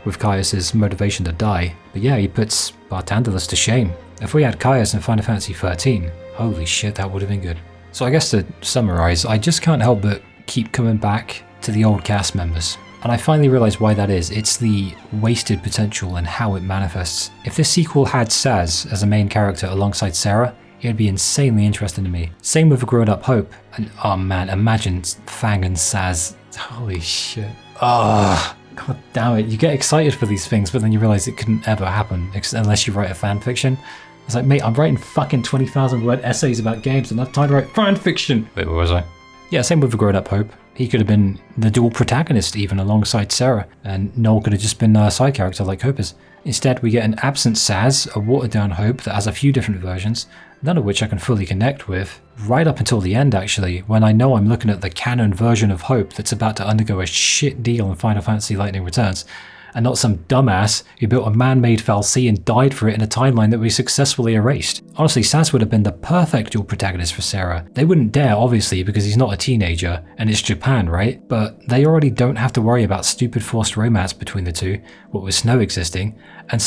with Caius' motivation to die. But yeah, he puts Bartandalus to shame. If we had Caius in Final Fantasy XIII, holy shit, that would have been good. So I guess to summarize, I just can't help but keep coming back to the old cast members. And I finally realised why that is. It's the wasted potential and how it manifests. If this sequel had Sazh as a main character alongside Sarah, it would be insanely interesting to me. Same with a grown-up Hope. And oh man, imagine Fang and Sazh. Holy shit. Oh, god damn it. You get excited for these things, but then you realise it couldn't ever happen unless you write a fan fiction. It's like, mate, I'm writing fucking 20,000 word essays about games and I've time to write fan fiction. Wait, where was I? Yeah, same with a grown-up Hope. He could have been the dual protagonist even alongside Sarah, and Noel could have just been a side character like Hope is. Instead, we get an absent Sazh, a watered-down Hope that has a few different versions, none of which I can fully connect with, right up until the end actually, when I know I'm looking at the canon version of Hope that's about to undergo a shit deal in Final Fantasy Lightning Returns, and not some dumbass who built a man-made Fal'Cie and died for it in a timeline that we successfully erased. Honestly, Sazh would have been the perfect dual protagonist for Sarah. They wouldn't dare, obviously, because he's not a teenager, and it's Japan, right? But they already don't have to worry about stupid forced romance between the two, what with Snow existing. And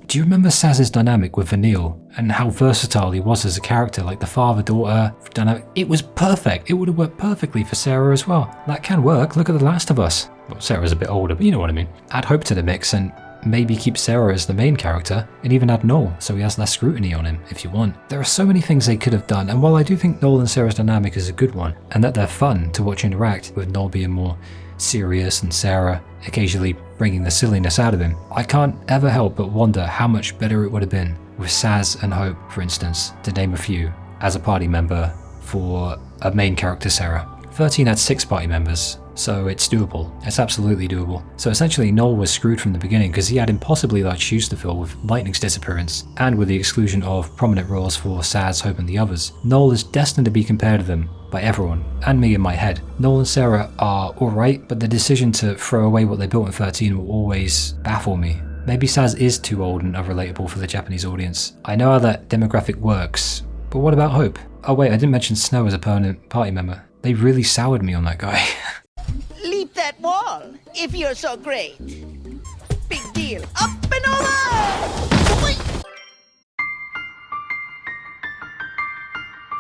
do you remember Sazh's dynamic with Vanille, and how versatile he was as a character, like the father-daughter dynamic? It was perfect. It would have worked perfectly for Sarah as well. That can work. Look at The Last of Us. Well, Sarah's a bit older, but you know what I mean. Add Hope to the mix and maybe keep Sarah as the main character, and even add Noel so he has less scrutiny on him if you want. There are so many things they could have done, and while I do think Noel and Sarah's dynamic is a good one, and that they're fun to watch interact, with Noel being more serious and Sarah occasionally bringing the silliness out of him, I can't ever help but wonder how much better it would have been with Sazh and Hope, for instance, to name a few, as a party member for a main character Sarah. 13 had 6 party members, so it's doable. It's absolutely doable. So essentially Noel was screwed from the beginning because he had impossibly large shoes to fill with Lightning's disappearance, and with the exclusion of prominent roles for Sazh, Hope and the others. Noel is destined to be compared to them by everyone, and me in my head. Noel and Sarah are alright, but the decision to throw away what they built in 13 will always baffle me. Maybe Sazh is too old and unrelatable for the Japanese audience. I know how that demographic works, but what about Hope? Oh wait, I didn't mention Snow as a permanent party member. They really soured me on that guy. Leap that wall, if you're so great. Big deal. Up and over! Wait.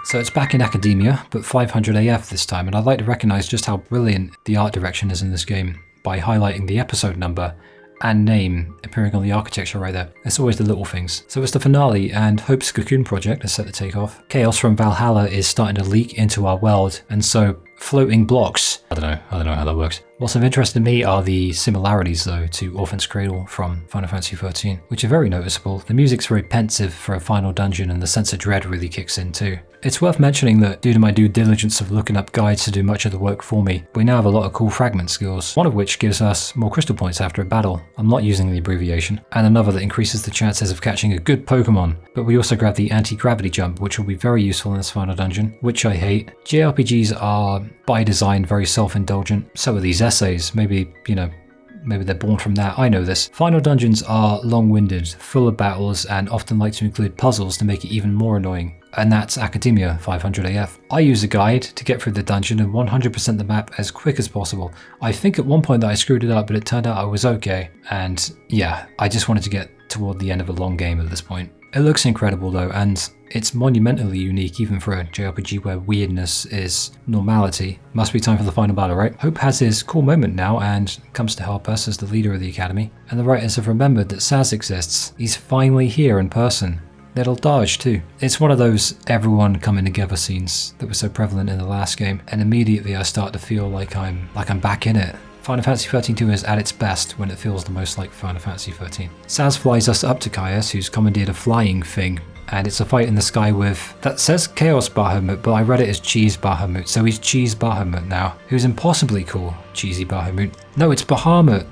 So it's back in academia, but 500 AF this time, and I'd like to recognise just how brilliant the art direction is in this game by highlighting the episode number and name appearing on the architecture right there. It's always the little things. So it's the finale, and Hope's Cocoon project is set to take off. Chaos from Valhalla is starting to leak into our world, and so floating blocks. I don't know how that works. What's of interest to me are the similarities though to Orphan's Cradle from Final Fantasy XIII, which are very noticeable. The music's very pensive for a final dungeon and the sense of dread really kicks in too. It's worth mentioning that due to my due diligence of looking up guides to do much of the work for me, we now have a lot of cool fragment skills, one of which gives us more crystal points after a battle. I'm not using the abbreviation, and another that increases the chances of catching a good Pokemon. But we also grab the anti-gravity jump, which will be very useful in this final dungeon, which I hate. JRPGs are by design very self-indulgent. So are these essays. Maybe they're born from that, I know this. Final dungeons are long-winded, full of battles, and often like to include puzzles to make it even more annoying. And that's Academia 500 AF. I use a guide to get through the dungeon and 100% the map as quick as possible. I think at one point that I screwed it up, but it turned out I was okay. And yeah, I just wanted to get toward the end of a long game at this point. It looks incredible though, and it's monumentally unique even for a JRPG where weirdness is normality. Must be time for the final battle, right? Hope has his cool moment now and comes to help us as the leader of the academy. And the writers have remembered that Sazh exists. He's finally here in person. Little dodge too. It's one of those everyone coming together scenes that were so prevalent in the last game, and immediately I start to feel like I'm back in it. Final Fantasy XIII is at its best when it feels the most like Final Fantasy XIII. Sazh flies us up to Caius, who's commandeered a flying thing, and it's a fight in the sky with, that says Chaos Bahamut, but I read it as Cheese Bahamut, so he's Cheese Bahamut now, who's impossibly cool, Cheesy Bahamut. No, it's Bahamut.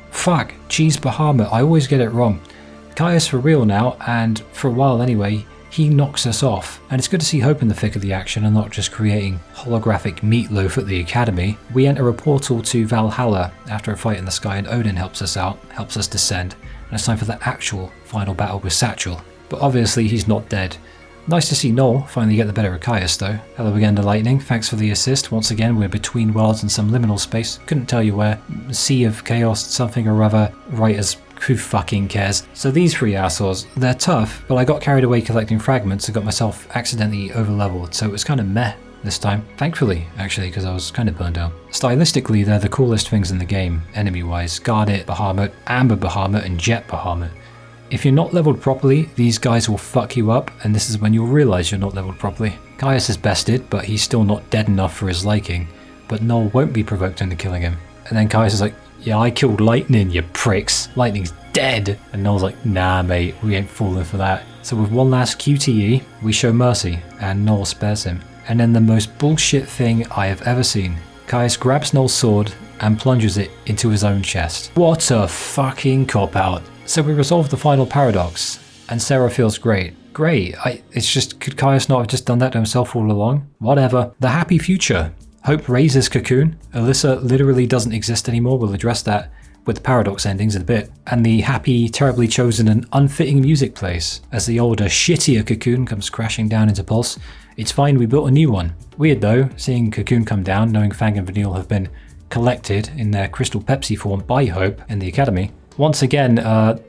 Fuck, Cheese Bahamut, I always get it wrong. Caius for real now, and for a while anyway, he knocks us off. And it's good to see Hope in the thick of the action and not just creating holographic meatloaf at the academy. We enter a portal to Valhalla after a fight in the sky, and Odin helps us out, helps us descend, and it's time for the actual final battle with Satchel. But obviously he's not dead. Nice to see Noel finally get the better of Caius though. Hello again to Lightning, thanks for the assist. Once again we're between worlds and some liminal space, couldn't tell you where. Sea of Chaos something or other, writers, who fucking cares. So these three assholes, they're tough, but I got carried away collecting fragments and got myself accidentally over-leveled, so it was kind of meh this time. Thankfully, actually, because I was kind of burned out. Stylistically, they're the coolest things in the game, enemy-wise. Guardit Bahamut, Amber Bahamut, and Jet Bahamut. If you're not leveled properly, these guys will fuck you up, and this is when you'll realize you're not leveled properly. Caius is bested, but he's still not dead enough for his liking, but Noel won't be provoked into killing him. And then Caius is like, yeah, I killed Lightning, you pricks. Lightning's dead. And Noel's like, nah, mate, we ain't falling for that. So with one last QTE, we show mercy, and Noel spares him. And then the most bullshit thing I have ever seen. Caius grabs Noel's sword and plunges it into his own chest. What a fucking cop-out. So we resolve the final paradox, and Sarah feels great. Great, it's just, could Caius not have just done that to himself all along? Whatever. The happy future. Hope raises Cocoon. Alyssa literally doesn't exist anymore. We'll address that with the paradox endings in a bit. And the happy, terribly chosen and unfitting music plays as the older, shittier Cocoon comes crashing down into Pulse. It's fine, we built a new one. Weird though, seeing Cocoon come down, knowing Fang and Vanille have been collected in their Crystal Pepsi form by Hope in the Academy. Once again,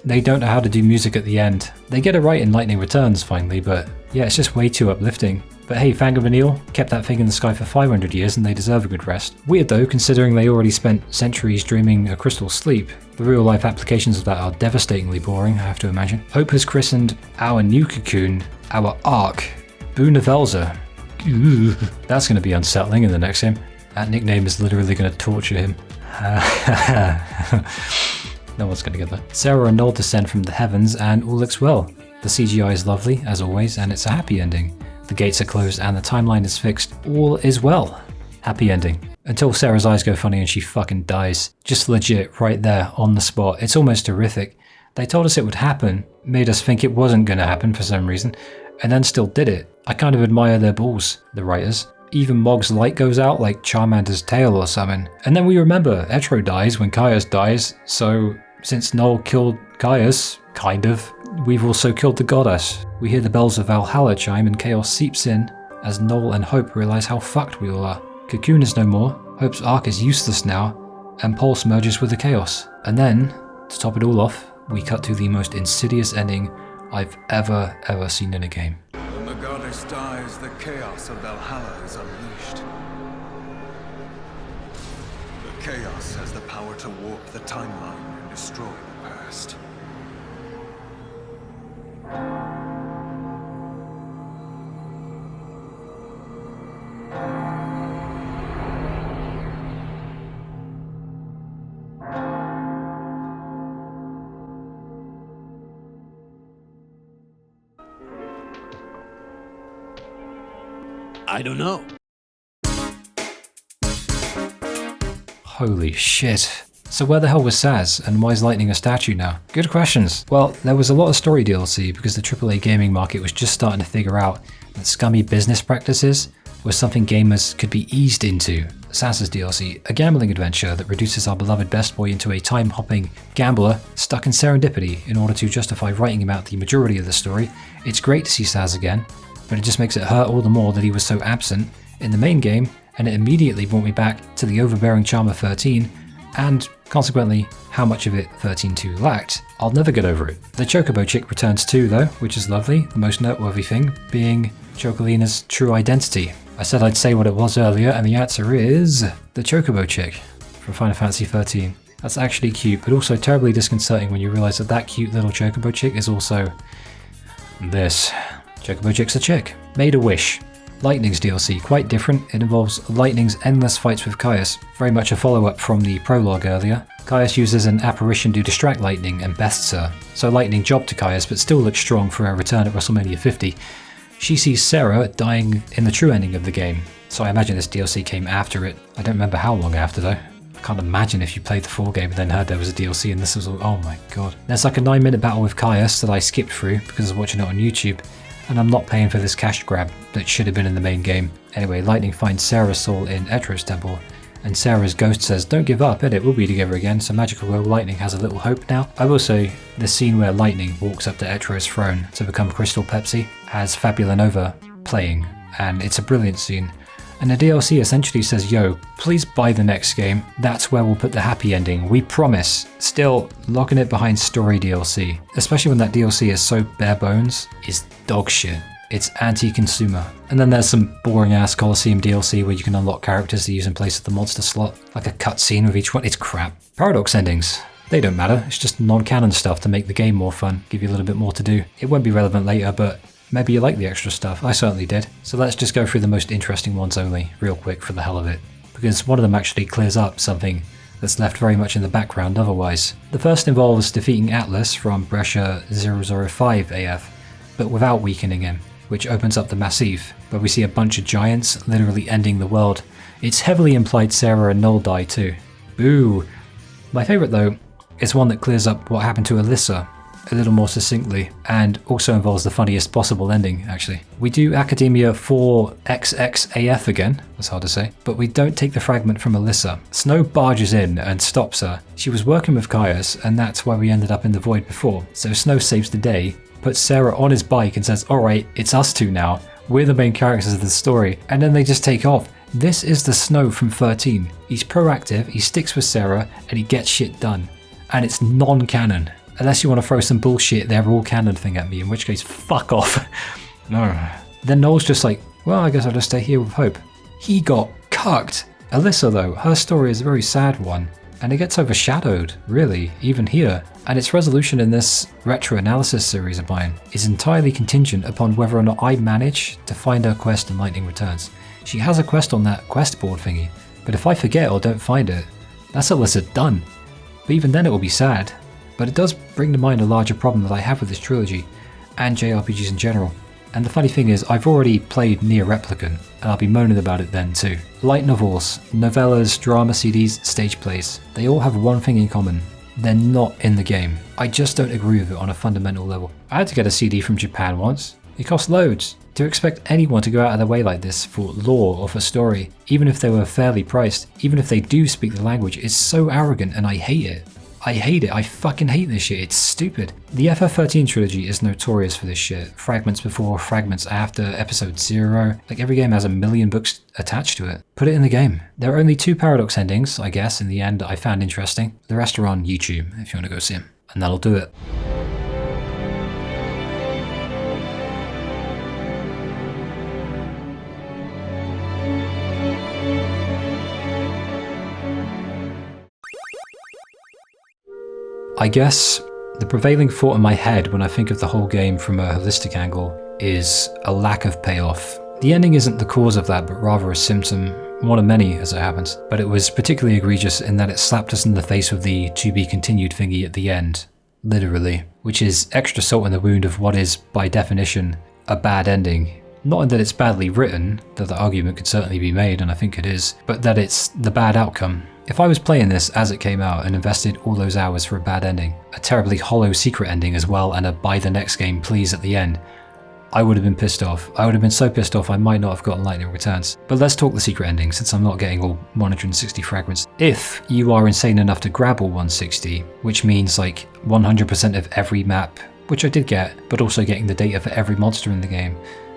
they don't know how to do music at the end. They get it right in Lightning Returns finally, but yeah, it's just way too uplifting. But hey, Fang and Vanille kept that thing in the sky for 500 years and they deserve a good rest. Weird though, considering they already spent centuries dreaming a crystal sleep. The real life applications of that are devastatingly boring, I have to imagine. Hope has christened our new Cocoon, our Ark, Boonavelza. That's going to be unsettling in the next game. That nickname is literally going to torture him. No one's going to get that. Sarah and Noel descend from the heavens and all looks well. The CGI is lovely, as always, and it's a happy ending. The gates are closed and the timeline is fixed. All is well. Happy ending. Until Sarah's eyes go funny and she fucking dies. Just legit, right there, on the spot. It's almost horrific. They told us it would happen, made us think it wasn't going to happen for some reason, and then still did it. I kind of admire their balls, the writers. Even Mogg's light goes out like Charmander's tail or something. And then we remember, Etro dies when Caius dies, so since Noel killed Caius, kind of, we've also killed the goddess. We hear the bells of Valhalla chime and chaos seeps in as Noel and Hope realize how fucked we all are. Cocoon is no more, Hope's arc is useless now, and Pulse merges with the chaos. And then, to top it all off, we cut to the most insidious ending I've ever seen in a game. When the goddess dies, the chaos of Valhalla is unleashed. The chaos has the power to warp the timeline and destroy the past. I don't know. Holy shit. So where the hell was Sazh, and why is Lightning a statue now? Good questions. Well, there was a lot of story DLC because the AAA gaming market was just starting to figure out that scummy business practices was something gamers could be eased into. Sazh's DLC, a gambling adventure that reduces our beloved best boy into a time-hopping gambler stuck in serendipity in order to justify writing about the majority of the story. It's great to see Sazh again, but it just makes it hurt all the more that he was so absent in the main game, and it immediately brought me back to the overbearing charm of 13, and consequently how much of it 13.2 lacked. I'll never get over it. The Chocobo chick returns too though, which is lovely, the most noteworthy thing being Chocolina's true identity. I said I'd say what it was earlier, and the answer is the Chocobo chick from Final Fantasy 13. That's actually cute, but also terribly disconcerting when you realise that that cute little Chocobo chick is also this. Chocobo chick's a chick. Made a Wish. Lightning's DLC, quite different. It involves Lightning's endless fights with Caius, very much a follow-up from the prologue earlier. Caius uses an apparition to distract Lightning and bests her, so Lightning jobbed to Caius but still looks strong for her return at WrestleMania 50. She sees Sarah dying in the true ending of the game, so I imagine this DLC came after it. I don't remember how long after though. I can't imagine if you played the full game and then heard there was a DLC and this was all, oh my god. There's like a 9-minute battle with Caius that I skipped through because I was watching it on YouTube, and I'm not paying for this cash grab that should have been in the main game. Anyway, Lightning finds Sarah's soul in Etro's temple, and Sarah's ghost says, "Don't give up, Edit, we'll be together again." So Magical Girl Lightning has a little hope now. I will say, the scene where Lightning walks up to Etro's throne to become Crystal Pepsi has Fabula Nova playing, and it's a brilliant scene. And the DLC essentially says, yo, please buy the next game. That's where we'll put the happy ending, we promise. Still, locking it behind story DLC, especially when that DLC is so bare bones, is dog shit. It's anti-consumer. And then there's some boring ass Coliseum DLC where you can unlock characters to use in place of the monster slot, like a cutscene with each one. It's crap. Paradox endings. They don't matter, it's just non-canon stuff to make the game more fun, give you a little bit more to do. It won't be relevant later, but maybe you like the extra stuff. I certainly did. So let's just go through the most interesting ones only, real quick for the hell of it. Because one of them actually clears up something that's left very much in the background otherwise. The first involves defeating Atlas from Brescia 005 AF, but without weakening him, which opens up the Massif, where we see a bunch of giants literally ending the world. It's heavily implied Sarah and Null die too. Boo! My favourite though is one that clears up what happened to Alyssa a little more succinctly, and also involves the funniest possible ending, actually. We do Academia 4 XXAF again, that's hard to say, but we don't take the fragment from Alyssa. Snow barges in and stops her. She was working with Caius, and that's why we ended up in the void before. So Snow saves the day, puts Sarah on his bike and says, alright, it's us two now. We're the main characters of the story. And then they just take off. This is the Snow from 13. He's proactive, he sticks with Sarah, and he gets shit done. And it's non-canon. Unless you want to throw some bullshit they're all canon thing at me, in which case fuck off. No. Then Noel's just like, well, I guess I'll just stay here with Hope. He got cucked. Alyssa though, her story is a very sad one, and it gets overshadowed, really, even here. And its resolution in this retro analysis series of mine is entirely contingent upon whether or not I manage to find her quest in Lightning Returns. She has a quest on that quest board thingy, but if I forget or don't find it, that's Alyssa done. But even then it will be sad. But it does bring to mind a larger problem that I have with this trilogy, and JRPGs in general. And the funny thing is, I've already played Nier Replicant, and I'll be moaning about it then too. Light novels, novellas, drama CDs, stage plays, they all have one thing in common. They're not in the game. I just don't agree with it on a fundamental level. I had to get a CD from Japan once. It cost loads. To expect anyone to go out of their way like this for lore or for story, even if they were fairly priced, even if they do speak the language, is so arrogant and I hate it. I hate it. I fucking hate this shit. It's stupid. The FF13 trilogy is notorious for this shit. Fragments before, fragments after, episode 0. Like every game has a million books attached to it. Put it in the game. There are only 2 paradox endings, I guess, in the end that I found interesting. The rest are on YouTube if you want to go see them. And that'll do it. I guess the prevailing thought in my head when I think of the whole game from a holistic angle is a lack of payoff. The ending isn't the cause of that, but rather a symptom, one of many as it happens, but it was particularly egregious in that it slapped us in the face with the to be continued thingy at the end, literally, which is extra salt in the wound of what is, by definition, a bad ending. Not in that it's badly written, though the argument could certainly be made, and I think it is, but that it's the bad outcome. If I was playing this as it came out and invested all those hours for a bad ending, a terribly hollow secret ending as well, and a buy the next game please at the end, I would have been pissed off. I would have been so pissed off I might not have gotten Lightning Returns. But let's talk the secret ending, since I'm not getting all 160 fragments. If you are insane enough to grab all 160, which means like 100% of every map, which I did get, but also getting the data for every monster in the game,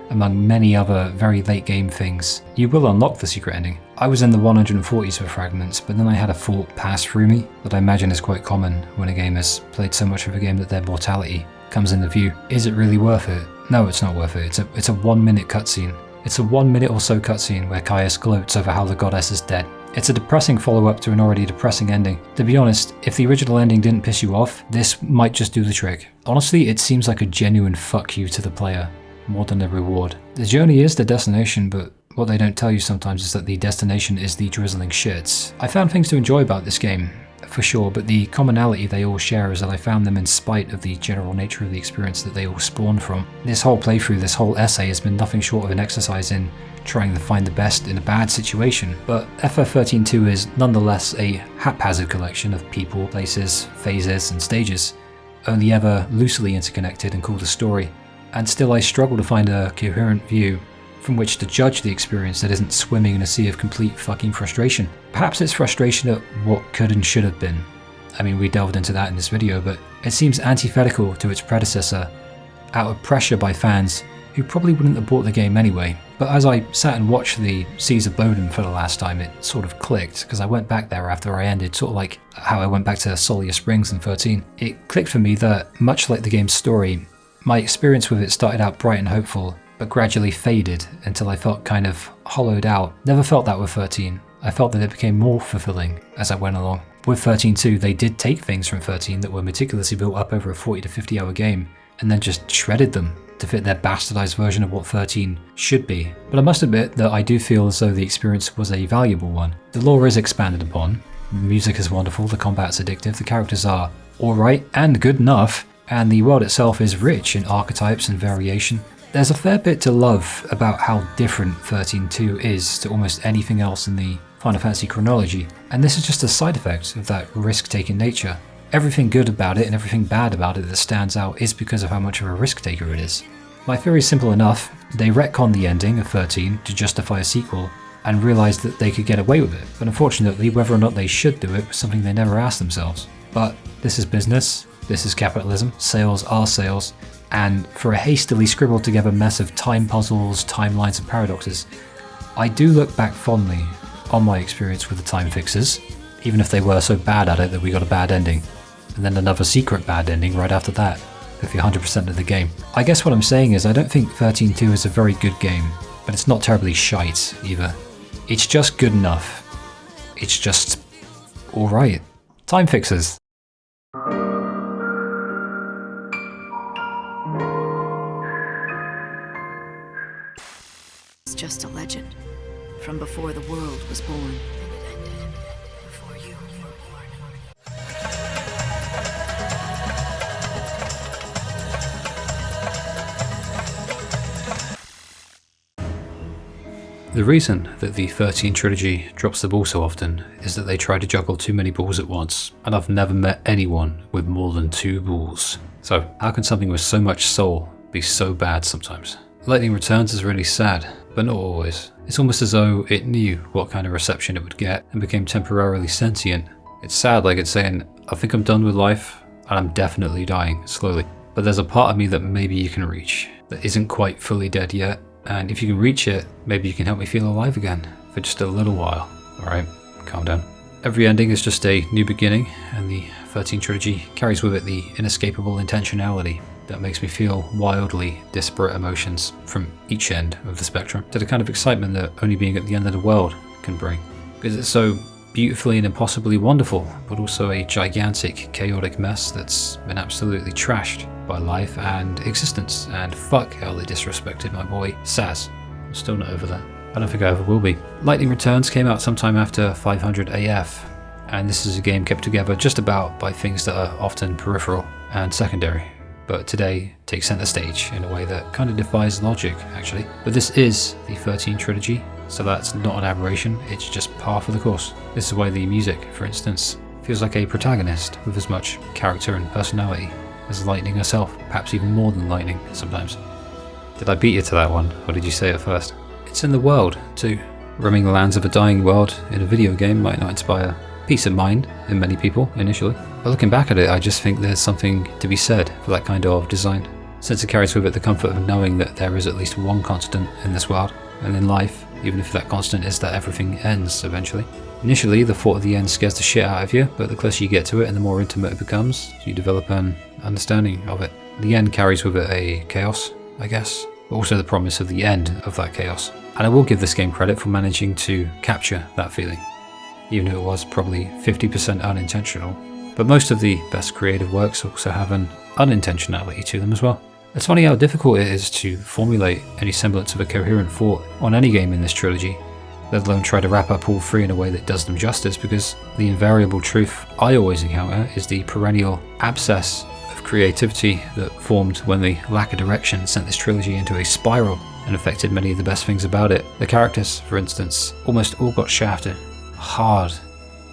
among many other very late game things, you will unlock the secret ending. I was in the 140s for fragments, but then I had a thought pass through me that I imagine is quite common when a game has played so much of a game that their mortality comes into view. Is it really worth it? No, it's not worth it. It's a 1 minute cutscene. It's a 1 minute or so cutscene where Caius gloats over how the goddess is dead. It's a depressing follow-up to an already depressing ending. To be honest, if the original ending didn't piss you off, this might just do the trick. Honestly, it seems like a genuine fuck you to the player, more than a reward. The journey is the destination, but what they don't tell you sometimes is that the destination is the drizzling shits. I found things to enjoy about this game, for sure, but the commonality they all share is that I found them in spite of the general nature of the experience that they all spawned from. This whole playthrough, this whole essay has been nothing short of an exercise in trying to find the best in a bad situation, but FF13-2 is nonetheless a haphazard collection of people, places, phases, and stages, only ever loosely interconnected and called a story. And still I struggle to find a coherent view from which to judge the experience that isn't swimming in a sea of complete fucking frustration. Perhaps it's frustration at what could and should have been. I mean, we delved into that in this video, but it seems antithetical to its predecessor, out of pressure by fans who probably wouldn't have bought the game anyway. But as I sat and watched the Seas of Bodom for the last time, it sort of clicked, because I went back there after I ended, sort of like how I went back to Sulyya Springs in 13. It clicked for me that, much like the game's story, my experience with it started out bright and hopeful, but gradually faded until I felt kind of hollowed out. Never felt that with 13. I felt that it became more fulfilling as I went along. With 13-2, they did take things from 13 that were meticulously built up over a 40 to 50 hour game, and then just shredded them to fit their bastardized version of what 13 should be. But I must admit that I do feel as though the experience was a valuable one. The lore is expanded upon, the music is wonderful, the combat's addictive, the characters are alright and good enough, and the world itself is rich in archetypes and variation. There's a fair bit to love about how different 13-2 is to almost anything else in the Final Fantasy chronology, and this is just a side effect of that risk-taking nature. Everything good about it and everything bad about it that stands out is because of how much of a risk-taker it is. My theory is simple enough. They retconned the ending of 13 to justify a sequel, and realised that they could get away with it, but unfortunately whether or not they should do it was something they never asked themselves. But this is business, this is capitalism, sales are sales, and for a hastily scribbled together mess of time puzzles, timelines and paradoxes, I do look back fondly on my experience with the time fixers, even if they were so bad at it that we got a bad ending, and then another secret bad ending right after that, with the 100% of the game. I guess what I'm saying is I don't think 13-2 is a very good game, but it's not terribly shite either. It's just good enough. It's just alright. Time fixers. It's just a legend from before the world was born. The reason that the 13 trilogy drops the ball so often is that they try to juggle too many balls at once, and I've never met anyone with more than 2 balls. So how can something with so much soul be so bad sometimes? Lightning Returns is really sad, but not always. It's almost as though it knew what kind of reception it would get and became temporarily sentient. It's sad, like it's saying, I think I'm done with life, and I'm definitely dying, slowly. But there's a part of me that maybe you can reach, that isn't quite fully dead yet, and if you can reach it, maybe you can help me feel alive again, for just a little while. Alright, calm down. Every ending is just a new beginning, and the 13 trilogy carries with it the inescapable intentionality that makes me feel wildly disparate emotions from each end of the spectrum, to the kind of excitement that only being at the end of the world can bring. Because it's so beautifully and impossibly wonderful, but also a gigantic, chaotic mess that's been absolutely trashed by life and existence, and fuck how they disrespected my boy Sazh. I'm still not over that. I don't think I ever will be. Lightning Returns came out sometime after 500 AF, and this is a game kept together just about by things that are often peripheral and secondary, but today takes center stage in a way that kind of defies logic, actually. But this is the 13 trilogy, so that's not an aberration, it's just par for the course. This is why the music, for instance, feels like a protagonist with as much character and personality as Lightning herself, perhaps even more than Lightning sometimes. Did I beat you to that one, or did you say it first? It's in the world, too. Roaming the lands of a dying world in a video game might not inspire peace of mind in many people initially, but looking back at it, I just think there's something to be said for that kind of design, since it carries with it the comfort of knowing that there is at least one constant in this world, and in life, even if that constant is that everything ends eventually. Initially, the thought of the end scares the shit out of you, but the closer you get to it and the more intimate it becomes, you develop an understanding of it. The end carries with it a chaos, I guess, but also the promise of the end of that chaos. And I will give this game credit for managing to capture that feeling, even if it was probably 50% unintentional. But most of the best creative works also have an unintentionality to them as well. It's funny how difficult it is to formulate any semblance of a coherent thought on any game in this trilogy, let alone try to wrap up all three in a way that does them justice, because the invariable truth I always encounter is the perennial abscess of creativity that formed when the lack of direction sent this trilogy into a spiral and affected many of the best things about it. The characters, for instance, almost all got shafted hard,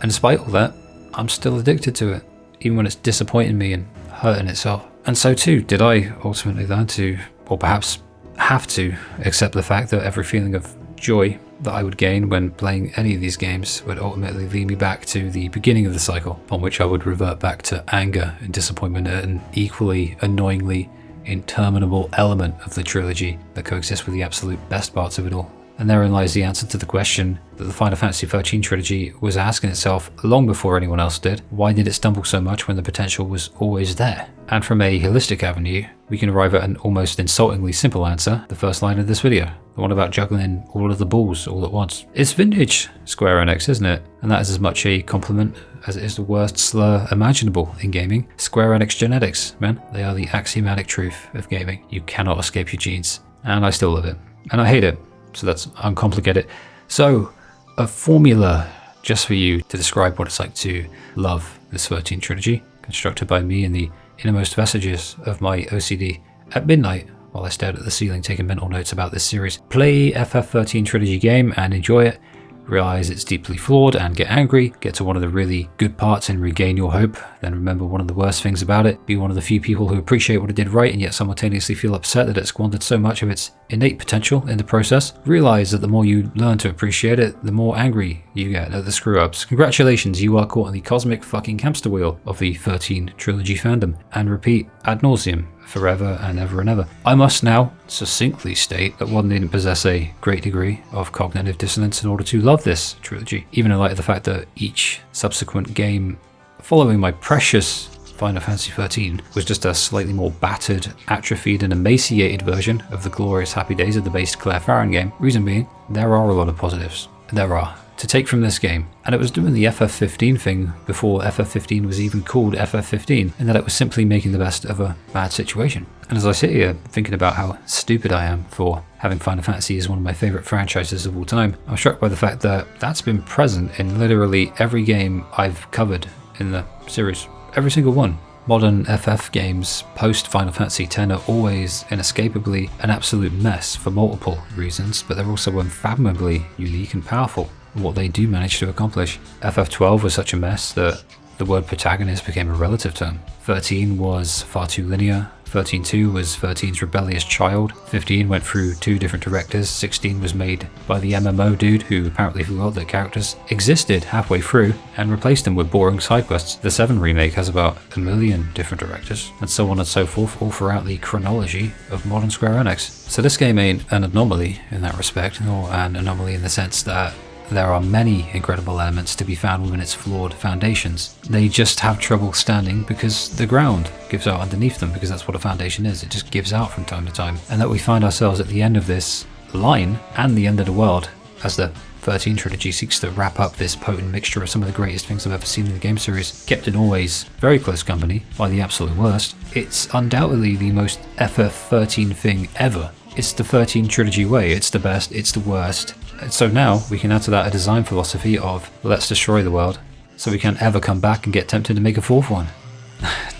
and despite all that, I'm still addicted to it, even when it's disappointing me and hurting itself. And so too did I ultimately learn to, or perhaps have to, accept the fact that every feeling of joy that I would gain when playing any of these games would ultimately lead me back to the beginning of the cycle, on which I would revert back to anger and disappointment at an equally annoyingly interminable element of the trilogy that coexists with the absolute best parts of it all. And therein lies the answer to the question that the Final Fantasy XIII trilogy was asking itself long before anyone else did. Why did it stumble so much when the potential was always there? And from a holistic avenue, we can arrive at an almost insultingly simple answer, the first line of this video, the one about juggling all of the balls all at once. It's vintage Square Enix, isn't it? And that is as much a compliment as it is the worst slur imaginable in gaming. Square Enix genetics, man. They are the axiomatic truth of gaming. You cannot escape your genes. And I still love it. And I hate it. So that's uncomplicated. So, a formula just for you to describe what it's like to love this 13 trilogy, constructed by me in the innermost vestiges of my OCD at midnight while I stared at the ceiling taking mental notes about this series. Play FF13 trilogy game and enjoy it. Realize it's deeply flawed and get angry, get to one of the really good parts and regain your hope, then remember one of the worst things about it, be one of the few people who appreciate what it did right and yet simultaneously feel upset that it squandered so much of its innate potential in the process. Realize that the more you learn to appreciate it, the more angry you get at the screw-ups. Congratulations, you are caught in the cosmic fucking hamster wheel of the 13 trilogy fandom, and repeat ad nauseum, forever and ever and ever. I must now succinctly state that one needn't possess a great degree of cognitive dissonance in order to love this trilogy, even in light of the fact that each subsequent game following my precious Final Fantasy XIII was just a slightly more battered, atrophied and emaciated version of the glorious happy days of the based Farron game. Reason being, there are a lot of positives. There are. To take from this game, and it was doing the FF15 thing before FF15 was even called FF15, in that it was simply making the best of a bad situation. And as I sit here thinking about how stupid I am for having Final Fantasy as one of my favourite franchises of all time, I'm struck by the fact that that's been present in literally every game I've covered in the series. Every single one. Modern FF games post Final Fantasy X are always inescapably an absolute mess for multiple reasons, but they're also unfathomably unique and powerful in what they do manage to accomplish. FF12 was such a mess that the word protagonist became a relative term. 13 was far too linear. 13.2 was 13's rebellious child. 15 went through 2 different directors. 16 was made by the MMO dude who apparently forgot that characters existed halfway through and replaced them with boring side quests. The 7 remake has about 1 million different directors, and so on and so forth, all throughout the chronology of modern Square Enix. So this game ain't an anomaly in that respect, nor an anomaly in the sense that there are many incredible elements to be found within its flawed foundations. They just have trouble standing because the ground gives out underneath them, because that's what a foundation is. It just gives out from time to time. And that we find ourselves at the end of this line and the end of the world as the 13 trilogy seeks to wrap up this potent mixture of some of the greatest things I've ever seen in the game series, kept in always very close company by the absolute worst. It's undoubtedly the most FF13 thing ever. It's the 13 trilogy way. It's the best, it's the worst. And so now we can add to that a design philosophy of let's destroy the world so we can't ever come back and get tempted to make a fourth one.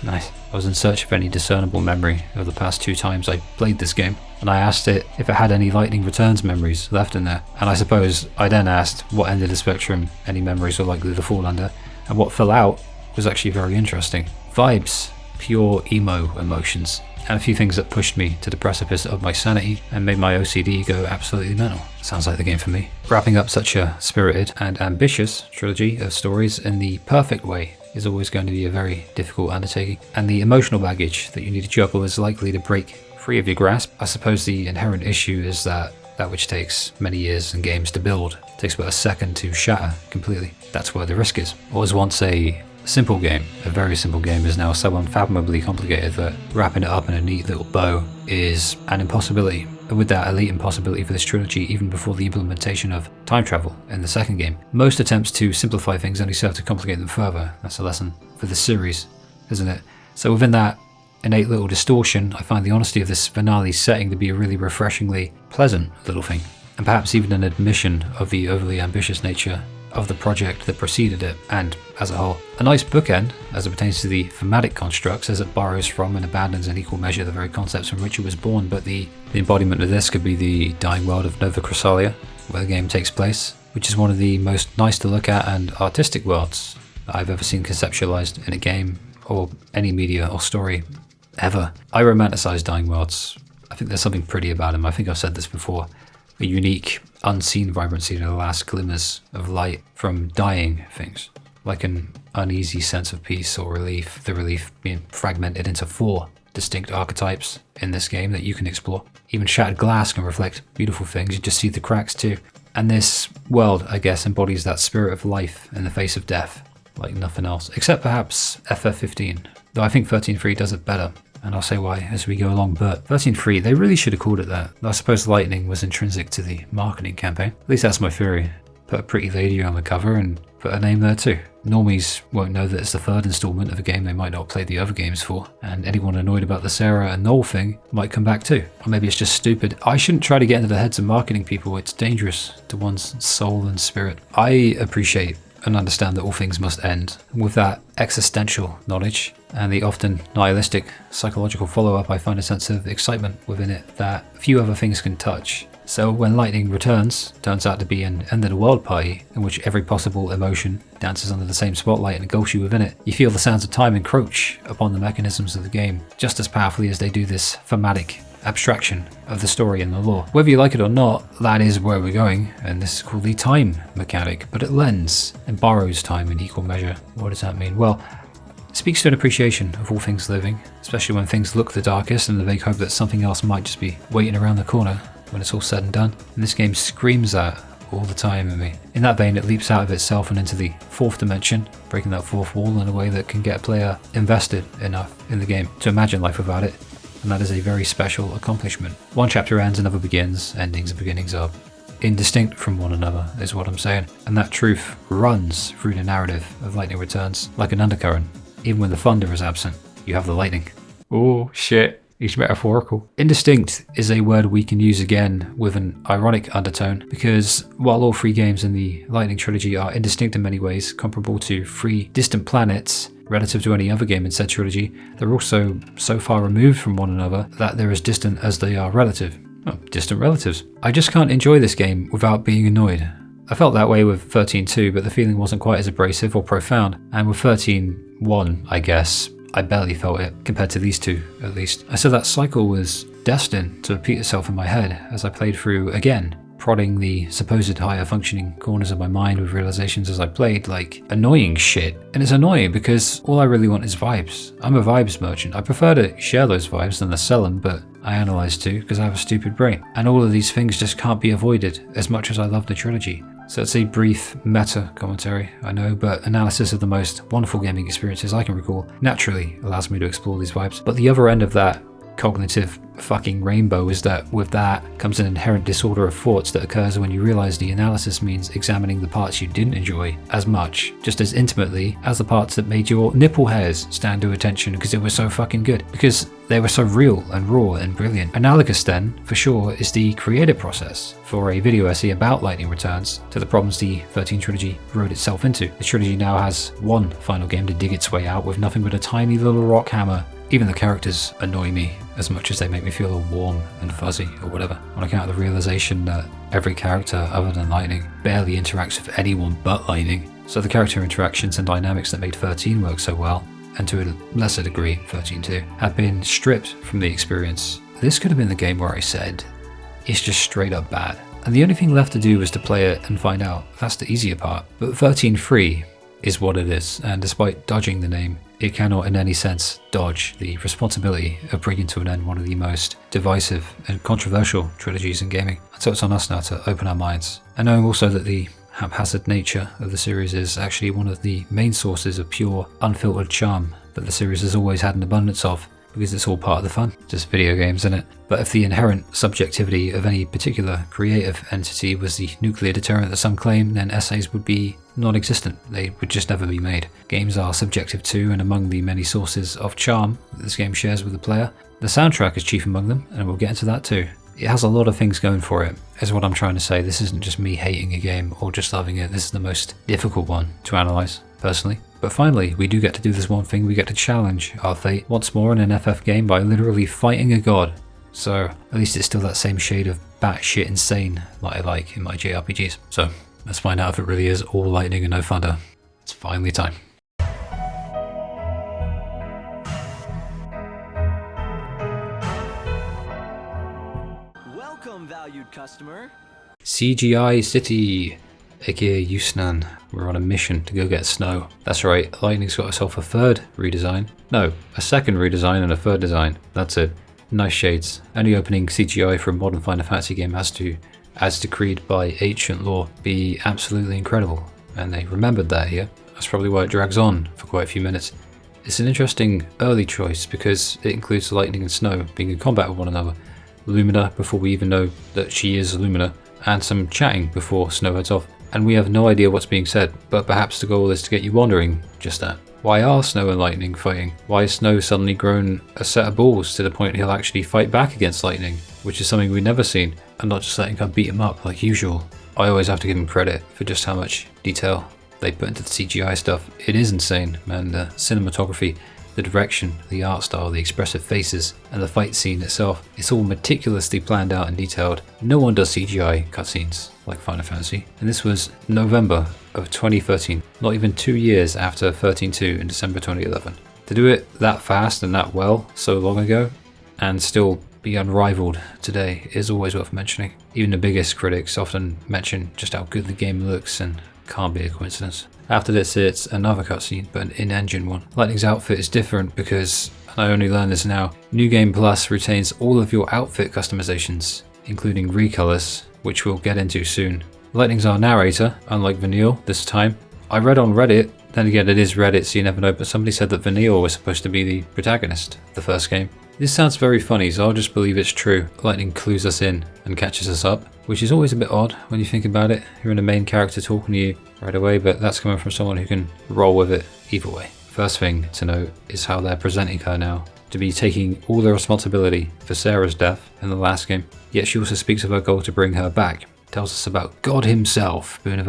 Nice. I was in search of any discernible memory of the past 2 times I played this game, and I asked it if it had any Lightning Returns memories left in there. And I suppose I then asked what end of the spectrum any memories were likely to fall under, and what fell out was actually very interesting. Vibes, pure emo emotions, and a few things that pushed me to the precipice of my sanity and made my OCD go absolutely mental. Sounds like the game for me. Wrapping up such a spirited and ambitious trilogy of stories in the perfect way is always going to be a very difficult undertaking, and the emotional baggage that you need to juggle is likely to break free of your grasp. I suppose the inherent issue is that which takes many years in games to build takes about a second to shatter completely. That's where the risk is. What was once a simple game, a very simple game, is now so unfathomably complicated that wrapping it up in a neat little bow is an impossibility. And with that elite impossibility for this trilogy, even before the implementation of time travel in the second game, most attempts to simplify things only serve to complicate them further. That's a lesson for the series, isn't it? So within that innate little distortion, I find the honesty of this finale setting to be a really refreshingly pleasant little thing, and perhaps even an admission of the overly ambitious nature of the project that preceded it, and as a whole. A nice bookend as it pertains to the thematic constructs, as it borrows from and abandons in equal measure the very concepts from which it was born, but the embodiment of this could be the dying world of Nova Chrysalia, where the game takes place, which is one of the most nice to look at and artistic worlds that I've ever seen conceptualized in a game or any media or story ever. I romanticize dying worlds. I think there's something pretty about them. I think I've said this before. A unique, unseen vibrancy to the last glimmers of light from dying things, like an uneasy sense of peace or relief, the relief being fragmented into 4 distinct archetypes in this game that you can explore. Even shattered glass can reflect beautiful things, you just see the cracks too. And this world, I guess, embodies that spirit of life in the face of death, like nothing else, except perhaps FF15, though I think 13.3 does it better. And I'll say why as we go along, but 13.3, they really should have called it that. I suppose lightning was intrinsic to the marketing campaign. At least that's my theory. Put a pretty lady on the cover and put a name there too. Normies won't know that it's the 3rd installment of a game they might not play the other games for, and anyone annoyed about the Sarah and Noel thing might come back too. Or maybe it's just stupid. I shouldn't try to get into the heads of marketing people. It's dangerous to one's soul and spirit. I appreciate and understand that all things must end. With that existential knowledge and the often nihilistic psychological follow-up, I find a sense of excitement within it that few other things can touch. So when Lightning Returns turns out to be an end-of-the-world party in which every possible emotion dances under the same spotlight and engulfs you within it, you feel the sands of time encroach upon the mechanisms of the game just as powerfully as they do this thematic abstraction of the story and the lore. Whether you like it or not, that is where we're going, and this is called the time mechanic, but it lends and borrows time in equal measure. What does that mean? Well, it speaks to an appreciation of all things living, especially when things look the darkest and the vague hope that something else might just be waiting around the corner when it's all said and done. And this game screams that all the time at me. In that vein, it leaps out of itself and into the 4th dimension, breaking that 4th wall in a way that can get a player invested enough in the game to imagine life without it. And that is a very special accomplishment. One chapter ends, another begins, endings and beginnings are indistinct from one another, is what I'm saying. And that truth runs through the narrative of Lightning Returns like an undercurrent. Even when the thunder is absent, you have the lightning. Oh shit, it's metaphorical. Indistinct is a word we can use again with an ironic undertone, because while all 3 games in the Lightning trilogy are indistinct in many ways, comparable to 3 distant planets, relative to any other game in said trilogy, they're also so far removed from one another that they're as distant as they are relative. Oh, distant relatives. I just can't enjoy this game without being annoyed. I felt that way with 13.2, but the feeling wasn't quite as abrasive or profound, and with 13.1, I guess, I barely felt it, compared to these 2, at least. I said that cycle was destined to repeat itself in my head as I played through again, prodding the supposed higher functioning corners of my mind with realizations as I played, like annoying shit. And it's annoying because all I really want is vibes. I'm a vibes merchant. I prefer to share those vibes than to sell them, but I analyze too because I have a stupid brain. And all of these things just can't be avoided as much as I love the trilogy. So it's a brief meta commentary, I know, but analysis of the most wonderful gaming experiences I can recall naturally allows me to explore these vibes. But the other end of that cognitive fucking rainbow is that with that comes an inherent disorder of thoughts that occurs when you realize the analysis means examining the parts you didn't enjoy as much, just as intimately as the parts that made your nipple hairs stand to attention because it was so fucking good, because they were so real and raw and brilliant. Analogous then, for sure, is the creative process for a video essay about Lightning Returns to the problems the 13 Trilogy wrote itself into. The Trilogy now has one final game to dig its way out with nothing but a tiny little rock hammer. Even the characters annoy me as much as they make me feel all warm and fuzzy or whatever, on account of the realization that every character other than Lightning barely interacts with anyone but Lightning. So the character interactions and dynamics that made 13 work so well, and to a lesser degree 13.2, have been stripped from the experience. This could have been the game where I said, it's just straight up bad. And the only thing left to do was to play it and find out. That's the easier part. But 13.3 is what it is, and despite dodging the name, it cannot in any sense dodge the responsibility of bringing to an end one of the most divisive and controversial trilogies in gaming. And so it's on us now to open our minds, and knowing also that the haphazard nature of the series is actually one of the main sources of pure, unfiltered charm that the series has always had an abundance of, because it's all part of the fun. Just video games, isn't it? But if the inherent subjectivity of any particular creative entity was the nuclear deterrent that some claim, then essays would be non-existent. They would just never be made. Games are subjective too, and among the many sources of charm that this game shares with the player, the soundtrack is chief among them, and we'll get into that too. It has a lot of things going for it, is what I'm trying to say. This isn't just me hating a game or just loving it. This is the most difficult one to analyse, personally. But finally, we do get to do this one thing. We get to challenge our fate once more in an FF game by literally fighting a god. So at least it's still that same shade of batshit insane that I like in my JRPGs. So let's find out if it really is all lightning and no thunder. It's finally time. Welcome, valued customer. CGI City, aka Yusnan. We're on a mission to go get snow. That's right, Lightning's got herself a third redesign. No, a second redesign and a third design. That's it. Nice shades. Only opening CGI for a modern Final Fantasy game has to, as decreed by ancient law, be absolutely incredible. And they remembered that here. That's probably why it drags on for quite a few minutes. It's an interesting early choice because it includes Lightning and Snow being in combat with one another. Lumina before we even know that she is Lumina, and some chatting before Snow heads off. And we have no idea what's being said, but perhaps the goal is to get you wondering just that. Why are Snow and Lightning fighting? Why has Snow suddenly grown a set of balls to the point he'll actually fight back against Lightning, which is something we've never seen, and not just letting her beat him up like usual. I always have to give him credit for just how much detail they put into the CGI stuff. It is insane, man. The cinematography, the direction, the art style, the expressive faces, and the fight scene itself, it's all meticulously planned out and detailed. No one does CGI cutscenes like Final Fantasy, and this was November of 2013, not even 2 years after 13.2 in December 2011. To do it that fast and that well so long ago, and still be unrivaled today, is always worth mentioning. Even the biggest critics often mention just how good the game looks, and can't be a coincidence. After this, it's another cutscene, but an in-engine one. Lightning's outfit is different because, and I only learned this now, New Game Plus retains all of your outfit customizations, including recolors, which we'll get into soon. Lightning's our narrator, unlike Vanille this time. I read on Reddit, then again it is Reddit so you never know, but somebody said that Vanille was supposed to be the protagonist of the first game. This sounds very funny, so I'll just believe it's true. Lightning clues us in and catches us up, which is always a bit odd when you think about it. You're in a main character talking to you right away, but that's coming from someone who can roll with it either way. First thing to note is how they're presenting her now, to be taking all the responsibility for Sarah's death in the last game. Yet she also speaks of her goal to bring her back. Tells us about God himself, Boone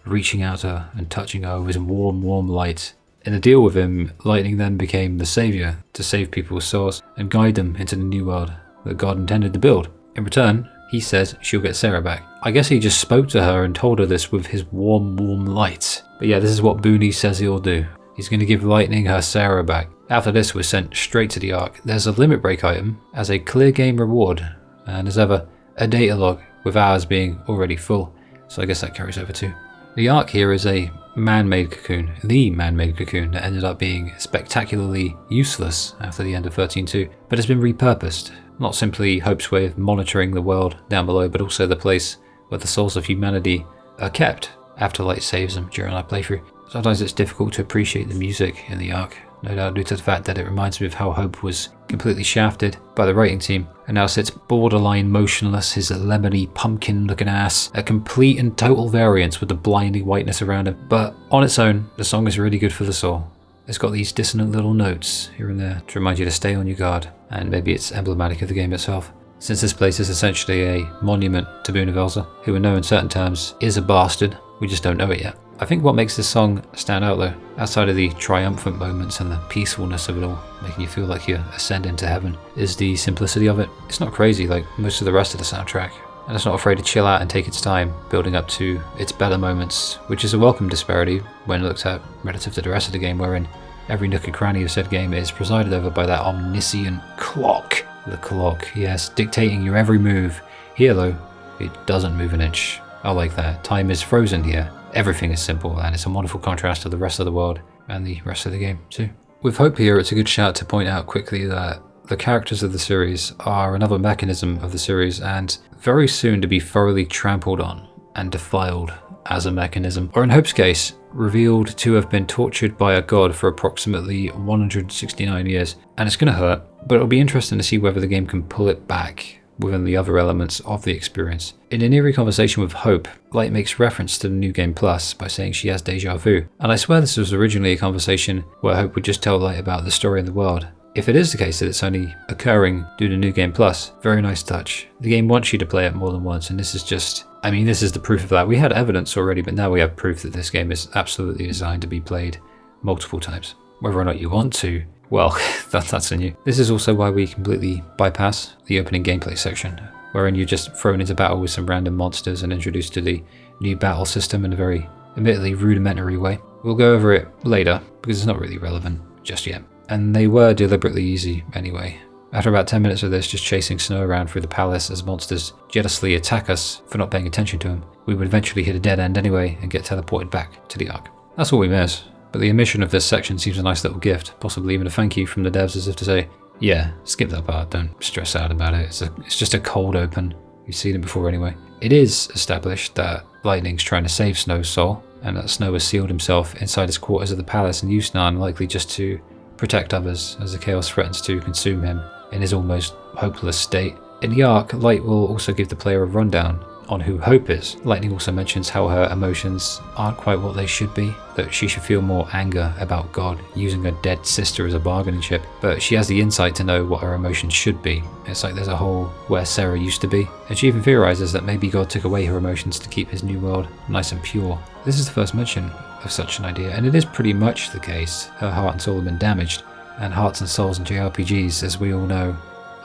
reaching out to her and touching her with his warm, warm light. In a deal with him, Lightning then became the savior to save people's souls and guide them into the new world that God intended to build. In return, he says she'll get Sarah back. I guess he just spoke to her and told her this with his warm, warm light. But yeah, this is what Boone says he'll do. He's going to give Lightning her Sarah back. After this, we're sent straight to the Ark. There's a limit break item as a clear game reward, and as ever, a data log with ours being already full. So I guess that carries over too. The Ark here is a man-made cocoon, the man-made cocoon that ended up being spectacularly useless after the end of 13.2, but has been repurposed. Not simply Hope's way of monitoring the world down below, but also the place where the souls of humanity are kept after Light saves them during our playthrough. Sometimes it's difficult to appreciate the music in the Ark. no doubt due to the fact that it reminds me of how Hope was completely shafted by the writing team and now sits borderline motionless, his lemony pumpkin looking ass, a complete and total variance with the blinding whiteness around him. But on its own, the song is really good for the soul. It's got these dissonant little notes here and there to remind you to stay on your guard, and maybe it's emblematic of the game itself. Since this place is essentially a monument to Boone, who we know in certain terms is a bastard, we just don't know it yet. I think what makes this song stand out though, outside of the triumphant moments and the peacefulness of it all, making you feel like you're ascending to heaven, is the simplicity of it. It's not crazy like most of the rest of the soundtrack, and it's not afraid to chill out and take its time, building up to its better moments, which is a welcome disparity when looked at relative to the rest of the game, wherein every nook and cranny of said game is presided over by that omniscient clock. The clock, yes, dictating your every move. Here though, it doesn't move an inch. I like that. Time is frozen here. Everything is simple, and it's a wonderful contrast to the rest of the world and the rest of the game too. With Hope here, it's a good shout to point out quickly that the characters of the series are another mechanism of the series, and very soon to be thoroughly trampled on and defiled as a mechanism, or in Hope's case, revealed to have been tortured by a god for approximately 169 years. And it's going to hurt, but it'll be interesting to see whether the game can pull it back within the other elements of the experience. In an eerie conversation with Hope, Light makes reference to the New Game Plus by saying she has deja vu, and I swear this was originally a conversation where Hope would just tell Light about the story in the world. If it is the case that it's only occurring due to New Game Plus, very nice touch. The game wants you to play it more than once, and this is just, I mean, this is the proof of that. We had evidence already, but now we have proof that this game is absolutely designed to be played multiple times. Whether or not you want to, well, that's a new. This is also why we completely bypass the opening gameplay section, wherein you're just thrown into battle with some random monsters and introduced to the new battle system in a very, admittedly, rudimentary way. We'll go over it later, because it's not really relevant just yet. And they were deliberately easy anyway. After about 10 minutes of this, just chasing Snow around through the palace as monsters jealously attack us for not paying attention to him, we would eventually hit a dead end anyway and get teleported back to the Ark. That's all we miss. But the omission of this section seems a nice little gift, possibly even a thank you from the devs, as if to say, yeah, skip that part, don't stress out about it, it's just a cold open, you've seen it before anyway. It is established that Lightning's trying to save Snow's soul, and that Snow has sealed himself inside his quarters of the palace in Yusnan, likely just to protect others as the chaos threatens to consume him in his almost hopeless state. In the Ark, Light will also give the player a rundown on who Hope is. Lightning also mentions how her emotions aren't quite what they should be, that she should feel more anger about God using her dead sister as a bargaining chip, but she has the insight to know what her emotions should be. It's like there's a hole where Sarah used to be, and she even theorizes that maybe God took away her emotions to keep his new world nice and pure. This is the first mention of such an idea, and it is pretty much the case. Her heart and soul have been damaged, and hearts and souls in JRPGs, as we all know,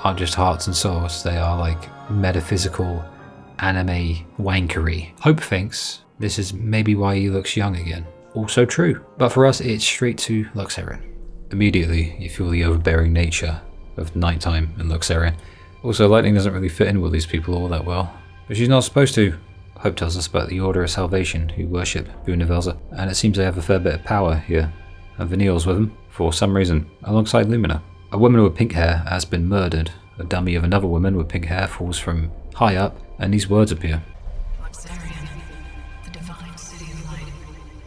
aren't just hearts and souls, they are like metaphysical anime wankery. Hope thinks this is maybe why he looks young again. Also true. But for us, it's straight to Luxerion. Immediately, you feel the overbearing nature of nighttime in Luxerion. Also, Lightning doesn't really fit in with these people all that well, but she's not supposed to. Hope tells us about the Order of Salvation, who worship Boone, and it seems they have a fair bit of power here. And Vanille's with them, for some reason, alongside Lumina. A woman with pink hair has been murdered. A dummy of another woman with pink hair falls from high up, and these words appear. Luxerion, the divine city of light.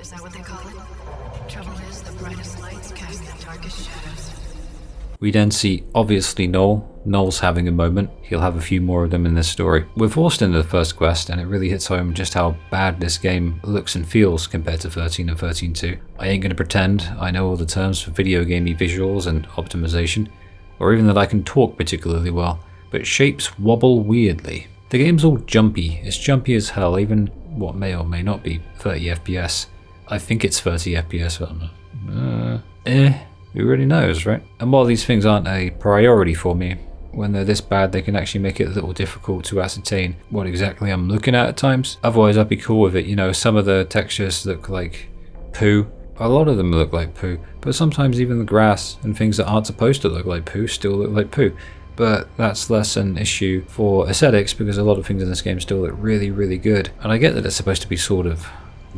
Is that what they call it? Trouble is, the brightest lights cast the darkest shadows. We then see, obviously, Noel. Noel's having a moment. He'll have a few more of them in this story. We're forced into the first quest, and it really hits home just how bad this game looks and feels compared to 13 and 13.2. I ain't gonna pretend I know all the terms for video gamey visuals and optimization, or even that I can talk particularly well, but shapes wobble weirdly. The game's all jumpy. It's jumpy as hell, even what may or may not be 30 FPS. I think it's 30 FPS, but I'm not. Who really knows, right? And while these things aren't a priority for me, when they're this bad they can actually make it a little difficult to ascertain what exactly I'm looking at times. Otherwise I'd be cool with it, you know, some of the textures look like poo. A lot of them look like poo, but sometimes even the grass and things that aren't supposed to look like poo still look like poo. But that's less an issue for aesthetics because a lot of things in this game still look really, really good. And I get that it's supposed to be sort of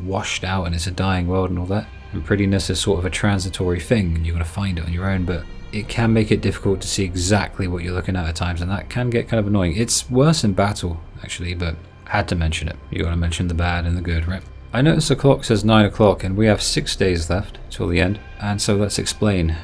washed out and it's a dying world and all that. And prettiness is sort of a transitory thing and you're going to find it on your own, but it can make it difficult to see exactly what you're looking at times, and that can get kind of annoying. It's worse in battle, actually, but I had to mention it. You got to mention the bad and the good, right? I notice the clock says 9 o'clock and we have 6 days left till the end, and so let's explain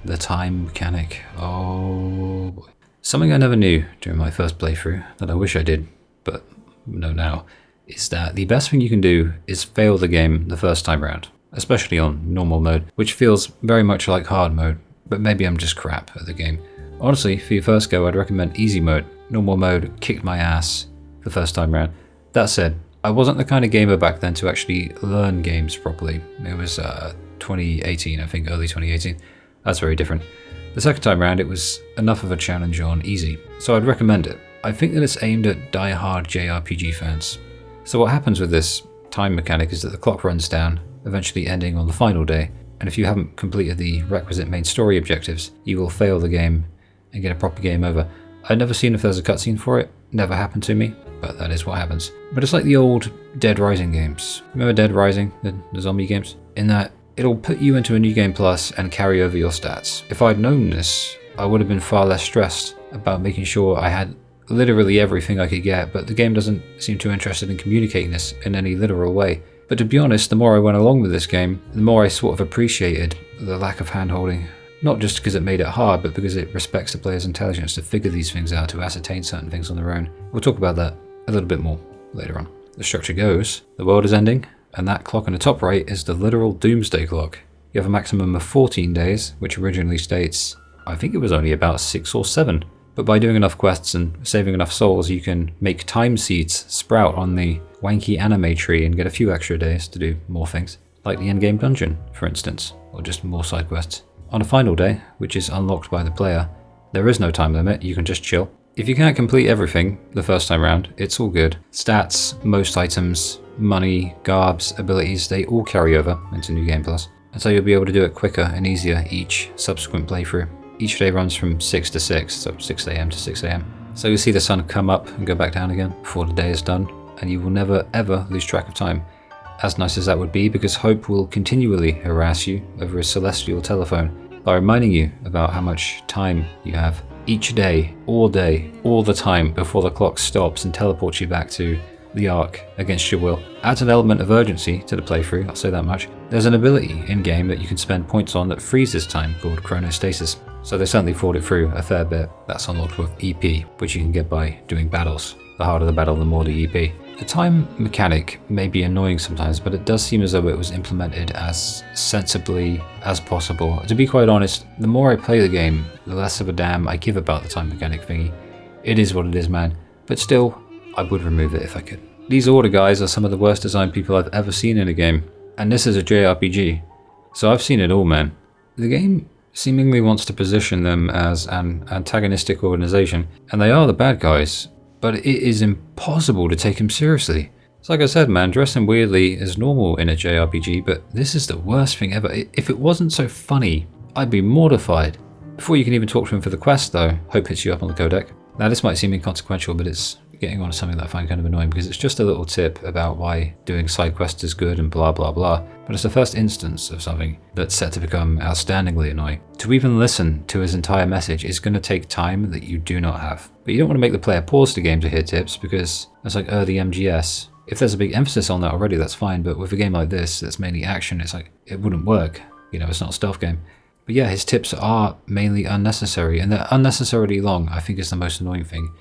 the time mechanic. Oh boy. Something I never knew during my first playthrough that I wish I did, but know now, is that the best thing you can do is fail the game the first time round, especially on normal mode, which feels very much like hard mode, but maybe I'm just crap at the game. Honestly, for your first go, I'd recommend easy mode. Normal mode kicked my ass the first time round. That said, I wasn't the kind of gamer back then to actually learn games properly. It was 2018, I think, early 2018. That's very different. The second time round, it was enough of a challenge on easy, so I'd recommend it. I think that it's aimed at die-hard JRPG fans. So what happens with this time mechanic is that the clock runs down, eventually ending on the final day, and if you haven't completed the requisite main story objectives, you will fail the game and get a proper game over. I'd never seen if there's a cutscene for it, never happened to me, but that is what happens. But it's like the old Dead Rising games. Remember Dead Rising, the zombie games? In that, it'll put you into a new game plus and carry over your stats. If I'd known this, I would have been far less stressed about making sure I had literally everything I could get, but the game doesn't seem too interested in communicating this in any literal way. But to be honest, the more I went along with this game, the more I sort of appreciated the lack of hand-holding. Not just because it made it hard, but because it respects the player's intelligence to figure these things out, to ascertain certain things on their own. We'll talk about that a little bit more later on. The structure goes, the world is ending, and that clock on the top right is the literal doomsday clock. You have a maximum of 14 days, which originally states, I think it was only about 6 or 7. But by doing enough quests and saving enough souls, you can make time seeds sprout on the wanky anime tree and get a few extra days to do more things. Like the endgame dungeon, for instance, or just more side quests. On a final day, which is unlocked by the player, there is no time limit, you can just chill. If you can't complete everything the first time round, it's all good. Stats, most items, money, garbs, abilities, they all carry over into New Game Plus. And so you'll be able to do it quicker and easier each subsequent playthrough. Each day runs from 6 to 6, so 6 AM to 6 AM. So you'll see the sun come up and go back down again before the day is done, and you will never ever lose track of time. As nice as that would be, because Hope will continually harass you over his celestial telephone by reminding you about how much time you have each day, all the time, before the clock stops and teleports you back to the Ark against your will. Adds an element of urgency to the playthrough, I'll say that much. There's an ability in-game that you can spend points on that freezes time called chronostasis. So they certainly thought it through a fair bit. That's unlocked with EP, which you can get by doing battles. The harder the battle, the more the EP. The time mechanic may be annoying sometimes, but it does seem as though it was implemented as sensibly as possible. To be quite honest, the more I play the game, the less of a damn I give about the time mechanic thingy. It is what it is, man. But still, I would remove it if I could. These order guys are some of the worst designed people I've ever seen in a game. And this is a JRPG. So I've seen it all, man. The game seemingly wants to position them as an antagonistic organization, and they are the bad guys. But it is impossible to take him seriously. It's like I said, man, dressing weirdly is normal in a JRPG, but this is the worst thing ever. If it wasn't so funny, I'd be mortified. Before you can even talk to him for the quest though, Hope hits you up on the codec. Now this might seem inconsequential, but it's getting on to something that I find kind of annoying because it's just a little tip about why doing side quests is good and blah blah blah. But it's the first instance of something that's set to become outstandingly annoying. To even listen to his entire message is going to take time that you do not have. But you don't want to make the player pause the game to hear tips because that's like early MGS. If there's a big emphasis on that already, that's fine, but with a game like this that's mainly action, it's like, it wouldn't work. You know, it's not a stealth game. But yeah, his tips are mainly unnecessary, and they're unnecessarily long, I think is the most annoying thing.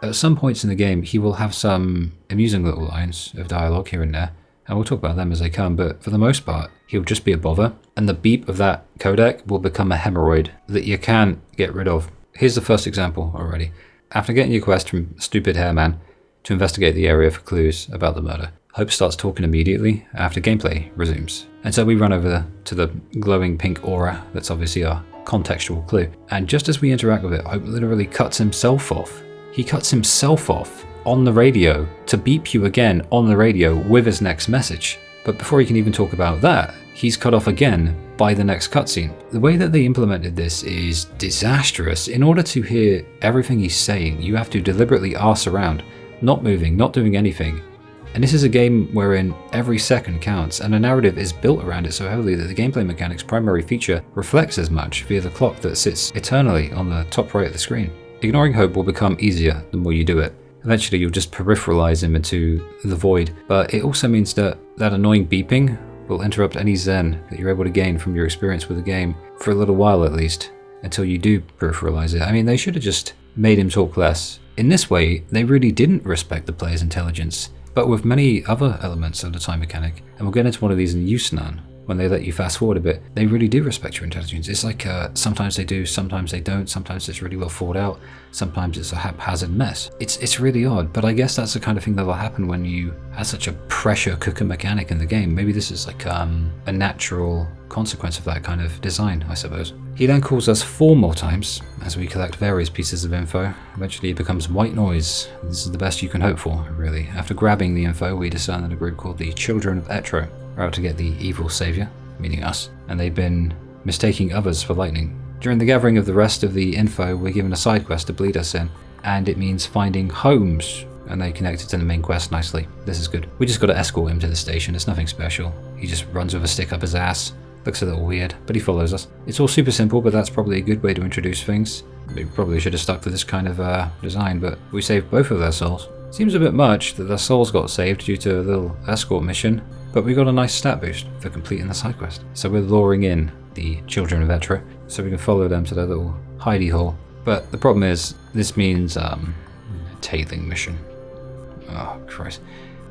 At some points in the game, he will have some amusing little lines of dialogue here and there, and we'll talk about them as they come, but for the most part, he'll just be a bother, and the beep of that codec will become a hemorrhoid that you can't get rid of. Here's the first example already. After getting your quest from Stupid Hairman to investigate the area for clues about the murder, Hope starts talking immediately after gameplay resumes. And so we run over to the glowing pink aura that's obviously our contextual clue. And just as we interact with it, Hope literally cuts himself off. He cuts himself off on the radio to beep you again on the radio with his next message. But before he can even talk about that, he's cut off again by the next cutscene. The way that they implemented this is disastrous. In order to hear everything he's saying, you have to deliberately arse around, not moving, not doing anything. And this is a game wherein every second counts, and a narrative is built around it so heavily that the gameplay mechanic's primary feature reflects as much via the clock that sits eternally on the top right of the screen. Ignoring Hope will become easier the more you do it, Eventually you'll just peripheralize him into the void, but it also means that that annoying beeping will interrupt any zen that you're able to gain from your experience with the game, for a little while at least, until you do peripheralize it. I mean, they should have just made him talk less. In this way, they really didn't respect the player's intelligence, but with many other elements of the time mechanic, and we'll get into one of these in XIII, when they let you fast forward a bit, they really do respect your intelligence. It's like sometimes they do, sometimes they don't, sometimes it's really well thought out, sometimes it's a haphazard mess. It's really odd, but I guess that's the kind of thing that'll happen when you have such a pressure cooker mechanic in the game. Maybe this is like a natural consequence of that kind of design, I suppose. He then calls us 4 more times as we collect various pieces of info. Eventually it becomes white noise. This is the best you can hope for, really. After grabbing the info, we discern that a group called the Children of XIII are out to get the evil savior, meaning us, and they've been mistaking others for lightning. During the gathering of the rest of the info, we're given a side quest to bleed us in, and it means finding homes, and they connect it to the main quest nicely. This is good. We just got to escort him to the station. It's nothing special. He just runs with a stick up his ass. Looks a little weird, but he follows us. It's all super simple, but that's probably a good way to introduce things. We probably should have stuck with this kind of design, but we saved both of their souls. Seems a bit much that their souls got saved due to a little escort mission, but we got a nice stat boost for completing the side quest. So we're luring in the Children of XIII, so we can follow them to their little hidey hole. But the problem is, this means tailing mission. Oh, Christ.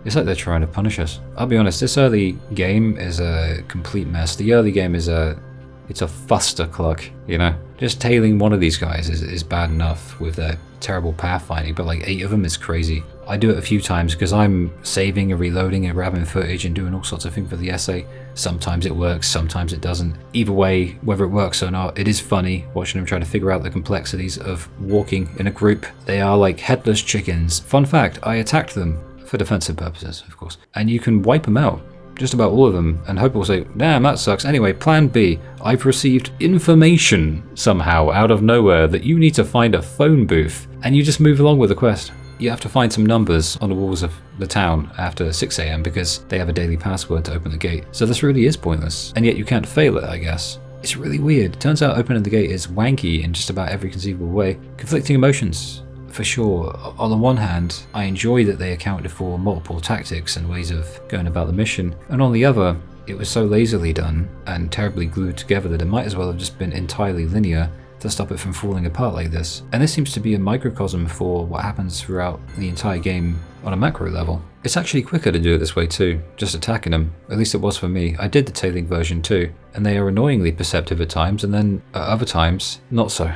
It's like they're trying to punish us. I'll be honest, this early game is a complete mess. The early game is it's a fustercluck, you know? Just tailing one of these guys is bad enough with their terrible pathfinding, but like 8 of them is crazy. I do it a few times because I'm saving and reloading and grabbing footage and doing all sorts of things for the essay. Sometimes it works, sometimes it doesn't. Either way, whether it works or not, it is funny watching them try to figure out the complexities of walking in a group. They are like headless chickens. Fun fact, I attacked them for defensive purposes, of course. And you can wipe them out, just about all of them, and Hope will say, damn, that sucks. Anyway, plan B. I've received information somehow out of nowhere that you need to find a phone booth, and you just move along with the quest. You have to find some numbers on the walls of the town after 6 AM because they have a daily password to open the gate. So this really is pointless, and yet you can't fail it, I guess. It's really weird. Turns out opening the gate is wanky in just about every conceivable way. Conflicting emotions, for sure. On the one hand, I enjoy that they accounted for multiple tactics and ways of going about the mission, and on the other, it was so lazily done and terribly glued together that it might as well have just been entirely linear to stop it from falling apart like this. And this seems to be a microcosm for what happens throughout the entire game on a macro level. It's actually quicker to do it this way too, just attacking them. At least it was for me. I did the tailing version too, and they are annoyingly perceptive at times, and then at other times, not so.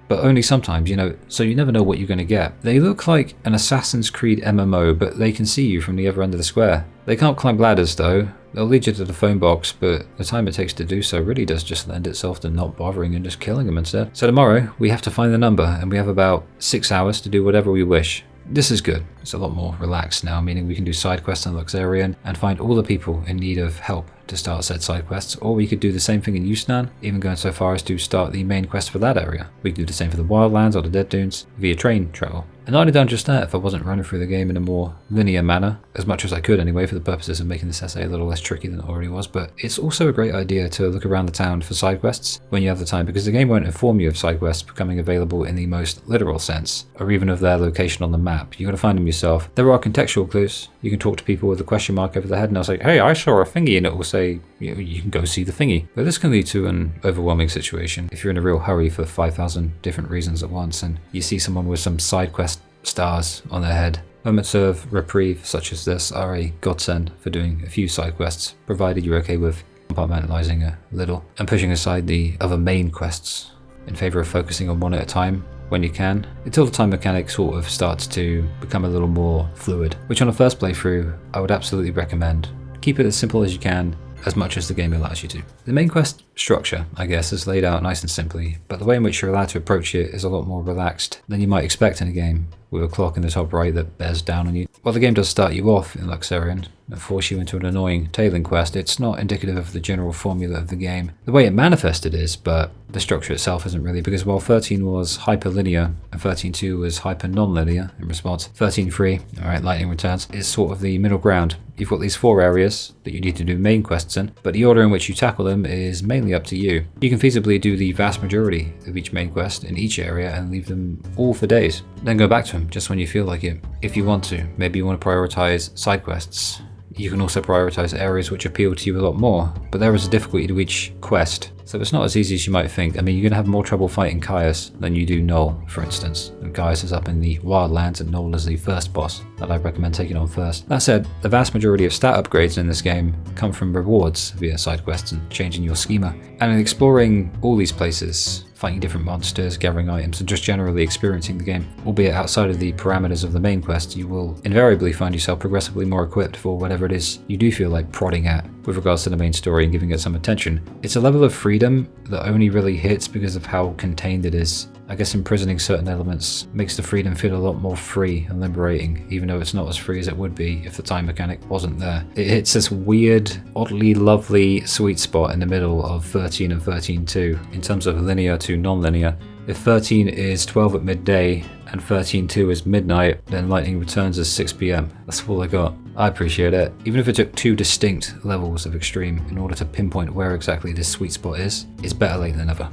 But only sometimes, you know, so you never know what you're going to get. They look like an Assassin's Creed MMO, but they can see you from the other end of the square. They can't climb ladders though. They'll lead you to the phone box, but the time it takes to do so really does just lend itself to not bothering and just killing them instead. So tomorrow, we have to find the number, and we have about 6 hours to do whatever we wish. This is good. It's a lot more relaxed now, meaning we can do side quests on Luxerion and find all the people in need of help to start said side quests, or we could do the same thing in XIII, even going so far as to start the main quest for that area. We could do the same for the Wildlands or the Dead Dunes via train travel. And I'd have done just that if I wasn't running through the game in a more linear manner, as much as I could anyway, for the purposes of making this essay a little less tricky than it already was. But it's also a great idea to look around the town for side quests when you have the time, because the game won't inform you of side quests becoming available in the most literal sense, or even of their location on the map. You got to find them yourself. There are contextual clues. You can talk to people with a question mark over their head, and they'll say, hey, I saw a thingy, and it will say, you can go see the thingy. But this can lead to an overwhelming situation if you're in a real hurry for 5,000 different reasons at once, and you see someone with some side quest stars on their head. Moments of reprieve such as this are a godsend for doing a few side quests, provided you're okay with compartmentalizing a little and pushing aside the other main quests in favor of focusing on one at a time when you can, until the time mechanic sort of starts to become a little more fluid, which on a first playthrough I would absolutely recommend. Keep it as simple as you can, as much as the game allows you to. The main quest structure, I guess, is laid out nice and simply, but the way in which you're allowed to approach it is a lot more relaxed than you might expect in a game with a clock in the top right that bears down on you. While the game does start you off in Luxerion and force you into an annoying tailing quest, it's not indicative of the general formula of the game. The way it manifested is, but the structure itself isn't really, because while 13 was hyperlinear and 13.2 was hyper-non-linear in response, 13.3, alright, lightning returns, is sort of the middle ground. You've got these 4 areas that you need to do main quests in, but the order in which you tackle them is mainly mainly up to you. You can feasibly do the vast majority of each main quest in each area and leave them all for days, then go back to them just when you feel like it. If you want to, maybe you want to prioritize side quests. You can also prioritize areas which appeal to you a lot more, but there is a difficulty to each quest, so it's not as easy as you might think. I mean, you're going to have more trouble fighting Caius than you do Null, for instance, and Caius is up in the Wildlands and Null is the first boss that I recommend taking on first. That said, the vast majority of stat upgrades in this game come from rewards via side quests and changing your schema, and in exploring all these places, fighting different monsters, gathering items, and just generally experiencing the game, albeit outside of the parameters of the main quest, you will invariably find yourself progressively more equipped for whatever it is you do feel like prodding at with regards to the main story and giving it some attention. It's a level of freedom that only really hits because of how contained it is. I guess imprisoning certain elements makes the freedom feel a lot more free and liberating, even though it's not as free as it would be if the time mechanic wasn't there. It hits this weird, oddly lovely sweet spot in the middle of 13 and 13.2 in terms of linear to non-linear. If 13 is 12 at midday and 13.2 is midnight, then lightning returns as 6 PM. That's all I got. I appreciate it. Even if it took 2 distinct levels of extreme in order to pinpoint where exactly this sweet spot is, it's better late than never.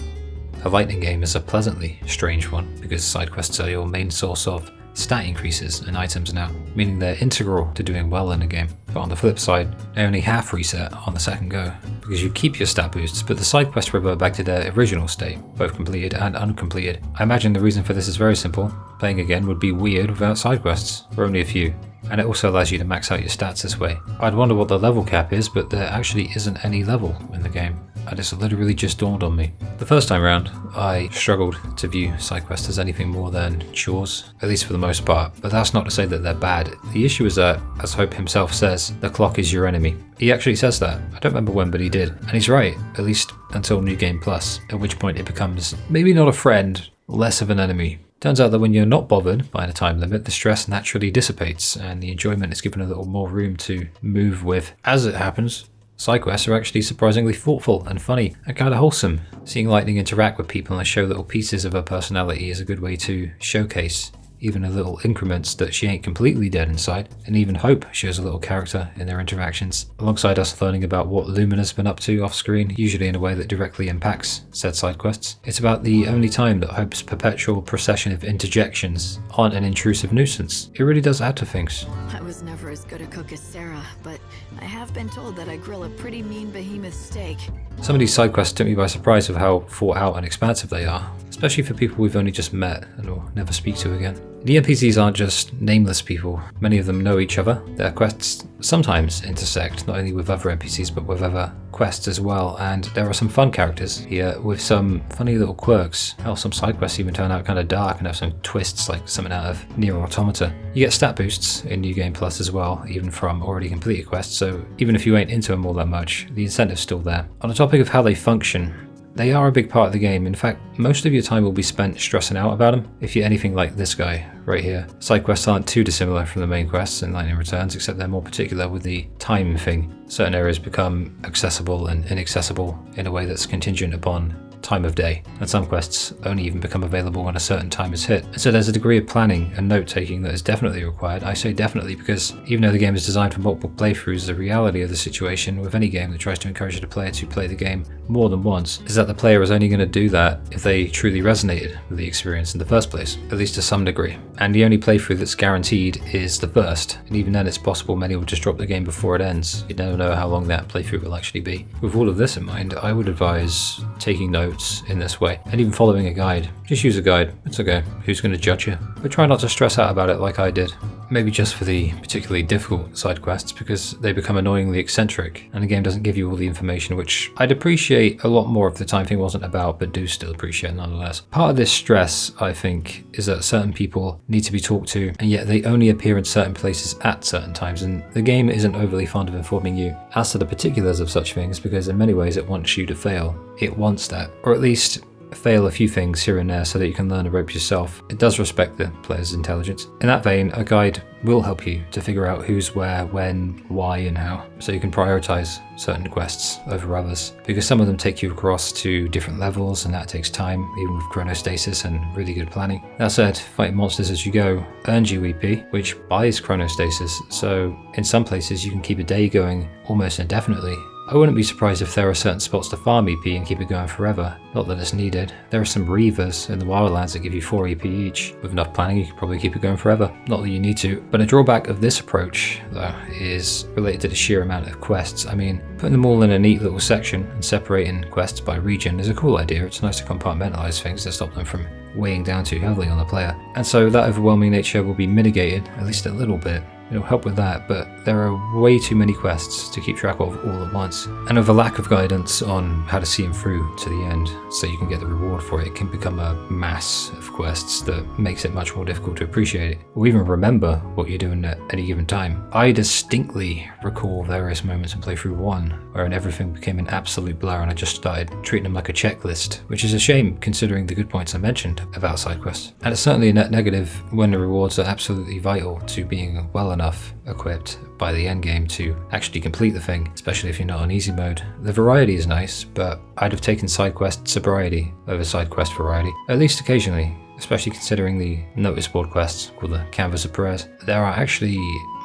A lightning game is a pleasantly strange one because side quests are your main source of stat increases and items now, meaning they're integral to doing well in a game. But on the flip side, they only half reset on the second go, because you keep your stat boosts, but the side quests revert back to their original state, both completed and uncompleted. I imagine the reason for this is very simple. Playing again would be weird without side quests, or only a few. And it also allows you to max out your stats this way. I'd wonder what the level cap is, but there actually isn't any level in the game, and it's literally just dawned on me. The first time round, I struggled to view side quests as anything more than chores, at least for the most part, but that's not to say that they're bad. The issue is that, as Hope himself says, the clock is your enemy. He actually says that. I don't remember when, but he did. And he's right, at least until New Game Plus, at which point it becomes maybe not a friend, less of an enemy. Turns out that when you're not bothered by the time limit, the stress naturally dissipates and the enjoyment is given a little more room to move with. As it happens, side quests are actually surprisingly thoughtful and funny and kind of wholesome. Seeing Lightning interact with people and show little pieces of her personality is a good way to showcase even in little increments that she ain't completely dead inside, and even Hope shows a little character in their interactions, alongside us learning about what Lumina's been up to off screen, usually in a way that directly impacts said side quests. It's about the only time that Hope's perpetual procession of interjections aren't an intrusive nuisance. It really does add to things. I was never as good a cook as Sarah, but I have been told that I grill a pretty mean behemoth steak. Some of these side quests took me by surprise of how thought out and expansive they are, especially for people we've only just met and will never speak to again. The NPCs aren't just nameless people. Many of them know each other. Their quests sometimes intersect, not only with other NPCs but with other quests as well, and there are some fun characters here with some funny little quirks. Hell, some side quests even turn out kind of dark and have some twists like something out of Nier Automata. You get stat boosts in New Game Plus as well, even from already completed quests, so even if you ain't into them all that much, the incentive's still there. On the topic of how they function, they are a big part of the game. In fact, most of your time will be spent stressing out about them, if you're anything like this guy right here. Side quests aren't too dissimilar from the main quests in Lightning Returns, except they're more particular with the time thing. Certain areas become accessible and inaccessible in a way that's contingent upon time of day, and some quests only even become available when a certain time is hit. And so there's a degree of planning and note-taking that is definitely required. I say definitely because even though the game is designed for multiple playthroughs, the reality of the situation with any game that tries to encourage the player to play the game more than once is that the player is only going to do that if they truly resonated with the experience in the first place, at least to some degree. And the only playthrough that's guaranteed is the first, and even then it's possible many will just drop the game before it ends. You never know how long that playthrough will actually be. With all of this in mind, I would advise taking notes in this way, and even following a guide. Just use a guide, it's okay, who's going to judge you? But try not to stress out about it like I did. Maybe just for the particularly difficult side quests, because they become annoyingly eccentric, and the game doesn't give you all the information, which I'd appreciate a lot more if the time thing wasn't about, but do still appreciate nonetheless. Part of this stress, I think, is that certain people need to be talked to, and yet they only appear in certain places at certain times, and the game isn't overly fond of informing you as to the particulars of such things, because in many ways it wants you to fail. It wants that, or at least fail a few things here and there so that you can learn the ropes yourself. It does respect the player's intelligence. In that vein, a guide will help you to figure out who's where, when, why, and how, so you can prioritize certain quests over others, because some of them take you across to different levels, and that takes time, even with chronostasis and really good planning. That said, fighting monsters as you go earns you EP, which buys chronostasis, so in some places you can keep a day going almost indefinitely. I wouldn't be surprised if there are certain spots to farm EP and keep it going forever. Not that it's needed. There are some Reavers in the Wildlands that give you 4 EP each. With enough planning, you could probably keep it going forever. Not that you need to. But a drawback of this approach, though, is related to the sheer amount of quests. I mean, putting them all in a neat little section and separating quests by region is a cool idea. It's nice to compartmentalize things to stop them from weighing down too heavily on the player. And so that overwhelming nature will be mitigated, at least a little bit. It'll help with that, but there are way too many quests to keep track of all at once. And with a lack of guidance on how to see them through to the end so you can get the reward for it, it can become a mass of quests that makes it much more difficult to appreciate it, or even remember what you're doing at any given time. I distinctly recall various moments in playthrough 1 wherein everything became an absolute blur and I just started treating them like a checklist, which is a shame considering the good points I mentioned about side quests. And it's certainly a net negative when the rewards are absolutely vital to being well enough equipped by the end game to actually complete the thing, especially if you're not on easy mode. The variety is nice, but I'd have taken side quest sobriety over side quest variety, at least occasionally, especially considering the notice board quests called the Canvas of Perez. There are actually,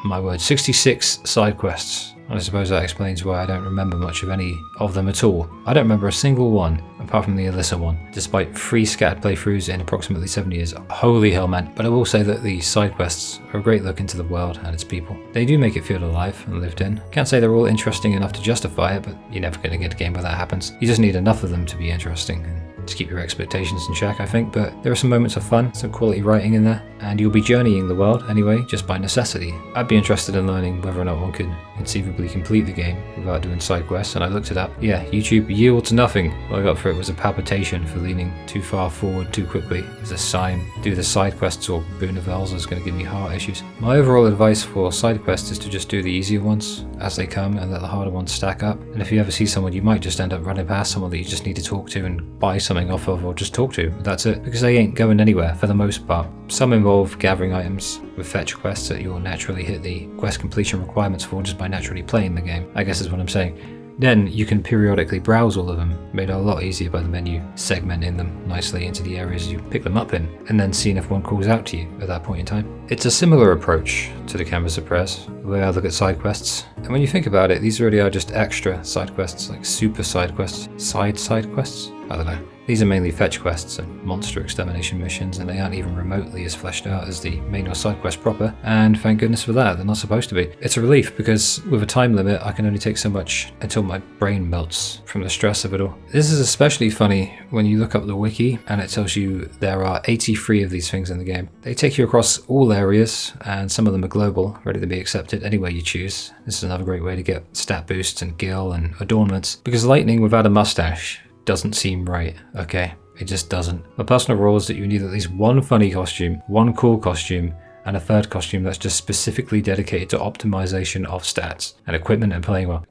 my word, 66 side quests. I suppose that explains why I don't remember much of any of them at all. I don't remember a single one, apart from the Alyssa one, despite 3 scattered playthroughs in approximately 7 years. Holy hell, man. But I will say that the side quests are a great look into the world and its people. They do make it feel alive and lived in. Can't say they're all interesting enough to justify it, but you're never going to get a game where that happens. You just need enough of them to be interesting and to keep your expectations in check, I think, but there are some moments of fun, some quality writing in there, and you'll be journeying the world anyway, just by necessity. I'd be interested in learning whether or not one could conceivably complete the game without doing side quests, and I looked it up. Yeah, YouTube yields nothing. All I got for it was a palpitation for leaning too far forward too quickly. There's a sign, do the side quests or Boonavels is going to give me heart issues. My overall advice for side quests is to just do the easier ones as they come and let the harder ones stack up. And if you ever see someone, you might just end up running past someone that you just need to talk to and buy something off of, or just talk to. That's it, because they ain't going anywhere for the most part. Some involve gathering items with fetch quests that you'll naturally hit the quest completion requirements for just by naturally playing the game, I guess is what I'm saying. Then you can periodically browse all of them, made a lot easier by the menu segmenting them nicely into the areas you pick them up in, and then seeing if one calls out to you at that point in time. It's a similar approach to the Canvas of Press, the way I look at side quests. And when you think about it, these really are just extra side quests, like super side quests. Side quests? I don't know. These are mainly fetch quests and monster extermination missions, and they aren't even remotely as fleshed out as the main or side quest proper, and thank goodness for that, they're not supposed to be. It's a relief, because with a time limit I can only take so much until my brain melts from the stress of it all. This is especially funny when you look up the wiki and it tells you there are 83 of these things in the game. They take you across all areas, and some of them are global, ready to be accepted anywhere you choose. This is another great way to get stat boosts and gil and adornments, because lightning without a mustache doesn't seem right, okay? It just doesn't. My personal rule is that you need at least one funny costume, one cool costume, and a third costume that's just specifically dedicated to optimization of stats and equipment and playing well.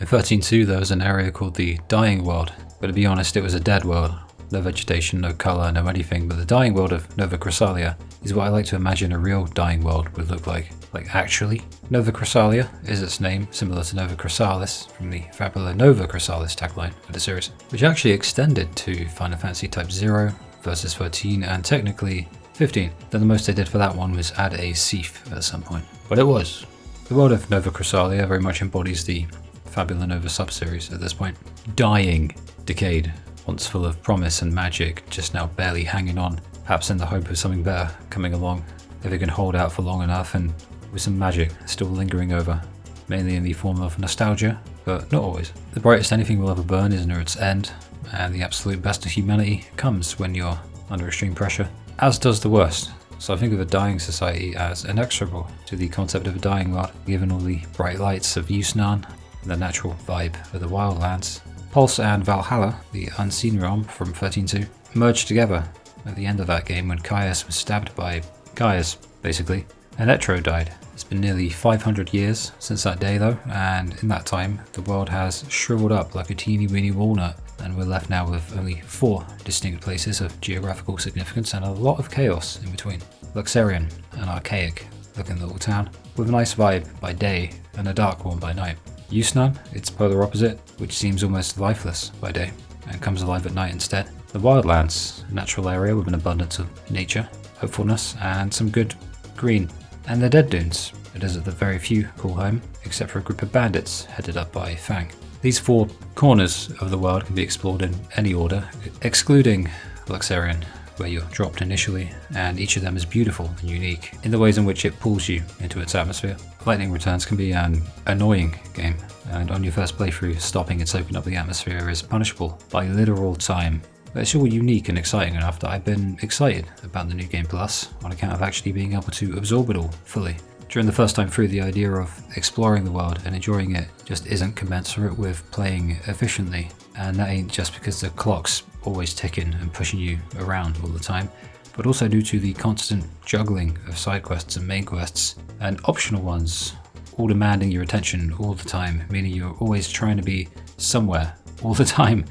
In 13.2 there was an area called the Dying World, but to be honest it was a dead world. No vegetation, no colour, no anything, but the dying world of Nova Chrysalia is what I like to imagine a real dying world would look like. Like actually. Nova Chrysalia is its name, similar to Nova Chrysalis from the Fabula Nova Chrysalis tagline for the series, which actually extended to Final Fantasy Type 0, Versus 13, and technically 15. Then the most they did for that one was add a Seath at some point. But it was. The world of Nova Chrysalia very much embodies the Fabula Nova subseries at this point. Dying, decayed, once full of promise and magic, just now barely hanging on, perhaps in the hope of something better coming along, if it can hold out for long enough, and with some magic still lingering over, mainly in the form of nostalgia, but not always. The brightest anything will ever burn is near its end, and the absolute best of humanity comes when you're under extreme pressure, as does the worst. So I think of a dying society as inexorable to the concept of a dying world, given all the bright lights of Yusnan and the natural vibe of the Wildlands. Pulse and Valhalla, the unseen realm from 13.2, merged together at the end of that game when Caius was stabbed by Gaius, basically. And Etro died. It's been nearly 500 years since that day though, and in that time the world has shriveled up like a teeny weeny walnut, and we're left now with only 4 distinct places of geographical significance and a lot of chaos in between. Luxerion, an archaic looking little town, with a nice vibe by day and a dark one by night. Yusnan, its polar opposite, which seems almost lifeless by day and comes alive at night instead. The Wildlands, a natural area with an abundance of nature, hopefulness, and some good green. and the Dead Dunes, a desert that very few call home, except for a group of bandits headed up by Fang. These 4 corners of the world can be explored in any order, excluding Luxerion, where you're dropped initially, and each of them is beautiful and unique in the ways in which it pulls you into its atmosphere. Lightning Returns can be an annoying game, and on your first playthrough, stopping and soaking up the atmosphere is punishable by literal time. But it's all unique and exciting enough that I've been excited about the New Game Plus on account of actually being able to absorb it all fully. During the first time through, the idea of exploring the world and enjoying it just isn't commensurate with playing efficiently, and that ain't just because the clock's always ticking and pushing you around all the time, but also due to the constant juggling of side quests and main quests, and optional ones, all demanding your attention all the time, meaning you're always trying to be somewhere all the time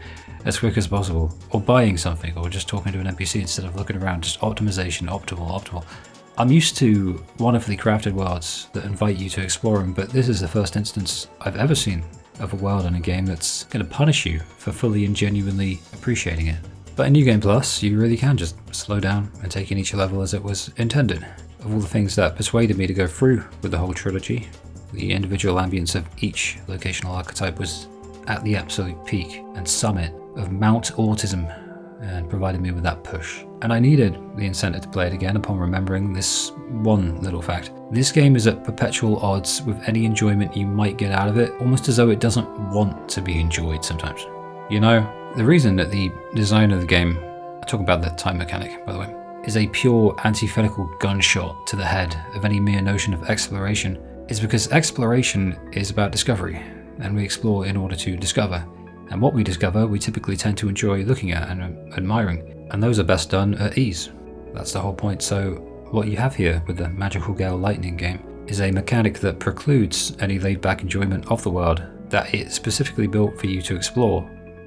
as quick as possible, or buying something, or just talking to an NPC instead of looking around. Just optimization, optimal. I'm used to wonderfully crafted worlds that invite you to explore them, but this is the first instance I've ever seen of a world in a game that's going to punish you for fully and genuinely appreciating it. But in New Game Plus, you really can just slow down and take in each level as it was intended. Of all the things that persuaded me to go through with the whole trilogy, the individual ambience of each locational archetype was at the absolute peak and summit of Mount Autism, and provided me with that push. And I needed the incentive to play it again upon remembering this one little fact. This game is at perpetual odds with any enjoyment you might get out of it, almost as though it doesn't want to be enjoyed sometimes. You know, the reason that the design of the game, I talk about the time mechanic by the way, is a pure antithetical gunshot to the head of any mere notion of exploration is because exploration is about discovery, and we explore in order to discover. And what we discover, we typically tend to enjoy looking at and admiring, and those are best done at ease. That's the whole point. So what you have here with the Magical Gale Lightning game is a mechanic that precludes any laid-back enjoyment of the world that it's specifically built for you to explore,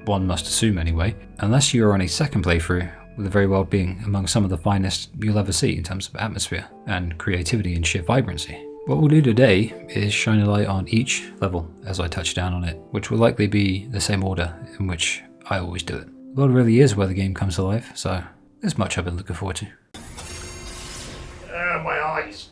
one must assume anyway, unless you're on a second playthrough, with the very well being among some of the finest you'll ever see in terms of atmosphere and creativity and sheer vibrancy. What we'll do today is shine a light on each level as I touch down on it, which will likely be the same order in which I always do it. The world really is where the game comes alive, so there's much I've been looking forward to. My eyes.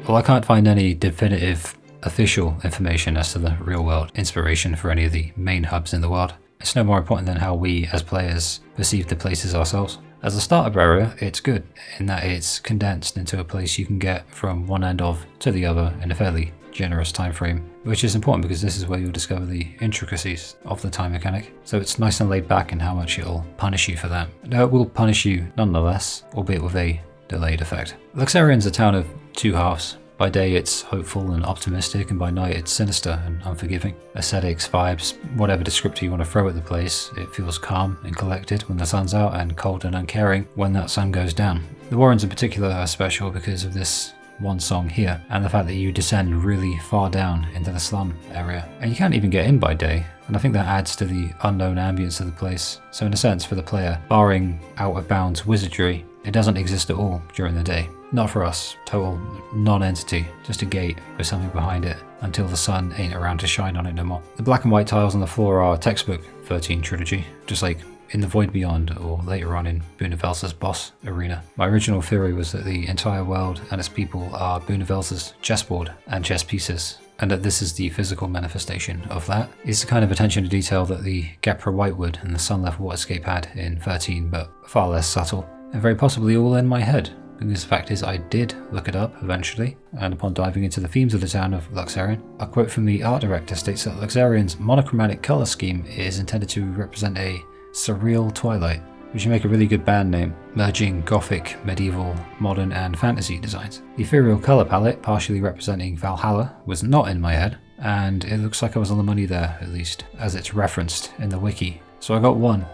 Well, I can't find any definitive official information as to the real world inspiration for any of the main hubs in the world. It's no more important than how we as players perceive the places ourselves. As a startup area, it's good in that it's condensed into a place you can get from one end of to the other in a fairly generous time frame, which is important because this is where you'll discover the intricacies of the time mechanic. So it's nice and laid back in how much it'll punish you for that. Now it will punish you nonetheless, albeit with a delayed effect. Luxerion's a town of two halves. By day it's hopeful and optimistic, and by night it's sinister and unforgiving. Aesthetics, vibes, whatever descriptor you want to throw at the place, it feels calm and collected when the sun's out and cold and uncaring when that sun goes down. The Warrens in particular are special because of this one song here, and the fact that you descend really far down into the slum area, and you can't even get in by day, and I think that adds to the unknown ambience of the place. So in a sense, for the player, barring out of bounds wizardry, it doesn't exist at all during the day. Not for us, total non-entity, just a gate with something behind it until the sun ain't around to shine on it no more. The black and white tiles on the floor are textbook 13 Trilogy, just like in the Void Beyond or later on in Boonavels's boss arena. My original theory was that the entire world and its people are Boonavels's chessboard and chess pieces, and that this is the physical manifestation of that. It's the kind of attention to detail that the Gapra Whitewood and the Sunleft Waterscape had in 13, but far less subtle, and very possibly all in my head. Because the fact is, I did look it up eventually, and upon diving into the themes of the town of Luxerion, a quote from the art director states that Luxerion's monochromatic colour scheme is intended to represent a surreal twilight, which would make a really good band name, merging gothic, medieval, modern and fantasy designs. The ethereal colour palette, partially representing Valhalla, was not in my head, and it looks like I was on the money there, at least, as it's referenced in the wiki. So I got one.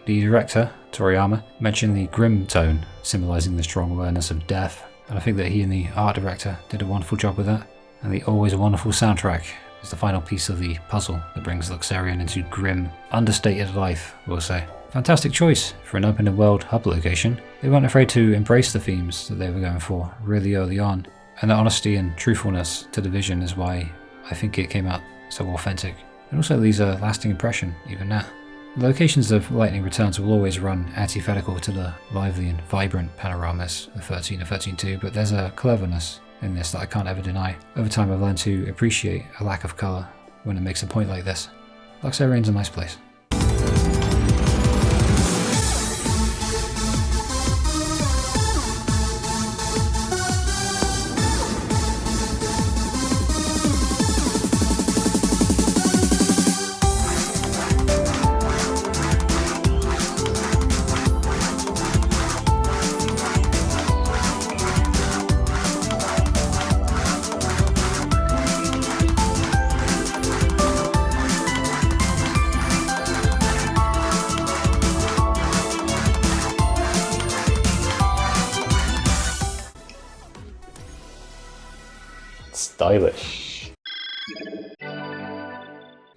The director, Toriyama, mentioned the grim tone, symbolising the strong awareness of death, and I think that he and the art director did a wonderful job with that. And the always wonderful soundtrack is the final piece of the puzzle that brings Luxerion into grim, understated life, we'll say. Fantastic choice for an open world hub location. They weren't afraid to embrace the themes that they were going for really early on, and the honesty and truthfulness to the vision is why I think it came out so authentic. It also leaves a lasting impression, even now. The locations of lightning returns will always run antithetical to the lively and vibrant panoramas of 13 and 13.2, but there's a cleverness in this that I can't ever deny. Over time I've learned to appreciate a lack of colour when it makes a point like this. Luxerion's a nice place. Stylish.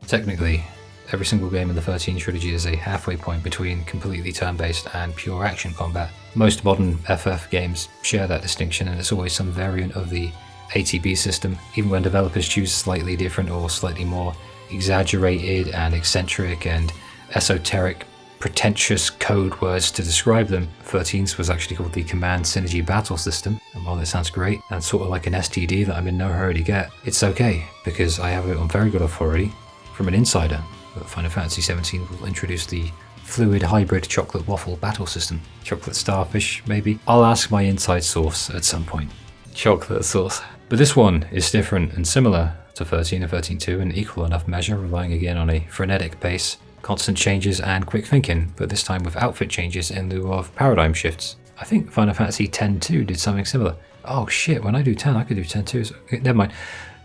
Technically, every single game in the 13 trilogy is a halfway point between completely turn-based and pure action combat. Most modern FF games share that distinction, and it's always some variant of the ATB system, even when developers choose slightly different or slightly more exaggerated and eccentric and esoteric pretentious code words to describe them. 13's was actually called the Command Synergy Battle System, and while it sounds great and sort of like an STD that I'm in no hurry to get, it's okay because I have it on very good authority from an insider that Final Fantasy XVII will introduce the fluid hybrid chocolate waffle battle system. Chocolate starfish, maybe? I'll ask my inside source at some point. Chocolate sauce. But this one is different and similar to 13 and 13.2 in equal enough measure, relying again on a frenetic pace, constant changes and quick thinking, but this time with outfit changes in lieu of paradigm shifts. I think Final Fantasy X-II did something similar. Oh shit, when I do 10 I could do 10 too, so okay, never mind.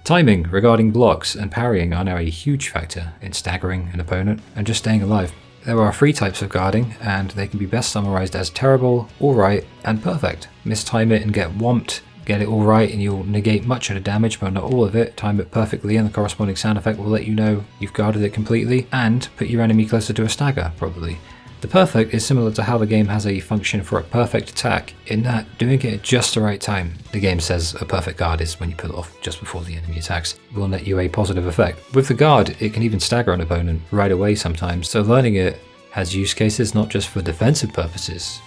Timing regarding blocks and parrying are now a huge factor in staggering an opponent and just staying alive. There are 3 types of guarding, and they can be best summarized as terrible, alright, and perfect. Mistime it and get whomped. Get it alright and you'll negate much of the damage but not all of it, time it perfectly and the corresponding sound effect will let you know you've guarded it completely, and put your enemy closer to a stagger, probably. The perfect is similar to how the game has a function for a perfect attack, in that doing it at just the right time. The game says a perfect guard is when you pull it off just before the enemy attacks, will net you a positive effect. With the guard, it can even stagger an opponent right away sometimes, so learning it has use cases not just for defensive purposes,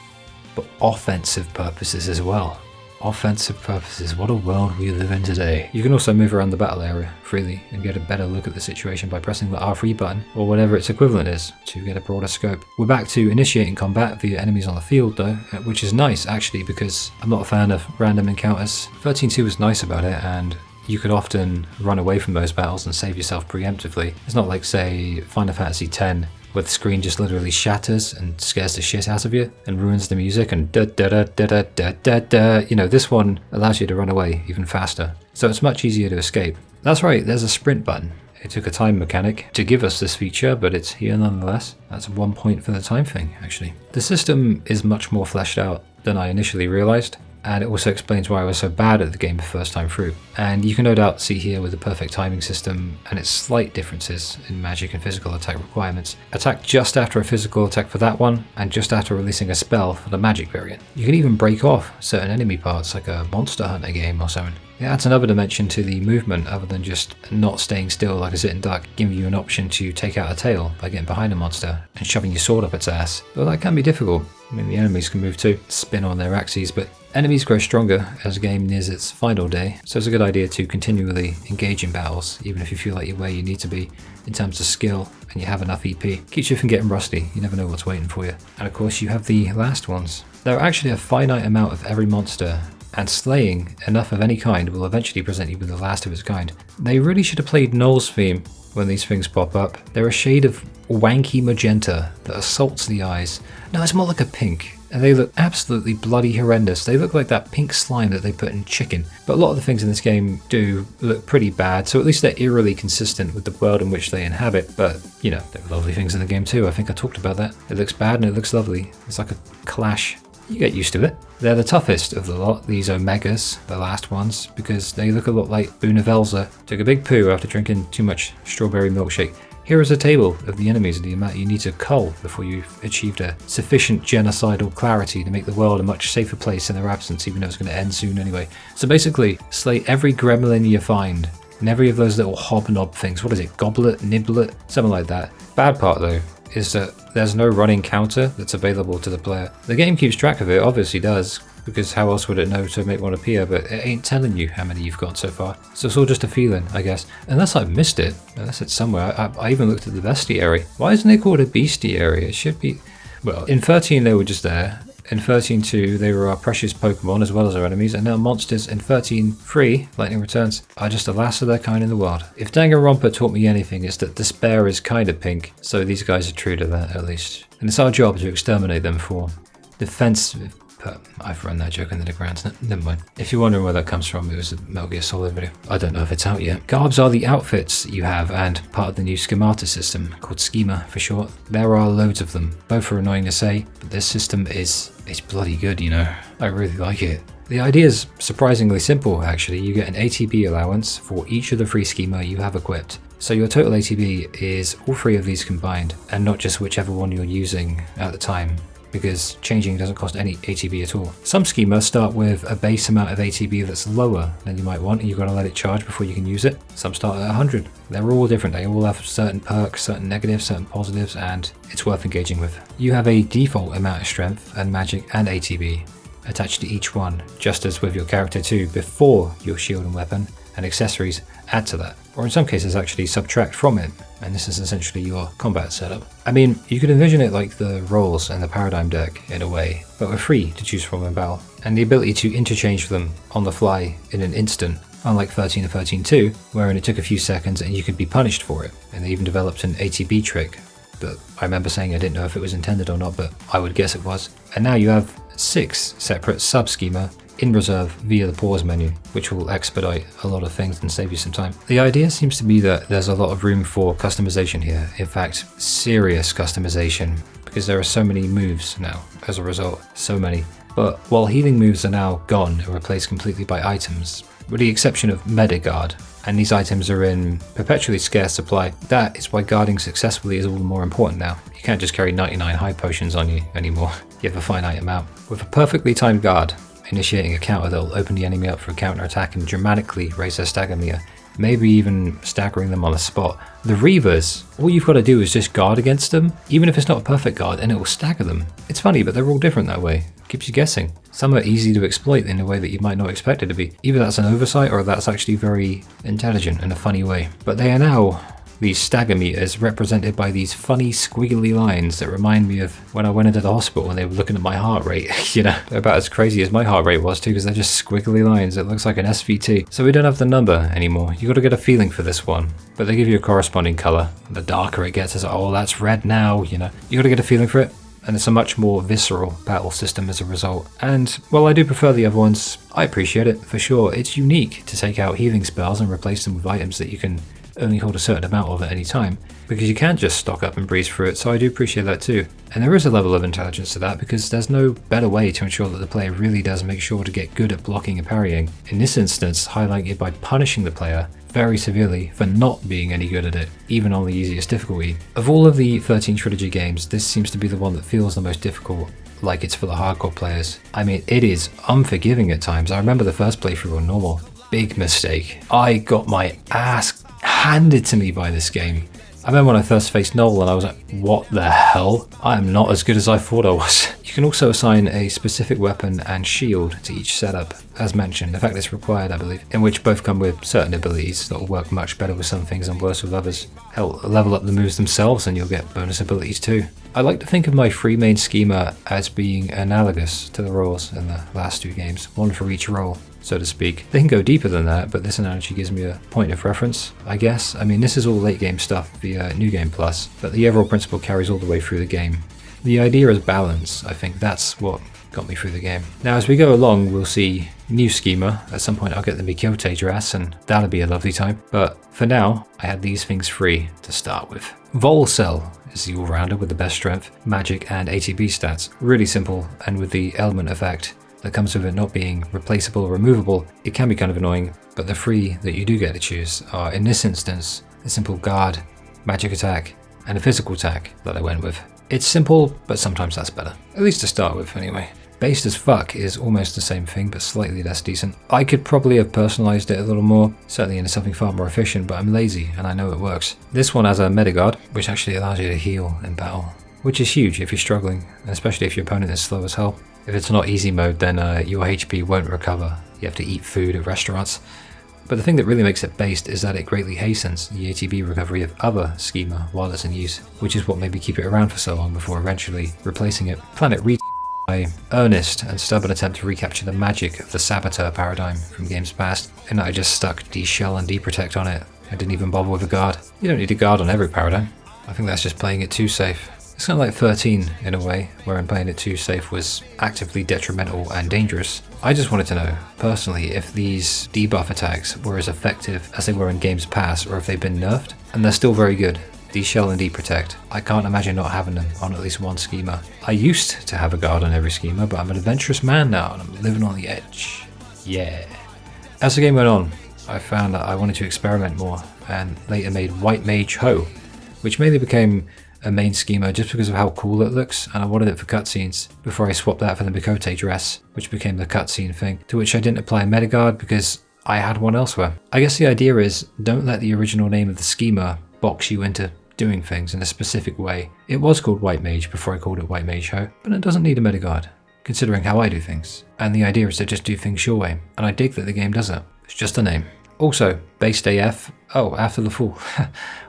but offensive purposes as well. Offensive purposes, what a world we live in today. You can also move around the battle area freely and get a better look at the situation by pressing the R3 button, or whatever its equivalent is, to get a broader scope. We're back to initiating combat via enemies on the field though, which is nice actually because I'm not a fan of random encounters. 13.2 was nice about it, and you could often run away from those battles and save yourself preemptively. It's not like, say, Final Fantasy X, where the screen just literally shatters and scares the shit out of you and ruins the music and da da da da da da da da. You know, this one allows you to run away even faster, so it's much easier to escape. That's right, there's a sprint button. It took a time mechanic to give us this feature, but it's here nonetheless. That's 1 point for the time thing, actually. The system is much more fleshed out than I initially realized, and it also explains why I was so bad at the game the first time through. And you can no doubt see here with the perfect timing system and its slight differences in magic and physical attack requirements. Attack just after a physical attack for that one, and just after releasing a spell for the magic variant. You can even break off certain enemy parts like a Monster Hunter game or something. It adds another dimension to the movement other than just not staying still like a sitting duck, giving you an option to take out a tail by getting behind a monster and shoving your sword up its ass. But that can be difficult. I mean, the enemies can move too, spin on their axes, but enemies grow stronger as the game nears its final day, so it's a good idea to continually engage in battles, even if you feel like you're where you need to be in terms of skill and you have enough EP. Keeps you from getting rusty, you never know what's waiting for you. And of course you have the last ones. There are actually a finite amount of every monster, and slaying enough of any kind will eventually present you with the last of its kind. They really should have played Noel's theme when these things pop up. They're a shade of wanky magenta that assaults the eyes. No, it's more like a pink, and they look absolutely bloody horrendous. They look like that pink slime that they put in chicken. But a lot of the things in this game do look pretty bad, so at least they're eerily consistent with the world in which they inhabit. But, you know, there are lovely things in the game too. I think I talked about that. It looks bad and it looks lovely. It's like a clash. You get used to it. They're the toughest of the lot, these Omegas, the last ones, because they look a lot like Boonavelza. Took a big poo after drinking too much strawberry milkshake. Here is a table of the enemies and the amount you need to cull before you've achieved a sufficient genocidal clarity to make the world a much safer place in their absence, even though it's going to end soon anyway. So basically, slay every gremlin you find, and every of those little hobnob things. What is it? Goblet? Niblet? Something like that. Bad part though is that there's no running counter that's available to the player. The game keeps track of it, obviously does, because how else would it know to make one appear, but it ain't telling you how many you've got so far. So it's all just a feeling, I guess. Unless I've missed it, unless it's somewhere. I even looked at the bestiary. Why isn't it called a bestiary? It should be... Well, in 13 they were just there. In 13.2 they were our precious Pokemon as well as our enemies, and now monsters in 13.3, Lightning Returns, are just the last of their kind in the world. If Danganronpa taught me anything, it's that despair is kind of pink, so these guys are true to that at least. And it's our job to exterminate them for defensive... I've run that joke into the ground, never mind. If you're wondering where that comes from, it was a Metal Gear Solid video. I don't know if it's out yet. Garbs are the outfits you have and part of the new schemata system, called schema for short. There are loads of them. Both are annoying to say, but this system it's bloody good, you know. I really like it. The idea is surprisingly simple, actually. You get an ATB allowance for each of the free schema you have equipped. So your total ATB is all three of these combined, and not just whichever one you're using at the time, because changing doesn't cost any ATB at all. Some schemas start with a base amount of ATB that's lower than you might want, and you've got to let it charge before you can use it. Some start at 100. They're all different. They all have certain perks, certain negatives, certain positives, and it's worth engaging with. You have a default amount of strength and magic and ATB attached to each one, just as with your character too, before your shield and weapon and accessories add to that, or in some cases actually subtract from it, and this is essentially your combat setup. I mean, you could envision it like the rolls and the paradigm deck in a way, but we're free to choose from in battle, and the ability to interchange them on the fly in an instant, unlike 13 and 13.2, wherein it took a few seconds and you could be punished for it, and they even developed an ATB trick that I remember saying I didn't know if it was intended or not, but I would guess it was. And now you have 6 separate sub-schema in reserve via the pause menu, which will expedite a lot of things and save you some time. The idea seems to be that there's a lot of room for customization here, in fact serious customization, because there are so many moves now as a result, so many. But while healing moves are now gone and replaced completely by items, with the exception of Midgar, and these items are in perpetually scarce supply, that is why guarding successfully is all the more important now. You can't just carry 99 high potions on you anymore, you have a finite amount. With a perfectly timed guard, initiating a counter that will open the enemy up for a counter attack and dramatically raise their stagger meter, maybe even staggering them on the spot. The Reavers, all you've got to do is just guard against them, even if it's not a perfect guard, and it will stagger them. It's funny, but they're all different that way. Keeps you guessing. Some are easy to exploit in a way that you might not expect it to be. Either that's an oversight or that's actually very intelligent in a funny way. But they are now these stagger meters represented by these funny squiggly lines that remind me of when I went into the hospital and they were looking at my heart rate. You know, they're about as crazy as my heart rate was too, because they're just squiggly lines. It looks like an SVT. So we don't have the number anymore. You got to get a feeling for this one, but they give you a corresponding color. The darker it gets, it's like, oh, that's red now. You know, you got to get a feeling for it. And it's a much more visceral battle system as a result. And while I do prefer the other ones, I appreciate it for sure. It's unique to take out healing spells and replace them with items that you can only hold a certain amount of at any time, because you can't just stock up and breeze through it, so I do appreciate that too. And there is a level of intelligence to that, because there's no better way to ensure that the player really does make sure to get good at blocking and parrying. In this instance, highlighted by punishing the player very severely for not being any good at it, even on the easiest difficulty. Of all of the 13 Trilogy games, this seems to be the one that feels the most difficult, like it's for the hardcore players. I mean, it is unforgiving at times. I remember the first playthrough on normal. Big mistake. I got my ass handed to me by this game. I remember when I first faced Noel and I was like, what the hell? I am not as good as I thought I was. You can also assign a specific weapon and shield to each setup, as mentioned. In fact, it's required, I believe, in which both come with certain abilities that will work much better with some things and worse with others. Hell, level up the moves themselves and you'll get bonus abilities too. I like to think of my 3 main schema as being analogous to the roles in the last 2 games, one for each role, so to speak. They can go deeper than that, but this analogy gives me a point of reference, I guess. I mean, this is all late game stuff via New Game Plus, but the overall principle carries all the way through the game. The idea is balance. I think that's what got me through the game. Now, as we go along, we'll see new schema. At some point, I'll get the Mk.II dress, and that'll be a lovely time. But for now, I had these things free to start with. Volcel is the all-rounder with the best strength, magic, and ATB stats. Really simple, and with the element effect that comes with it not being replaceable or removable, it can be kind of annoying, but the 3 that you do get to choose are, in this instance, a simple guard, magic attack, and a physical attack that I went with. It's simple, but sometimes that's better. At least to start with, anyway. Based as fuck is almost the same thing, but slightly less decent. I could probably have personalized it a little more, certainly into something far more efficient, but I'm lazy and I know it works. This one has a Midgar, which actually allows you to heal in battle, which is huge if you're struggling, and especially if your opponent is slow as hell. If it's not easy mode, then your HP won't recover. You have to eat food at restaurants. But the thing that really makes it based is that it greatly hastens the ATB recovery of other schema while it's in use, which is what made me keep it around for so long before eventually replacing it. Planet Re my earnest and stubborn attempt to recapture the magic of the Saboteur paradigm from games past, in that I just stuck D-Shell and D-Protect on it. I didn't even bother with a guard. You don't need a guard on every paradigm. I think that's just playing it too safe. It's kind of like 13 in a way, wherein playing it too safe was actively detrimental and dangerous. I just wanted to know, personally, if these debuff attacks were as effective as they were in games past, or if they've been nerfed, and they're still very good. D-Shell and D-Protect. I can't imagine not having them on at least one schema. I used to have a guard on every schema, but I'm an adventurous man now and I'm living on the edge. Yeah. As the game went on, I found that I wanted to experiment more, and later made White Mage Ho, which mainly became a main schema just because of how cool it looks, and I wanted it for cutscenes, before I swapped that for the Mk.II dress, which became the cutscene thing, to which I didn't apply a metaguard because I had one elsewhere. I guess the idea is, don't let the original name of the schema box you into doing things in a specific way. It was called White Mage before I called it White Mage Ho, but it doesn't need a metaguard, considering how I do things. And the idea is to just do things your way, and I dig that the game does it. It's just a name. Also, based AF, After the Fall,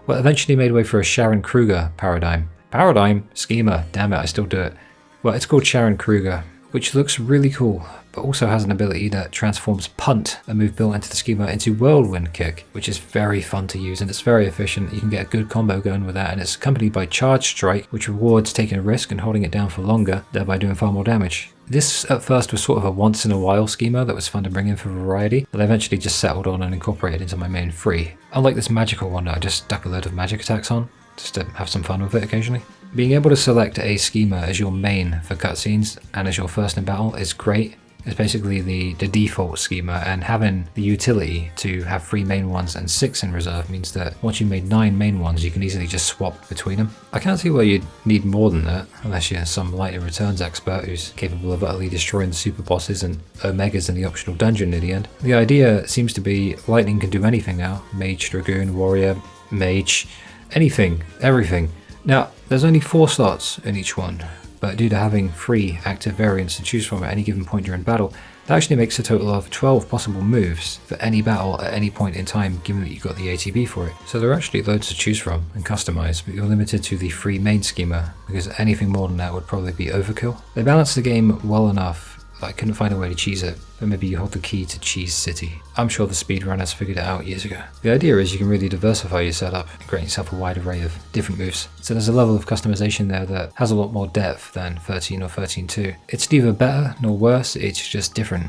well, eventually made way for a Sharon Kruger paradigm. Paradigm? Schema, damn it, I still do it. Well, it's called Sharon Kruger, which looks really cool, but also has an ability that transforms Punt, a move built into the schema, into Whirlwind Kick, which is very fun to use and it's very efficient. You can get a good combo going with that, and it's accompanied by Charge Strike, which rewards taking a risk and holding it down for longer, thereby doing far more damage. This at first was sort of a once in a while schema that was fun to bring in for variety, but I eventually just settled on and incorporated into my main free. Unlike this magical one that I just stuck a load of magic attacks on, just to have some fun with it occasionally. Being able to select a schema as your main for cutscenes and as your first in battle is great. It's basically the default schema, and having the utility to have 3 main ones and 6 in reserve means that once you made 9 main ones, you can easily just swap between them. I can't see why you'd need more than that, unless you're some light and returns expert who's capable of utterly destroying the super bosses and omegas in the optional dungeon near the end. The idea seems to be lightning can do anything now. Mage, Dragoon, Warrior, Mage, anything, everything. Now, there's only 4 slots in each one, but due to having 3 active variants to choose from at any given point during battle, that actually makes a total of 12 possible moves for any battle at any point in time, given that you've got the ATB for it. So there are actually loads to choose from and customize, but you're limited to the 3 main schema, because anything more than that would probably be overkill. They balance the game well enough, I couldn't find a way to cheese it, but maybe you hold the key to Cheese City. I'm sure the speedrunners figured it out years ago. The idea is you can really diversify your setup and create yourself a wide array of different moves. So there's a level of customization there that has a lot more depth than 13 or 13.2. It's neither better nor worse, it's just different.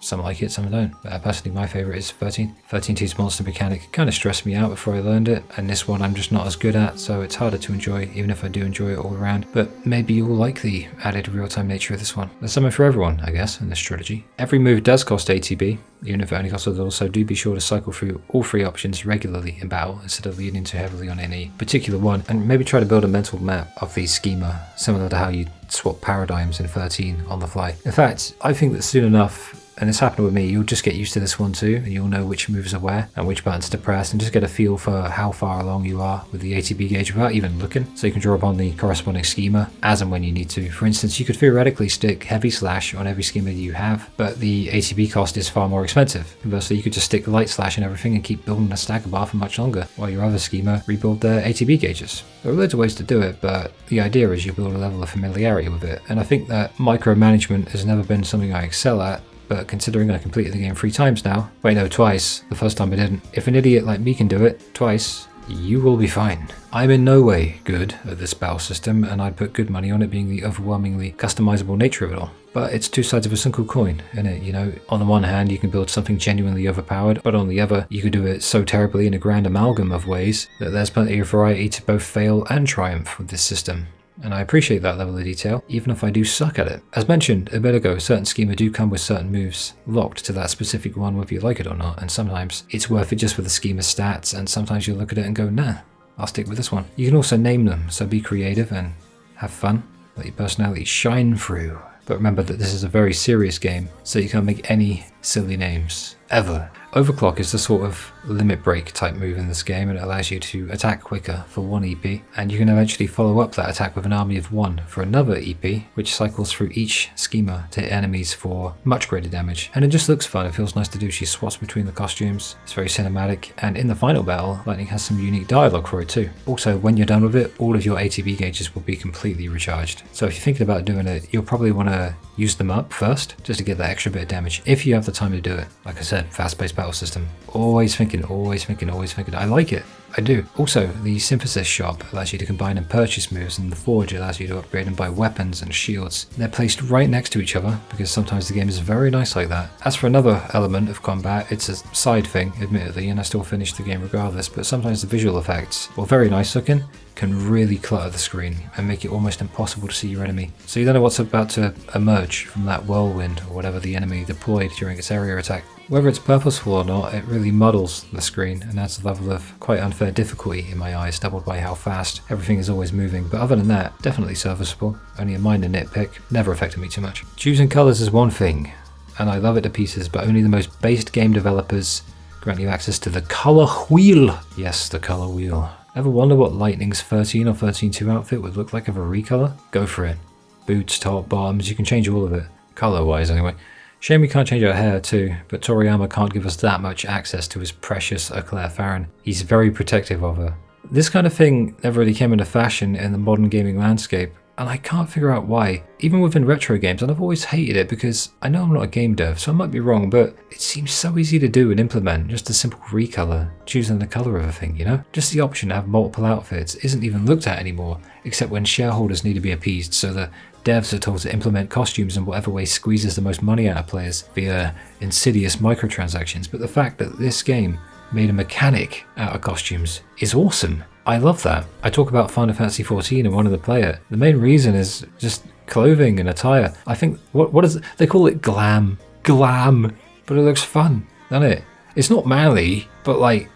Some like it, some don't. But personally, my favourite is 13. 13.2's monster mechanic kind of stressed me out before I learned it, and this one I'm just not as good at, so it's harder to enjoy, even if I do enjoy it all around. But maybe you'll like the added real-time nature of this one. There's something for everyone, I guess, in this trilogy. Every move does cost ATB, even if it only costs a little, so do be sure to cycle through all 3 options regularly in battle instead of leaning too heavily on any particular one, and maybe try to build a mental map of the schema, similar to how you swap paradigms in 13 on the fly. In fact, I think that soon enough, and this happened with me, you'll just get used to this one too, and you'll know which moves are where and which buttons to press, and just get a feel for how far along you are with the ATB gauge without even looking, so you can draw upon the corresponding schema as and when you need to. For instance, you could theoretically stick Heavy Slash on every schema you have, but the ATB cost is far more expensive. Conversely, you could just stick Light Slash and everything and keep building a stagger bar for much longer, while your other schema rebuild their ATB gauges. There are loads of ways to do it, but the idea is you build a level of familiarity with it, and I think that micromanagement has never been something I excel at, but considering I completed the game 3 times now, wait no, twice, the first time I didn't. If an idiot like me can do it twice, you will be fine. I'm in no way good at this battle system, and I'd put good money on it being the overwhelmingly customizable nature of it all. But it's 2 sides of a single coin, isn't it? You know, on the one hand you can build something genuinely overpowered, but on the other you could do it so terribly in a grand amalgam of ways that there's plenty of variety to both fail and triumph with this system. And I appreciate that level of detail, even if I do suck at it. As mentioned a bit ago, certain schema do come with certain moves locked to that specific one whether you like it or not, and sometimes it's worth it just for the schema stats, and sometimes you'll look at it and go, nah, I'll stick with this one. You can also name them, so be creative and have fun. Let your personality shine through. but remember that this is a very serious game, so you can't make any silly names, ever. Overclock is the sort of limit break type move in this game, and it allows you to attack quicker for 1 EP, and you can eventually follow up that attack with an army of 1 for another EP, which cycles through each schema to hit enemies for much greater damage. And it just looks fun, it feels nice to do. She swaps between the costumes, it's very cinematic, and in the final battle, Lightning has some unique dialogue for it too. Also, when you're done with it, all of your ATB gauges will be completely recharged. So if you're thinking about doing it, you'll probably want to use them up first, just to get that extra bit of damage, if you have the time to do it. Like I said, fast-paced battle system. Always thinking, always thinking, always thinking. I like it. I do. Also, the Synthesis shop allows you to combine and purchase moves, and the Forge allows you to upgrade and buy weapons and shields. They're placed right next to each other, because sometimes the game is very nice like that. As for another element of combat, it's a side thing, admittedly, and I still finish the game regardless, but sometimes the visual effects, while very nice looking, can really clutter the screen and make it almost impossible to see your enemy. So you don't know what's about to emerge from that whirlwind or whatever the enemy deployed during its area attack. Whether it's purposeful or not, it really muddles the screen and adds a level of quite unfair difficulty in my eyes, doubled by how fast everything is always moving. But other than that, definitely serviceable, only a minor nitpick, never affected me too much. Choosing colours is one thing, and I love it to pieces, but only the most based game developers grant you access to the colour wheel. Yes, the colour wheel. Ever wonder what Lightning's 13 or 13.2 outfit would look like of a recolor? Go for it. Boots, top, bottoms, you can change all of it. Color wise anyway. Shame we can't change our hair too, but Toriyama can't give us that much access to his precious Eclair Farron. He's very protective of her. This kind of thing never really came into fashion in the modern gaming landscape, and I can't figure out why. Even within retro games, and I've always hated it because I know I'm not a game dev, so I might be wrong, but it seems so easy to do and implement, just a simple recolor, choosing the color of a thing, you know? Just the option to have multiple outfits isn't even looked at anymore, except when shareholders need to be appeased, so the devs are told to implement costumes in whatever way squeezes the most money out of players via insidious microtransactions. But the fact that this game made a mechanic out of costumes is awesome. I love that. I talk about Final Fantasy XIV and One of the Player. The main reason is just clothing and attire. I think, what is it? They call it glam. Glam. But it looks fun, doesn't it? It's not manly, but like,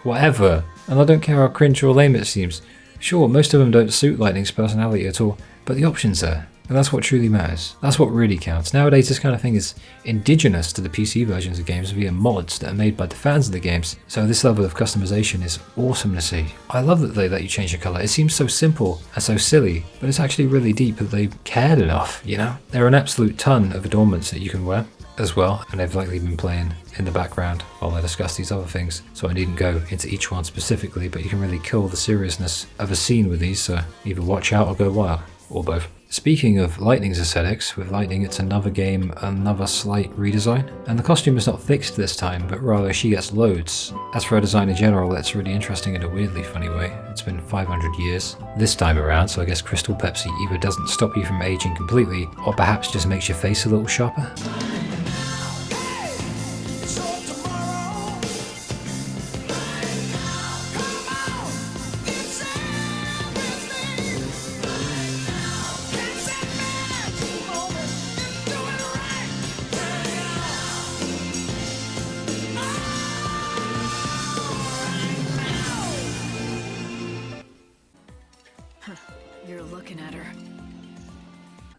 whatever. And I don't care how cringe or lame it seems. Sure, most of them don't suit Lightning's personality at all, but the option's there. And that's what truly matters. That's what really counts. Nowadays, this kind of thing is indigenous to the PC versions of games via mods that are made by the fans of the games. So this level of customization is awesome to see. I love that they let you change your colour. It seems so simple and so silly, but it's actually really deep that they cared enough, you know? There are an absolute ton of adornments that you can wear as well, and they've likely been playing in the background while I discuss these other things, so I needn't go into each one specifically, but you can really kill the seriousness of a scene with these, so either watch out or go wild, or both. Speaking of Lightning's aesthetics, with Lightning it's another game, another slight redesign, and the costume is not fixed this time, but rather she gets loads. As for her design in general, it's really interesting in a weirdly funny way. It's been 500 years this time around, so I guess Crystal Pepsi either doesn't stop you from aging completely, or perhaps just makes your face a little sharper. You're looking at her.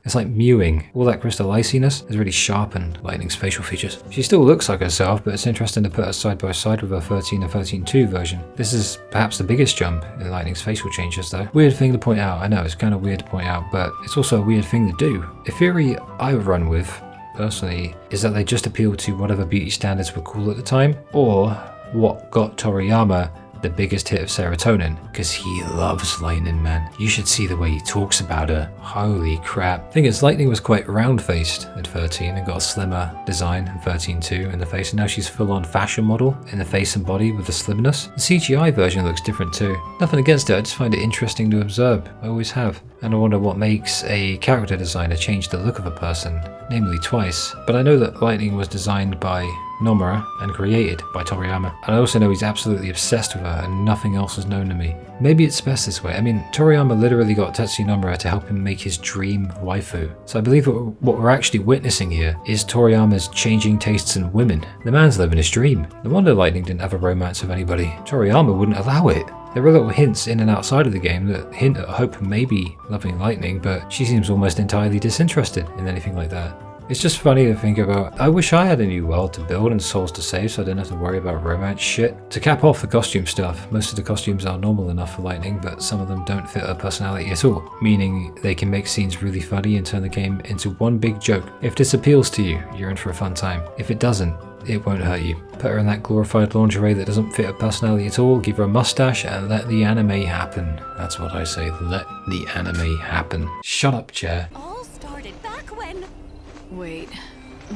It's like mewing. All that crystal iciness has really sharpened Lightning's facial features. She still looks like herself, but it's interesting to put her side by side with her 13 and 13.2 version. This is perhaps the biggest jump in Lightning's facial changes though. Weird thing to point out, I know it's kind of weird to point out, but it's also a weird thing to do. A theory I would run with, personally, is that they just appealed to whatever beauty standards were cool at the time, or what got Toriyama the biggest hit of serotonin, because he loves Lightning, man. You should see the way he talks about her. Holy crap. Thing is, Lightning was quite round-faced at 13 and got a slimmer design in 13.2 in the face, and now she's full-on fashion model in the face and body with the slimness. The CGI version looks different too. Nothing against it, I just find it interesting to observe. I always have. And I wonder what makes a character designer change the look of a person, namely twice. But I know that Lightning was designed by Nomura and created by Toriyama. And I also know he's absolutely obsessed with her and nothing else is known to me. Maybe it's best this way. I mean, Toriyama literally got Tetsuya Nomura to help him make his dream waifu. So I believe what we're actually witnessing here is Toriyama's changing tastes in women. The man's living his dream. No wonder Lightning didn't have a romance with anybody. Toriyama wouldn't allow it. There are little hints in and outside of the game that hint at Hope maybe loving lightning, but she seems almost entirely disinterested in anything like that. It's just funny to think about. I wish I had a new world to build and souls to save so I didn't have to worry about romance shit. To cap off the costume stuff, most of the costumes are normal enough for lightning, but some of them don't fit her personality at all, meaning they can make scenes really funny and turn the game into one big joke. If this appeals to you, you're in for a fun time. If it doesn't, it won't hurt you. Put her in that glorified lingerie that doesn't fit her personality at all, give her a mustache, and let the anime happen. That's what I say, let the anime happen. Shut up, chair. All started back when... Wait,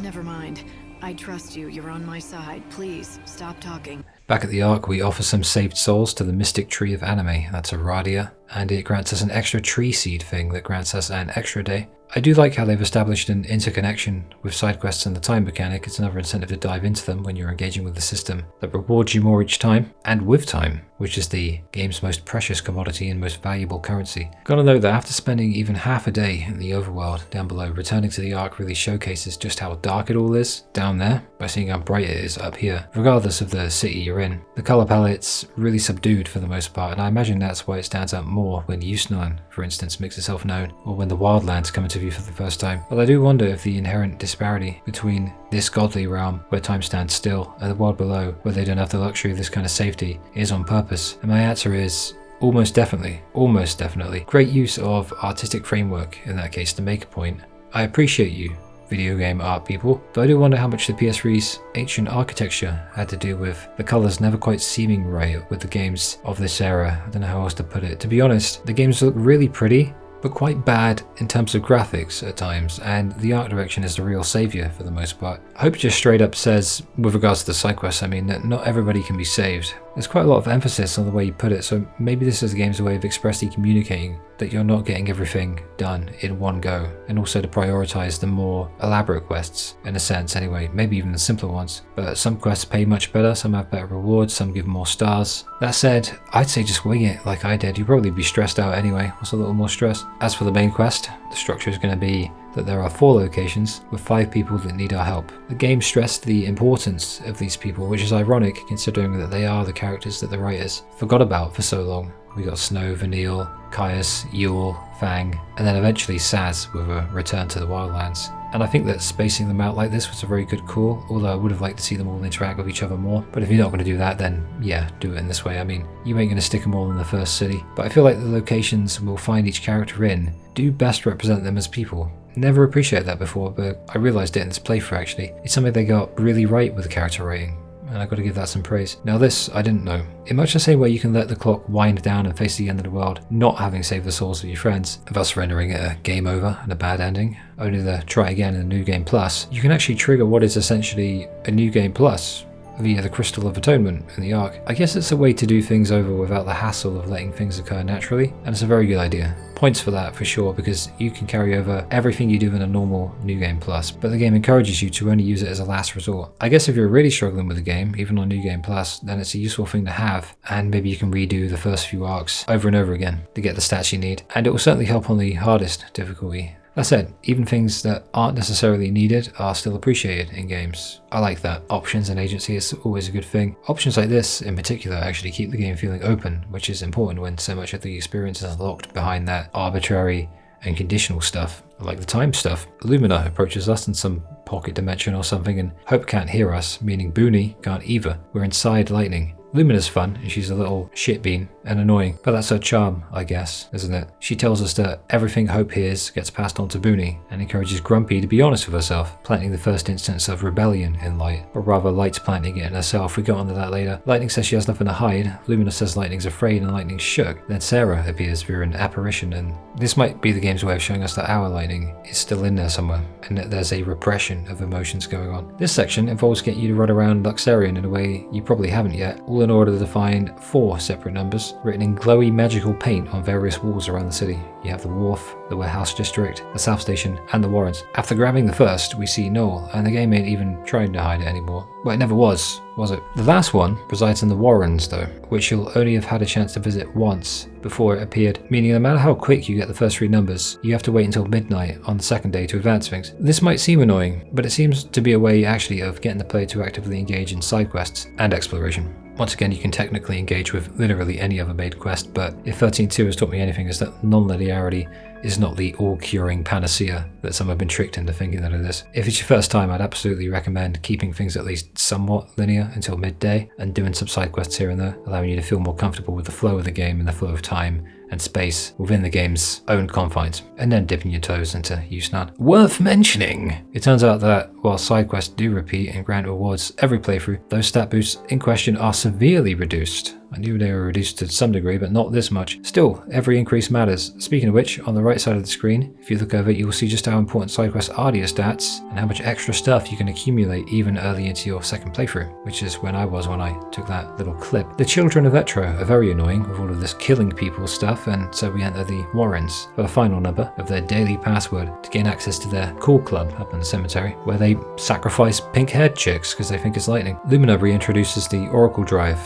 never mind. I trust you. You're on my side. Please, stop talking. Back at the Ark, we offer some saved souls to the mystic tree of anime. That's a Radia, and it grants us an extra tree seed thing that grants us an extra day. I do like how they've established an interconnection with side quests and the time mechanic. It's another incentive to dive into them when you're engaging with the system that rewards you more each time, and with time, which is the game's most precious commodity and most valuable currency. Gotta note that after spending even half a day in the overworld down below, returning to the Ark really showcases just how dark it all is down there by seeing how bright it is up here, regardless of the city you're in. The color palette's really subdued for the most part, and I imagine that's why it stands out more when Yusnan, for instance, makes itself known, or when the wildlands come into view for the first time. But I do wonder if the inherent disparity between this godly realm, where time stands still, and the world below, where they don't have the luxury of this kind of safety, is on purpose. And my answer is almost definitely. Almost definitely. Great use of artistic framework in that case to make a point. I appreciate you, video game art people, but I do wonder how much the PS3's ancient architecture had to do with the colours never quite seeming right with the games of this era. I don't know how else to put it. To be honest, the games look really pretty, but quite bad in terms of graphics at times, and the art direction is the real saviour for the most part. Hope just straight up says, with regards to the side quests, I mean, that not everybody can be saved. There's quite a lot of emphasis on the way you put it, so maybe this is the game's way of expressly communicating that you're not getting everything done in one go, and also to prioritise the more elaborate quests, in a sense anyway, maybe even the simpler ones. But some quests pay much better, some have better rewards, some give more stars. That said, I'd say just wing it like I did. You'd probably be stressed out anyway. What's a little more stress? As for the main quest, the structure is going to be that there are 4 locations with 5 people that need our help. The game stressed the importance of these people, which is ironic considering that they are the characters that the writers forgot about for so long. We got Snow, Vanille, Caius, Yule, Fang, and then eventually Sazh with a return to the Wildlands. And I think that spacing them out like this was a very good call, although I would have liked to see them all interact with each other more. But if you're not going to do that, then yeah, do it in this way. I mean, you ain't going to stick them all in the first city. But I feel like the locations we'll find each character in do best represent them as people. Never appreciated that before, but I realised it in this playthrough actually. It's something they got really right with the character writing, and I got to give that some praise. Now this, I didn't know. In much the same way you can let the clock wind down and face the end of the world, not having saved the souls of your friends, thus rendering it a game over and a bad ending, only to try again in a New Game Plus, you can actually trigger what is essentially a New Game Plus via the Crystal of Atonement in the Ark. I guess it's a way to do things over without the hassle of letting things occur naturally, and it's a very good idea. Points for that for sure, because you can carry over everything you do in a normal New Game Plus, but the game encourages you to only use it as a last resort. I guess if you're really struggling with the game, even on New Game Plus, then it's a useful thing to have, and maybe you can redo the first few arcs over and over again to get the stats you need, and it will certainly help on the hardest difficulty. That said, even things that aren't necessarily needed are still appreciated in games. I like that. Options and agency is always a good thing. Options like this, in particular, actually keep the game feeling open, which is important when so much of the experience is locked behind that arbitrary and conditional stuff, like the time stuff. Lumina approaches us in some pocket dimension or something, and Hope can't hear us, meaning Booney can't either. We're inside Lightning. Lumina's fun, and she's a little shitbean and annoying, but that's her charm, I guess, isn't it? She tells us that everything Hope hears gets passed on to Booney, and encourages Grumpy to be honest with herself, planting the first instance of rebellion in Light, or rather Light's planting it in herself. We get onto that later. Lightning says she has nothing to hide, Lumina says Lightning's afraid and Lightning's shook. Then Sarah appears via an apparition, and this might be the game's way of showing us that our Lightning is still in there somewhere, and that there's a repression of emotions going on. This section involves getting you to run around Luxerion in a way you probably haven't yet, all in order to find 4 separate numbers written in glowy magical paint on various walls around the city. You have the wharf, the warehouse district, the south station, and the warrens. After grabbing the first, we see Noel, and the game ain't even trying to hide it anymore. Well, it never was it? The last one resides in the warrens though, which you'll only have had a chance to visit once before it appeared, meaning no matter how quick you get the first 3 numbers, you have to wait until midnight on the second day to advance things. This might seem annoying, but it seems to be a way actually of getting the player to actively engage in side quests and exploration. Once again, you can technically engage with literally any other made quest, but if 13.2 has taught me anything, is that non-linearity is not the all-curing panacea that some have been tricked into thinking that it is. If it's your first time, I'd absolutely recommend keeping things at least somewhat linear until midday and doing some side quests here and there, allowing you to feel more comfortable with the flow of the game and the flow of time and space within the game's own confines, and then dipping your toes into Yusnan. Worth mentioning! It turns out that while side quests do repeat and grant rewards every playthrough, those stat boosts in question are severely reduced. I knew they were reduced to some degree, but not this much. Still, every increase matters. Speaking of which, on the right side of the screen, if you look over it, you will see just how important side quests are to your stats, and how much extra stuff you can accumulate even early into your second playthrough, which is when I was when I took that little clip. The children of Etro are very annoying with all of this killing people stuff, and so we enter the Warrens for the final number of their daily password to gain access to their cool club up in the cemetery, where they sacrifice pink-haired chicks because they think it's lightning. Lumina reintroduces the Oracle Drive,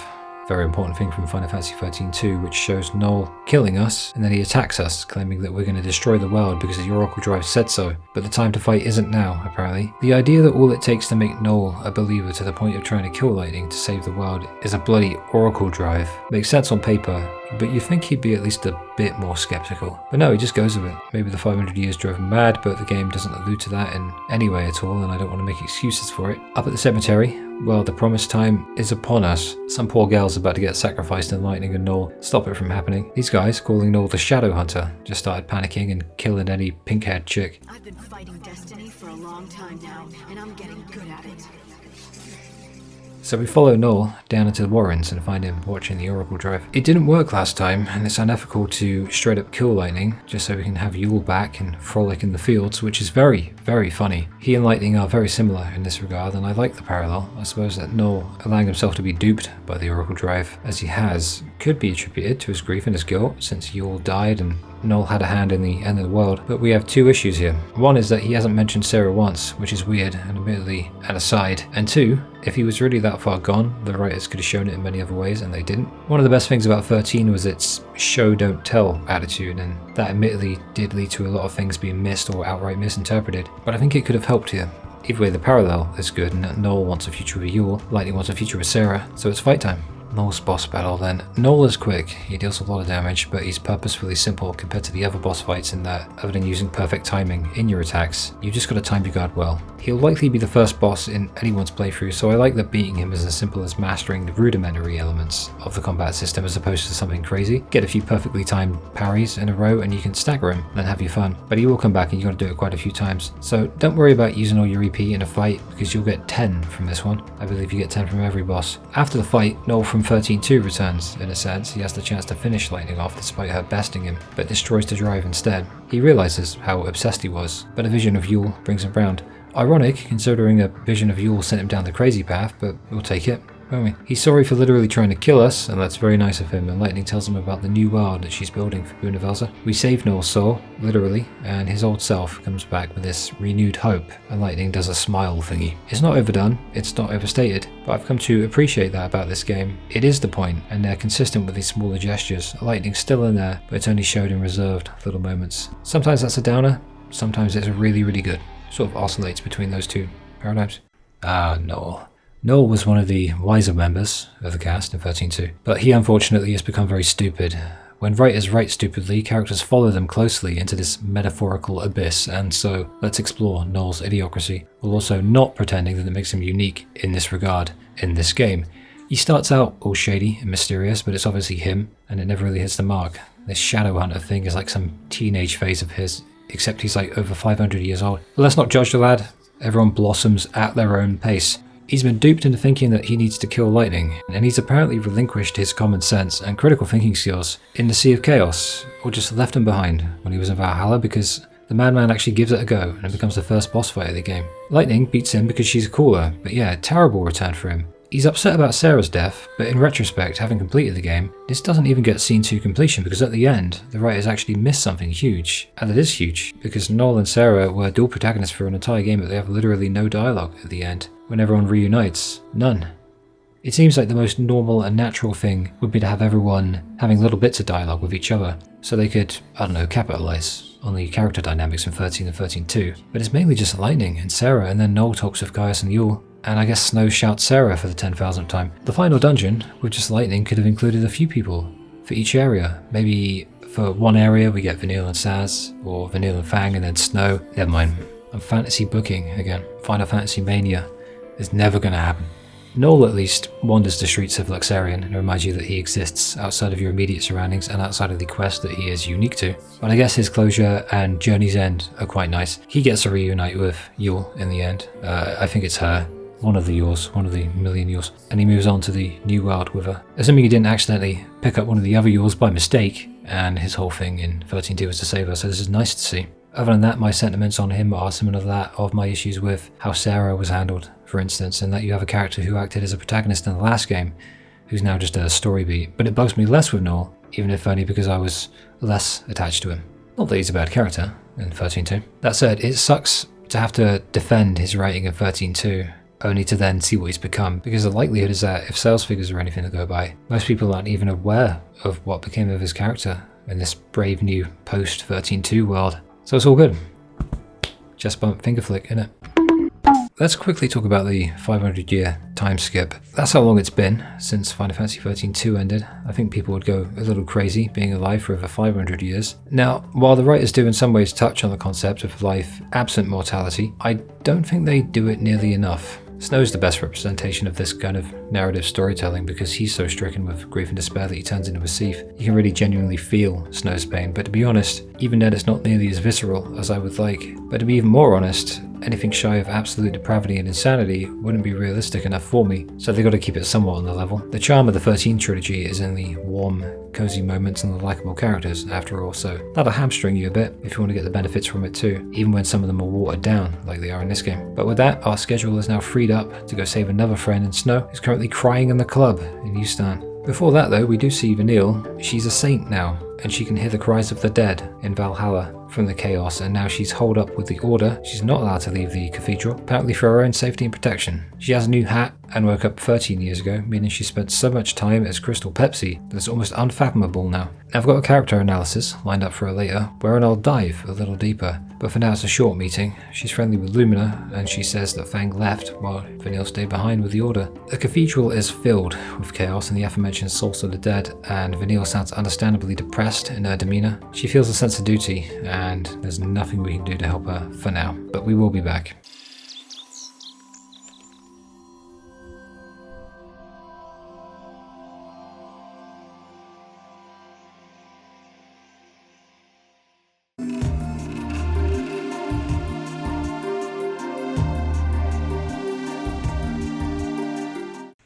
very important thing from Final Fantasy 13-2, which shows Noel killing us, and then he attacks us, claiming that we're going to destroy the world because the Oracle Drive said so. But the time to fight isn't now, apparently. The idea that all it takes to make Noel a believer to the point of trying to kill Lightning to save the world is a bloody Oracle Drive makes sense on paper, but you think he'd be at least a bit more skeptical. But no, he just goes with it. Maybe the 500 years drove him mad, but the game doesn't allude to that in any way at all, and I don't want to make excuses for it. Up at the cemetery, well, the promised time is upon us. Some poor girl's about to get sacrificed and Lightning and Noel stop it from happening. These guys, calling Noel the Shadow Hunter, just started panicking and killing any pink-haired chick. I've been fighting destiny for a long time now, and I'm getting good at it. So we follow Noel down into the Warrens and find him watching the Oracle Drive. It didn't work last time, and it's unethical to straight up kill Lightning just so we can have Yule back and frolic in the fields, which is very, very funny. He and Lightning are very similar in this regard, and I like the parallel. I suppose that Noel allowing himself to be duped by the Oracle Drive, as he has, could be attributed to his grief and his guilt, since Yule died and Noel had a hand in the end of the world. But we have two issues here. One is that he hasn't mentioned Sarah once, which is weird and admittedly an aside. And two, if he was really that far gone, the writers could have shown it in many other ways and they didn't. One of the best things about 13 was its show don't tell attitude, and that admittedly did lead to a lot of things being missed or outright misinterpreted. But I think it could have helped here. Either way, the parallel is good, and that Noel wants a future with Yule, Lightning wants a future with Sarah, so it's fight time. Noel's boss battle then. Noel is quick, he deals a lot of damage, but he's purposefully simple compared to the other boss fights in that, other than using perfect timing in your attacks, you just gotta time your guard well. He'll likely be the first boss in anyone's playthrough, so I like that beating him is as simple as mastering the rudimentary elements of the combat system as opposed to something crazy. Get a few perfectly timed parries in a row and you can stagger him and have your fun. But he will come back and you gotta do it quite a few times. So don't worry about using all your EP in a fight, because you'll get 10 from this one. I believe you get 10 from every boss. After the fight, Noel from 13.2 returns. In a sense, he has the chance to finish Lightning off despite her besting him, but destroys the drive instead. He realizes how obsessed he was, but a vision of Yule brings him round. Ironic, considering a vision of Yule sent him down the crazy path, but we'll take it, won't we? He's sorry for literally trying to kill us, and that's very nice of him, and Lightning tells him about the new world that she's building for Boone. We save Noel's soul, literally, and his old self comes back with this renewed hope, and Lightning does a smile thingy. It's not overdone, it's not overstated, but I've come to appreciate that about this game. It is the point, and they're consistent with these smaller gestures. Lightning's still in there, but it's only showed in reserved little moments. Sometimes that's a downer, sometimes it's really, really good. Sort of oscillates between those two paradigms. Noel. Noel was one of the wiser members of the cast in 13.2, but he unfortunately has become very stupid. When writers write stupidly, characters follow them closely into this metaphorical abyss, and so let's explore Noel's idiocracy, while also not pretending that it makes him unique in this regard in this game. He starts out all shady and mysterious, but it's obviously him, and it never really hits the mark. This Shadow Hunter thing is like some teenage phase of his, except he's like over 500 years old. But let's not judge the lad. Everyone blossoms at their own pace. He's been duped into thinking that he needs to kill Lightning, and he's apparently relinquished his common sense and critical thinking skills in the Sea of Chaos, or just left them behind when he was in Valhalla, because the madman actually gives it a go and it becomes the first boss fight of the game. Lightning beats him because she's cooler, but yeah, terrible return for him. He's upset about Sarah's death, but in retrospect, having completed the game, this doesn't even get seen to completion, because at the end, the writers actually missed something huge. And it is huge, because Noel and Sarah were dual protagonists for an entire game, but they have literally no dialogue at the end. When everyone reunites, none. It seems like the most normal and natural thing would be to have everyone having little bits of dialogue with each other, so they could, I don't know, capitalize on the character dynamics from 13 and 13.2, but it's mainly just Lightning and Sarah, and then Noel talks with Gaius and Yule. And I guess Snow shouts Sarah for the 10,000th time. The final dungeon, with just lightning, could have included a few people for each area. Maybe for one area we get Vanille and Sazh, or Vanille and Fang and then Snow. Never mind. I'm fantasy booking again. Final Fantasy Mania is never going to happen. Noel at least wanders the streets of Luxerion and reminds you that he exists outside of your immediate surroundings and outside of the quest that he is unique to. But I guess his closure and Journey's End are quite nice. He gets to reunite with Yule in the end. I think it's her. One of the Yules, one of the million Yules. And he moves on to the new world with her. Assuming he didn't accidentally pick up one of the other Yules by mistake, and his whole thing in 13.2 was to save her, so this is nice to see. Other than that, my sentiments on him are similar to that of my issues with how Sarah was handled, for instance, and that you have a character who acted as a protagonist in the last game, who's now just a story beat. But it bugs me less with Noel, even if only because I was less attached to him. Not that he's a bad character in 13.2. That said, it sucks to have to defend his writing in 13.2, only to then see what he's become, because the likelihood is that if sales figures are anything to go by, most people aren't even aware of what became of his character in this brave new post 13.2 world. So it's all good. Chest bump, finger flick, innit? Let's quickly talk about the 500-year time skip. That's how long it's been since Final Fantasy 13.2 ended. I think people would go a little crazy being alive for over 500 years. Now, while the writers do in some ways touch on the concept of life absent mortality, I don't think they do it nearly enough. Snow's the best representation of this kind of narrative storytelling because he's so stricken with grief and despair that he turns into a thief. You can really genuinely feel Snow's pain, but to be honest, even then it's not nearly as visceral as I would like. But to be even more honest, anything shy of absolute depravity and insanity wouldn't be realistic enough for me, so they got to keep it somewhat on the level. The charm of the 13 trilogy is in the warm, cozy moments and the likable characters, after all, so that'll hamstring you a bit if you want to get the benefits from it too, even when some of them are watered down like they are in this game. But with that, our schedule is now freed up to go save another friend in Snow, who's currently crying in the club in Eustan. Before that though, we do see Vanille. She's a saint now, and she can hear the cries of the dead in Valhalla from the chaos, and now she's holed up with the Order. She's not allowed to leave the cathedral, apparently for her own safety and protection. She has a new hat and woke up 13 years ago, meaning she spent so much time as Crystal Pepsi that it's almost unfathomable now. I've got a character analysis lined up for her later, wherein I'll dive a little deeper, but for now it's a short meeting. She's friendly with Lumina, and she says that Fang left while Vanille stayed behind with the Order. The cathedral is filled with chaos and the aforementioned souls of the dead, and Vanille sounds understandably depressed in her demeanour. She feels a sense of duty, and there's nothing we can do to help her for now, but we will be back.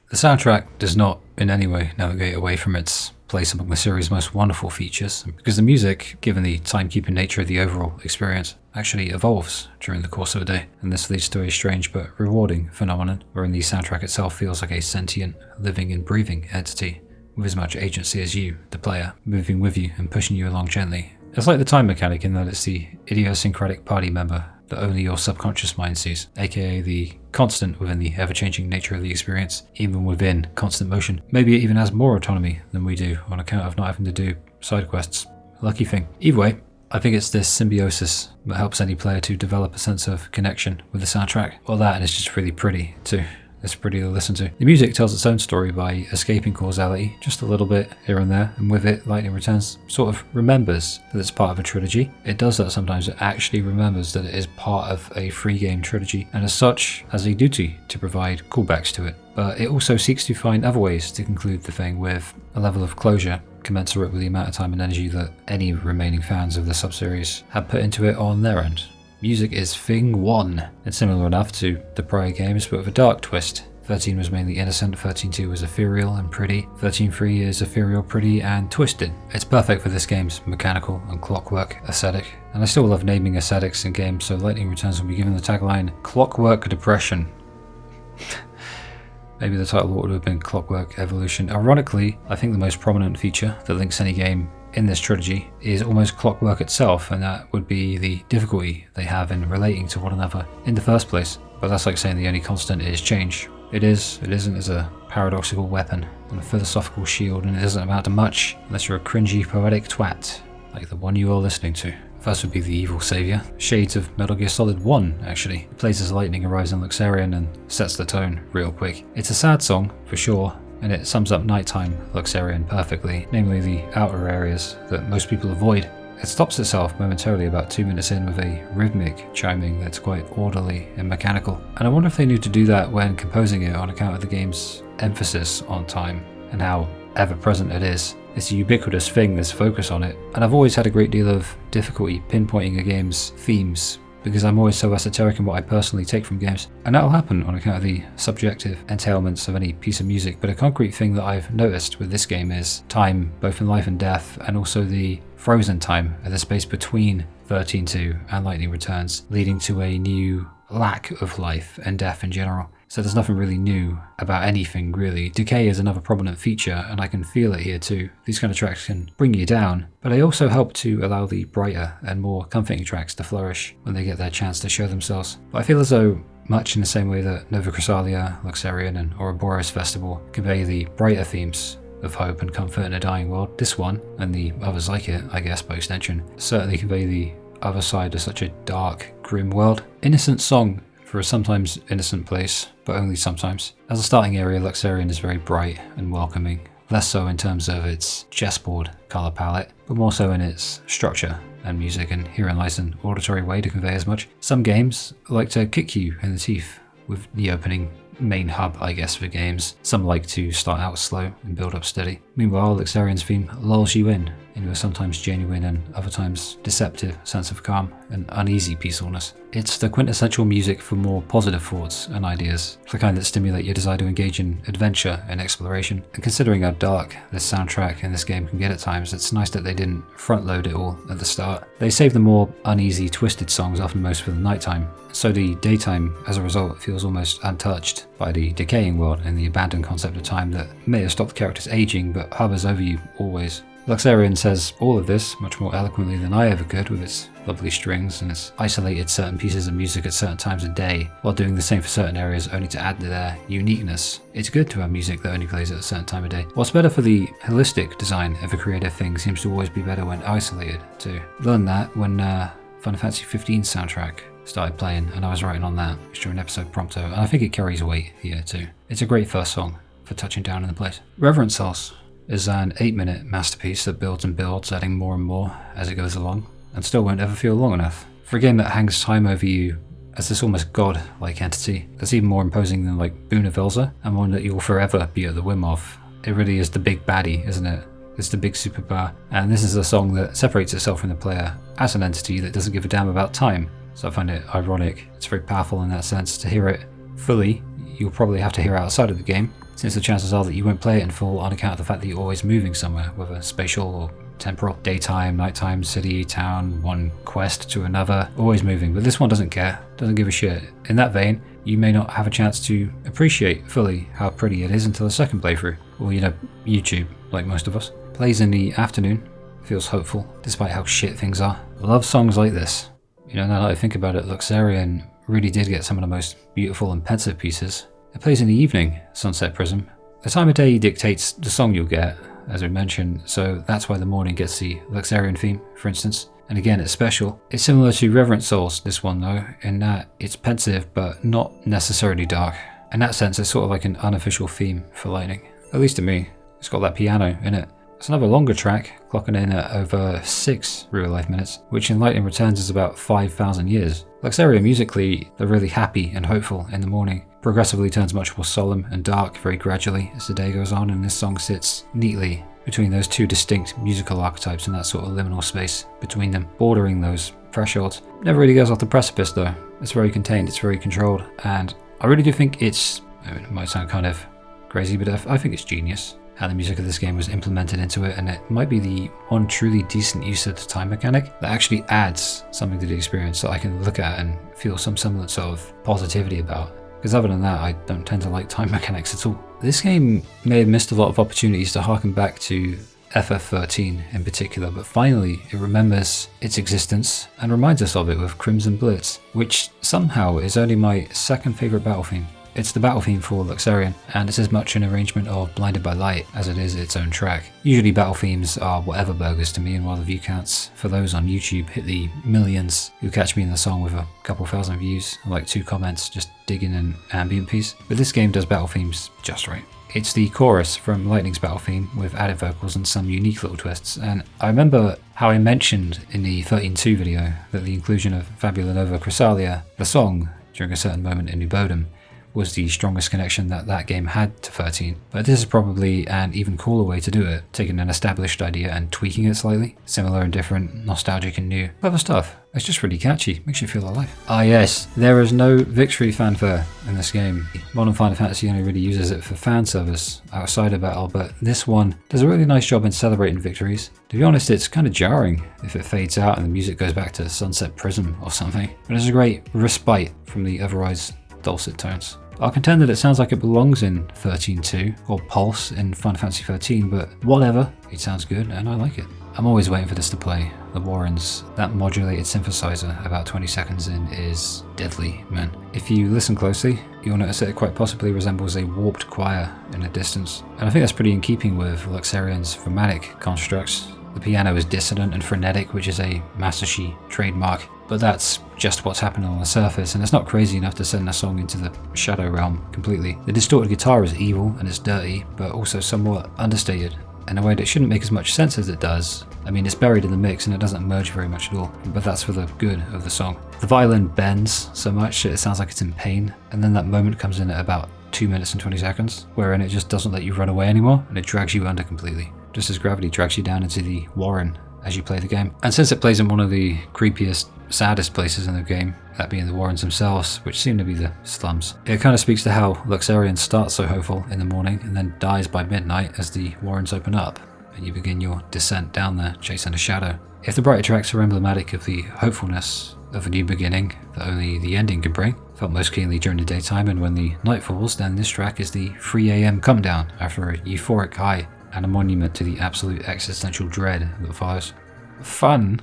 The soundtrack does not in any way navigate away from its place among the series' most wonderful features, because the music, given the timekeeping nature of the overall experience, actually evolves during the course of a day, and this leads to a strange but rewarding phenomenon, wherein the soundtrack itself feels like a sentient, living and breathing entity, with as much agency as you, the player, moving with you and pushing you along gently. It's like the time mechanic in that it's the idiosyncratic party member that only your subconscious mind sees, aka the constant within the ever-changing nature of the experience, even within constant motion. Maybe it even has more autonomy than we do on account of not having to do side quests. Lucky thing. Either way, I think it's this symbiosis that helps any player to develop a sense of connection with the soundtrack. Well, that, and it's just really pretty too. It's pretty to listen to. The music tells its own story by escaping causality just a little bit here and there, and with it, Lightning Returns sort of remembers that it's part of a trilogy. It does that sometimes. It actually remembers that it is part of a free game trilogy, and as such has a duty to provide callbacks to it. But it also seeks to find other ways to conclude the thing with a level of closure commensurate with the amount of time and energy that any remaining fans of the subseries have put into it on their end. Music is thing one. It's similar enough to the prior games, but with a dark twist. 13 was mainly innocent, 13.2 was ethereal and pretty, 13.3 is ethereal, pretty, and twisted. It's perfect for this game's mechanical and clockwork aesthetic, and I still love naming aesthetics in games, so Lightning Returns will be given the tagline, Clockwork Depression. Maybe the title would have been Clockwork Evolution. Ironically, I think the most prominent feature that links any game in this trilogy is almost clockwork itself, and that would be the difficulty they have in relating to one another in the first place. But that's like saying the only constant is change. It isn't as a paradoxical weapon and a philosophical shield, and it doesn't amount to much unless you're a cringy poetic twat like the one you are listening to. First would be the evil savior, shades of Metal Gear Solid 1 actually. It plays as lightning arrives in Luxerion and sets the tone real quick. It's a sad song, for sure, and it sums up nighttime Luxerion perfectly, namely the outer areas that most people avoid. It stops itself momentarily about 2 minutes in with a rhythmic chiming that's quite orderly and mechanical. And I wonder if they knew to do that when composing it on account of the game's emphasis on time and how ever-present it is. It's a ubiquitous thing, this focus on it, and I've always had a great deal of difficulty pinpointing a game's themes because I'm always so esoteric in what I personally take from games, and that'll happen on account of the subjective entailments of any piece of music. But a concrete thing that I've noticed with this game is time, both in life and death, and also the frozen time at the space between 13-2 and Lightning Returns, leading to a new lack of life and death in general. So there's nothing really new about anything really. Decay is another prominent feature, and I can feel it here too. These kind of tracks can bring you down, but they also help to allow the brighter and more comforting tracks to flourish when they get their chance to show themselves. But I feel as though, much in the same way that Nova Chrysalia, Luxerion and Ouroboros Festival convey the brighter themes of hope and comfort in a dying world, this one, and the others like it, I guess by extension, certainly convey the other side of such a dark, grim world. Innocent song for a sometimes innocent place, but only sometimes. As a starting area, Luxerion is very bright and welcoming, less so in terms of its chessboard colour palette, but more so in its structure and music, and herein lies an auditory way to convey as much. Some games like to kick you in the teeth with the opening main hub, I guess, for games. Some like to start out slow and build up steady. Meanwhile, Luxerion's theme lulls you in into a sometimes genuine and other times deceptive sense of calm and uneasy peacefulness. It's the quintessential music for more positive thoughts and ideas, the kind that stimulate your desire to engage in adventure and exploration. And considering how dark this soundtrack in this game can get at times, it's nice that they didn't front load it all at the start. They saved the more uneasy, twisted songs often most for the nighttime, so the daytime as a result feels almost untouched by the decaying world and the abandoned concept of time that may have stopped the characters aging but hovers over you always. Luxerion says all of this much more eloquently than I ever could, with its lovely strings and its isolated certain pieces of music at certain times of day, while doing the same for certain areas only to add to their uniqueness. It's good to have music that only plays at a certain time of day. What's better for the holistic design of a creative thing seems to always be better when isolated too. Learned that when Final Fantasy 15 soundtrack started playing, and I was writing on that during episode prompto, and I think it carries weight here too. It's a great first song for touching down in the place. Reverent Souls is an 8-minute masterpiece that builds and builds, adding more and more as it goes along, and still won't ever feel long enough. For a game that hangs time over you as this almost god-like entity that's even more imposing than like Buna and one that you'll forever be at the whim of, it really is the big baddie, isn't it? It's the big superpower, and this is a song that separates itself from the player as an entity that doesn't give a damn about time. So I find it ironic. It's very powerful in that sense. To hear it fully, you'll probably have to hear it outside of the game, since the chances are that you won't play it in full on account of the fact that you're always moving somewhere, whether spatial or temporal, daytime, nighttime, city, town, one quest to another, always moving. But this one doesn't care, doesn't give a shit. In that vein, you may not have a chance to appreciate fully how pretty it is until the second playthrough, or YouTube, like most of us. Plays in the afternoon, feels hopeful, despite how shit things are. I love songs like this. Now that I think about it, Luxerion really did get some of the most beautiful and pensive pieces. It plays in the evening, Sunset Prism. The time of day dictates the song you'll get, as we mentioned, so that's why the morning gets the Luxerion theme, for instance. And again, it's special. It's similar to Reverent Souls, this one though, in that it's pensive but not necessarily dark. In that sense, it's sort of like an unofficial theme for Lightning. At least to me. It's got that piano in it. It's another longer track, clocking in at over 6 real-life minutes, which in Lightning Returns is about 5,000 years. Luxerion musically, they're really happy and hopeful in the morning, progressively turns much more solemn and dark very gradually as the day goes on, and this song sits neatly between those two distinct musical archetypes in that sort of liminal space between them, bordering those thresholds. Never really goes off the precipice though. It's very contained, it's very controlled, and I really do think it might sound kind of crazy, but I think it's genius how the music of this game was implemented into it, and it might be the one truly decent use of the time mechanic that actually adds something to the experience that I can look at and feel some semblance of positivity about. Because other than that, I don't tend to like time mechanics at all. This game may have missed a lot of opportunities to harken back to FF13 in particular, but finally it remembers its existence and reminds us of it with Crimson Blitz, which somehow is only my second favourite battle theme. It's the battle theme for Luxerion, and it's as much an arrangement of Blinded by Light as it is its own track. Usually battle themes are whatever burgers to me, and while the view counts for those on YouTube hit the millions, you'll catch me in the song with a couple thousand views, like 2 comments just digging an ambient piece. But this game does battle themes just right. It's the chorus from Lightning's battle theme with added vocals and some unique little twists, and I remember how I mentioned in the 13.2 video that the inclusion of Fabula Nova Chrysalia, the song, during a certain moment in New Bodom, was the strongest connection that game had to 13. But this is probably an even cooler way to do it, taking an established idea and tweaking it slightly. Similar and different, nostalgic and new. Clever stuff. It's just really catchy, makes you feel alive. Ah yes, there is no victory fanfare in this game. Modern Final Fantasy only really uses it for fan service outside of battle, but this one does a really nice job in celebrating victories. To be honest, it's kind of jarring if it fades out and the music goes back to Sunset Prism or something. But it's a great respite from the otherwise dulcet tones. I'll contend that it sounds like it belongs in 13.2 or Pulse in Final Fantasy 13, but whatever, it sounds good and I like it. I'm always waiting for this to play. The Warrens, that modulated synthesizer about 20 seconds in is deadly, man. If you listen closely, you'll notice that it quite possibly resembles a warped choir in the distance. And I think that's pretty in keeping with Luxerion's thematic constructs. The piano is dissonant and frenetic, which is a Masochism trademark, but that's just what's happening on the surface, and it's not crazy enough to send a song into the shadow realm completely. The distorted guitar is evil and it's dirty, but also somewhat understated, in a way that shouldn't make as much sense as it does. I mean, it's buried in the mix and it doesn't merge very much at all, but that's for the good of the song. The violin bends so much that it sounds like it's in pain, and then that moment comes in at about 2 minutes and 20 seconds, wherein it just doesn't let you run away anymore, and it drags you under completely. Just as gravity drags you down into the Warren as you play the game. And since it plays in one of the creepiest, saddest places in the game, that being the Warrens themselves, which seem to be the slums, it kind of speaks to how Luxerion starts so hopeful in the morning and then dies by midnight as the Warrens open up and you begin your descent down there chasing a shadow. If the brighter tracks are emblematic of the hopefulness of a new beginning that only the ending can bring, felt most keenly during the daytime, and when the night falls, then this track is the 3 AM come down after a euphoric high and a monument to the absolute existential dread that follows. Fun.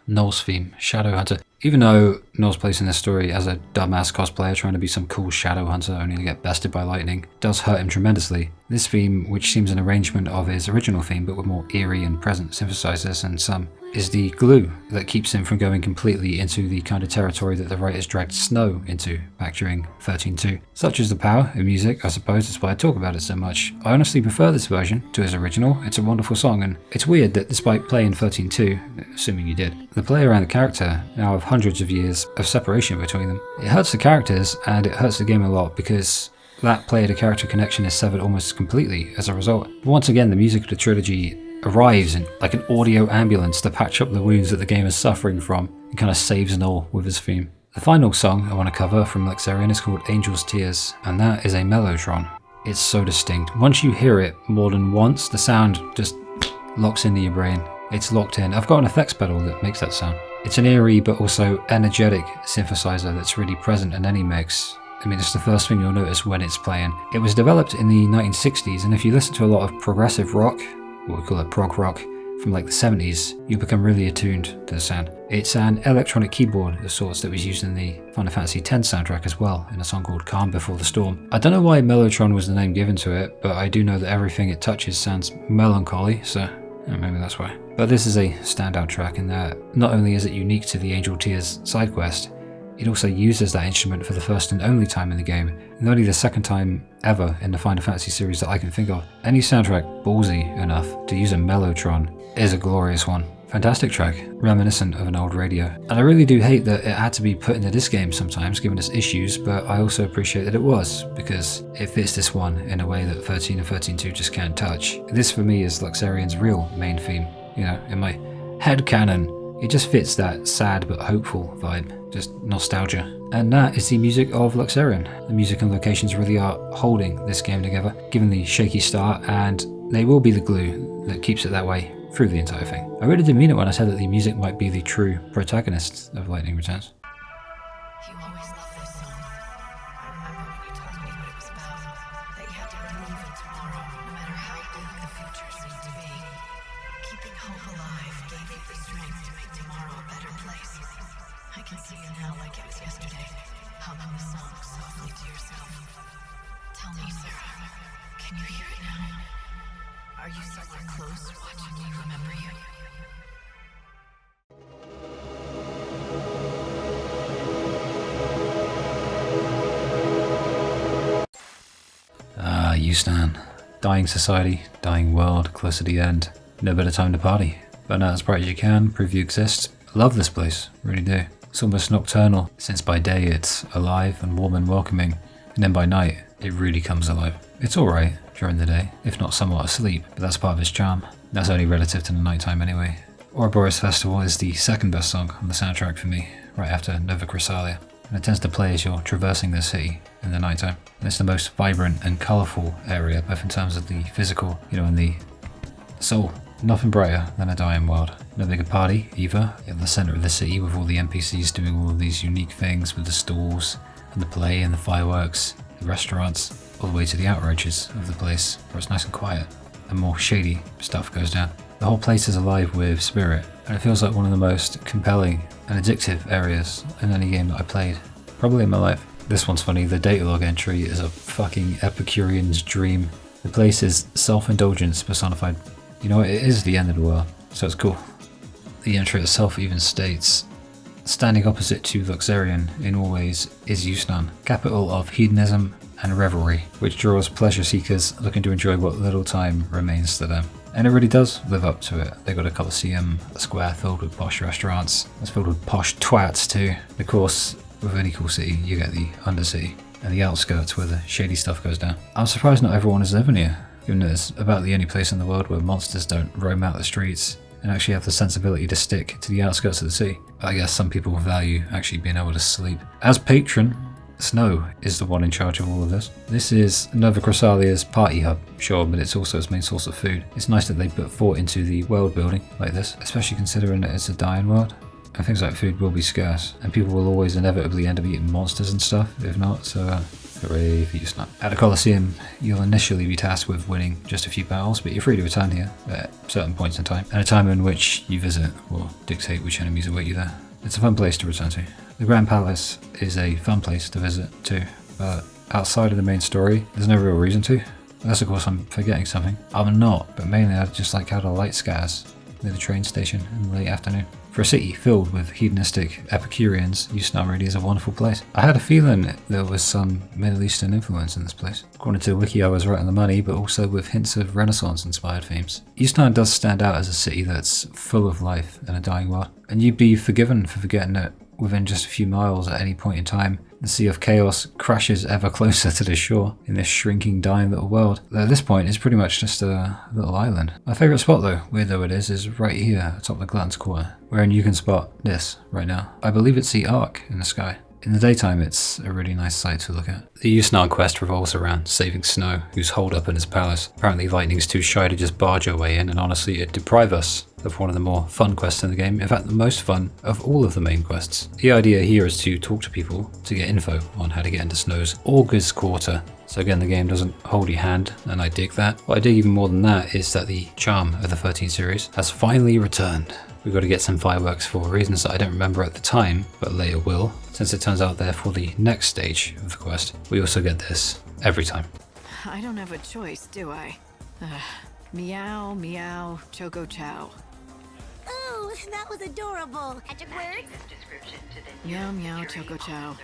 Null's theme, Shadowhunter. Even though Null's place in this story as a dumbass cosplayer trying to be some cool Shadowhunter only to get bested by lightning does hurt him tremendously. This theme, which seems an arrangement of his original theme but with more eerie and present synthesizers and some, is the glue that keeps him from going completely into the kind of territory that the writers dragged Snow into back during 13.2. Such is the power in music, I suppose that's why I talk about it so much. I honestly prefer this version to his original. It's a wonderful song, and it's weird that despite playing 13.2, assuming you did, the player and the character now have hundreds of years of separation between them. It hurts the characters and it hurts the game a lot because that player to character connection is severed almost completely as a result. But once again, the music of the trilogy arrives in like an audio ambulance to patch up the wounds that the game is suffering from and kind of saves Null with his theme. The final song I want to cover from Luxerion is called Angel's Tears, and that is a mellotron. It's so distinct. Once you hear it more than once, the sound just locks into your brain. It's locked in. I've got an effects pedal that makes that sound. It's an eerie but also energetic synthesizer that's really present in any mix. I mean, it's the first thing you'll notice when it's playing. It was developed in the 1960s, and if you listen to a lot of progressive rock, what we call it prog rock, from like the 70s, you become really attuned to the sound. It's an electronic keyboard of sorts that was used in the Final Fantasy X soundtrack as well, in a song called Calm Before the Storm. I don't know why Mellotron was the name given to it, but I do know that everything it touches sounds melancholy, so maybe that's why. But this is a standout track in that not only is it unique to the Angel Tears side quest, it also uses that instrument for the first and only time in the game, and only the second time ever in the Final Fantasy series that I can think of. Any soundtrack ballsy enough to use a mellotron is a glorious one. Fantastic track, reminiscent of an old radio. And I really do hate that it had to be put into this game sometimes, given its issues, but I also appreciate that it was, because it fits this one in a way that 13 and 13.2 just can't touch. This for me is Luxerion's real main theme. You know, in my head canon, it just fits that sad but hopeful vibe, just nostalgia. And that is the music of Luxerion. The music and locations really are holding this game together, given the shaky start, and they will be the glue that keeps it that way through the entire thing. I really didn't mean it when I said that the music might be the true protagonist of Lightning Returns. I can see you now like it was yesterday, humming the songs. softly to yourself. Tell me, Sarah, can you hear it now? Are you somewhere close, watching me remember you? Ah, Eustan. Dying society, dying world, close to the end. No better time to party. Burn out as bright as you can, prove you exist. Love this place, really do. It's almost nocturnal, since by day it's alive and warm and welcoming, and then by night it really comes alive. It's alright during the day, if not somewhat asleep, but that's part of its charm. That's only relative to the nighttime anyway. Ouroboros Festival is the second best song on the soundtrack for me, right after Nova Chrysalia, and it tends to play as you're traversing the city in the nighttime. And it's the most vibrant and colourful area, both in terms of the physical, and the soul. Nothing brighter than a dying world. No bigger party either, in the centre of the city with all the NPCs doing all of these unique things with the stalls and the play and the fireworks, the restaurants, all the way to the outer edges of the place where it's nice and quiet and more shady stuff goes down. The whole place is alive with spirit, and it feels like one of the most compelling and addictive areas in any game that I played, probably in my life. This one's funny, the datalog entry is a fucking Epicurean's dream. The place is self-indulgence personified. You know, it is the end of the world, so it's cool. The entry itself even states, standing opposite to Luxerion in all ways is Eustan, capital of hedonism and revelry, which draws pleasure seekers looking to enjoy what little time remains to them. And it really does live up to it. They got a Colosseum, a square filled with posh restaurants. It's filled with posh twats too. Of course, with any cool city, you get the undercity and the outskirts where the shady stuff goes down. I'm surprised not everyone is living here, given that it's about the only place in the world where monsters don't roam out the streets and actually have the sensibility to stick to the outskirts of the city. I guess some people value actually being able to sleep. As patron, Snow is the one in charge of all of this. This is Nova Chrysalia's party hub, sure, but it's also its main source of food. It's nice that they put thought into the world building like this, especially considering that it's a dying world. And things like food will be scarce, and people will always inevitably end up eating monsters and stuff, if not, so hooray for Eustan. At the Colosseum, you'll initially be tasked with winning just a few battles, but you're free to return here at certain points in time, and a time in which you visit will dictate which enemies await you there. It's a fun place to return to. The Grand Palace is a fun place to visit too, but outside of the main story, there's no real reason to. Unless of course I'm forgetting something. I'm not, but mainly I just like how the light scatters near the train station in the late afternoon. For a city filled with hedonistic Epicureans, Eustan really is a wonderful place. I had a feeling there was some Middle Eastern influence in this place. According to the wiki, I was right on the money, but also with hints of Renaissance-inspired themes. Eustan does stand out as a city that's full of life in a dying world, and you'd be forgiven for forgetting that within just a few miles at any point in time, the Sea of Chaos crashes ever closer to the shore in this shrinking, dying little world. At this point, it's pretty much just a little island. My favourite spot though, weird though it is right here atop the Glutton's Quarter, wherein you can spot this right now. I believe it's the Ark in the sky. In the daytime, it's a really nice sight to look at. The Eustan quest revolves around saving Snow, who's holed up in his palace. Apparently Lightning's too shy to just barge her way in, and honestly it'd deprive us of one of the more fun quests in the game, in fact the most fun of all of the main quests. The idea here is to talk to people to get info on how to get into Snow's Augur's Quarter. So again, the game doesn't hold your hand, and I dig that. What I dig even more than that is that the charm of the 13 series has finally returned. We've got to get some fireworks for reasons that I don't remember at the time, but later will, since it turns out they're for the next stage of the quest. We also get this every time. I don't have a choice, do I? Meow, meow, choco chow. Oh, that was adorable. Magic words? Meow, meow, choco chow.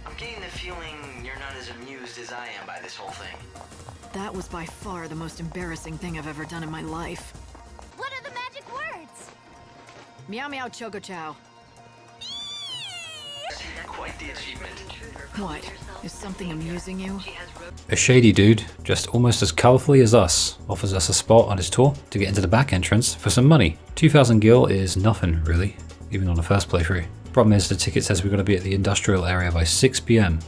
I'm getting the feeling you're not as amused as I am by this whole thing. That was by far the most embarrassing thing I've ever done in my life. What are the magic words? Meow, meow, choco chow. Quite the achievement. What? Is something amusing you? A shady dude, just almost as colourfully as us, offers us a spot on his tour to get into the back entrance for some money. 2,000 gil is nothing really, even on the first playthrough. Problem is the ticket says we've got to be at the industrial area by 6 PM.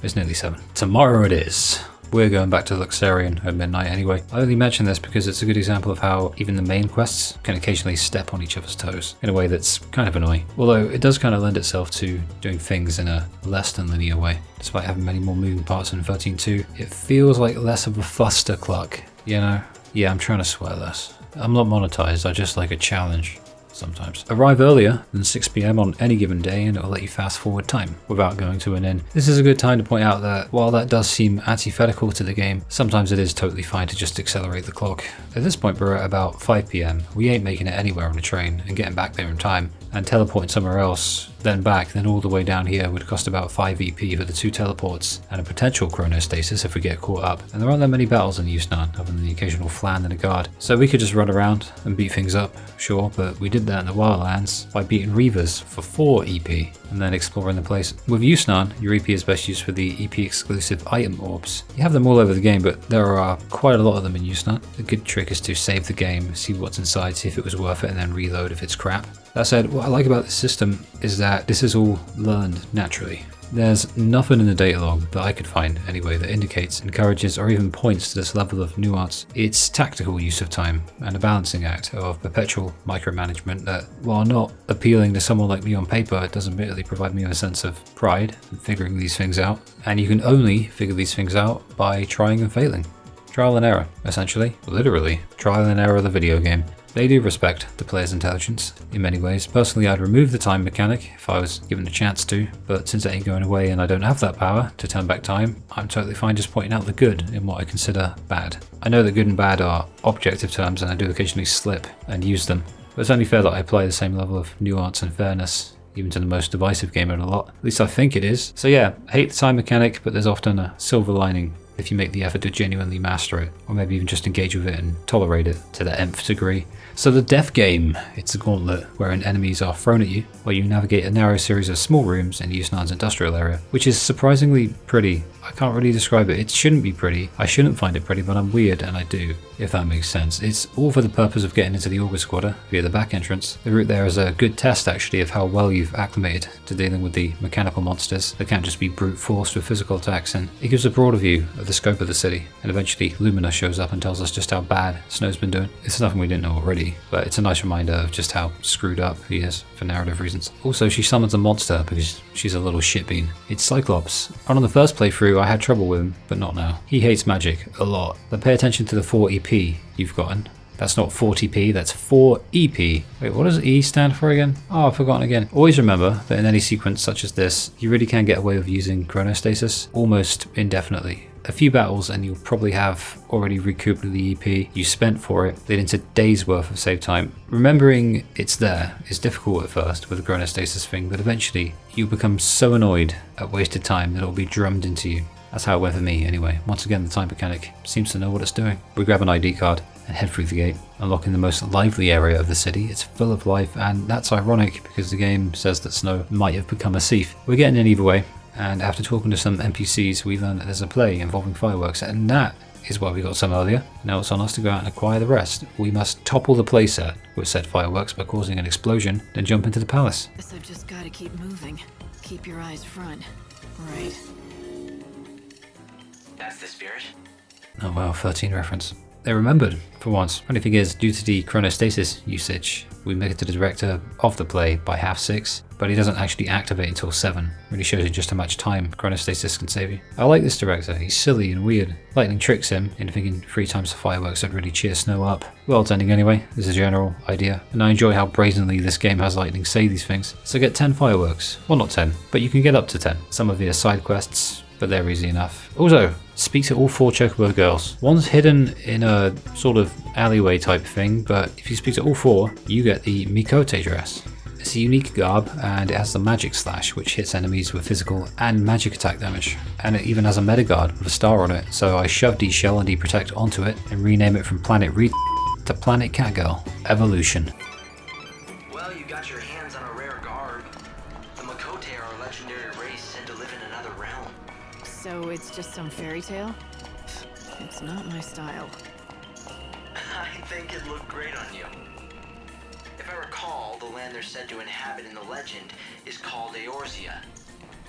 It's nearly 7. Tomorrow it is. We're going back to Luxerion at midnight anyway. I only mention this because it's a good example of how even the main quests can occasionally step on each other's toes in a way that's kind of annoying. Although it does kind of lend itself to doing things in a less than linear way. Despite having many more moving parts in 13.2, it feels like less of a fustercluck, you know? Yeah, I'm trying to swear less. I'm not monetized, I just like a challenge. sometimes. Arrive earlier than 6 PM on any given day and it'll let you fast forward time without going to an inn. This is a good time to point out that while that does seem antithetical to the game, sometimes it is totally fine to just accelerate the clock. At this point we're at about 5 PM. We ain't making it anywhere on a train and getting back there in time, and teleporting somewhere else, then back, then all the way down here would cost about 5 EP for the 2 teleports and a potential chronostasis if we get caught up. And there aren't that many battles in Yusnan other than the occasional Flanders and a guard. So we could just run around and beat things up, sure, but we did that in the Wildlands by beating Reavers for 4 EP and then exploring the place. With Yusnan, your EP is best used for the EP exclusive item orbs. You have them all over the game, but there are quite a lot of them in Yusnan. The good trick is to save the game, see what's inside, see if it was worth it, and then reload if it's crap. That said, what I like about this system is that this is all learned naturally. There's nothing in the data log that I could find anyway that indicates, encourages, or even points to this level of nuance. It's tactical use of time and a balancing act of perpetual micromanagement that, while not appealing to someone like me on paper, it does admittedly provide me with a sense of pride in figuring these things out. And you can only figure these things out by trying and failing. Trial and error, essentially. Literally, trial and error of the video game. They do respect the player's intelligence in many ways. Personally, I'd remove the time mechanic if I was given a chance to, but since it ain't going away and I don't have that power to turn back time, I'm totally fine just pointing out the good in what I consider bad. I know that good and bad are objective terms and I do occasionally slip and use them, but it's only fair that I apply the same level of nuance and fairness even to the most divisive gamer in a lot. At least I think it is. So yeah, hate the time mechanic, but there's often a silver lining if you make the effort to genuinely master it, or maybe even just engage with it and tolerate it to the nth degree. So the death game, it's a gauntlet wherein enemies are thrown at you, while you navigate a narrow series of small rooms in Yusnan's industrial area, which is surprisingly pretty. I can't really describe it. It shouldn't be pretty. I shouldn't find it pretty, but I'm weird and I do, if that makes sense. It's all for the purpose of getting into the August Squatter via the back entrance. The route there is a good test actually of how well you've acclimated to dealing with the mechanical monsters that can't just be brute forced with physical attacks, and it gives a broader view of the scope of the city. And eventually Lumina shows up and tells us just how bad Snow's been doing. It's nothing we didn't know already, but it's a nice reminder of just how screwed up he is for narrative reasons. Also, she summons a monster because she's a little shitbean. It's Cyclops. And on the first playthrough I had trouble with him, but not now. He hates magic a lot. But pay attention to the 4 EP you've gotten. That's not 40p, that's 4 EP. Wait, what does E stand for again? Oh, I've forgotten again. Always remember that in any sequence such as this, you really can get away with using chronostasis almost indefinitely. A few battles and you'll probably have already recouped the EP you spent for it, leading to days worth of save time. Remembering it's there is difficult at first with the chronostasis thing, but eventually you'll become so annoyed at wasted time that it'll be drummed into you. That's how it went for me anyway. Once again, the time mechanic seems to know what it's doing. We grab an ID card and head through the gate, unlocking the most lively area of the city. It's full of life, and that's ironic because the game says that Snow might have become a thief. We're getting in either way, and after talking to some NPCs, we learn that there's a play involving fireworks, and that is why we got some earlier. Now it's on us to go out and acquire the rest. We must topple the playset with said fireworks by causing an explosion, then jump into the palace. Guess I've just gotta keep moving. Keep your eyes front. Right. That's the spirit? Oh wow, 13 reference. They remembered, for once. Funny thing is, due to the chronostasis usage, we make it to the director of the play by 6:30, but he doesn't actually activate until 7. Really shows you just how much time chronostasis can save you. I like this director, he's silly and weird. Lightning tricks him into thinking 3 times the fireworks would really cheer Snow up. World's ending anyway, is a general idea, and I enjoy how brazenly this game has Lightning say these things. So get 10 fireworks. Well, not 10, but you can get up to 10. Some are via side quests, but they're easy enough. Also, speak to all 4 Chocobo girls. One's hidden in a sort of alleyway type thing, but if you speak to all 4, you get the Mk.II dress. It's a unique garb, and it has the magic slash, which hits enemies with physical and magic attack damage. And it even has a meta guard with a star on it, so I shoved D-Shell and D-Protect onto it and rename it from Planet Reed to Planet Catgirl Evolution. Well, you got your hands on a rare garb. The Mk.II are a legendary race sent to live in another realm. So it's just some fairy tale? It's not my style. I think it looked great on you. If I recall, the land they're said to inhabit in the legend is called Eorzea.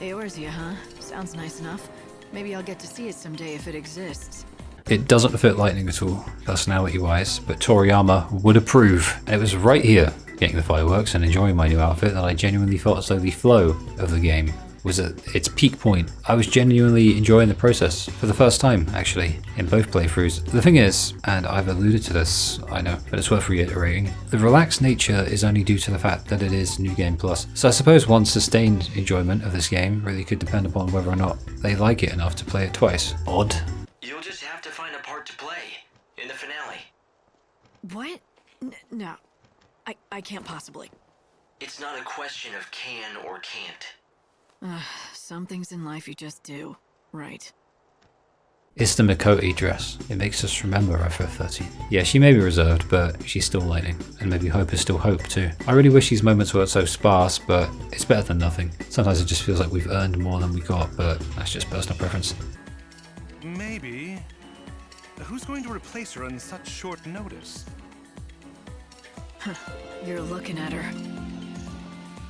Eorzea, huh? Sounds nice enough. Maybe I'll get to see it someday if it exists. It doesn't fit Lightning at all, personality-wise, but Toriyama would approve. And it was right here, getting the fireworks and enjoying my new outfit, that I genuinely felt as though the flow of the game was at its peak point. I was genuinely enjoying the process for the first time, actually, in both playthroughs. The thing is, and I've alluded to this, I know, but it's worth reiterating, the relaxed nature is only due to the fact that it is New Game Plus. So I suppose one's sustained enjoyment of this game really could depend upon whether or not they like it enough to play it twice. Odd. You'll just have to find a part to play in the finale. What? No. I can't possibly. It's not a question of can or can't. Some things in life you just do. Right. It's the Mk.II dress. It makes us remember FF13. Yeah, she may be reserved, but she's still lightning. And maybe hope is still hope too. I really wish these moments weren't so sparse, but it's better than nothing. Sometimes it just feels like we've earned more than we got, but that's just personal preference. Maybe. Who's going to replace her on such short notice? You're looking at her.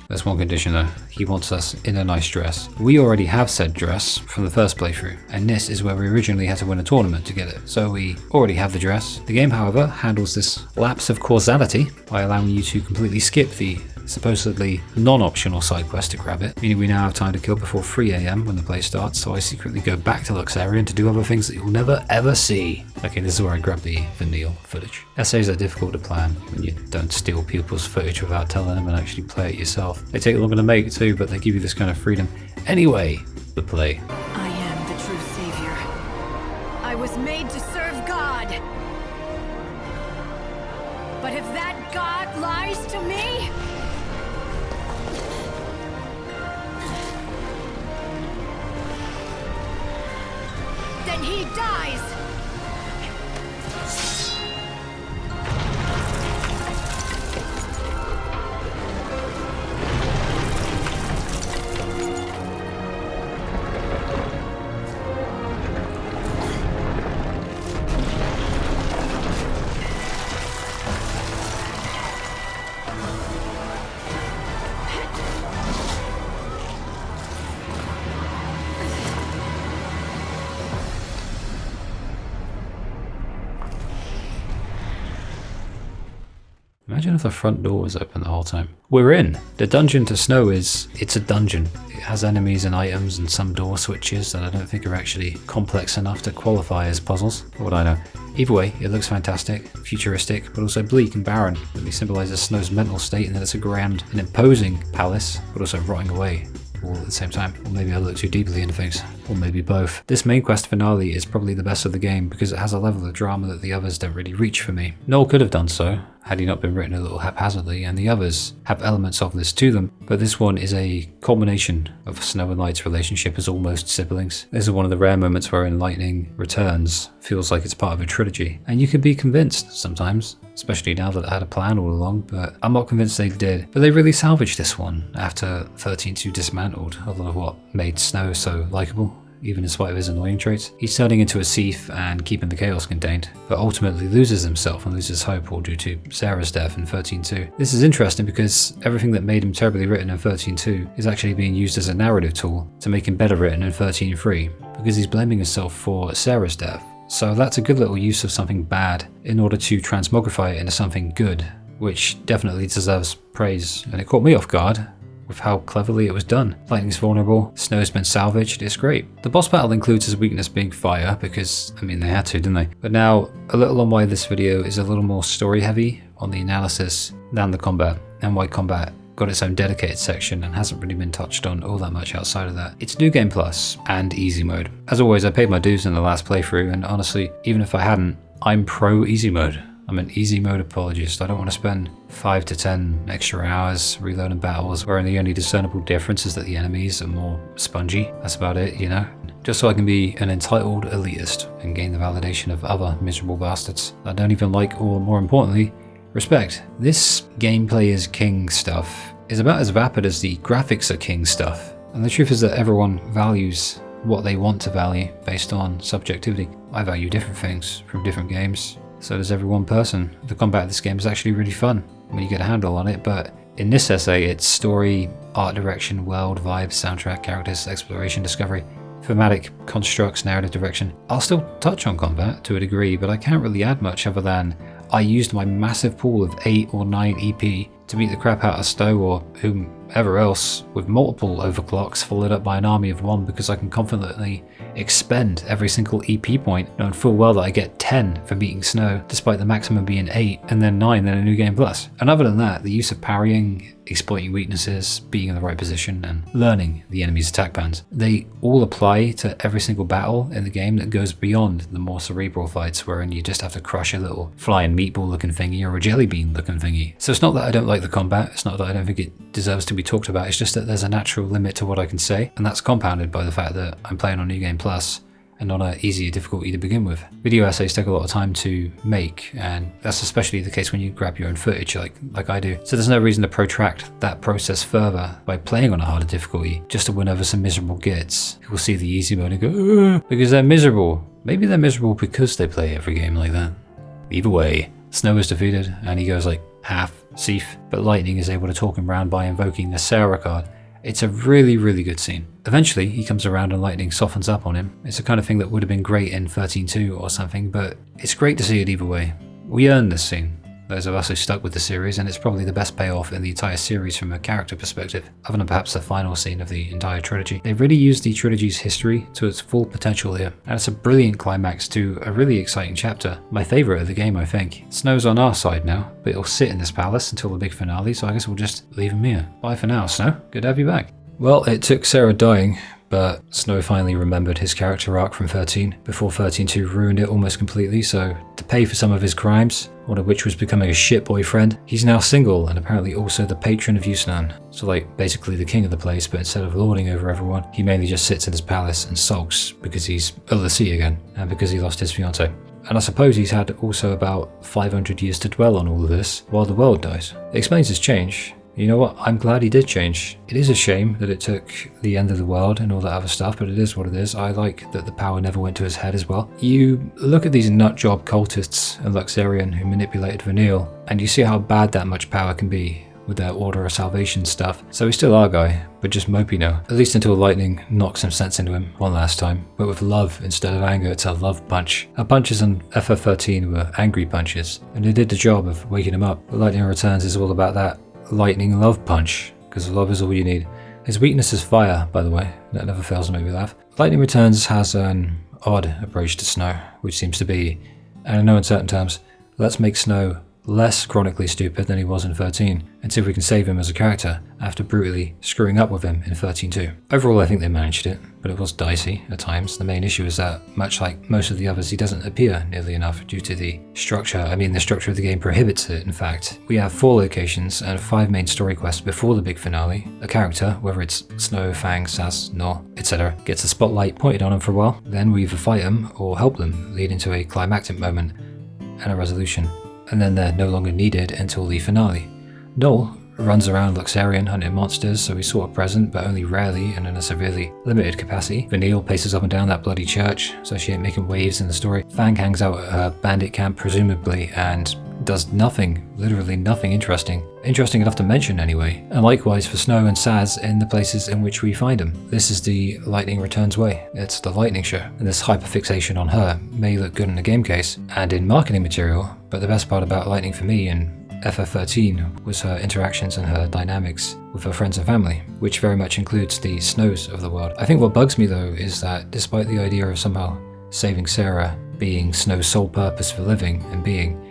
There's one condition though, he wants us in a nice dress. We already have said dress from the first playthrough, and this is where we originally had to win a tournament to get it, so we already have the dress. The game, however, handles this lapse of causality by allowing you to completely skip the supposedly non-optional side quest to grab it, meaning we now have time to kill before 3 AM when the play starts, so I secretly go back to Luxerion to do other things that you'll never ever see. Okay, this is where I grab the Vanille footage. Essays are difficult to plan when you don't steal people's footage without telling them and actually play it yourself. They take longer to make too, but they give you this kind of freedom. Anyway, the play. I am the true savior. I was made to serve God. But if that God lies to me, then he dies! Imagine if the front door was open the whole time. We're in! The dungeon to Snow it's a dungeon. It has enemies and items and some door switches that I don't think are actually complex enough to qualify as puzzles. What I know. Either way, it looks fantastic, futuristic, but also bleak and barren. It really symbolises Snow's mental state in that it's a grand and imposing palace, but also rotting away all at the same time. Or maybe I look too deeply into things. Or maybe both. This main quest finale is probably the best of the game because it has a level of drama that the others don't really reach for me. Noel could have done so, had he not been written a little haphazardly, and the others have elements of this to them, but this one is a culmination of Snow and Light's relationship as almost siblings. This is one of the rare moments wherein Lightning returns feels like it's part of a trilogy, and you can be convinced sometimes, especially now that I had a plan all along, but I'm not convinced they did. But they really salvaged this one after 13.2 dismantled a lot of what made Snow so likeable. Even in spite of his annoying traits. He's turning into a thief and keeping the chaos contained, but ultimately loses himself and loses hope all due to Sarah's death in 13.2. This is interesting because everything that made him terribly written in 13.2 is actually being used as a narrative tool to make him better written in 13.3, because he's blaming himself for Sarah's death. So that's a good little use of something bad in order to transmogrify it into something good, which definitely deserves praise, and it caught me off guard with how cleverly it was done. Lightning's vulnerable, Snow's been salvaged, it's great. The boss battle includes his weakness being fire because, I mean, they had to, didn't they? But now, a little on why this video is a little more story heavy on the analysis than the combat, and why combat got its own dedicated section and hasn't really been touched on all that much outside of that. It's New Game Plus and Easy Mode. As always, I paid my dues in the last playthrough, and honestly, even if I hadn't, I'm pro Easy Mode. I'm an easy mode apologist. I don't want to spend 5 to 10 extra hours reloading battles wherein the only discernible difference is that the enemies are more spongy. That's about it, you know? Just so I can be an entitled elitist and gain the validation of other miserable bastards that I don't even like, or more importantly, respect. This gameplay is king stuff is about as vapid as the graphics are king stuff. And the truth is that everyone values what they want to value based on subjectivity. I value different things from different games. So does every one person. The combat of this game is actually really fun when you get a handle on it, but in this essay it's story, art direction, world, vibes, soundtrack, characters, exploration, discovery, thematic constructs, narrative direction. I'll still touch on combat to a degree, but I can't really add much other than I used my massive pool of 8 or 9 EP to beat the crap out of Snow or whomever else with multiple overclocks followed up by an army of 1 because I can confidently expend every single EP point, knowing full well that I get 10 for beating Snow, despite the maximum being 8 and then 9 in a New Game Plus. And other than that, the use of parrying, exploiting weaknesses, being in the right position, and learning the enemy's attack patterns, they all apply to every single battle in the game that goes beyond the more cerebral fights wherein you just have to crush a little flying meatball looking thingy or a jelly bean looking thingy. So it's not that I don't like the combat, it's not that I don't think it deserves to be talked about, it's just that there's a natural limit to what I can say, and that's compounded by the fact that I'm playing on New Game Plus and on an easier difficulty to begin with. Video essays take a lot of time to make, and that's especially the case when you grab your own footage like I do. So there's no reason to protract that process further by playing on a harder difficulty just to win over some miserable gits who will see the easy mode and go, because they're miserable. Maybe they're miserable because they play every game like that. Either way, Snow is defeated and he goes like half Seif, but Lightning is able to talk him round by invoking the Sarah card. It's a really, really good scene. Eventually, he comes around and Lightning softens up on him. It's the kind of thing that would have been great in 13.2 or something, but it's great to see it either way. We earned this scene, those of us who stuck with the series, and it's probably the best payoff in the entire series from a character perspective, other than perhaps the final scene of the entire trilogy. They really used the trilogy's history to its full potential here, and it's a brilliant climax to a really exciting chapter. My favourite of the game, I think. Snow's on our side now, but it'll sit in this palace until the big finale, so I guess we'll just leave him here. Bye for now, Snow. Good to have you back. Well, it took Sarah dying, but Snow finally remembered his character arc from 13, before 13.2 ruined it almost completely, so to pay for some of his crimes, one of which was becoming a shit boyfriend, he's now single and apparently also the patron of Yusnan. So like, basically the king of the place, but instead of lording over everyone, he mainly just sits in his palace and sulks because he's at the sea again, and because he lost his fiancée. And I suppose he's had also about 500 years to dwell on all of this, while the world dies. It explains his change. You know what, I'm glad he did change. It is a shame that it took the end of the world and all that other stuff, but it is what it is. I like that the power never went to his head as well. You look at these nutjob cultists and Luxerion who manipulated Vanille, and you see how bad that much power can be with their Order of Salvation stuff. So he's still our guy, but just mopey now. At least until Lightning knocks some sense into him one last time, but with love instead of anger. It's a love punch. Our punches on FF13 were angry punches, and they did the job of waking him up. But Lightning Returns is all about that lightning love punch, because love is all you need. His weakness is fire, by the way. That never fails to make me laugh. Lightning Returns has an odd approach to Snow, which seems to be, and I know in certain terms, let's make Snow less chronically stupid than he was in 13, and see if we can save him as a character after brutally screwing up with him in 13.2. Overall, I think they managed it, but it was dicey at times. The main issue is that, much like most of the others, he doesn't appear nearly enough due to the structure. The structure of the game prohibits it, in fact. We have 4 locations and 5 main story quests before the big finale. A character, whether it's Snow, Fang, Sazh, Nor, etc., gets the spotlight pointed on him for a while. Then we either fight them or help them, leading to a climactic moment and a resolution. And then they're no longer needed until the finale. Noel runs around Luxerion hunting monsters, so he's sort of present, but only rarely and in a severely limited capacity. Vanille paces up and down that bloody church, so she ain't making waves in the story. Fang hangs out at her bandit camp, presumably, and does nothing, literally nothing interesting. Interesting enough to mention anyway. And likewise for Snow and Sazh in the places in which we find them. This is the Lightning Returns way. It's the Lightning show. And this hyperfixation on her may look good in a game case and in marketing material, but the best part about Lightning for me in FF13 was her interactions and her dynamics with her friends and family, which very much includes the Snows of the world. I think what bugs me though is that despite the idea of somehow saving Sarah being Snow's sole purpose for living and being,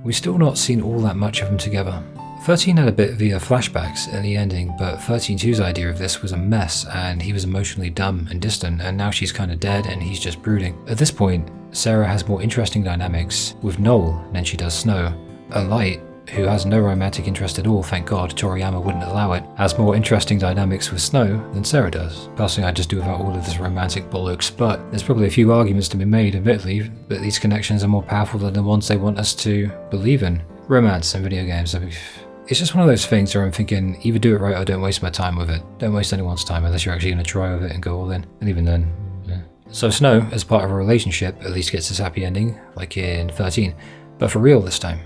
we've still not seen all that much of them together. 13 had a bit via flashbacks in the ending, but 13.2's idea of this was a mess and he was emotionally dumb and distant, and now she's kind of dead and he's just brooding. At this point, Sarah has more interesting dynamics with Noel than she does Snow. A Light, who has no romantic interest at all, thank God, Toriyama wouldn't allow it, has more interesting dynamics with Snow than Sarah does. Personally, I just do without all of this romantic bollocks, but there's probably a few arguments to be made, admittedly, that these connections are more powerful than the ones they want us to believe in. Romance in video games, it's just one of those things where I'm thinking, either do it right or don't waste my time with it. Don't waste anyone's time unless you're actually going to try with it and go all in. And even then, yeah. So Snow, as part of a relationship, at least gets his happy ending, like in 13, but for real this time.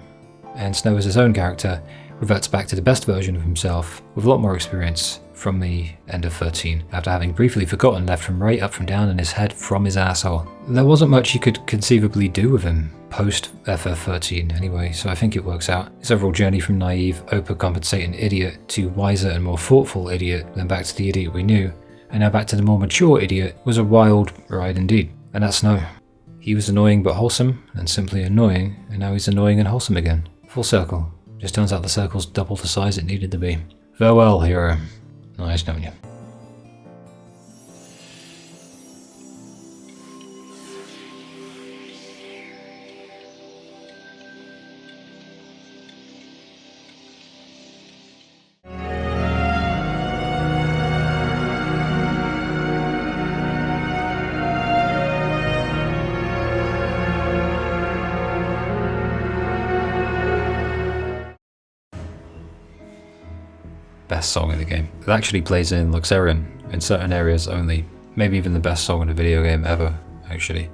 And Snow as his own character reverts back to the best version of himself with a lot more experience, from the end of 13, after having briefly forgotten left from right, up from down, and his head from his asshole. There wasn't much you could conceivably do with him post FF13 anyway, so I think it works out. His overall journey from naive, overcompensating idiot to wiser and more thoughtful idiot, then back to the idiot we knew, and now back to the more mature idiot, was a wild ride indeed. And that's Snow. He was annoying but wholesome, and simply annoying, and now he's annoying and wholesome again. Full circle. Just turns out the circle's double the size it needed to be. Farewell, hero. Nice knowing you. Best song in the game. It actually plays in Luxerion in certain areas only. Maybe even the best song in a video game ever, actually.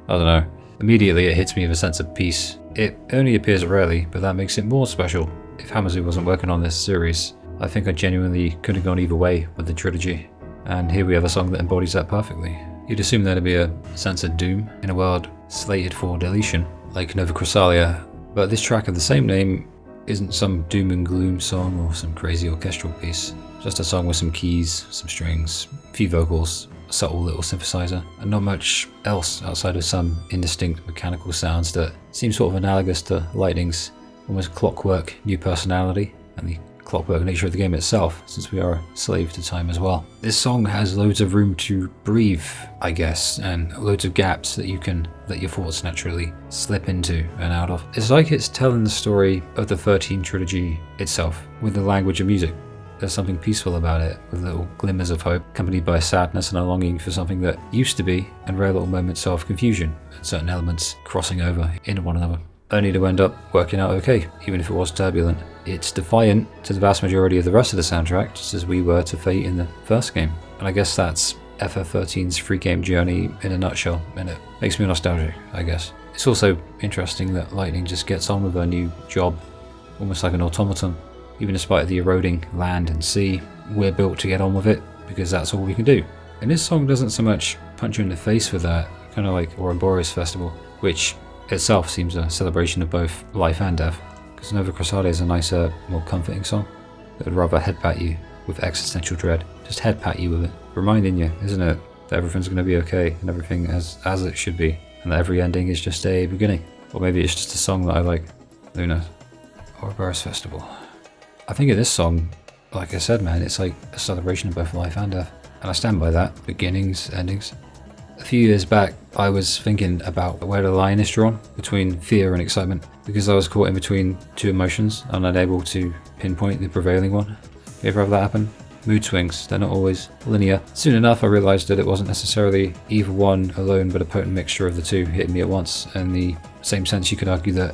I don't know. Immediately it hits me with a sense of peace. It only appears rarely, but that makes it more special. If Hamazu wasn't working on this series, I think I genuinely could have gone either way with the trilogy. And here we have a song that embodies that perfectly. You'd assume there'd be a sense of doom in a world slated for deletion, like Nova Crystallia, but this track of the same name isn't some doom and gloom song or some crazy orchestral piece. Just a song with some keys, some strings, a few vocals, a subtle little synthesizer, and not much else outside of some indistinct mechanical sounds that seem sort of analogous to Lightning's almost clockwork new personality and the clockwork nature of the game itself, since we are a slave to time as well. This song has loads of room to breathe, I guess, and loads of gaps that you can let your thoughts naturally slip into and out of. It's like it's telling the story of the 13 trilogy itself with the language of music. There's something peaceful about it, with little glimmers of hope, accompanied by sadness and a longing for something that used to be, and rare little moments of confusion, and certain elements crossing over into one another, only to end up working out okay, even if it was turbulent. It's defiant to the vast majority of the rest of the soundtrack, just as we were to Fate in the first game. And I guess that's FF13's free game journey in a nutshell, and it makes me nostalgic, I guess. It's also interesting that Lightning just gets on with her new job, almost like an automaton. Even despite the eroding land and sea, we're built to get on with it, because that's all we can do. And this song doesn't so much punch you in the face with that, kind of like Ouroboros Festival, which itself seems a celebration of both life and death, because Nova Crystallia is a nicer, more comforting song that would rather headpat you with existential dread. Just headpat you with it, reminding you, isn't it, that everything's going to be okay and everything as it should be, and that every ending is just a beginning. Or maybe it's just a song that I like, who knows. Ouroboros Festival. I think of this song, like I said, man, it's like a celebration of both life and death, and I stand by that. Beginnings, endings. A few years back, I was thinking about where the line is drawn between fear and excitement, because I was caught in between two emotions and unable to pinpoint the prevailing one. You ever have that happen? Mood swings, they're not always linear. Soon enough I realised that it wasn't necessarily either one alone, but a potent mixture of the two hitting me at once. In the same sense, you could argue that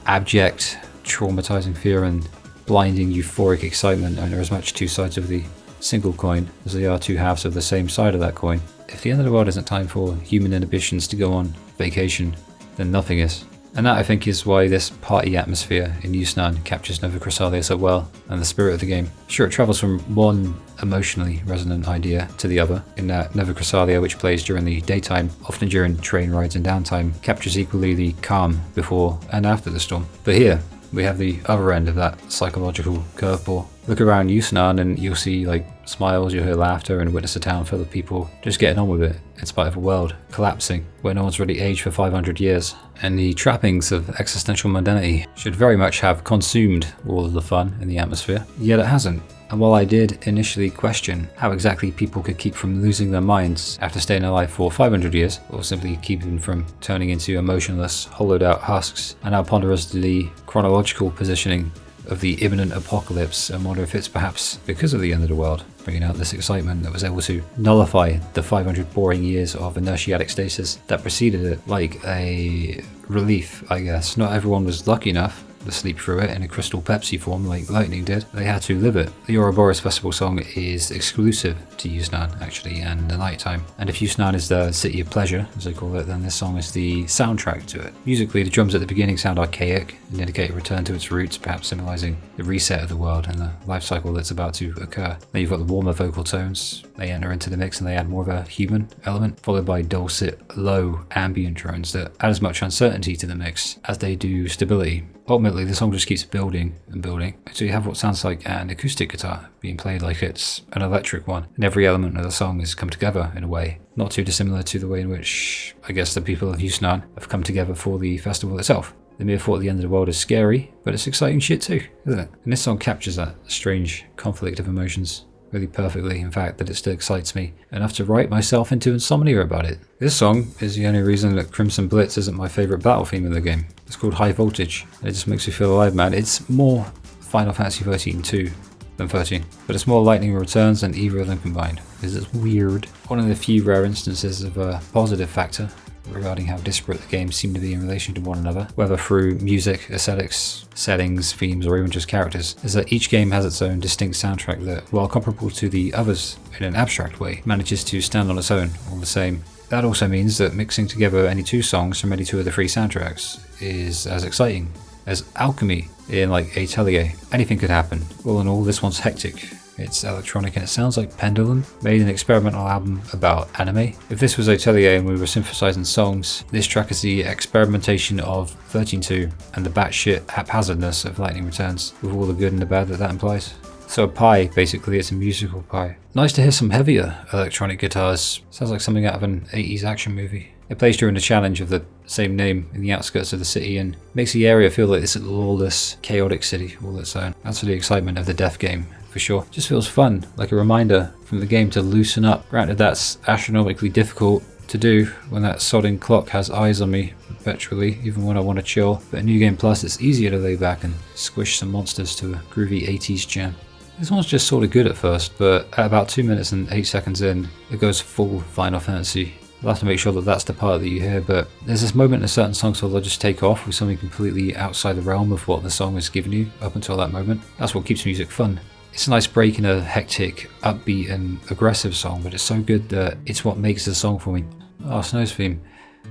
abject, traumatizing fear and blinding euphoric excitement are as much two sides of the single coin as they are two halves of the same side of that coin. If the end of the world isn't time for human inhibitions to go on vacation, then nothing is. And that, I think, is why this party atmosphere in Yusnan captures Nova Crystallia so well, and the spirit of the game. Sure, it travels from one emotionally resonant idea to the other, in that Nova Crystallia, which plays during the daytime, often during train rides and downtime, captures equally the calm before and after the storm. But here, we have the other end of that psychological curveball. Look around Yusnan and you'll see like smiles, you'll hear laughter, and witness a town full of people just getting on with it, in spite of a world collapsing where no one's really aged for 500 years. And the trappings of existential mundanity should very much have consumed all of the fun in the atmosphere, yet it hasn't. And while I did initially question how exactly people could keep from losing their minds after staying alive for 500 years, or simply keeping from turning into emotionless, hollowed out husks, I now ponder as to the chronological positioning of the imminent apocalypse, and wonder if it's perhaps because of the end of the world, bringing out this excitement that was able to nullify the 500 boring years of inertiatic stasis that preceded it, like a relief, I guess. Not everyone was lucky enough, to sleep through it in a crystal Pepsi form like Lightning did. They had to live it. The Ouroboros Festival song is exclusive to Yusnan, actually, and the nighttime. And if Yusnan is the city of pleasure, as they call it, then this song is the soundtrack to it. Musically, the drums at the beginning sound archaic and indicate a return to its roots, perhaps symbolizing the reset of the world and the life cycle that's about to occur. Then you've got the warmer vocal tones. They enter into the mix and they add more of a human element, followed by dulcet, low, ambient drones that add as much uncertainty to the mix as they do stability. Ultimately, the song just keeps building and building, so you have what sounds like an acoustic guitar being played like it's an electric one, and every element of the song has come together in a way not too dissimilar to the way in which, I guess, the people of Yusnan have come together for the festival itself. The mere thought at the end of the world is scary, but it's exciting shit too, isn't it? And this song captures that strange conflict of emotions really perfectly, in fact, that it still excites me enough to write myself into insomnia about it. This song is the only reason that Crimson Blitz isn't my favourite battle theme in the game. It's called High Voltage, and it just makes me feel alive, man. It's more Final Fantasy 13-2 than 13, but it's more Lightning Returns than either of them combined, because it's weird. One of the few rare instances of a positive factor regarding how disparate the games seem to be in relation to one another, whether through music, aesthetics, settings, themes, or even just characters, is that each game has its own distinct soundtrack that, while comparable to the others in an abstract way, manages to stand on its own all the same. That also means that mixing together any two songs from any two of the three soundtracks is as exciting as alchemy in like Atelier. Anything could happen. All in all, this one's hectic. It's electronic and it sounds like Pendulum made an experimental album about anime. If this was Atelier and we were synthesizing songs, this track is the experimentation of 13-2 and the batshit haphazardness of Lightning Returns, with all the good and the bad that implies. So a pie, basically, it's a musical pie. Nice to hear some heavier electronic guitars. Sounds like something out of an 80s action movie. It plays during the challenge of the same name in the outskirts of the city and makes the area feel like this lawless, chaotic city all its own. That's for the excitement of the death game, for sure. Just feels fun, like a reminder from the game to loosen up. Granted, that's astronomically difficult to do when that sodding clock has eyes on me perpetually, even when I want to chill. But in New Game Plus, it's easier to lay back and squish some monsters to a groovy 80s jam. This one's just sort of good at first, but at about 2 minutes and 8 seconds in, it goes full Final Fantasy. You'll have to make sure that that's the part that you hear, but there's this moment in a certain song where they'll just take off with something completely outside the realm of what the song has given you up until that moment. That's what keeps music fun. It's a nice break in a hectic, upbeat and aggressive song, but it's so good that it's what makes the song for me. Oh, Snow's theme.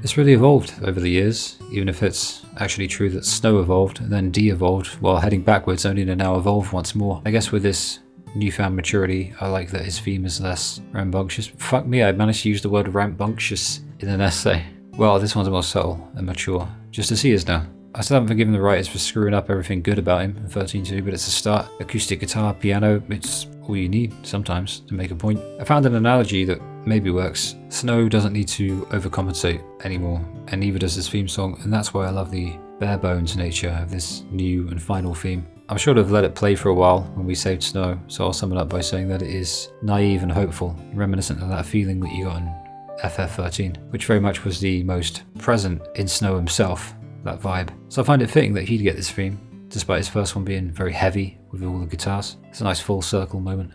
It's really evolved over the years, even if it's actually true that Snow evolved and then de-evolved while heading backwards only to now evolve once more. I guess with this newfound maturity, I like that his theme is less rambunctious. Fuck me, I managed to use the word rambunctious in an essay. Well, this one's more subtle and mature, just as he is now. I still haven't forgiven the writers for screwing up everything good about him in 13-2, but it's a start. Acoustic guitar, piano, it's all you need sometimes to make a point. I found an analogy that maybe works. Snow doesn't need to overcompensate anymore, and neither does his theme song, and that's why I love the bare bones nature of this new and final theme. I'm sure to have let it play for a while when we saved Snow, so I'll sum it up by saying that it is naive and hopeful, reminiscent of that feeling that you got in FF13, which very much was the most present in Snow himself, that vibe. So I find it fitting that he'd get this theme, despite his first one being very heavy with all the guitars. It's a nice full circle moment.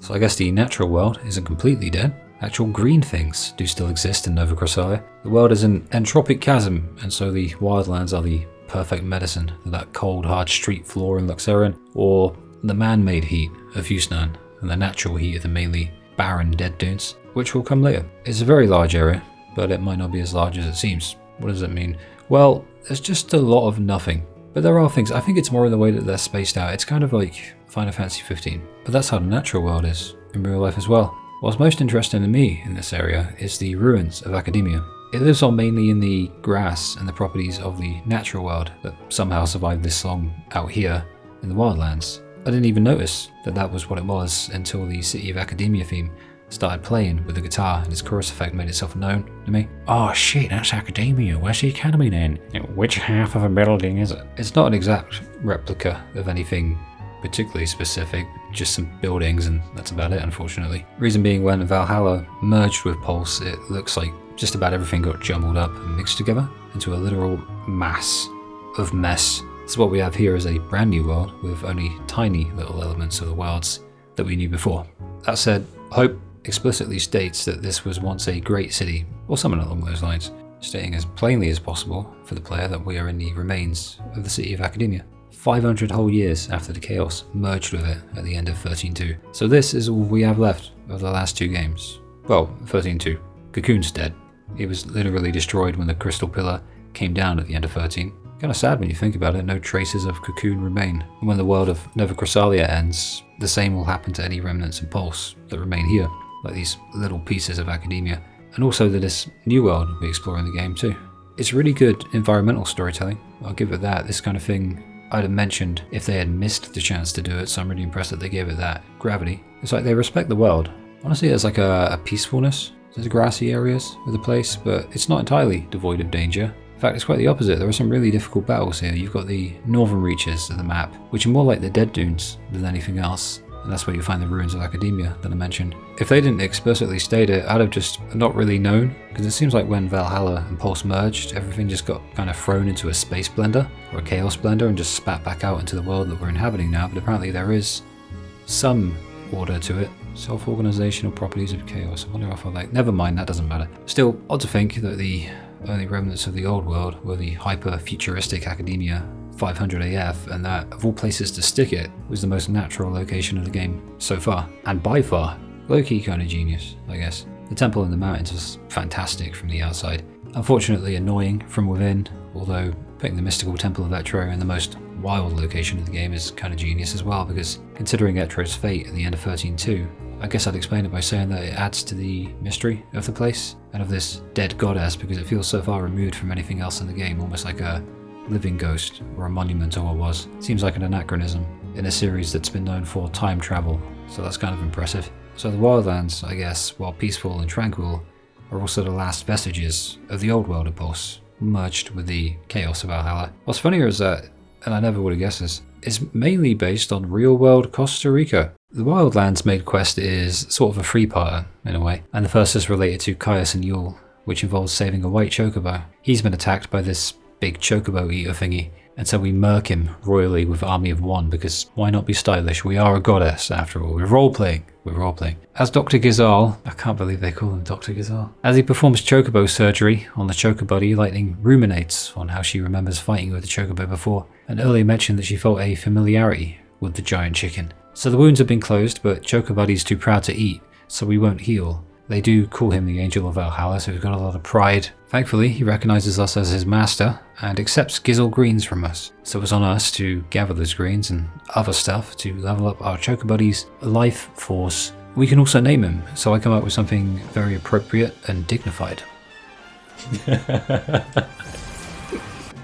So I guess the natural world isn't completely dead. Actual green things do still exist in Nova Crystarium. The world is an entropic chasm, and so the wildlands are the perfect medicine for that cold, hard street floor in Luxerion, or the man-made heat of Yusnan, and the natural heat of the mainly barren dead dunes, which will come later. It's a very large area, but it might not be as large as it seems. What does it mean? Well, there's just a lot of nothing. But there are things. I think it's more in the way that they're spaced out. It's kind of like Final Fantasy 15. But that's how the natural world is in real life as well. What's most interesting to me in this area is the ruins of Academia. It lives on mainly in the grass and the properties of the natural world that somehow survived this long out here in the wildlands. I didn't even notice that that was what it was until the City of Academia theme started playing with the guitar and his chorus effect made itself known to me. Oh shit, that's academia. Where's the academy then? Which half of a building is it? It's not an exact replica of anything particularly specific, just some buildings, and that's about it, unfortunately. Reason being, when Valhalla merged with Pulse, it looks like just about everything got jumbled up and mixed together into a literal mass of mess. So what we have here is a brand new world with only tiny little elements of the worlds that we knew before. That said, Hope explicitly states that this was once a great city, or something along those lines, stating as plainly as possible for the player that we are in the remains of the city of Academia, 500 whole years after the Chaos merged with it at the end of 13.2. So this is all we have left of the last 2 games. Well, 13.2. Cocoon's dead. He was literally destroyed when the Crystal Pillar came down at the end of 13. Kinda sad when you think about it, no traces of Cocoon remain. And when the world of Nova Chrysalia ends, the same will happen to any remnants of Pulse that remain here, like these little pieces of Academia, and also to this new world we explore in the game too. It's really good environmental storytelling, I'll give it that. This kind of thing I'd have mentioned if they had missed the chance to do it, so I'm really impressed that they gave it that gravity. It's like they respect the world. Honestly, there's like a peacefulness to the grassy areas of the place, but it's not entirely devoid of danger. In fact, it's quite the opposite. There are some really difficult battles here. You've got the northern reaches of the map, which are more like the Dead Dunes than anything else. And that's where you find the ruins of Academia that I mentioned. If they didn't explicitly state it, I'd have just not really known, because it seems like when Valhalla and Pulse merged, everything just got kind of thrown into a space blender, or a chaos blender, and just spat back out into the world that we're inhabiting now. But apparently there is some order to it. Self-organizational properties of chaos. I wonder if I like... Never mind, that doesn't matter. Still, odd to think that the only remnants of the old world were the hyper-futuristic Academia 500 AF, and that, of all places to stick it, was the most natural location of the game so far. And by far, low-key kind of genius, I guess. The temple in the mountains was fantastic from the outside. Unfortunately annoying from within, although putting the mystical Temple of Etro in the most wild location of the game is kind of genius as well, because considering Etro's fate at the end of 13.2, I guess I'd explain it by saying that it adds to the mystery of the place, and of this dead goddess, because it feels so far removed from anything else in the game, almost like a living ghost, or a monument to what was. Seems like an anachronism in a series that's been known for time travel, so that's kind of impressive. So the Wildlands, I guess, while peaceful and tranquil, are also the last vestiges of the old world of Pulse, merged with the chaos of Valhalla. What's funnier is that, and I never would have guessed this, it's mainly based on real-world Costa Rica. The Wildlands main quest is sort of a three-parter, in a way, and the first is related to Caius and Yule, which involves saving a white chocobo. He's been attacked by this big chocobo eater thingy, and so we murk him royally with army of one, because why not be stylish? We are a goddess, after all. We're role-playing. As Dr. Gizal, I can't believe they call him Dr. Gizal, as he performs chocobo surgery on the chocobody, Lightning ruminates on how she remembers fighting with the chocobo before, and earlier mentioned that she felt a familiarity with the giant chicken. So the wounds have been closed, but Chocobody's too proud to eat, so we won't heal. They do call him the Angel of Valhalla, so he's got a lot of pride. Thankfully, he recognizes us as his master and accepts Gizzle greens from us. So it's on us to gather those greens and other stuff to level up our Chocobody's life force. We can also name him, so I come up with something very appropriate and dignified. The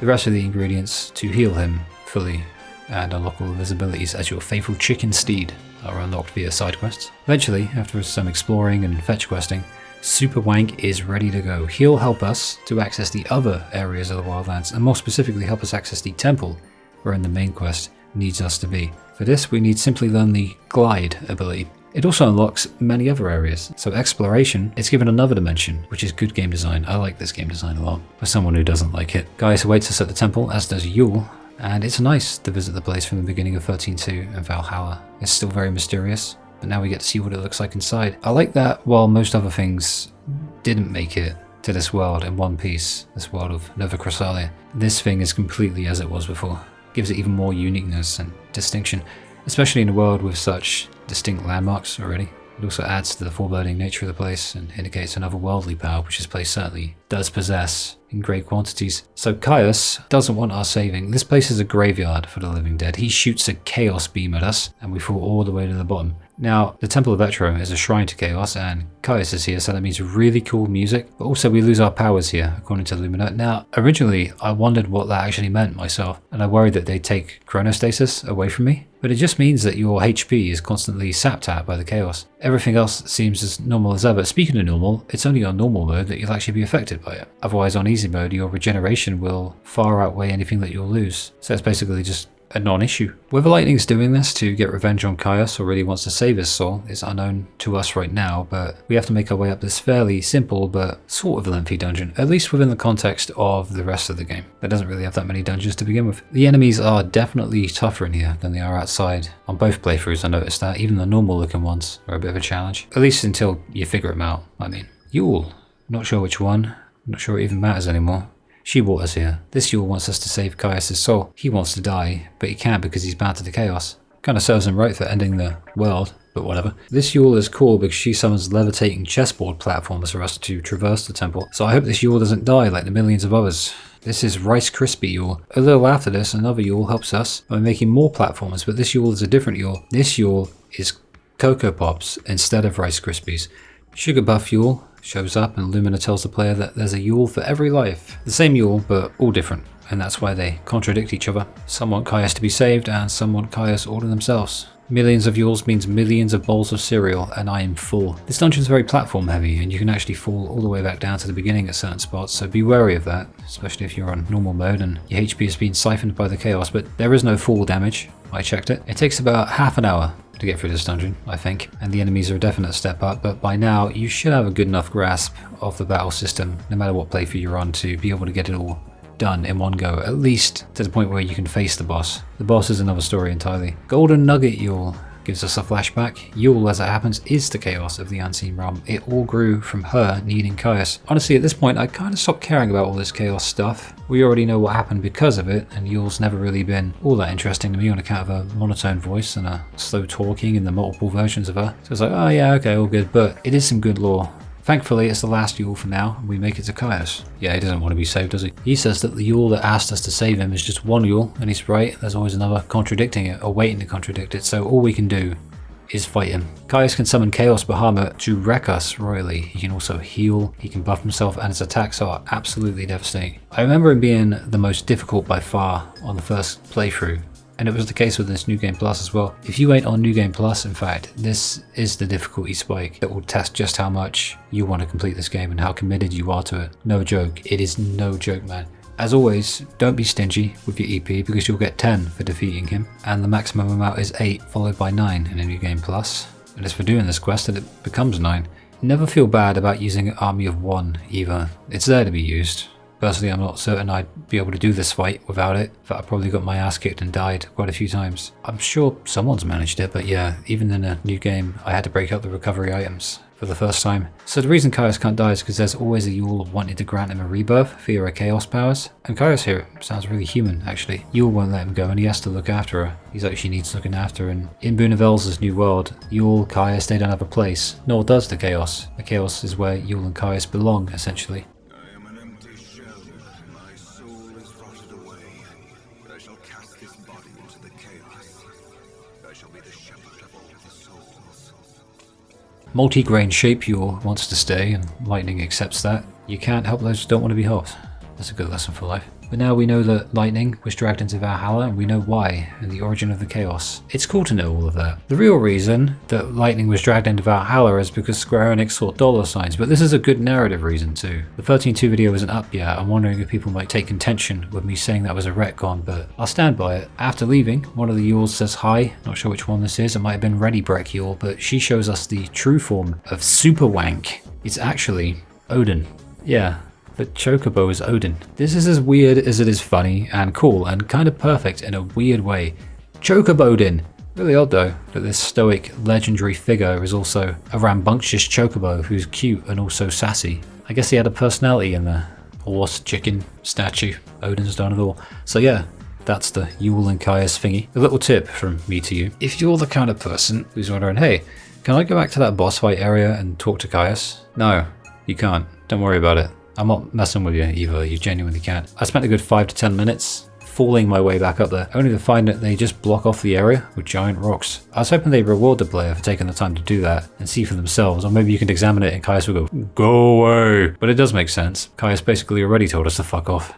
rest of the ingredients to heal him fully and unlock all of his abilities as your faithful chicken steed are unlocked via side quests. Eventually, after some exploring and fetch questing, Super Wank is ready to go. He'll help us to access the other areas of the Wildlands, and more specifically help us access the temple wherein the main quest needs us to be. For this, we need simply learn the Glide ability. It also unlocks many other areas, so exploration is given another dimension, which is good game design. I like this game design a lot, for someone who doesn't like it. Gaius awaits us at the temple, as does Yule, and it's nice to visit the place from the beginning of 13.2 and Valhalla. It's still very mysterious, but now we get to see what it looks like inside. I like that while most other things didn't make it to this world in one piece, this world of Nova Chrysalia, this thing is completely as it was before. Gives it even more uniqueness and distinction, especially in a world with such distinct landmarks already. It also adds to the foreboding nature of the place and indicates another worldly power which this place certainly does possess in great quantities. So Caius doesn't want our saving. This place is a graveyard for the living dead. He shoots a chaos beam at us and we fall all the way to the bottom. Now, the Temple of Etro is a shrine to chaos and Caius is here, so that means really cool music, but also we lose our powers here, according to Lumina. Now, originally I wondered what that actually meant myself, and I worried that they'd take chronostasis away from me but it just means that your HP is constantly sapped at by the chaos. Everything else seems as normal as ever. Speaking of normal, it's only on normal mode that you'll actually be affected by it. Otherwise, on easy mode, your regeneration will far outweigh anything that you'll lose. So it's basically just a non-issue. Whether Lightning's doing this to get revenge on Caius or really wants to save his soul is unknown to us right now, but we have to make our way up this fairly simple but sort of lengthy dungeon, at least within the context of the rest of the game. It doesn't really have that many dungeons to begin with. The enemies are definitely tougher in here than they are outside. On both playthroughs I noticed that. Even the normal looking ones are a bit of a challenge. At least until you figure them out, I mean. Yule. Not sure which one. Not sure it even matters anymore. She brought us here. This Yule wants us to save Caius' soul. He wants to die, but he can't because he's bound to the chaos. Kinda serves him right for ending the world, but whatever. This Yule is cool because she summons levitating chessboard platforms for us to traverse the temple. So I hope this Yule doesn't die like the millions of others. This is Rice Krispie Yule. A little after this, another Yule helps us by making more platforms, but this Yule is a different Yule. This Yule is Cocoa Pops instead of Rice Krispies. Sugar Buff Yule shows up and Lumina tells the player that there's a Yule for every life. The same Yule, but all different, and that's why they contradict each other. Some want Caius to be saved, and some want Caius all to themselves. Millions of Yules means millions of bowls of cereal, and I am full. This dungeon's very platform heavy, and you can actually fall all the way back down to the beginning at certain spots, so be wary of that, especially if you're on normal mode and your HP has been siphoned by the chaos, but there is no fall damage. I checked it. It takes about half an hour to get through this dungeon, I think, and the enemies are a definite step up, but by now you should have a good enough grasp of the battle system, no matter what playthrough you're on, to be able to get it all done in one go, at least to the point where you can face the boss. The boss is another story entirely. Golden Nugget Yule gives us a flashback. Yule, as it happens, is the chaos of the Unseen Realm. It all grew from her needing Caius. Honestly, at this point, I kind of stopped caring about all this chaos stuff. We already know what happened because of it, and Yule's never really been all that interesting to me on account of a monotone voice and a slow talking in the multiple versions of her. So it's like, oh yeah, okay, all good, but it is some good lore. Thankfully, it's the last Yule for now, and we make it to Caius. Yeah, he doesn't want to be saved, does he? He says that the Yule that asked us to save him is just one Yule, and he's right, there's always another contradicting it, or waiting to contradict it, so all we can do is fight him. Caius can summon Chaos Bahamut to wreck us royally. He can also heal, he can buff himself, and his attacks are absolutely devastating. I remember him being the most difficult by far on the first playthrough, and it was the case with this New Game Plus as well. If you ain't on New Game Plus, in fact, this is the difficulty spike that will test just how much you want to complete this game and how committed you are to it. No joke. It is no joke, man. As always, don't be stingy with your EP because you'll get 10 for defeating him, and the maximum amount is 8 followed by 9 in a New Game Plus, and it's for doing this quest that it becomes 9. Never feel bad about using an army of 1 either. It's there to be used. Personally, I'm not certain I'd be able to do this fight without it. In fact, I probably got my ass kicked and died quite a few times. I'm sure someone's managed it, but yeah, even in a new game, I had to break up the recovery items for the first time. So the reason Caius can't die is because there's always a Yule wanting to grant him a rebirth via her chaos powers. And Caius here sounds really human, actually. Yule won't let him go and he has to look after her. He's like, she needs looking after, and in Boonavell's new world, Yule, Caius, they don't have a place, nor does the chaos. The chaos is where Yule and Caius belong, essentially. Multi-grain shape Yule wants to stay, and Lightning accepts that. You can't help those who don't want to be helped. That's a good lesson for life. But now we know that Lightning was dragged into Valhalla, and we know why, and the origin of the chaos. It's cool to know all of that. The real reason that Lightning was dragged into Valhalla is because Square Enix sought dollar signs, but this is a good narrative reason too. The 13.2 video isn't up yet. I'm wondering if people might take contention with me saying that was a retcon, but I'll stand by it. After leaving, one of the Yules says hi. Not sure which one this is. It might have been Ready Break Yule, but she shows us the true form of Super Wank. It's actually Odin. Yeah. But Chocobo is Odin. This is as weird as it is funny and cool and kind of perfect in a weird way. Chocobodin! Really odd though, that this stoic, legendary figure is also a rambunctious chocobo who's cute and also sassy. I guess he had a personality in the horse, chicken, statue. Odin's done it all. So yeah, that's the Yule and Caius thingy. A little tip from me to you. If you're the kind of person who's wondering, hey, can I go back to that boss fight area and talk to Caius? No, you can't. Don't worry about it. I'm not messing with you either, you genuinely can't. I spent a good 5 to 10 minutes falling my way back up there, only to find that they just block off the area with giant rocks. I was hoping they'd reward the player for taking the time to do that and see for themselves, or maybe you can examine it and Caius will go away. But it does make sense. Caius basically already told us to fuck off.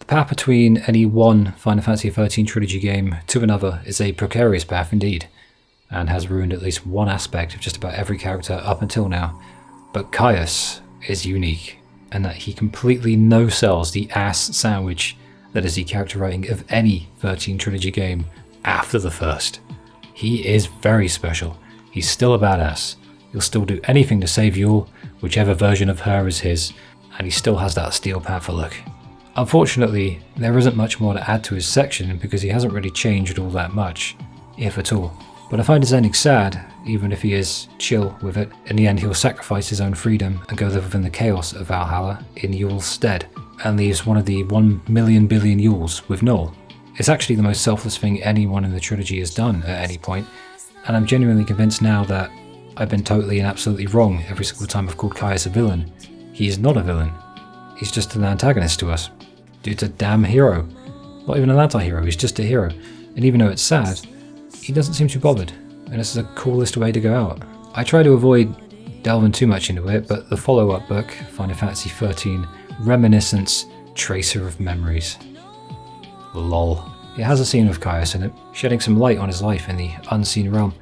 The path between any one Final Fantasy XIII Trilogy game to another is a precarious path indeed, and has ruined at least one aspect of just about every character up until now. But Caius is unique, and that he completely no-sells the ass sandwich that is the character writing of any 13 Trilogy game after the first. He is very special. He's still a badass. He'll still do anything to save Yule, whichever version of her is his, and he still has that Steel Panther look. Unfortunately, there isn't much more to add to his section because he hasn't really changed all that much, if at all. But I find his ending sad, even if he is chill with it. In the end, he'll sacrifice his own freedom and go live within the chaos of Valhalla in Yule's stead, and leaves one of the 1 million billion Yules with Null. It's actually the most selfless thing anyone in the trilogy has done at any point, and I'm genuinely convinced now that I've been totally and absolutely wrong every single time I've called Caius a villain. He is not a villain. He's just an antagonist to us. Dude's a damn hero. Not even an anti-hero, he's just a hero. And even though it's sad, he doesn't seem too bothered, and it's the coolest way to go out. I try to avoid delving too much into it, but the follow-up book, Final Fantasy XIII Reminiscence Tracer of Memories. Lol. It has a scene with Caius in it, shedding some light on his life in the unseen realm,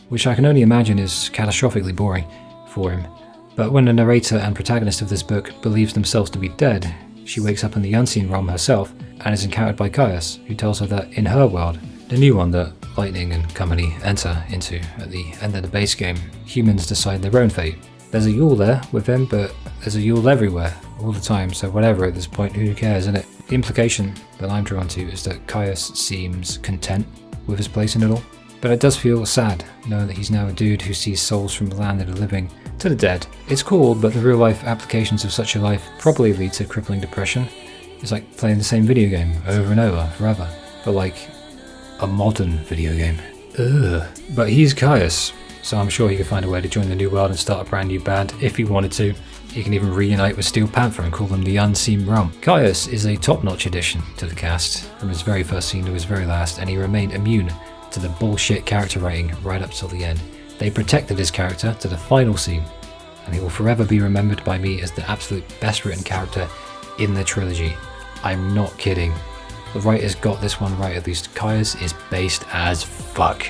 which I can only imagine is catastrophically boring for him. But when the narrator and protagonist of this book believes themselves to be dead, she wakes up in the unseen realm herself and is encountered by Caius, who tells her that in her world, the new one that Lightning and company enter into at the end of the base game, humans decide their own fate. There's a Yule there with him, but there's a Yule everywhere, all the time, so whatever at this point, who cares, innit? The implication that I'm drawn to is that Caius seems content with his place in it all. But it does feel sad, knowing that he's now a dude who sees souls from the land of the living to the dead. It's cool, but the real life applications of such a life probably lead to crippling depression. It's like playing the same video game over and over, forever. But like, a modern video game. Ugh. But he's Caius, so I'm sure he could find a way to join the new world and start a brand new band if he wanted to. He can even reunite with Steel Panther and call them the Unseen Realm. Caius is a top-notch addition to the cast, from his very first scene to his very last, and he remained immune to the bullshit character writing right up till the end. They protected his character to the final scene, and he will forever be remembered by me as the absolute best written character in the trilogy. I'm not kidding. The writers got this one right, at least. Caius is based as fuck.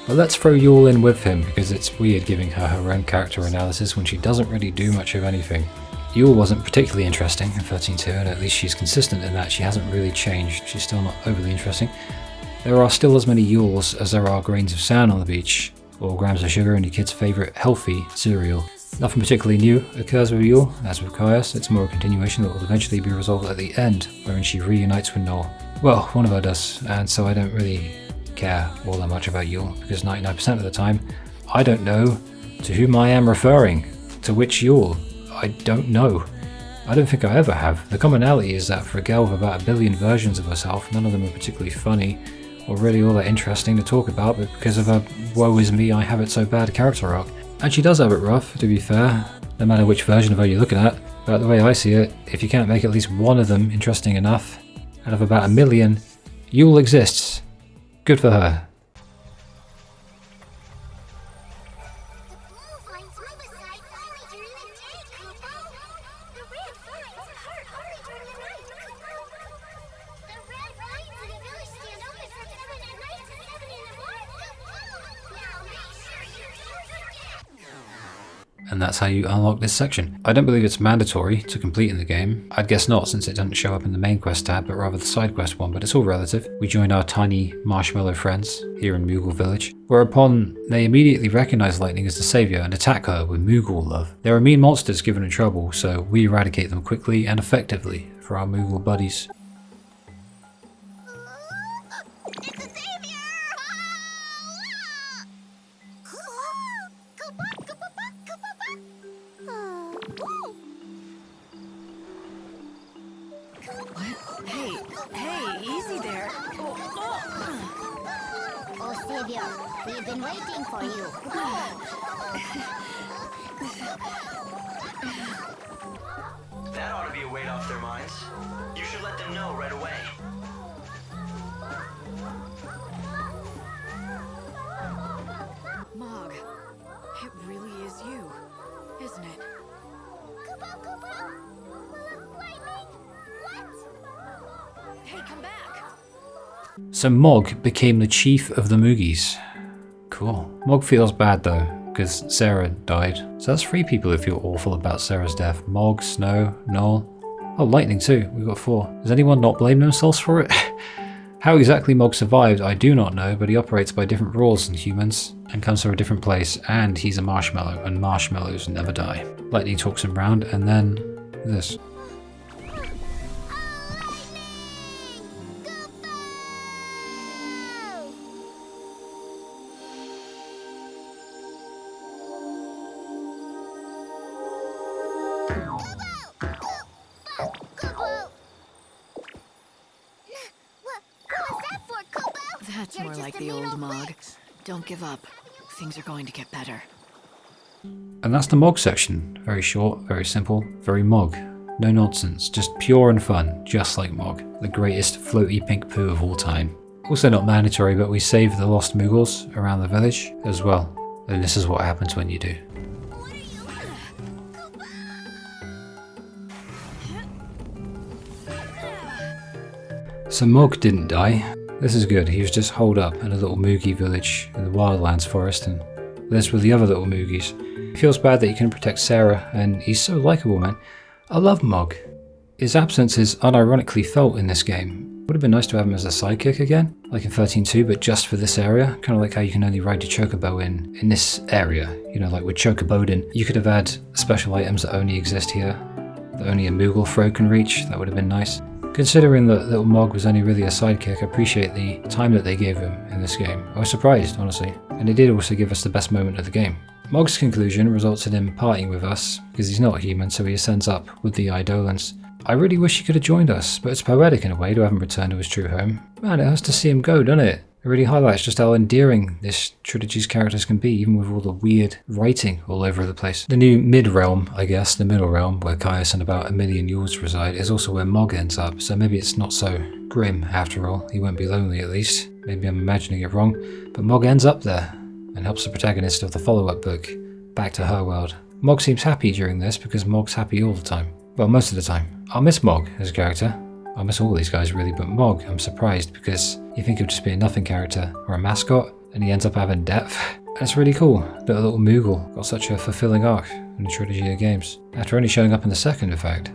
But let's throw Yule in with him, because it's weird giving her her own character analysis when she doesn't really do much of anything. Yule wasn't particularly interesting in 13.2, and at least she's consistent in that she hasn't really changed. She's still not overly interesting. There are still as many Yules as there are grains of sand on the beach, or grams of sugar in your kid's favourite healthy cereal. Nothing particularly new occurs with Yule, as with Caius. It's more a continuation that will eventually be resolved at the end, wherein she reunites with Null. Well, one of her does, and so I don't really care all that much about Yule, because 99% of the time, I don't know to whom I am referring. To which Yule? I don't know. I don't think I ever have. The commonality is that for a girl with about 1 billion versions of herself, none of them are particularly funny, or really all that interesting to talk about, but because of her woe is me, I have it so bad character arc. And she does have it rough, to be fair, no matter which version of her you're looking at. But the way I see it, if you can't make at least one of them interesting enough, out of about 1 million, Yule exists. Good for her. And that's how you unlock this section. I don't believe it's mandatory to complete in the game. I'd guess not, since it doesn't show up in the main quest tab, but rather the side quest one, but it's all relative. We joined our tiny marshmallow friends here in Moogle Village, whereupon they immediately recognize Lightning as the savior and attack her with Moogle love. There are mean monsters given in trouble, so we eradicate them quickly and effectively for our Moogle buddies. Hey, easy there. Oh, Savior, we've been waiting for you. That ought to be a weight off their minds. You should let them know right away. Mog, it really is you, isn't it? Lightning? What? So Mog became the chief of the Moogies. Cool. Mog feels bad though, because Sarah died. So that's 3 people who feel awful about Sarah's death. Mog, Snow, Noel. Oh, Lightning too. We've got 4. Does anyone not blame themselves for it? How exactly Mog survived, I do not know, but he operates by different rules than humans and comes from a different place, and he's a marshmallow, and marshmallows never die. Lightning talks him round, and then this. That's more like the old Mog. Don't give up. Things are going to get better. And that's the Mog section. Very short, very simple, very Mog. No nonsense, just pure and fun, just like Mog. The greatest floaty pink poo of all time. Also not mandatory, but we save the lost Moogles around the village as well. And this is what happens when you do. So Mog didn't die. This is good, he was just holed up in a little Moogie village in the Wildlands forest, and this were the other little Moogies. He feels bad that he couldn't protect Sarah, and he's so likeable, man. I love Mog. His absence is unironically felt in this game. Would have been nice to have him as a sidekick again, like in 13.2, but just for this area. Kind of like how you can only ride your chocobo in this area. You know, like with Chocobodin, you could have had special items that only exist here, that only a Moogle throw can reach. That would have been nice. Considering that little Mog was only really a sidekick, I appreciate the time that they gave him in this game. I was surprised, honestly, and it did also give us the best moment of the game. Mog's conclusion results in him parting with us, because he's not human, so he ascends up with the Eidolons. I really wish he could have joined us, but it's poetic in a way to have him return to his true home. Man, it hurts to see him go, doesn't it? It really highlights just how endearing this trilogy's characters can be, even with all the weird writing all over the place. The new mid-realm, I guess, the middle realm, where Caius and about 1 million Yules reside, is also where Mog ends up, so maybe it's not so grim after all. He won't be lonely at least. Maybe I'm imagining it wrong, but Mog ends up there, and helps the protagonist of the follow-up book back to her world. Mog seems happy during this, because Mog's happy all the time. Well, most of the time. I'll miss Mog as a character. I miss all these guys really, but Mog, I'm surprised because you think he'll just be a nothing character or a mascot, and he ends up having depth. And it's really cool that a little Moogle got such a fulfilling arc in the trilogy of games. After only showing up in the second, in fact.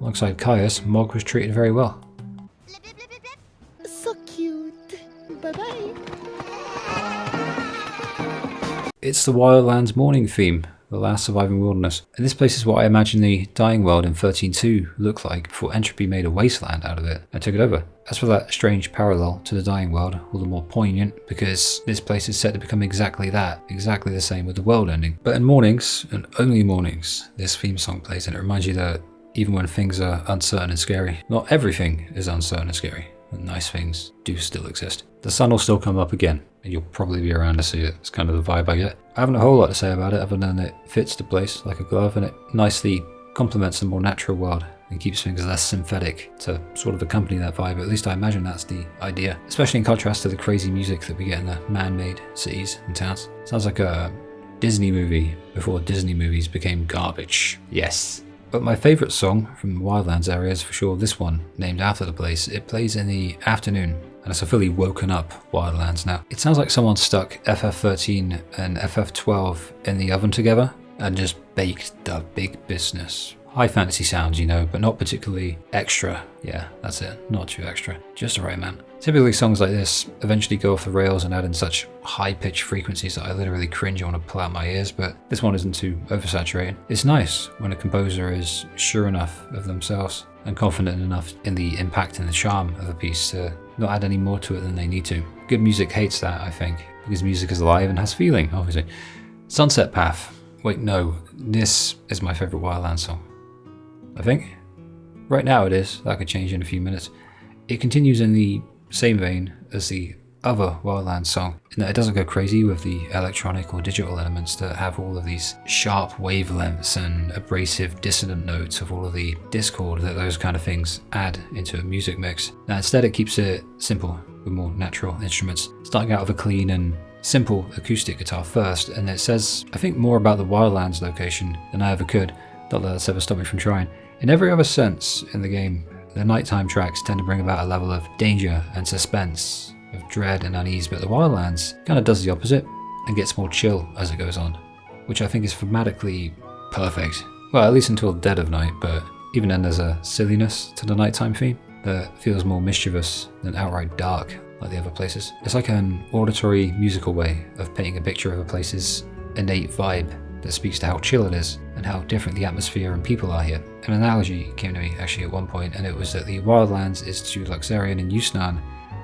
Alongside Caius, Mog was treated very well. So cute. Bye-bye. It's the Wildlands morning theme. The last surviving wilderness. And this place is what I imagine the dying world in 13.2 looked like before entropy made a wasteland out of it and took it over. As for that strange parallel to the dying world, all the more poignant because this place is set to become exactly that, exactly the same with the world ending. But in mornings, and only mornings, this theme song plays and it reminds you that even when things are uncertain and scary, not everything is uncertain and scary. And nice things do still exist. The sun will still come up again, and you'll probably be around to see it. It's kind of the vibe I get. I haven't a whole lot to say about it other than it fits the place like a glove, and it nicely complements the more natural world and keeps things less synthetic to sort of accompany that vibe. At least I imagine that's the idea, especially in contrast to the crazy music that we get in the man-made cities and towns. Sounds like a Disney movie before Disney movies became garbage. Yes. But my favourite song from the Wildlands area is for sure this one, named after the place. It plays in the afternoon, and it's a fully woken up Wildlands now. It sounds like someone stuck FF13 and FF12 in the oven together and just baked the big business. High fantasy sounds, you know, but not particularly extra. Yeah, that's it, not too extra. Just the right amount. Typically songs like this eventually go off the rails and add in such high-pitched frequencies that I literally cringe and want to pull out my ears, but this one isn't too oversaturated. It's nice when a composer is sure enough of themselves and confident enough in the impact and the charm of a piece to not add any more to it than they need to. Good music hates that, I think, because music is alive and has feeling, obviously. Sunset Path. Wait, no, this is my favourite Wildlands song. I think. Right now it is, that could change in a few minutes. It continues in the same vein as the other Wildlands song, in that it doesn't go crazy with the electronic or digital elements that have all of these sharp wavelengths and abrasive dissonant notes of all of the discord that those kind of things add into a music mix. Now instead it keeps it simple with more natural instruments, starting out with a clean and simple acoustic guitar first, and it says, I think, more about the Wildlands location than I ever could. Not that that's ever stopped me from trying. In every other sense in the game, The nighttime tracks tend to bring about a level of danger and suspense, of dread and unease, but the Wildlands kind of does the opposite and gets more chill as it goes on, which I think is thematically perfect. Well, at least until dead of night, but even then there's a silliness to the nighttime theme that feels more mischievous than outright dark like the other places. It's like an auditory, musical way of painting a picture of a place's innate vibe that speaks to how chill it is and how different the atmosphere and people are here. An analogy came to me actually at one point, and it was that the Wildlands is to Luxerion and Yusnan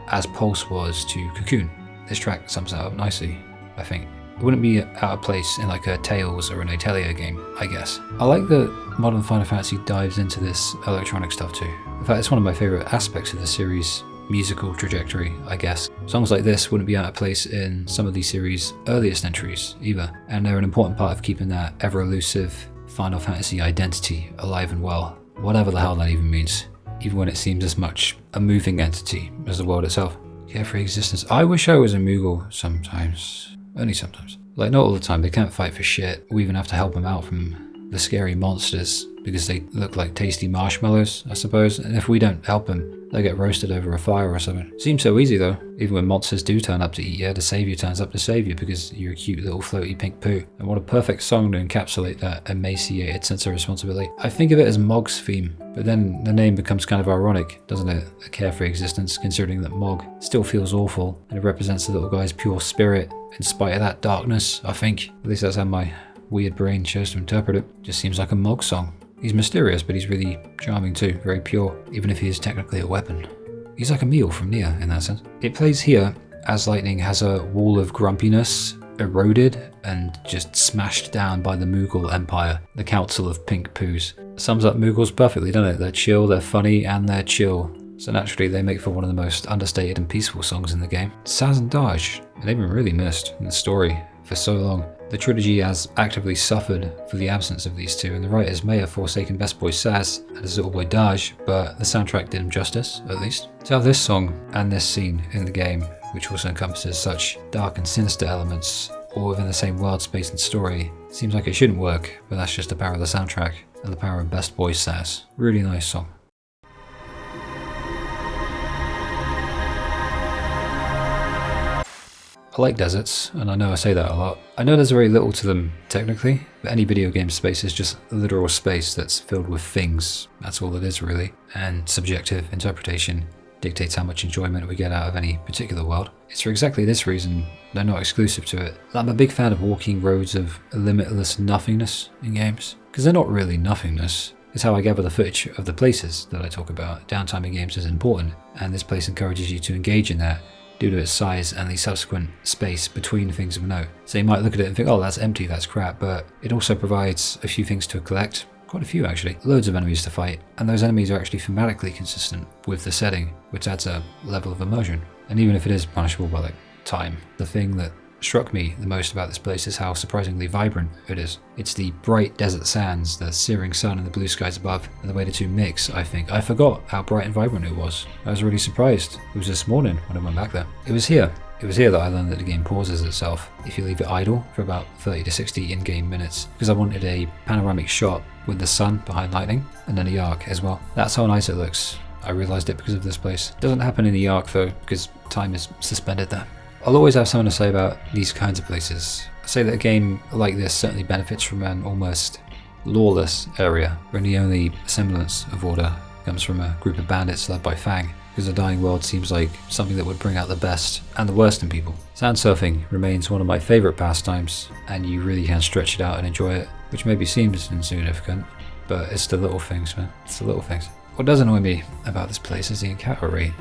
as Pulse was to Cocoon. This track sums that up nicely, I think. It wouldn't be out of place in like a Tales or an Atelier game, I guess. I like that modern Final Fantasy dives into this electronic stuff too. In fact, it's one of my favourite aspects of the series' musical trajectory, I guess. Songs like this wouldn't be out of place in some of the series' earliest entries either, and they're an important part of keeping that ever-elusive Final Fantasy identity alive and well, whatever the hell that even means, even when it seems as much a moving entity as the world itself. Carefree existence. I wish I was a Moogle sometimes. Only sometimes. Like, not all the time. They can't fight for shit. We even have to help them out from the scary monsters because they look like tasty marshmallows, I suppose. And if we don't help them, they'll get roasted over a fire or something. Seems so easy though. Even when monsters do turn up to eat you, the savior turns up to save you because you're a cute little floaty pink poo. And what a perfect song to encapsulate that emaciated sense of responsibility. I think of it as Mogg's theme, but then the name becomes kind of ironic, doesn't it? A carefree existence, considering that Mogg still feels awful and it represents the little guy's pure spirit in spite of that darkness, I think. At least that's how my weird brain chose to interpret it. Just seems like a Mogg song. He's mysterious, but he's really charming too, very pure, even if he is technically a weapon. He's like a meal from Nier in that sense. It plays here as Lightning has a wall of grumpiness eroded and just smashed down by the Moogle Empire, the Council of Pink Poos. Sums up Moogles perfectly, doesn't it? They're chill, they're funny, and they're chill. So naturally they make for one of the most understated and peaceful songs in the game. Sazh and Daj, and they've been really missed in the story for so long. The trilogy has actively suffered for the absence of these two, and the writers may have forsaken Best Boy Sazh and his little boy Daj, but the soundtrack did him justice, at least. To have this song and this scene in the game, which also encompasses such dark and sinister elements, all within the same world, space and story, seems like it shouldn't work, but that's just the power of the soundtrack and the power of Best Boy Sazh. Really nice song. I like deserts, and I know I say that a lot. I know there's very little to them technically, but any video game space is just literal space that's filled with things. That's all it is really. And subjective interpretation dictates how much enjoyment we get out of any particular world. It's for exactly this reason, though not exclusive to it, that I'm a big fan of walking roads of limitless nothingness in games. Because they're not really nothingness. It's how I gather the footage of the places that I talk about. Downtime in games is important, and this place encourages you to engage in that due to its size and the subsequent space between things of note. So you might look at it and think, oh, that's empty, that's crap, but it also provides a few things to collect, quite a few actually, loads of enemies to fight, and those enemies are actually thematically consistent with the setting, which adds a level of immersion. And even if it is punishable by like time, the thing that struck me the most about this place is how surprisingly vibrant it is. It's the bright desert sands, the searing sun and the blue skies above, and the way the two mix, I think. I forgot how bright and vibrant it was. I was really surprised. It was this morning when I went back there. It was here that I learned that the game pauses itself if you leave it idle for about 30 to 60 in-game minutes, because I wanted a panoramic shot with the sun behind Lightning, and then the Ark as well. That's how nice it looks. I realised it because of this place. It doesn't happen in the Ark though, because time is suspended there. I'll always have something to say about these kinds of places. I say that a game like this certainly benefits from an almost lawless area, where the only semblance of order comes from a group of bandits led by Fang, because the dying world seems like something that would bring out the best and the worst in people. Sound surfing remains one of my favourite pastimes, and you really can stretch it out and enjoy it, which maybe seems insignificant, but it's the little things, man. It's the little things. What does annoy me about this place is the encounter rate.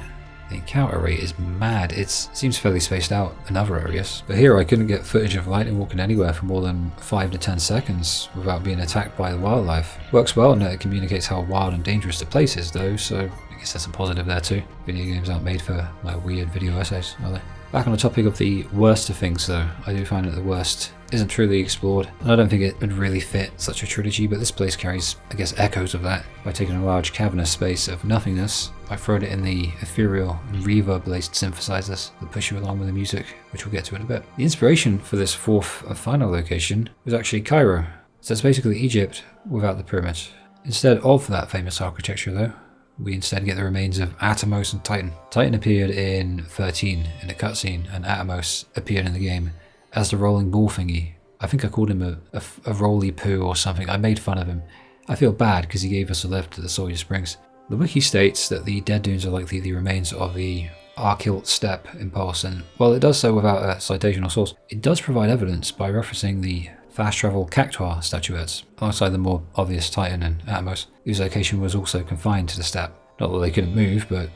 The encounter rate is mad. It seems fairly spaced out in other areas, but here I couldn't get footage of Lightning walking anywhere for more than 5 to 10 seconds without being attacked by the wildlife. Works well in that it communicates how wild and dangerous the place is though, so I guess that's a positive there too. Video games aren't made for my weird video essays, are they? Back on the topic of the worst of things though, I do find that the worst isn't truly explored, and I don't think it would really fit such a trilogy, but this place carries, I guess, echoes of that. By taking a large cavernous space of nothingness, I throw it in the ethereal and reverb-laced synthesizers that push you along with the music, which we'll get to in a bit. The inspiration for this fourth and final location was actually Cairo, so it's basically Egypt without the pyramids. Instead of that famous architecture though, we instead get the remains of Atomos and Titan. Titan appeared in 13 in a cutscene, and Atomos appeared in the game as the rolling ball thingy. I think I called him a roly poo or something. I made fun of him. I feel bad because he gave us a lift to the Sulyya Springs. The wiki states that the dead dunes are likely the remains of the Archilt Steppe Impulse, and while it does so without a citation or source, it does provide evidence by referencing the fast travel Cactuar statuettes, alongside the more obvious Titan and Atomos, whose location was also confined to the steppe. Not that they couldn't move, but...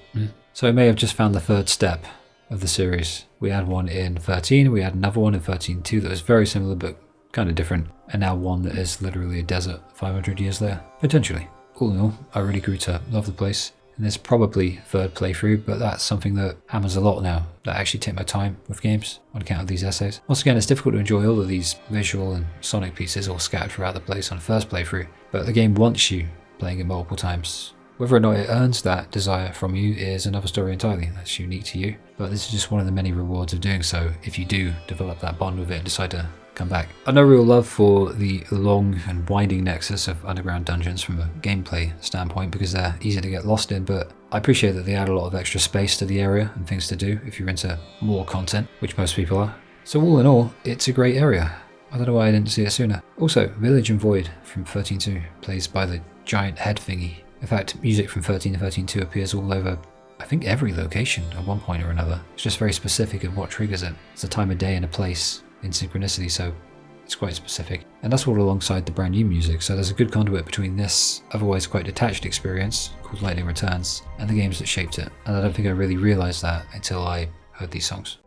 So I may have just found the third step of the series. We had one in 13, we had another one in 13.2 that was very similar but kind of different, and now one that is literally a desert 500 years later. Potentially. All in all, I really grew to love the place. And there's probably third playthrough, but that's something that happens a lot now, that I actually take my time with games on account of these essays. Once again, it's difficult to enjoy all of these visual and sonic pieces all scattered throughout the place on first playthrough, but the game wants you playing it multiple times. Whether or not it earns that desire from you is another story entirely. That's unique to you, but this is just one of the many rewards of doing so if you do develop that bond with it and decide to come back. I've no real love for the long and winding nexus of underground dungeons from a gameplay standpoint because they're easy to get lost in, but I appreciate that they add a lot of extra space to the area and things to do if you're into more content, which most people are. So all in all, it's a great area. I don't know why I didn't see it sooner. Also, Village and Void from 13.2 plays by the giant head thingy. In fact, music from 13 and 13.2 appears all over, I think, every location at one point or another. It's just very specific of what triggers it. It's a time of day and a place in synchronicity, so it's quite specific. And that's all alongside the brand new music, so there's a good conduit between this otherwise quite detached experience called Lightning Returns and the games that shaped it. And I don't think I really realised that until I heard these songs.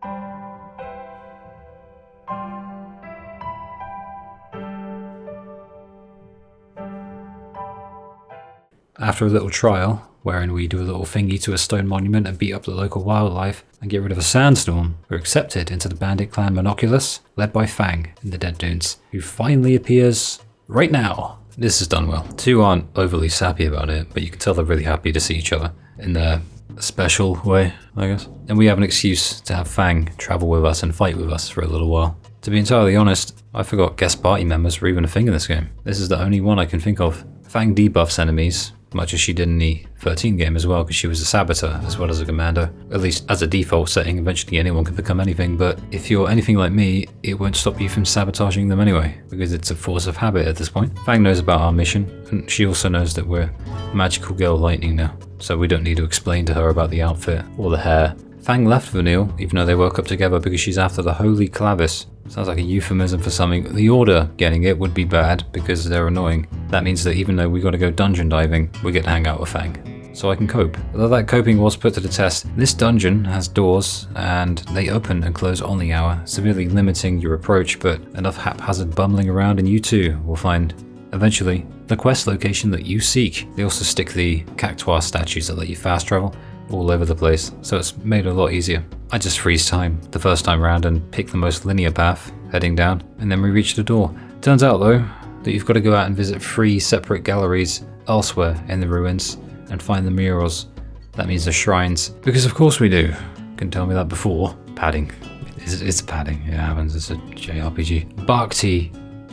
After a little trial, wherein we do a little thingy to a stone monument and beat up the local wildlife and get rid of a sandstorm, we're accepted into the bandit clan Monoculus, led by Fang in the Dead Dunes, who finally appears right now. This is done well. Two aren't overly sappy about it, but you can tell they're really happy to see each other in their special way, I guess. And we have an excuse to have Fang travel with us and fight with us for a little while. To be entirely honest, I forgot guest party members were even a thing in this game. This is the only one I can think of. Fang debuffs enemies, much as she did in the 13 game as well, because she was a saboteur as well as a commando. At least as a default setting, eventually anyone can become anything, but if you're anything like me, it won't stop you from sabotaging them anyway, because it's a force of habit at this point. Fang knows about our mission, and she also knows that we're Magical Girl Lightning now, so we don't need to explain to her about the outfit or the hair. Fang left Vanille, even though they woke up together, because she's after the Holy Clavis. Sounds like a euphemism for something. The Order getting it would be bad because they're annoying. That means that even though we gotta go dungeon diving, we get to hang out with Fang. So I can cope. Although that coping was put to the test, this dungeon has doors and they open and close on the hour, severely limiting your approach, but enough haphazard bumbling around and you too will find, eventually, the quest location that you seek. They also stick the Cactuar statues that let you fast travel all over the place, so it's made it a lot easier. I just freeze time the first time round and pick the most linear path, heading down, and then we reach the door. Turns out though, that you've got to go out and visit 3 separate galleries elsewhere in the ruins and find the murals. That means the shrines, because of course we do. Couldn't tell me that before. Padding. It's padding, it happens, it's a JRPG. Bhakti.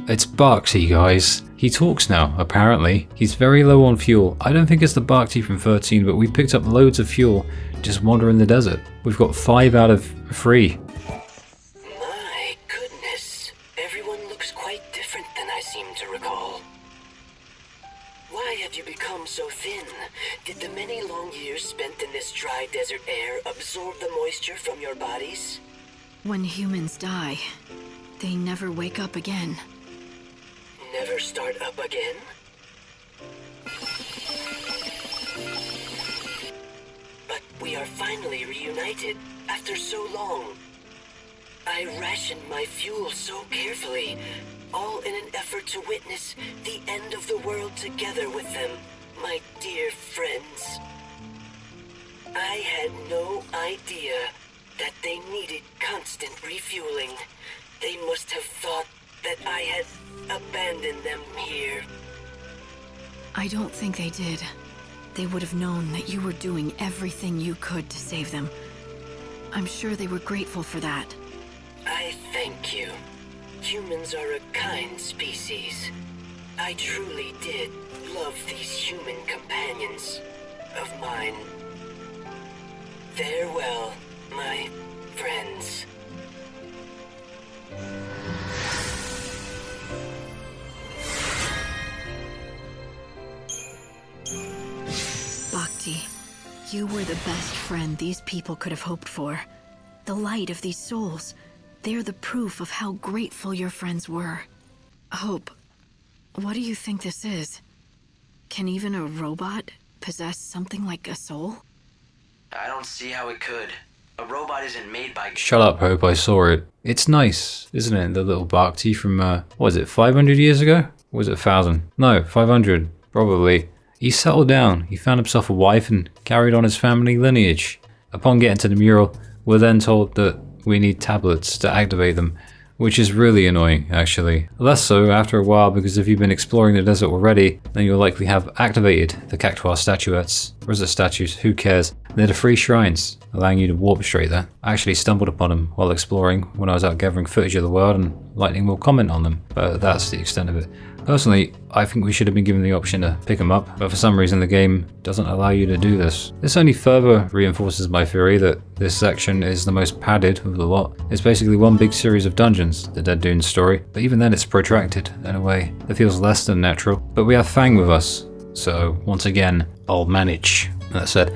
It's Bhakti, guys. He talks now, apparently. He's very low on fuel. I don't think it's the Bhakti from 13, but we picked up loads of fuel just wandering the desert. We've got 5 out of 3. My goodness. Everyone looks quite different than I seem to recall. Why have you become so thin? Did the many long years spent in this dry desert air absorb the moisture from your bodies? When humans die, they never wake up again. Never start up again? But we are finally reunited after so long. I rationed my fuel so carefully, all in an effort to witness the end of the world together with them, my dear friends. I had no idea that they needed constant refueling. They must have thought that I had abandoned them here. I don't think they did. They would have known that you were doing everything you could to save them. I'm sure they were grateful for that. I thank you. Humans are a kind species. I truly did love these human companions. of mine. Farewell, my friends. Bhakti, you were the best friend these people could have hoped for. The light of these souls. They're the proof of how grateful your friends were. Hope, what do you think this is? Can even a robot possess something like a soul? I don't see how it could. A robot isn't made by... Shut up, Hope, I saw it. It's nice, isn't it? The little Bhakti from, what was it, 500 years ago? Or was it 1,000? No, 500, probably. He settled down, he found himself a wife and carried on his family lineage. Upon getting to the mural, we're then told that we need tablets to activate them, which is really annoying, actually. Less so after a while, because if you've been exploring the desert already, then you'll likely have activated the cactuar statuettes. Or is it statues? Who cares? They're the free shrines, allowing you to warp straight there. I actually stumbled upon them while exploring when I was out gathering footage of the world, and Lightning will comment on them, but that's the extent of it. Personally, I think we should have been given the option to pick them up, but for some reason the game doesn't allow you to do this. This only further reinforces my theory that this section is the most padded of the lot. It's basically one big series of dungeons, the Dead Dunes story, but even then it's protracted in a way that feels less than natural. But we have Fang with us, so once again, I'll manage. That said,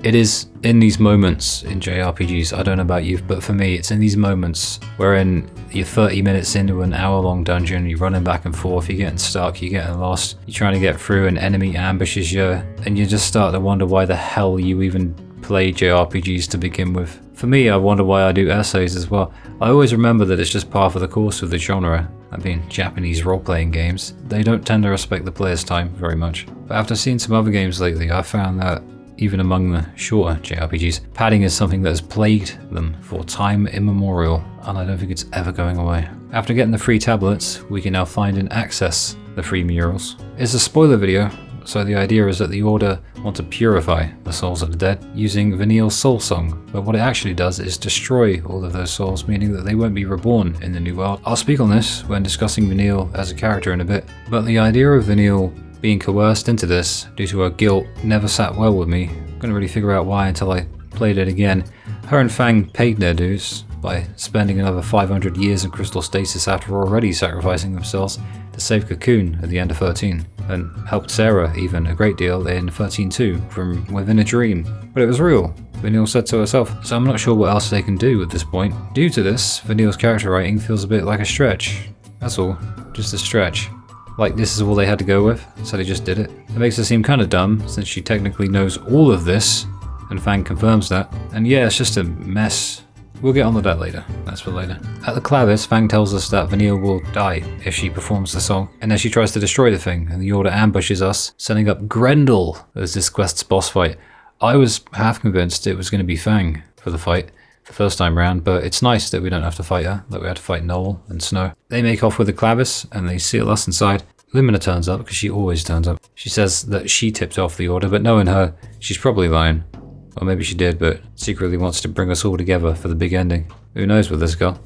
it is in these moments in JRPGs, I don't know about you, but for me, it's in these moments wherein you're 30 minutes into an hour-long dungeon, you're running back and forth, you're getting stuck, you're getting lost, you're trying to get through, an enemy ambushes you, and you just start to wonder why the hell you even play JRPGs to begin with. For me, I wonder why I do essays as well. I always remember that it's just par for the course of the genre, that being Japanese role-playing games. They don't tend to respect the player's time very much. But after seeing some other games lately, I found that even among the shorter JRPGs, padding is something that has plagued them for time immemorial, and I don't think it's ever going away. After getting the free tablets, we can now find and access the free murals. It's a spoiler video, so the idea is that the Order want to purify the souls of the dead using Vanille's soul song, but what it actually does is destroy all of those souls, meaning that they won't be reborn in the new world. I'll speak on this when discussing Vanille as a character in a bit, but the idea of Vanille being coerced into this due to her guilt never sat well with me. Couldn't really figure out why until I played it again. Her and Fang paid their dues by spending another 500 years in crystal stasis after already sacrificing themselves to save Cocoon at the end of 13, and helped Sarah even a great deal in 13-2 from within a dream. But it was real, Vanille said to herself, so I'm not sure what else they can do at this point. Due to this, Vanille's character writing feels a bit like a stretch. That's all, just a stretch. Like this is all they had to go with, so they just did it. It makes her seem kind of dumb, since she technically knows all of this, and Fang confirms that. And yeah, it's just a mess. We'll get on to that later, that's for later. At the clavis, Fang tells us that Vanille will die if she performs the song, and then she tries to destroy the thing, and the Order ambushes us, setting up Grendel as this quest's boss fight. I was half convinced it was going to be Fang for the fight the first time round, but it's nice that we don't have to fight her, like we had to fight Noel and Snow. They make off with the clavis, and they seal us inside. Lumina turns up, because she always turns up. She says that she tipped off the Order, but knowing her, she's probably lying. Or maybe she did, but secretly wants to bring us all together for the big ending. Who knows with this girl?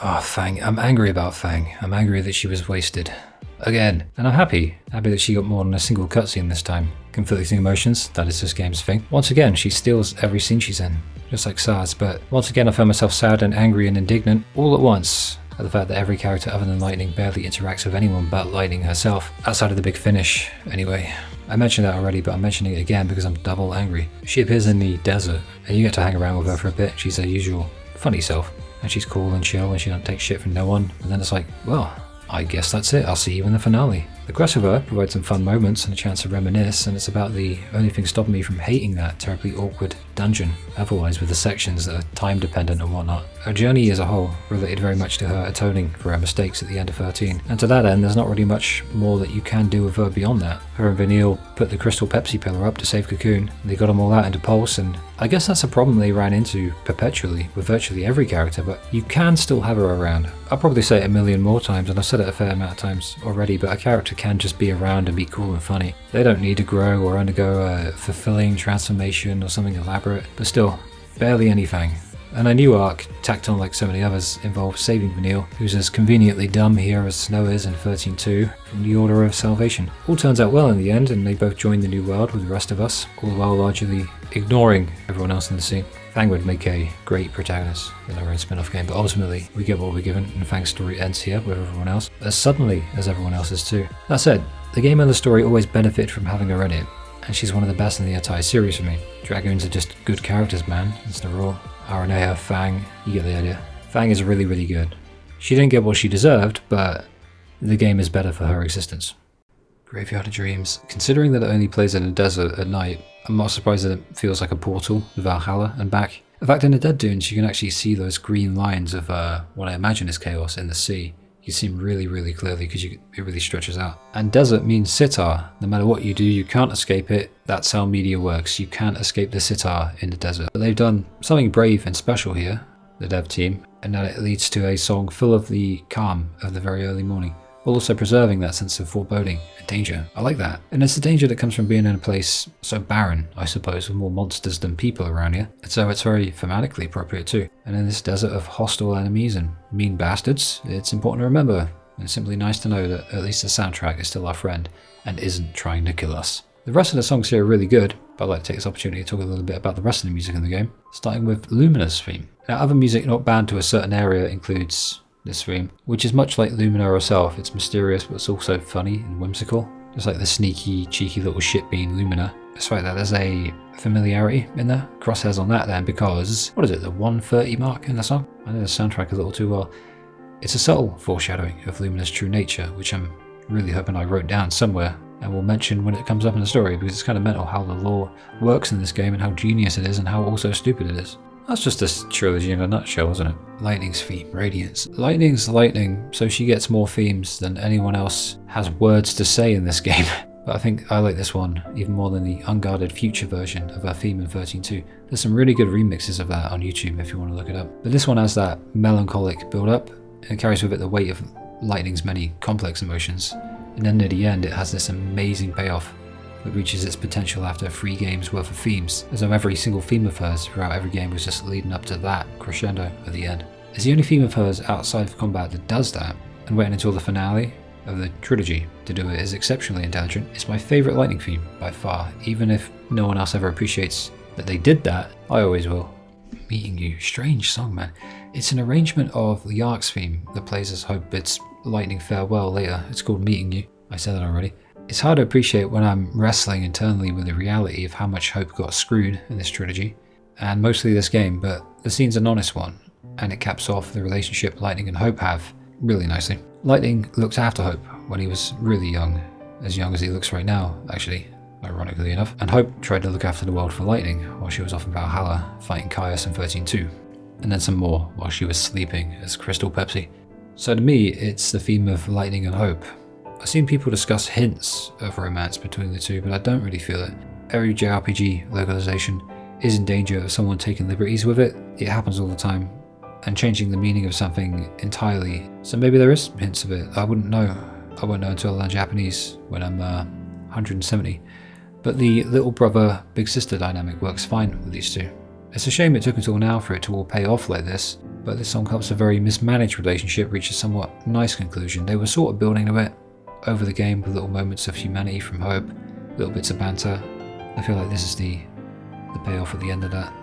Oh, Fang. I'm angry about Fang. I'm angry that she was wasted. Again. And I'm happy. Happy that she got more than a single cutscene this time. Conflicting emotions, that is this game's thing. Once again, she steals every scene she's in. Just like Sazh, but once again I found myself sad and angry and indignant all at once at the fact that every character other than Lightning barely interacts with anyone but Lightning herself, outside of the big finish, anyway. I mentioned that already, but I'm mentioning it again because I'm double angry. She appears in the desert, and you get to hang around with her for a bit. She's her usual funny self, and she's cool and chill, and she don't take shit from no one, and then it's like, well, I guess that's it, I'll see you in the finale. The quest with her provides some fun moments and a chance to reminisce, and it's about the only thing stopping me from hating that terribly awkward dungeon, otherwise with the sections that are time dependent and whatnot. Her journey as a whole related very much to her atoning for her mistakes at the end of 13, and to that end there's not really much more that you can do with her beyond that. Her and Vanille put the crystal Pepsi pillar up to save Cocoon, and they got them all out into Pulse, and I guess that's a problem they ran into perpetually with virtually every character, but you can still have her around. I'll probably say it a million more times, and I've said it a fair amount of times already, but a character can just be around and be cool and funny. They don't need to grow or undergo a fulfilling transformation or something elaborate, but still, barely any Fang. And a new arc, tacked on like so many others, involves saving Vanille, who's as conveniently dumb here as Snow is in 13.2, from the Order of Salvation. All turns out well in the end, and they both join the new world with the rest of us, all the while largely ignoring everyone else in the scene. Fang would make a great protagonist in our own spin-off game, but ultimately we get what we're given, and Fang's story ends here with everyone else, as suddenly as everyone else's too. That said, the game and the story always benefit from having her in it, and she's one of the best in the entire series for me. Dragoons are just good characters, man. It's the rule. Aranea, Fang, you get the idea. Fang is really, really good. She didn't get what she deserved, but the game is better for her existence. Graveyard of Dreams. Considering that it only plays in a desert at night, I'm not surprised that it feels like a portal to Valhalla and back. In fact, in the Dead Dunes, you can actually see those green lines of what I imagine is chaos in the sea. You can see them really, really clearly because it really stretches out. And desert means sitar. No matter what you do, you can't escape it. That's how media works. You can't escape the sitar in the desert. But they've done something brave and special here, the dev team, and that it leads to a song full of the calm of the very early morning, while also preserving that sense of foreboding and danger. I like that. And it's the danger that comes from being in a place so barren, I suppose, with more monsters than people around here. And so it's very thematically appropriate too. And in this desert of hostile enemies and mean bastards, it's important to remember. And it's simply nice to know that at least the soundtrack is still our friend and isn't trying to kill us. The rest of the songs here are really good, but I'd like to take this opportunity to talk a little bit about the rest of the music in the game, starting with Lumina's theme. Now, other music not bound to a certain area includes this theme, which is much like Lumina herself. It's mysterious, but it's also funny and whimsical, just like the sneaky, cheeky little shitbean Lumina. Despite that, there's a familiarity in there. Crosshairs on that then, because, what is it, the 1:30 mark in the song? I know the soundtrack a little too well. It's a subtle foreshadowing of Lumina's true nature, which I'm really hoping I wrote down somewhere and will mention when it comes up in the story, because it's kind of mental how the lore works in this game and how genius it is and how also stupid it is. That's just this trilogy in a nutshell, isn't it? Lightning's theme, Radiance. Lightning's lightning, so she gets more themes than anyone else has words to say in this game. But I think I like this one even more than the unguarded future version of her theme in 13.2. There's some really good remixes of that on YouTube if you want to look it up. But this one has that melancholic build-up, and it carries with it the weight of Lightning's many complex emotions. And then at the end it has this amazing payoff that reaches its potential after 3 games worth of themes, as though every single theme of hers throughout every game was just leading up to that crescendo at the end. It's the only theme of hers outside of combat that does that, and waiting until the finale of the trilogy to do it is exceptionally intelligent. It's my favourite Lightning theme by far, even if no one else ever appreciates that they did that, I always will. Meeting You, strange song, man. It's an arrangement of the Ark's theme that plays as Hope bids Lightning farewell later. It's called Meeting You, I said that already. It's hard to appreciate when I'm wrestling internally with the reality of how much Hope got screwed in this trilogy, and mostly this game, but the scene's an honest one, and it caps off the relationship Lightning and Hope have really nicely. Lightning looked after Hope when he was really young as he looks right now, actually, ironically enough, and Hope tried to look after the world for Lightning while she was off in Valhalla fighting Caius in 13.2, and then some more while she was sleeping as Crystal Pepsi. So to me, it's the theme of Lightning and Hope. I've seen people discuss hints of romance between the two, but I don't really feel it. Every JRPG localization is in danger of someone taking liberties with it. It happens all the time, and changing the meaning of something entirely. So maybe there is hints of it. I wouldn't know. I won't know until I learn Japanese when I'm 170. But the little brother, big sister dynamic works fine with these two. It's a shame it took until now for it to all pay off like this, but this song helps a very mismanaged relationship reach a somewhat nice conclusion. They were sort of building to it over the game with little moments of humanity from Hope, little bits of banter. I feel like this is the payoff at the end of that.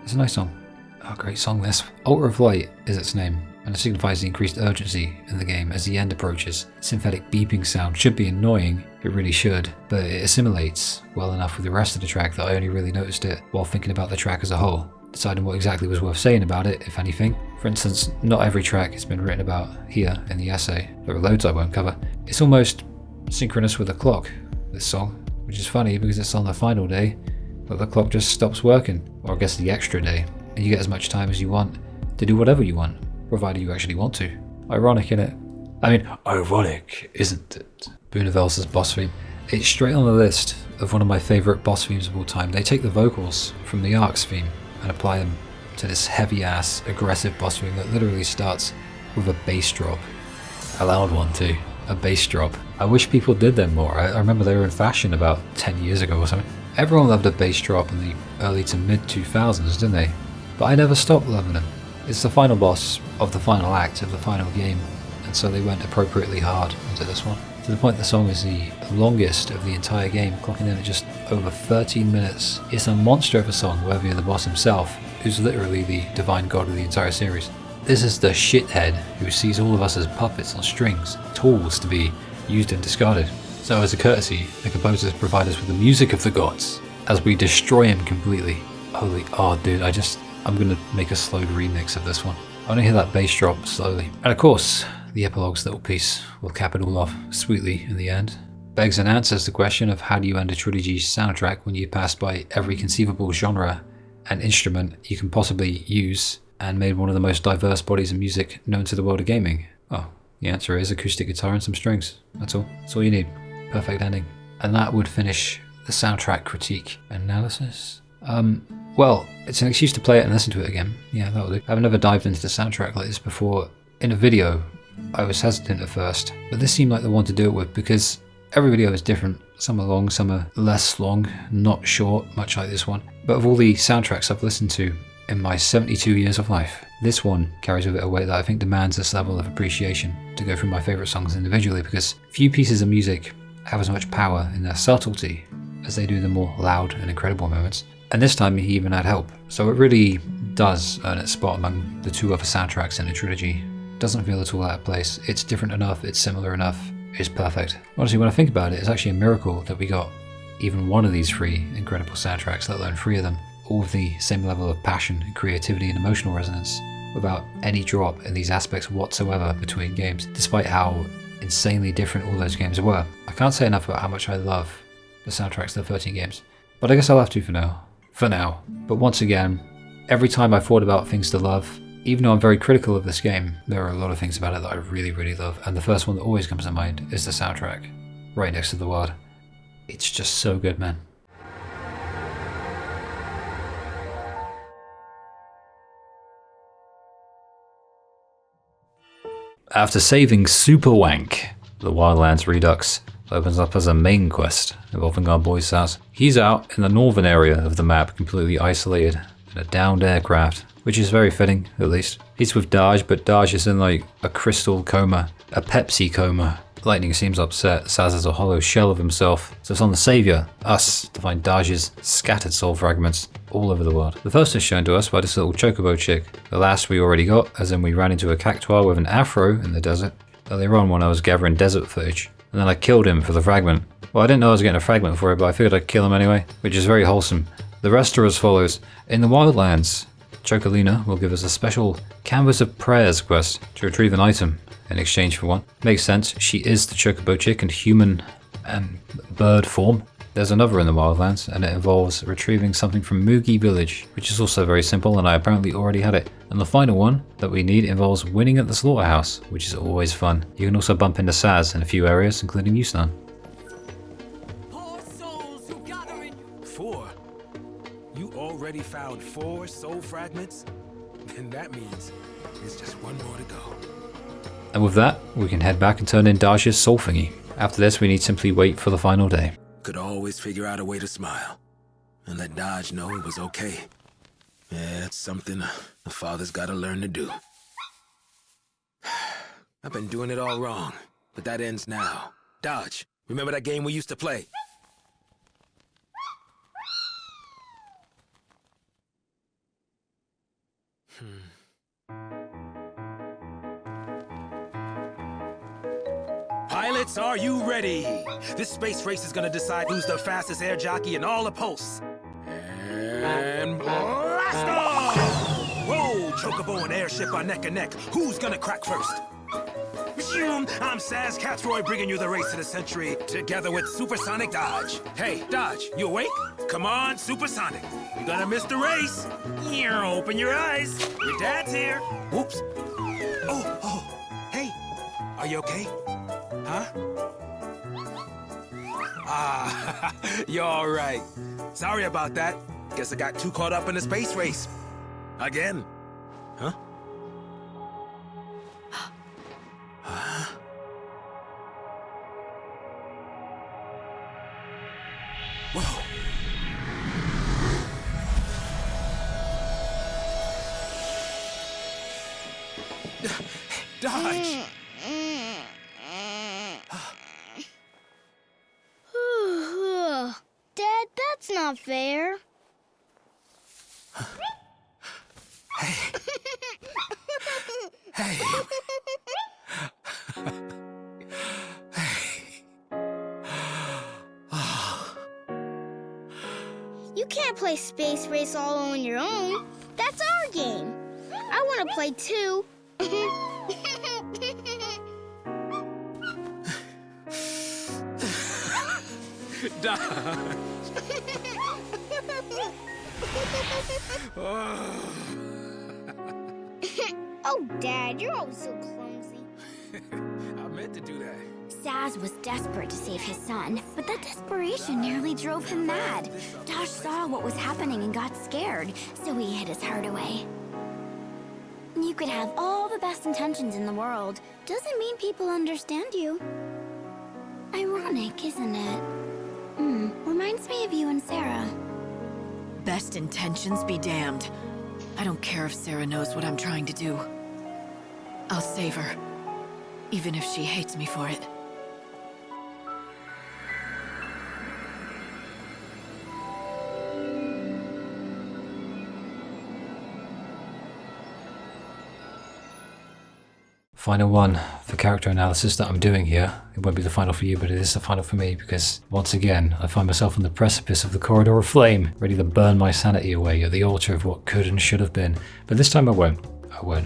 It's a nice song. Oh, great song this. Altar of Light is its name, and it signifies the increased urgency in the game as the end approaches. Synthetic beeping sound should be annoying, it really should, but it assimilates well enough with the rest of the track that I only really noticed it while thinking about the track as a whole, deciding what exactly was worth saying about it, if anything. For instance, not every track has been written about here in the essay. There are loads I won't cover. It's almost synchronous with the clock, this song, which is funny because it's on the final day, but the clock just stops working, or I guess the extra day, and you get as much time as you want to do whatever you want, provided you actually want to. Ironic, innit? I mean, ironic, isn't it? Boonavels's boss theme. It's straight on the list of one of my favourite boss themes of all time. They take the vocals from the Ark's theme and apply them to this heavy-ass, aggressive boss theme that literally starts with a bass drop. A loud one too. A bass drop. I wish people did them more. I remember they were in fashion about 10 years ago or something. Everyone loved a bass drop in the early to mid 2000s, didn't they? but I never stopped loving him. It's the final boss of the final act of the final game, and so they went appropriately hard into this one. To the point the song is the longest of the entire game, clocking in at just over 13 minutes. It's a monster of a song, worthy of the boss himself, who's literally the divine god of the entire series. This is the shithead who sees all of us as puppets on strings, tools to be used and discarded. So as a courtesy, the composers provide us with the music of the gods, as we destroy him completely. Holy, oh dude, I'm gonna make a slowed remix of this one. I wanna hear that bass drop slowly. And of course, the epilogue's little piece will cap it all off sweetly in the end. Begs and answers the question of how do you end a trilogy's soundtrack when you pass by every conceivable genre and instrument you can possibly use and made one of the most diverse bodies of music known to the world of gaming? Well, the answer is acoustic guitar and some strings. That's all. That's all you need. Perfect ending. And that would finish the soundtrack critique analysis. Well, it's an excuse to play it and listen to it again. Yeah, that'll do. I've never dived into the soundtrack like this before in a video. I was hesitant at first, but this seemed like the one to do it with because every video is different. Some are long, some are less long, not short, much like this one. But of all the soundtracks I've listened to in my 72 years of life, this one carries with it a weight that I think demands this level of appreciation to go through my favourite songs individually, because few pieces of music have as much power in their subtlety as they do the more loud and incredible moments. And this time he even had help. So it really does earn its spot among the two other soundtracks in the trilogy. Doesn't feel at all out of place. It's different enough, it's similar enough, it's perfect. Honestly, when I think about it, it's actually a miracle that we got even one of these three incredible soundtracks, let alone three of them, all with the same level of passion, creativity and emotional resonance, without any drop in these aspects whatsoever between games, despite how insanely different all those games were. I can't say enough about how much I love the soundtracks of the 13 games, but I guess I'll have to for now. But once again, every time I thought about things to love, even though I'm very critical of this game, there are a lot of things about it that I really, really love, and the first one that always comes to mind is the soundtrack, right next to the word. It's just so good, man. After saving Super Wank, the Wildlands Redux opens up as a main quest involving our boy Sazh. He's out in the northern area of the map, completely isolated in a downed aircraft, which is very fitting, at least. He's with Daj, but Daj is in like a crystal coma, a Pepsi coma. Lightning seems upset. Sazh is a hollow shell of himself, so it's on the Saviour, us, to find Daj's scattered soul fragments all over the world. The first is shown to us by this little chocobo chick. The last we already got, as in we ran into a cactuar with an afro in the desert earlier on when I was gathering desert footage, and then I killed him for the fragment. Well, I didn't know I was getting a fragment for it, but I figured I'd kill him anyway, which is very wholesome. The rest are as follows. In the Wildlands, Chocolina will give us a special Canvas of Prayers quest to retrieve an item in exchange for one. Makes sense, she is the chocobo chick in human and bird form. There's another in the Wildlands, and it involves retrieving something from Moogie Village, which is also very simple, and I apparently already had it. And the final one that we need involves winning at the slaughterhouse, which is always fun. You can also bump into Sazh in a few areas, including Yusnan. 4? You already found 4 soul fragments? Then that means there's just one more to go. And with that, we can head back and turn in Daj's soul thingy. After this, we need simply wait for the final day. Could always figure out a way to smile and let Daj know it was okay. Yeah, it's something a father's gotta learn to do. I've been doing it all wrong, but that ends now. Daj, remember that game we used to play? Pilots, are you ready? This space race is gonna decide who's the fastest air jockey in all the posts. And blast off! Whoa, Chocobo and Airship are neck and neck. Who's gonna crack first? I'm Sazh Catroy, bringing you the race of the century, together with Supersonic Daj. Hey, Daj, you awake? Come on, Supersonic. You're gonna miss the race. Open your eyes. Your dad's here. Whoops. Oh, hey, are you okay? Huh? Ah, you're all right. Sorry about that. Guess I got too caught up in the space race. Again. Huh? Whoa. Dodge! Dad, that's not fair. Hey. Hey. You can't play Space Race all on your own. That's our game. I want to play too. Oh, Dad, you're always so clumsy. I meant to do that. Sazh was desperate to save his son, but that desperation nearly drove him mad. Dosh saw what was happening and got scared, so he hid his heart away. You could have all the best intentions in the world. Doesn't mean people understand you. Ironic, isn't it? Reminds me of you and Sarah. Best intentions be damned. I don't care if Sarah knows what I'm trying to do. I'll save her, even if she hates me for it. Final one for character analysis that I'm doing here. It won't be the final for you, but it is the final for me because, once again, I find myself on the precipice of the corridor of flame, ready to burn my sanity away at the altar of what could and should have been. But this time I won't.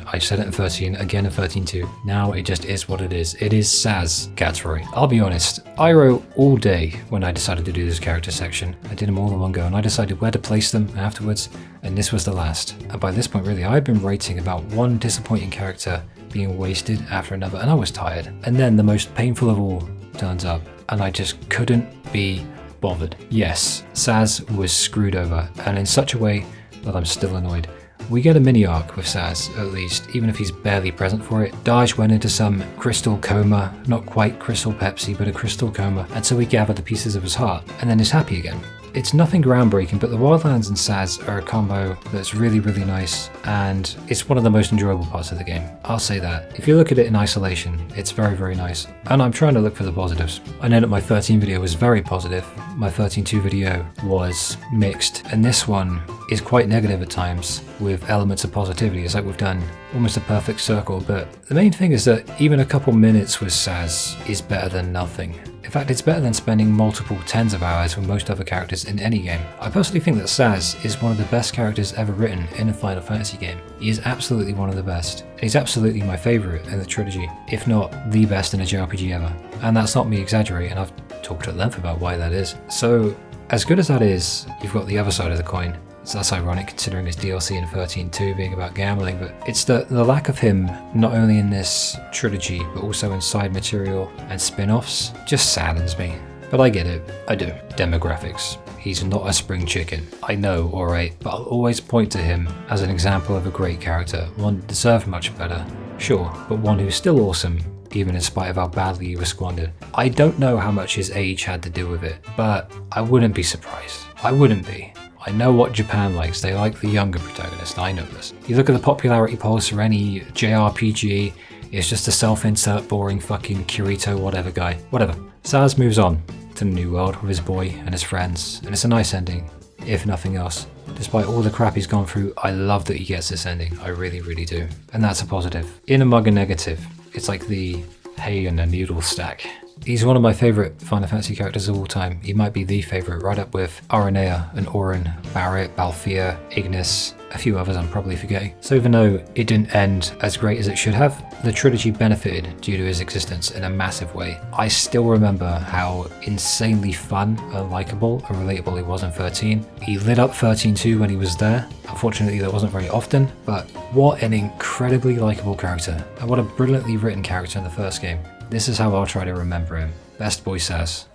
I said it in 13, again in 13.2. Now it just is what it is. It is Sazh Gatsroy. I'll be honest, I wrote all day when I decided to do this character section. I did them all in one go and I decided where to place them afterwards, and this was the last. And by this point really, I'd been writing about one disappointing character being wasted after another, and I was tired. And then the most painful of all turns up, and I just couldn't be bothered. Yes, Sazh was screwed over, and in such a way that I'm still annoyed. We get a mini arc with Sazh, at least, even if he's barely present for it. Daj went into some crystal coma, not quite crystal Pepsi, but a crystal coma, and so we gather the pieces of his heart, and then is happy again. It's nothing groundbreaking, but the Wildlands and Sazh are a combo that's really, really nice, and it's one of the most enjoyable parts of the game. I'll say that. If you look at it in isolation, it's very, very nice, and I'm trying to look for the positives. I know that my 13 video was very positive, my 13.2 video was mixed, and this one is quite negative at times, with elements of positivity. It's like we've done almost a perfect circle, but the main thing is that even a couple minutes with Sazh is better than nothing. In fact, it's better than spending multiple tens of hours with most other characters in any game. I personally think that Sazh is one of the best characters ever written in a Final Fantasy game. He is absolutely one of the best. He's absolutely my favourite in the trilogy, if not the best in a JRPG ever. And that's not me exaggerating, I've talked at length about why that is. So, as good as that is, you've got the other side of the coin. So that's ironic considering his DLC in 13.2 being about gambling, but it's the lack of him not only in this trilogy but also in side material and spin-offs just saddens me. But I get it, I do. Demographics. He's not a spring chicken. I know, alright, but I'll always point to him as an example of a great character, one that deserved much better, sure, but one who's still awesome, even in spite of how badly he was squandered. I don't know how much his age had to do with it, but I wouldn't be surprised. I wouldn't be. I know what Japan likes, they like the younger protagonist, I know this. You look at the popularity polls for any JRPG, it's just a self-insert boring fucking Kirito whatever guy. Whatever. Sazh moves on to the new world with his boy and his friends, and it's a nice ending, if nothing else. Despite all the crap he's gone through, I love that he gets this ending, I really, really do. And that's a positive. In among a negative, it's like the hay and a noodle stack. He's one of my favourite Final Fantasy characters of all time. He might be the favourite, right up with Aranea and Auron, Barret, Balthier, Ignis, a few others I'm probably forgetting. So even though it didn't end as great as it should have, the trilogy benefited due to his existence in a massive way. I still remember how insanely fun and likeable and relatable he was in 13. He lit up 13.2 when he was there. Unfortunately that wasn't very often, but what an incredibly likeable character, and what a brilliantly written character in the first game. This is how I'll try to remember him. Best Boy Sazh.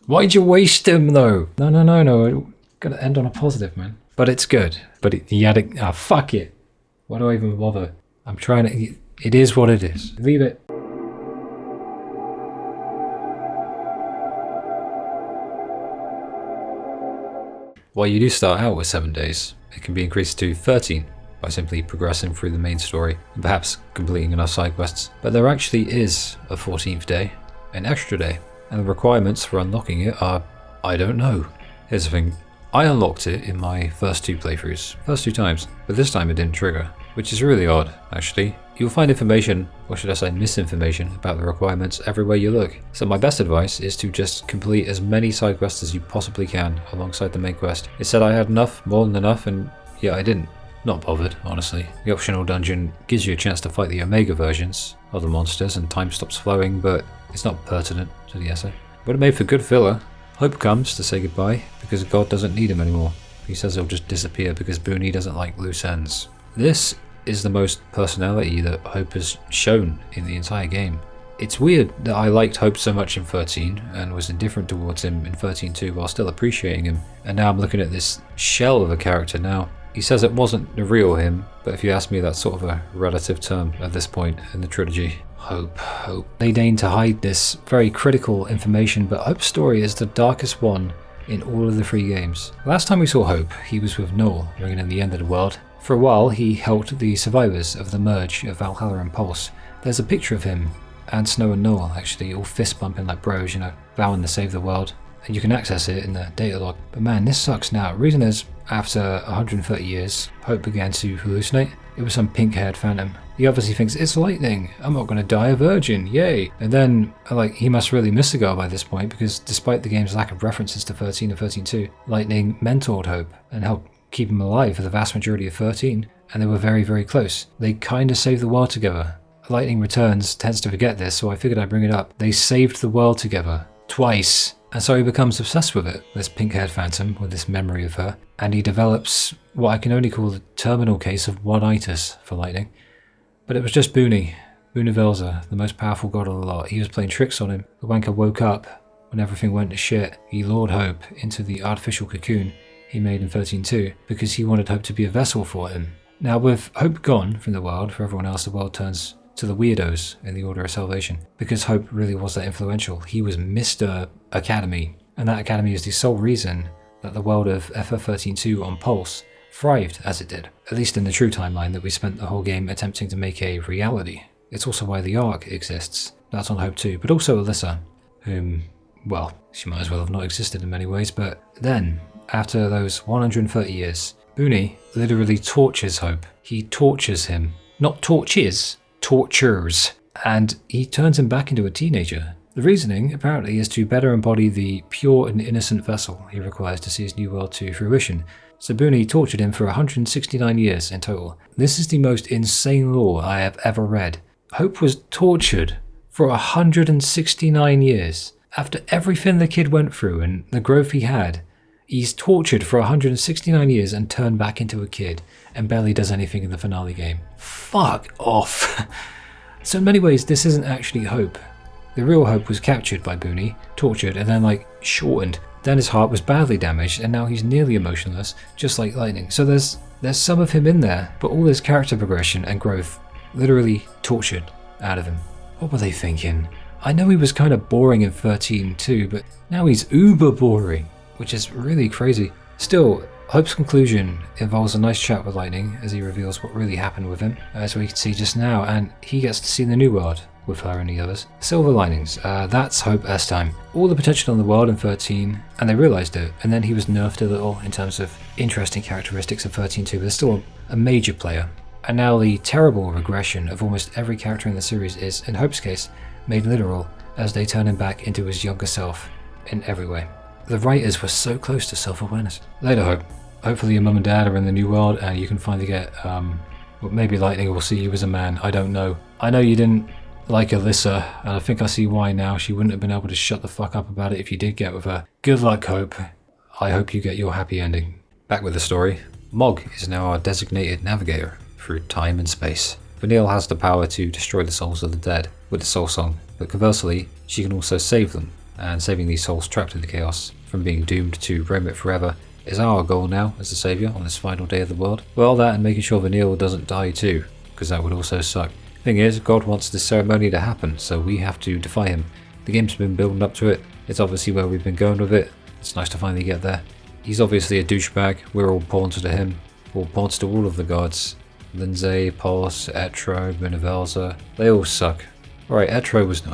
Why'd you waste him though? No. Gotta end on a positive, man. But it's good. But he had it. Fuck it. Why do I even bother? I'm trying to. It is what it is. Leave it. While you do start out with 7 days, it can be increased to 13 by simply progressing through the main story and perhaps completing enough side quests. But there actually is a 14th day, an extra day, and the requirements for unlocking it are, I don't know. Here's the thing, I unlocked it in my first 2 playthroughs, first 2 times, but this time it didn't trigger, which is really odd, actually. You'll find information, or should I say misinformation, about the requirements everywhere you look. So my best advice is to just complete as many side quests as you possibly can alongside the main quest. It said I had enough, more than enough, and yeah, I didn't. Not bothered, honestly. The optional dungeon gives you a chance to fight the Omega versions of the monsters and time stops flowing, but it's not pertinent to the essay. But it made for good filler. Hope comes to say goodbye because God doesn't need him anymore. He says he'll just disappear because Booney doesn't like loose ends. This is the most personality that Hope has shown in the entire game. It's weird that I liked Hope so much in 13 and was indifferent towards him in 13-2 while still appreciating him, and now I'm looking at this shell of a character now. He says it wasn't the real him, but if you ask me, that's sort of a relative term at this point in the trilogy. Hope. They deign to hide this very critical information, but Hope's story is the darkest one in all of the 3 games. Last time we saw Hope, he was with Null, bringing in the end of the world. For a while, he helped the survivors of the merge of Valhalla and Pulse. There's a picture of him and Snow and Null, actually, all fist bumping like bros, vowing to save the world. And you can access it in the data log. But man, this sucks now. Reason is, after 130 years, Hope began to hallucinate. It was some pink-haired phantom. He obviously thinks, it's lightning, I'm not going to die a virgin, yay! And then, he must really miss the girl by this point, because despite the game's lack of references to 13 and 13-2, Lightning mentored Hope and helped keep him alive for the vast majority of 13, and they were very, very close. They kinda saved the world together. Lightning Returns tends to forget this, so I figured I'd bring it up. They saved the world together. Twice. And so he becomes obsessed with it, this pink-haired phantom with this memory of her, and he develops what I can only call the terminal case of one-itis for Lightning. But it was just Booney Velza, the most powerful god of the lot. He was playing tricks on him. The wanker woke up when everything went to shit. He lured Hope into the artificial cocoon he made in 13-2 because he wanted Hope to be a vessel for him. Now with Hope gone from the world, for everyone else the world turns to the weirdos in the Order of Salvation. Because Hope really was that influential. He was Mr. Academy, and that Academy is the sole reason that the world of FF13-2 on Pulse thrived as it did, at least in the true timeline that we spent the whole game attempting to make a reality. It's also why the Ark exists. That's on Hope too, but also Alyssa, whom, well, she might as well have not existed in many ways, but then, after those 130 years, Booney literally tortures Hope. He tortures him. Not torches, tortures. And he turns him back into a teenager. The reasoning, apparently, is to better embody the pure and innocent vessel he requires to see his new world to fruition. So Booney tortured him for 169 years in total. This is the most insane lore I have ever read. Hope was tortured for 169 years. After everything the kid went through and the growth he had, he's tortured for 169 years and turned back into a kid and barely does anything in the finale game. Fuck off. So in many ways, this isn't actually Hope. The real Hope was captured by Booney, tortured, and then shortened. Then his heart was badly damaged, and now he's nearly emotionless, just like Lightning. So there's some of him in there, but all his character progression and growth literally tortured out of him. What were they thinking? I know he was kind of boring in 13 too, but now he's uber boring, which is really crazy. Still, Hope's conclusion involves a nice chat with Lightning as he reveals what really happened with him, as we can see just now, and he gets to see the new world with her and the others. Silver linings, that's Hope S time. All the potential in the world in 13, and they realised it, and then he was nerfed a little in terms of interesting characteristics of 13-2, but they're still a major player. And now the terrible regression of almost every character in the series is, in Hope's case, made literal as they turn him back into his younger self in every way. The writers were so close to self-awareness. Later, Hope. Hopefully your mum and dad are in the new world and you can finally get, well, maybe Lightning will see you as a man, I don't know. I know you didn't like Alyssa, and I think I see why now. She wouldn't have been able to shut the fuck up about it if you did get with her. Good luck, Hope. I hope you get your happy ending. Back with the story. Mog is now our designated navigator through time and space. Vanille has the power to destroy the souls of the dead with the Soul Song, but conversely, she can also save them, and saving these souls trapped in the chaos from being doomed to roam it forever is our goal now as the saviour on this final day of the world. Well, that and making sure Vanille doesn't die too, because that would also suck. Thing is, God wants this ceremony to happen, so we have to defy him. The game's been building up to it, it's obviously where we've been going with it, it's nice to finally get there. He's obviously a douchebag, we're all pawns to him, all pawns to all of the gods, Lindsay, Pulse, Etro, Bunivelza, they all suck. Alright, Etro was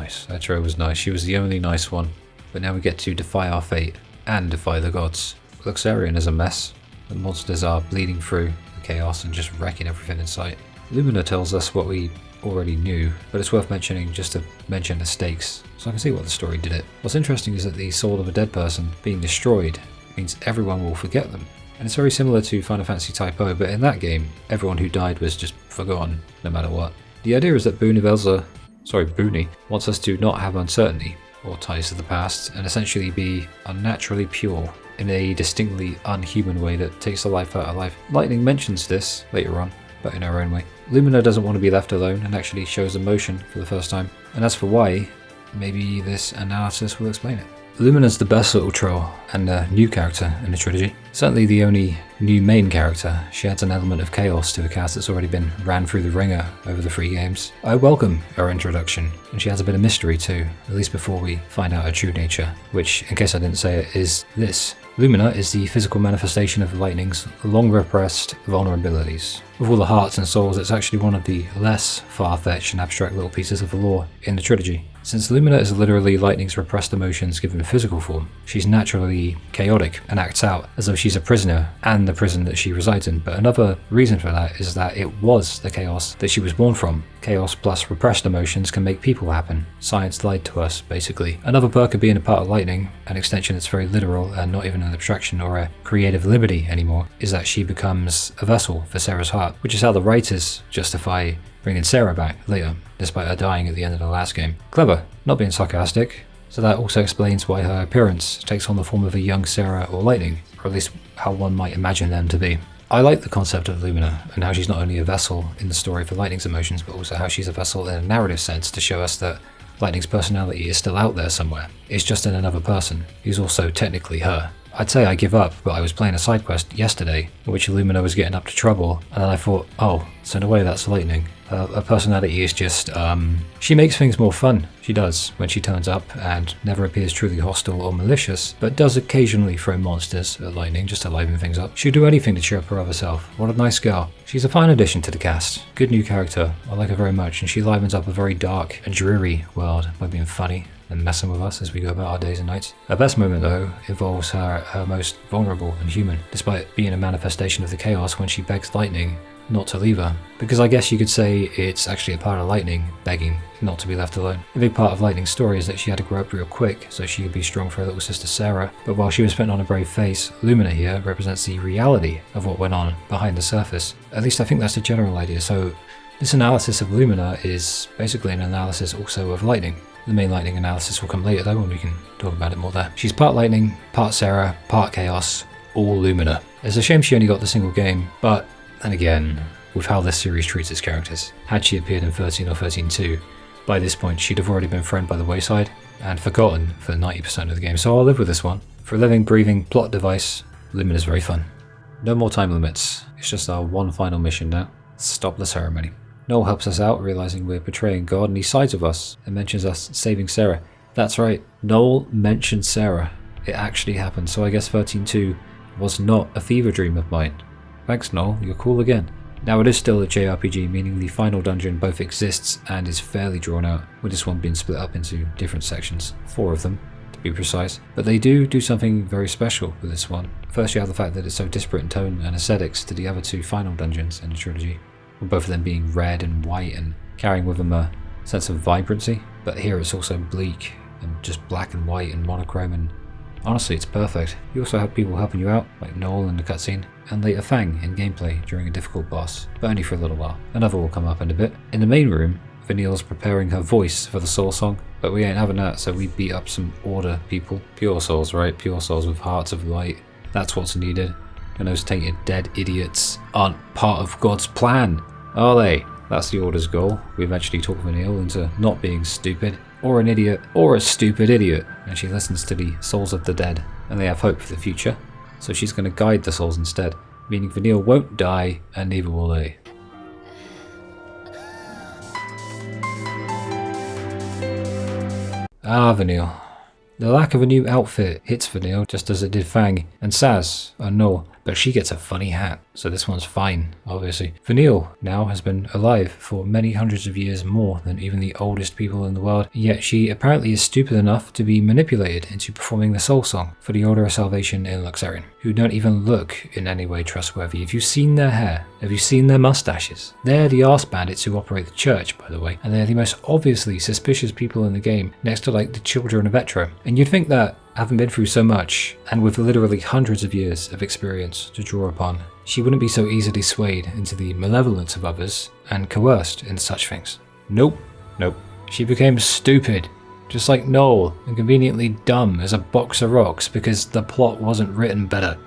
nice. She was the only nice one. But now we get to defy our fate and defy the gods. Luxerion is a mess. The monsters are bleeding through the chaos and just wrecking everything in sight. Lumina tells us what we already knew, but it's worth mentioning just to mention the stakes, so I can see what the story did it. What's interesting is that the soul of a dead person being destroyed means everyone will forget them. And it's very similar to Final Fantasy Type O, but in that game, everyone who died was just forgotten, no matter what. The idea is that Booney wants us to not have uncertainty or ties to the past, and essentially be unnaturally pure in a distinctly unhuman way that takes the life out of life. Lightning mentions this later on, but in her own way. Lumina doesn't want to be left alone and actually shows emotion for the first time. And as for why, maybe this analysis will explain it. Lumina's the best little troll and a new character in the trilogy. Certainly the only new main character. She adds an element of chaos to a cast that's already been ran through the ringer over the 3 games. I welcome her introduction, and she has a bit of mystery too, at least before we find out her true nature, which, in case I didn't say it, is this. Lumina is the physical manifestation of Lightning's long-repressed vulnerabilities. With all the hearts and souls, it's actually one of the less far-fetched and abstract little pieces of the lore in the trilogy. Since Lumina is literally Lightning's repressed emotions given physical form, she's naturally chaotic and acts out as though she's a prisoner and the prison that she resides in. But another reason for that is that it was the chaos that she was born from. Chaos plus repressed emotions can make people happen. Science lied to us, basically. Another perk of being a part of Lightning, an extension that's very literal and not even an abstraction or a creative liberty anymore, is that she becomes a vessel for Sarah's heart, which is how the writers justify bringing Sarah back later, despite her dying at the end of the last game. Clever, not being sarcastic. So that also explains why her appearance takes on the form of a young Sarah or Lightning, or at least how one might imagine them to be. I like the concept of Lumina, and how she's not only a vessel in the story for Lightning's emotions, but also how she's a vessel in a narrative sense to show us that Lightning's personality is still out there somewhere. It's just in another person, who's also technically her. I'd say I give up, but I was playing a side quest yesterday in which Lumina was getting up to trouble, and then I thought, oh, so in a way that's Lightning. Her personality is just, she makes things more fun. She does, when she turns up, and never appears truly hostile or malicious, but does occasionally throw monsters at Lightning just to liven things up. She'd do anything to cheer up her other self. What a nice girl. She's a fine addition to the cast. Good new character. I like her very much, and she livens up a very dark and dreary world by being funny and messing with us as we go about our days and nights. Her best moment, though, involves her at her most vulnerable and human, despite being a manifestation of the chaos when she begs Lightning not to leave her. Because I guess you could say it's actually a part of Lightning begging not to be left alone. A big part of Lightning's story is that she had to grow up real quick so she could be strong for her little sister Sarah, but while she was putting on a brave face, Lumina here represents the reality of what went on behind the surface. At least I think that's the general idea, so this analysis of Lumina is basically an analysis also of Lightning. The main Lightning analysis will come later though, when we can talk about it more there. She's part Lightning, part Sarah, part Chaos, all Lumina. It's a shame she only got the single game, but then again, with how this series treats its characters, had she appeared in 13 or 13-2, by this point she'd have already been thrown by the wayside and forgotten for 90% of the game, so I'll live with this one. For a living, breathing plot device, Lumina's very fun. No more time limits, it's just our one final mission now. Stop the ceremony. Noel helps us out, realizing we're betraying God, and he sides with us and mentions us saving Sarah. That's right, Noel mentioned Sarah. It actually happened, so I guess 13-2 was not a fever dream of mine. Thanks Noel, you're cool again. Now it is still a JRPG, meaning the final dungeon both exists and is fairly drawn out, with this one being split up into different sections, 4 of them to be precise. But they do something very special with this one. First you have the fact that it's so disparate in tone and aesthetics to the other 2 final dungeons in the trilogy, with both of them being red and white and carrying with them a sense of vibrancy, but here it's also bleak and just black and white and monochrome, and honestly it's perfect. You also have people helping you out, like Noel in the cutscene, and later Fang in gameplay during a difficult boss, but only for a little while. Another will come up in a bit. In the main room, Vanille's preparing her voice for the soul song, but we ain't having that, so we beat up some order people. Pure souls, right? Pure souls with hearts of light. That's what's needed. And those tainted dead idiots aren't part of God's plan, are they? That's the Order's goal. We eventually talk Vanille into not being stupid, or an idiot, or a stupid idiot, and she listens to the souls of the dead, and they have hope for the future. So she's going to guide the souls instead, meaning Vanille won't die, and neither will they. Ah, Vanille. The lack of a new outfit hits Vanille just as it did Fang and Sazh, or Noel, but she gets a funny hat, so this one's fine, obviously. Vanille now has been alive for many hundreds of years more than even the oldest people in the world, yet she apparently is stupid enough to be manipulated into performing the soul song for the Order of Salvation in Luxerion, who don't even look in any way trustworthy. Have you seen their hair? Have you seen their mustaches? They're the arse bandits who operate the church, by the way, and they're the most obviously suspicious people in the game, next to like the children of Etro. And you'd think that, having been through so much, and with literally hundreds of years of experience to draw upon, she wouldn't be so easily swayed into the malevolence of others and coerced into such things. Nope. She became stupid, just like Noel, and conveniently dumb as a box of rocks because the plot wasn't written better.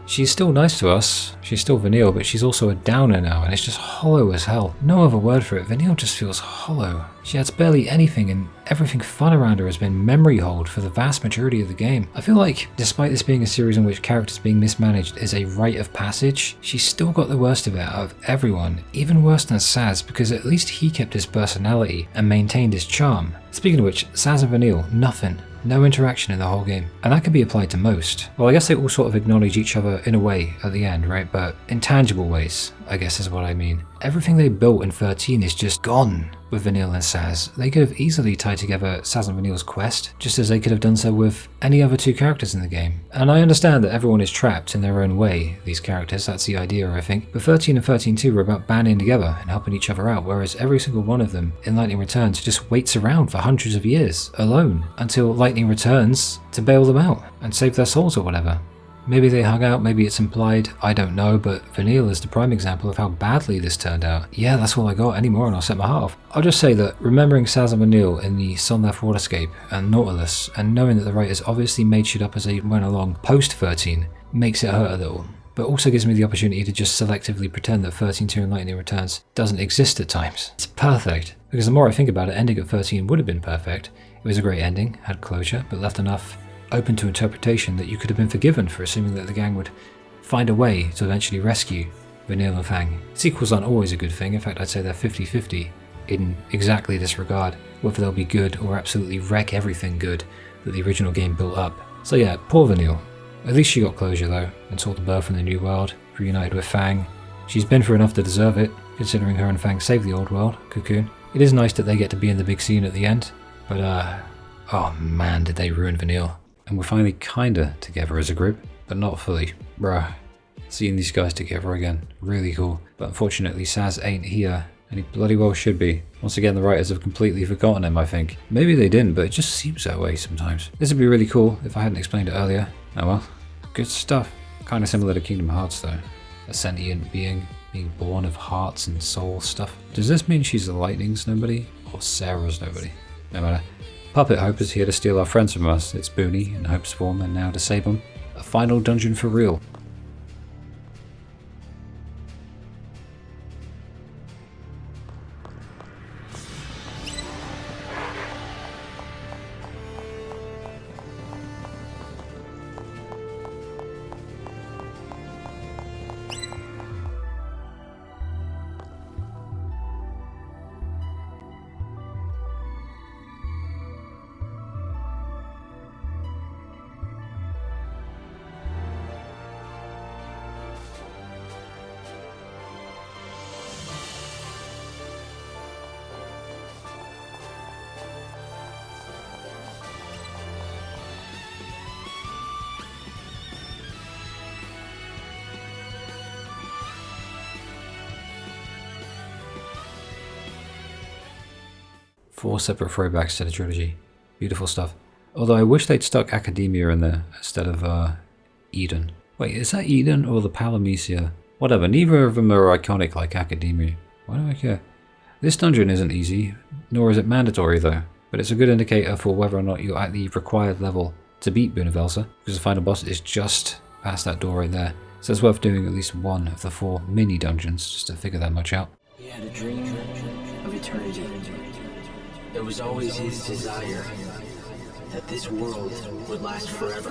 She's still nice to us, she's still Vanille, but she's also a downer now, and it's just hollow as hell. No other word for it, Vanille just feels hollow. She adds barely anything, and everything fun around her has been memory hold for the vast majority of the game. I feel like, despite this being a series in which characters being mismanaged is a rite of passage, she's still got the worst of it out of everyone, even worse than Sazh, because at least he kept his personality and maintained his charm. Speaking of which, Sazh and Vanille, nothing. No interaction in the whole game. And that can be applied to most. Well, I guess they all sort of acknowledge each other in a way at the end, right? But in tangible ways, I guess is what I mean. Everything they built in 13 is just gone with Vanille and Sazh. They could have easily tied together Sazh and Vanille's quest, just as they could have done so with any other two characters in the game. And I understand that everyone is trapped in their own way, these characters, that's the idea I think. But 13 and 13-2 were about banding together and helping each other out, whereas every single one of them in Lightning Returns just waits around for hundreds of years, alone, until Lightning returns to bail them out and save their souls or whatever. Maybe they hung out, maybe it's implied, I don't know, but Vanille is the prime example of how badly this turned out. Yeah, that's all I got, anymore and I'll set my heart off. I'll just say that remembering Sazh and Vanille in the Sunleft Waterscape and Nautilus, and knowing that the writers obviously made shit up as they went along post-13, makes it hurt a little. But also gives me the opportunity to just selectively pretend that 13-2 and Lightning Returns doesn't exist at times. It's perfect. Because the more I think about it, ending at 13 would have been perfect. It was a great ending, had closure, but left enough open to interpretation that you could have been forgiven for assuming that the gang would find a way to eventually rescue Vanille and Fang. Sequels aren't always a good thing, in fact I'd say they're 50-50 in exactly this regard, whether they'll be good or absolutely wreck everything good that the original game built up. So yeah, poor Vanille. At least she got closure though, and saw the birth in the new world, reunited with Fang. She's been through enough to deserve it, considering her and Fang saved the old world, Cocoon. It is nice that they get to be in the big scene at the end, but oh man did they ruin Vanille. And we're finally kinda together as a group, but not fully. Bruh. Seeing these guys together again, really cool. But unfortunately Sazh ain't here, and he bloody well should be. Once again the writers have completely forgotten him I think. Maybe they didn't, but it just seems that way sometimes. This would be really cool if I hadn't explained it earlier. Oh well, good stuff. Kinda similar to Kingdom Hearts though. A sentient being born of hearts and soul stuff. Does this mean she's a Lightning's nobody? Or Sarah's nobody? No matter. Puppet Hope is here to steal our friends from us. It's Booney in Hope's form and now Disable. A final dungeon for real. Four separate throwbacks to the trilogy. Beautiful stuff. Although I wish they'd stuck Academia in there instead of Eden. Wait, is that Eden or the Palamecia? Whatever, neither of them are iconic like Academia. Why do I care? This dungeon isn't easy, nor is it mandatory though, but it's a good indicator for whether or not you're at the required level to beat Boonvelsa, because the final boss is just past that door right there. So it's worth doing at least one of the 4 mini dungeons just to figure that much out. He had a dream of eternity. It was always his desire that this world would last forever.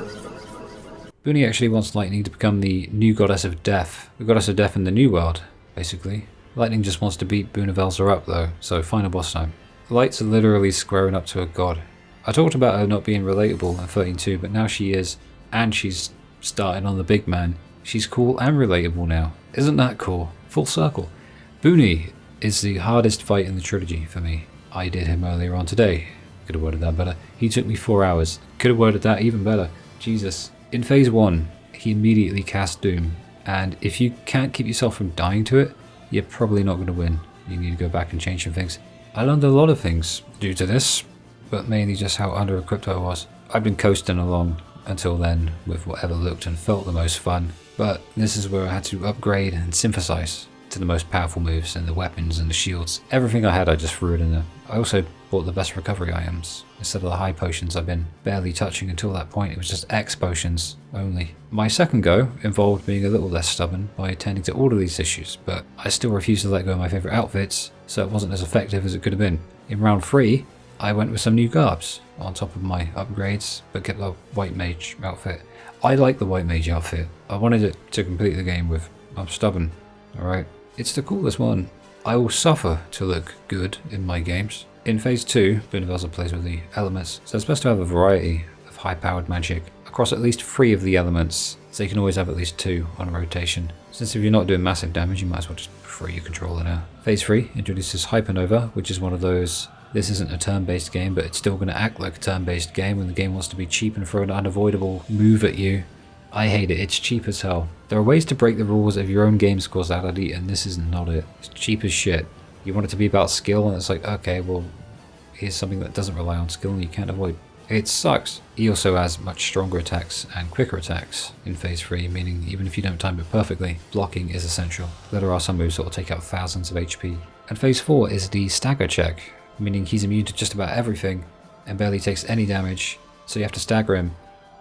Booney actually wants Lightning to become the new goddess of death. The goddess of death in the new world, basically. Lightning just wants to beat Boonvelsa up though, so final boss time. Light's literally squaring up to a god. I talked about her not being relatable in 13-2, but now she is, and she's starting on the big man. She's cool and relatable now. Isn't that cool? Full circle. Booney is the hardest fight in the trilogy for me. I did him earlier on today. Could have worded that better. He took me 4 hours. Could have worded that even better. Jesus. In phase 1, he immediately cast Doom. And if you can't keep yourself from dying to it, you're probably not going to win. You need to go back and change some things. I learned a lot of things due to this, but mainly just how under-equipped I was. I'd been coasting along until then with whatever looked and felt the most fun, but this is where I had to upgrade and synthesize to the most powerful moves and the weapons and the shields. Everything I had I just threw it in there. I also bought the best recovery items. Instead of the high potions I've been barely touching until that point, it was just X potions only. My second go involved being a little less stubborn by attending to all of these issues, but I still refused to let go of my favourite outfits, so it wasn't as effective as it could have been. In round 3, I went with some new garbs on top of my upgrades, but kept the white mage outfit. I like the white mage outfit. I wanted it to complete the game with. I'm stubborn, alright? It's the coolest one. I will suffer to look good in my games. In phase 2, Boonvelza plays with the elements, so it's best to have a variety of high-powered magic across at least 3 of the elements, so you can always have at least 2 on a rotation. Since if you're not doing massive damage, you might as well just free your controller now. Phase 3 introduces Hypernova, which is one of those, this isn't a turn-based game, but it's still going to act like a turn-based game when the game wants to be cheap and throw an unavoidable move at you. I hate it, it's cheap as hell. There are ways to break the rules of your own game's causality, and this is not it. It's cheap as shit. You want it to be about skill, and it's like, okay, well, here's something that doesn't rely on skill and you can't avoid. It sucks. He also has much stronger attacks and quicker attacks in phase 3, meaning even if you don't time it perfectly, blocking is essential. There are some moves that will take out thousands of HP. And phase 4 is the stagger check, meaning he's immune to just about everything and barely takes any damage, so you have to stagger him,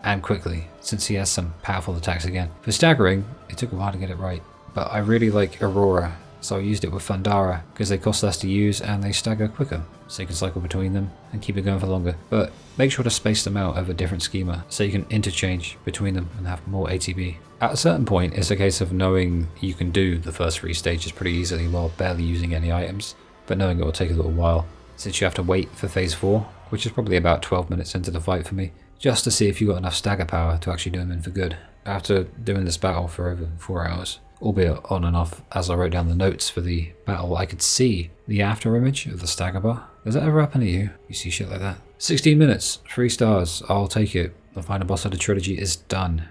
and quickly, since he has some powerful attacks again. For staggering, it took a while to get it right, but I really like Aurora, so I used it with Flanders because they cost less to use and they stagger quicker, so you can cycle between them and keep it going for longer. But make sure to space them out over different schema so you can interchange between them and have more ATB. At a certain point, it's a case of knowing you can do the first 3 stages pretty easily while barely using any items, but knowing it will take a little while, since you have to wait for phase 4, which is probably about 12 minutes into the fight for me, just to see if you got enough stagger power to actually do them in for good. After doing this battle for over 4 hours, albeit on and off, as I wrote down the notes for the battle, I could see the after image of the stagger bar. Does that ever happen to you? You see shit like that? 16 minutes, 3 stars, I'll take it. The final boss of the trilogy is done.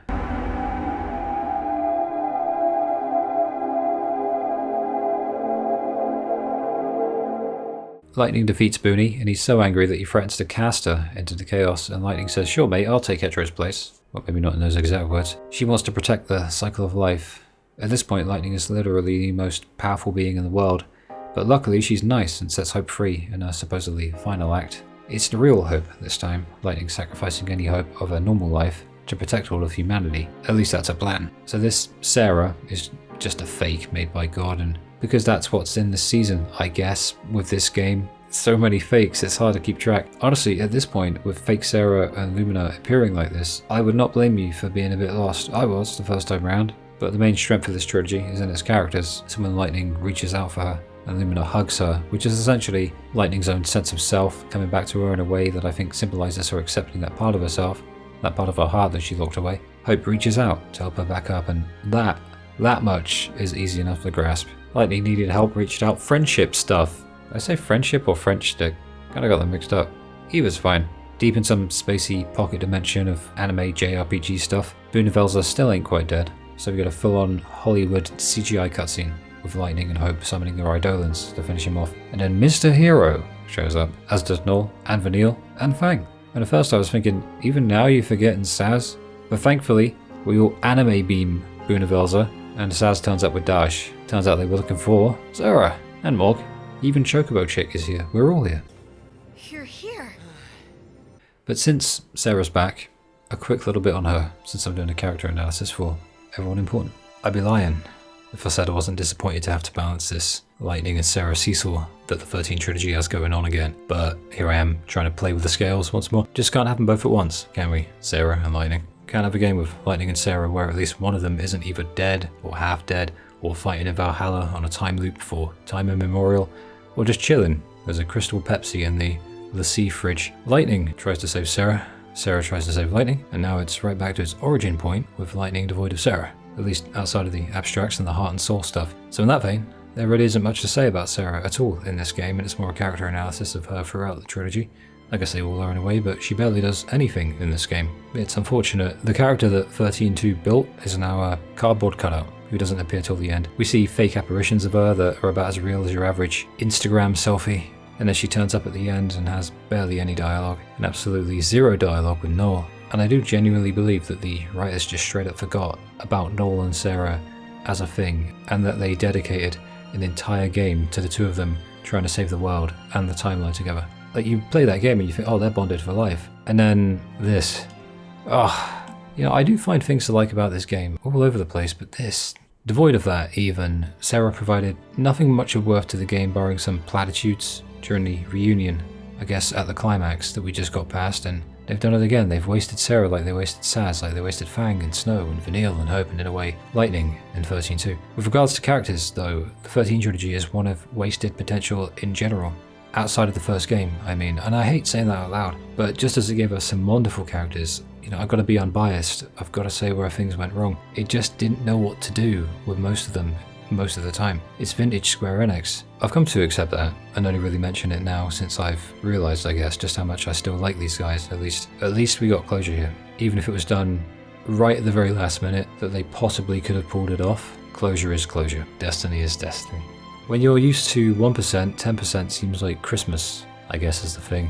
Lightning defeats Booney, and he's so angry that he threatens to cast her into the chaos, and Lightning says, sure mate, I'll take Hetero's place. Well, maybe not in those exact words. She wants to protect the cycle of life. At this point, Lightning is literally the most powerful being in the world, but luckily she's nice and sets Hope free in her supposedly final act. It's the real Hope this time, Lightning sacrificing any hope of a normal life to protect all of humanity. At least that's her plan. So this Sarah is just a fake made by God, and because that's what's in this season, I guess, with this game. So many fakes, it's hard to keep track. Honestly, at this point, with fake Sarah and Lumina appearing like this, I would not blame you for being a bit lost. I was the first time round, but the main strength of this trilogy is in its characters. So when Lightning reaches out for her and Lumina hugs her, which is essentially Lightning's own sense of self coming back to her in a way that I think symbolizes her accepting that part of herself, that part of her heart that she locked away. Hope reaches out to help her back up, and that much is easy enough to grasp. Lightning needed help, reached out. Friendship stuff. Did I say friendship or French stick? Kinda got them mixed up. He was fine. Deep in some spacey pocket dimension of anime JRPG stuff, Boonvelza still ain't quite dead, so we got a full-on Hollywood CGI cutscene with Lightning and Hope summoning their Eidolons to finish him off. And then Mr. Hero shows up, as does Null, and Vanille, and Fang. And at first I was thinking, even now you're forgetting Sazh? But thankfully, we all anime beam Boonvelza, and Sazh turns up with Dash. Turns out they were looking for Zara and Mog. Even Chocobo Chick is here. We're all here. Here. But since Sarah's back, a quick little bit on her, since I'm doing a character analysis for everyone important. I'd be lying if I said I wasn't disappointed to have to balance this Lightning and Sarah seesaw that the 13 trilogy has going on again. But here I am, trying to play with the scales once more. Just can't have them both at once, can we? Sarah and Lightning. Can't have a game with Lightning and Sarah where at least one of them isn't either dead or half dead, or fighting in Valhalla on a time loop for time immemorial, or just chilling. There's a crystal Pepsi in the sea fridge. Lightning tries to save Sarah, Sarah tries to save Lightning, and now it's right back to its origin point with Lightning devoid of Sarah. at least outside of the abstracts and the heart and soul stuff. So in that vein, there really isn't much to say about Sarah at all in this game, and it's more a character analysis of her throughout the trilogy. I guess they all are in a way, but she barely does anything in this game. It's unfortunate. The character that 13.2 built is now a cardboard cutout who doesn't appear till the end. We see fake apparitions of her that are about as real as your average Instagram selfie, and then she turns up at the end and has barely any dialogue, and absolutely zero dialogue with Noel. And I do genuinely believe that the writers just straight up forgot about Noel and Sarah as a thing, and that they dedicated an entire game to the two of them trying to save the world and the timeline together. Like, you play that game and you think, oh, they're bonded for life. And then this. I do find things to like about this game all over the place, but this, devoid of that even, Sarah provided nothing much of worth to the game barring some platitudes during the reunion, I guess at the climax that we just got past, and they've done it again. They've wasted Sarah like they wasted Sazh, like they wasted Fang and Snow and Vanille and Hope, and in a way, Lightning in 13.2. With regards to characters though, the 13 trilogy is one of wasted potential in general. Outside of the first game, I mean, and I hate saying that out loud, but just as it gave us some wonderful characters, I've got to be unbiased, I've got to say where things went wrong. It just didn't know what to do with most of them, most of the time. It's vintage Square Enix. I've come to accept that, and only really mention it now since I've realised, I guess, just how much I still like these guys, at least we got closure here. Even if it was done right at the very last minute, that they possibly could have pulled it off, closure is closure. Destiny is destiny. When you're used to 1%, 10% seems like Christmas, I guess is the thing.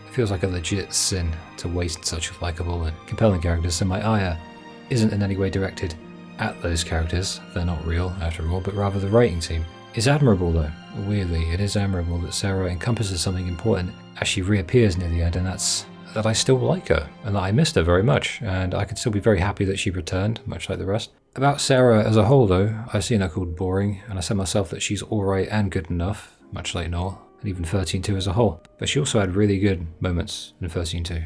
It feels like a legit sin to waste such likeable and compelling characters, so my ire isn't in any way directed at those characters. They're not real, after all, but rather the writing team. It's admirable though, weirdly, it is admirable that Sarah encompasses something important as she reappears near the end, and that's that I still like her, and that I missed her very much, and I could still be very happy that she returned, much like the rest. About Sarah as a whole though, I've seen her called boring, and I said myself that she's alright and good enough, much like Noel, and even 13.2 as a whole. But she also had really good moments in 13.2.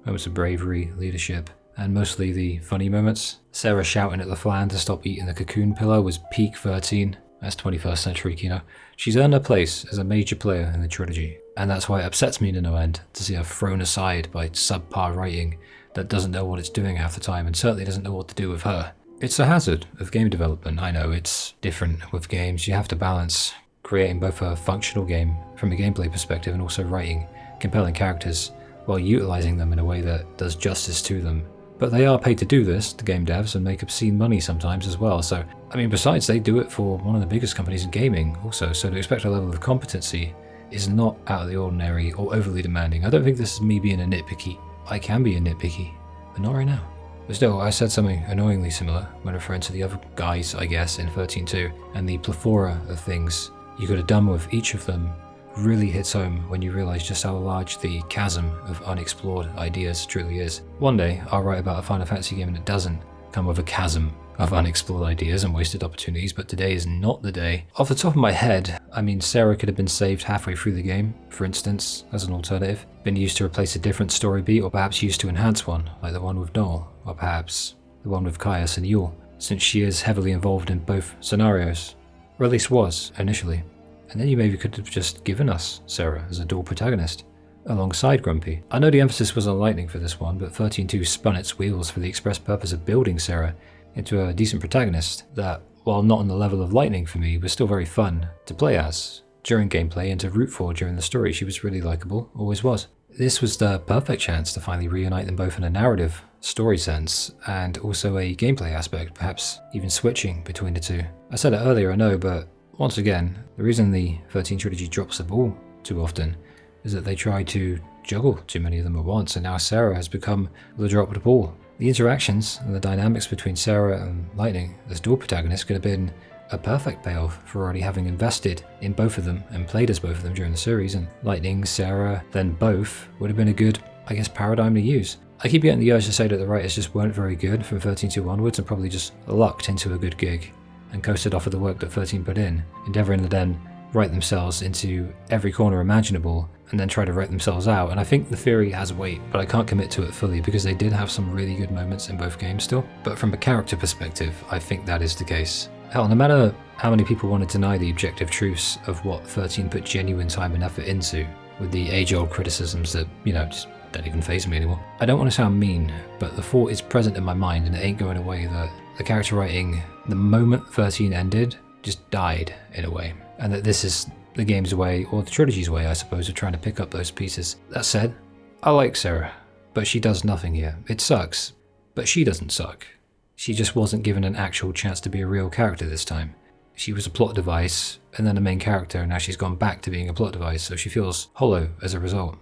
Moments of bravery, leadership, and mostly the funny moments. Sarah shouting at the Flan to stop eating the cocoon pillow was peak 13. That's 21st century Kino. She's earned her place as a major player in the trilogy, and that's why it upsets me to no end to see her thrown aside by subpar writing that doesn't know what it's doing half the time, and certainly doesn't know what to do with her. It's a hazard of game development. I know it's different with games. You have to balance creating both a functional game from a gameplay perspective and also writing compelling characters while utilizing them in a way that does justice to them. But they are paid to do this, the game devs, and make obscene money sometimes as well. So, I mean, besides, they do it for one of the biggest companies in gaming also, so to expect a level of competency is not out of the ordinary or overly demanding. I don't think this is me being a nitpicky. I can be a nitpicky, but not right now. But still, I said something annoyingly similar when referring to the other guys, I guess, in 13.2, and the plethora of things you could have done with each of them really hits home when you realise just how large the chasm of unexplored ideas truly is. One day, I'll write about a Final Fantasy game that doesn't come with a chasm of unexplored ideas and wasted opportunities, but today is not the day. Off the top of my head, I mean, Sarah could have been saved halfway through the game, for instance, as an alternative, been used to replace a different story beat, or perhaps used to enhance one, like the one with Noel, or perhaps the one with Caius and Yule, since she is heavily involved in both scenarios, or at least was, initially. And then you maybe could have just given us Sarah as a dual protagonist, alongside Grumpy. I know the emphasis was on Lightning for this one, but 13.2 spun its wheels for the express purpose of building Sarah into a decent protagonist that, while not on the level of Lightning for me, was still very fun to play as during gameplay and to root for during the story. She was really likable, always was. This was the perfect chance to finally reunite them both in a narrative, story sense, and also a gameplay aspect, perhaps even switching between the two. I said it earlier, I know, but once again, the reason the 13 trilogy drops the ball too often is that they try to juggle too many of them at once, and now Sarah has become the drop of the ball. The interactions and the dynamics between Sarah and Lightning as dual protagonists could have been a perfect payoff for already having invested in both of them and played as both of them during the series, and Lightning, Sarah, then both would have been a good, I guess, paradigm to use. I keep getting the urge to say that the writers just weren't very good from 13.2 onwards and probably just lucked into a good gig and coasted off of the work that 13 put in, endeavouring to then write themselves into every corner imaginable and then try to write themselves out. And I think the theory has weight, but I can't commit to it fully because they did have some really good moments in both games still. But from a character perspective, I think that is the case. Hell, no matter how many people want to deny the objective truths of what 13 put genuine time and effort into, with the age-old criticisms that, just don't even faze me anymore. I don't want to sound mean, but the thought is present in my mind and it ain't going away that the character writing, the moment 13 ended, just died in a way. And that this is the game's way, or the trilogy's way, I suppose, of trying to pick up those pieces. That said, I like Sarah, but she does nothing here. It sucks, but she doesn't suck. She just wasn't given an actual chance to be a real character this time. She was a plot device, and then a main character, and now she's gone back to being a plot device, so she feels hollow as a result.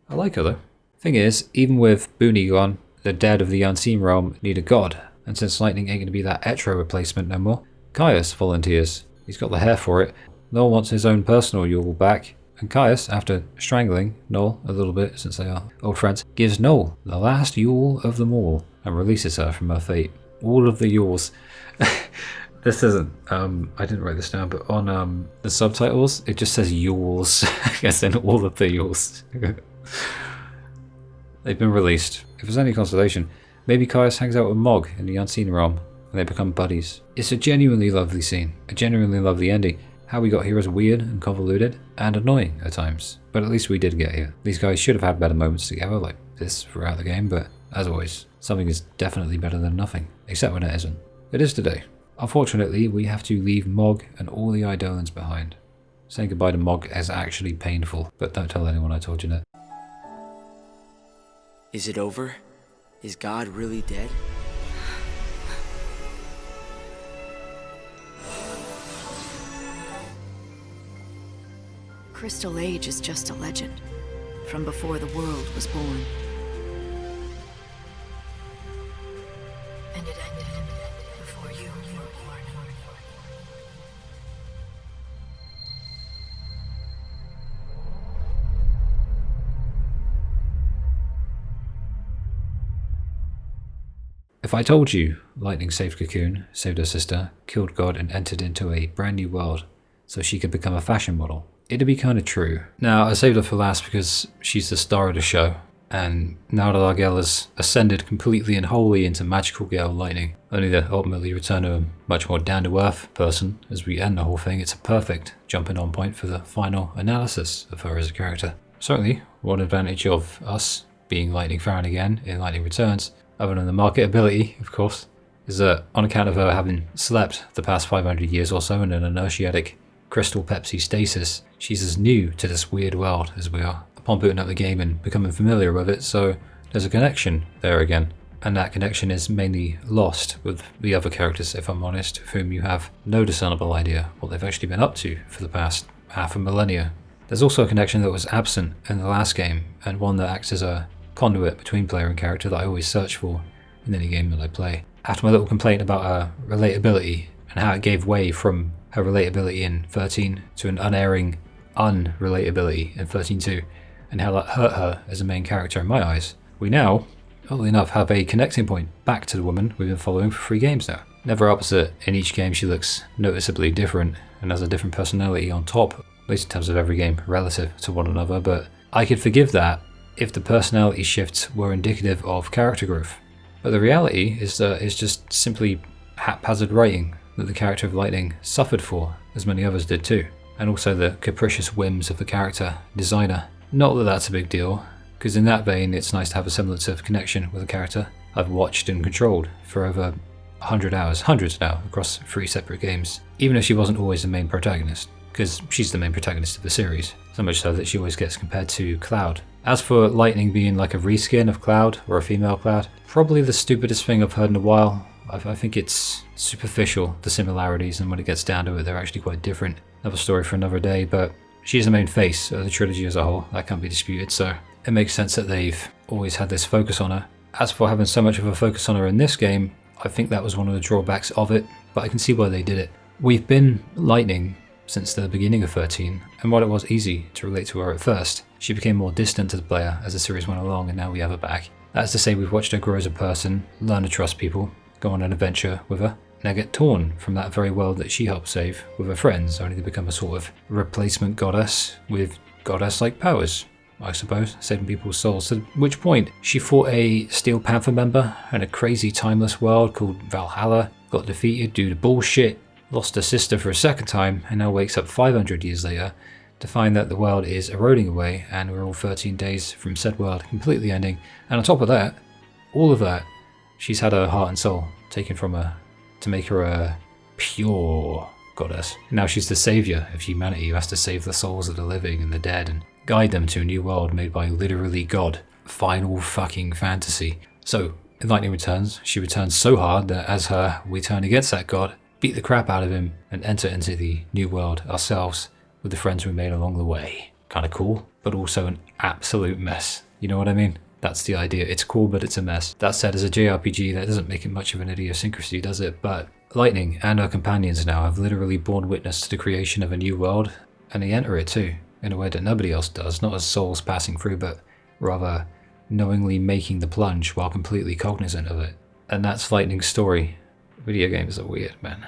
I like her though. Thing is, even with Booney gone, the dead of the Unseen Realm need a god, and since Lightning ain't going to be that Etro replacement no more, Caius volunteers. He's got the hair for it. Noel wants his own personal Yule back, and Caius, after strangling Noel a little bit since they are old friends, gives Noel the last Yule of them all, and releases her from her fate. All of the Yules. This isn't, I didn't write this down, but on the subtitles, it just says Yules, as in all of the Yules. They've been released. If there's any consolation, maybe Caius hangs out with Mog in the Unseen Realm, and they become buddies. It's a genuinely lovely scene, a genuinely lovely ending. How we got here is weird and convoluted, and annoying at times, but at least we did get here. These guys should have had better moments together like this throughout the game, but as always, something is definitely better than nothing, except when it isn't. It is today. Unfortunately, we have to leave Mog and all the Eidolons behind. Saying goodbye to Mog is actually painful, but don't tell anyone I told you that. Is it over? Is God really dead? Crystal Age is just a legend, from before the world was born. And it ended before you were born. If I told you Lightning saved Cocoon, saved her sister, killed God and entered into a brand new world so she could become a fashion model, it'd be kind of true. Now, I saved her for last because she's the star of the show, and now that our girl has ascended completely and wholly into magical girl Lightning, only to ultimately return to a much more down-to-earth person as we end the whole thing, it's a perfect jumping on point for the final analysis of her as a character. Certainly, one advantage of us being Lightning Farron again in Lightning Returns, other than the marketability, of course, is that on account of her having slept the past 500 years or so in an inertiatic crystal Pepsi stasis, she's as new to this weird world as we are, upon booting up the game and becoming familiar with it, so there's a connection there again. And that connection is mainly lost with the other characters, if I'm honest, of whom you have no discernible idea what they've actually been up to for the past half a millennia. There's also a connection that was absent in the last game, and one that acts as a conduit between player and character that I always search for in any game that I play. After my little complaint about her relatability and how it gave way from her relatability in 13 to an unerring unrelatability in 13.2, and how that hurt her as a main character in my eyes, we now, oddly enough, have a connecting point back to the woman we've been following for 3 games now. Never opposite, in each game she looks noticeably different and has a different personality on top, at least in terms of every game relative to one another, but I could forgive that if the personality shifts were indicative of character growth. But the reality is that it's just simply haphazard writing that the character of Lightning suffered for, as many others did too, and also the capricious whims of the character designer. Not that that's a big deal, because in that vein it's nice to have a semblance of connection with a character I've watched and controlled for over 100 hours, hundreds now, across 3 separate games, even if she wasn't always the main protagonist, because she's the main protagonist of the series, so much so that she always gets compared to Cloud. As for Lightning being like a reskin of Cloud, or a female Cloud, probably the stupidest thing I've heard in a while. I think it's superficial, the similarities, and when it gets down to it, they're actually quite different. Another story for another day, but she's the main face of the trilogy as a whole, that can't be disputed, so it makes sense that they've always had this focus on her. As for having so much of a focus on her in this game, I think that was one of the drawbacks of it, but I can see why they did it. We've been Lightning since the beginning of 13, and while it was easy to relate to her at first, she became more distant to the player as the series went along, and now we have her back. That's to say, we've watched her grow as a person, learn to trust people, go on an adventure with her, now get torn from that very world that she helped save with her friends, only to become a sort of replacement goddess with goddess-like powers, I suppose, saving people's souls, at which point she fought a Steel Panther member in a crazy timeless world called Valhalla, got defeated due to bullshit, lost her sister for a second time, and now wakes up 500 years later to find that the world is eroding away and we're all 13 days from said world completely ending. And on top of that, all of that, she's had her heart and soul taken from her to make her a pure goddess. Now she's the savior of humanity who has to save the souls of the living and the dead and guide them to a new world made by literally God. Final fucking fantasy. So, in Lightning Returns, she returns so hard that as her, we turn against that God, beat the crap out of him, and enter into the new world ourselves with the friends we made along the way. Kinda cool, but also an absolute mess. You know what I mean? That's the idea. It's cool, but it's a mess. That said, as a JRPG, that doesn't make it much of an idiosyncrasy, does it? But Lightning and her companions now have literally borne witness to the creation of a new world, and they enter it too, in a way that nobody else does, not as souls passing through, but rather knowingly making the plunge while completely cognizant of it. And that's Lightning's story. Video games are weird, man.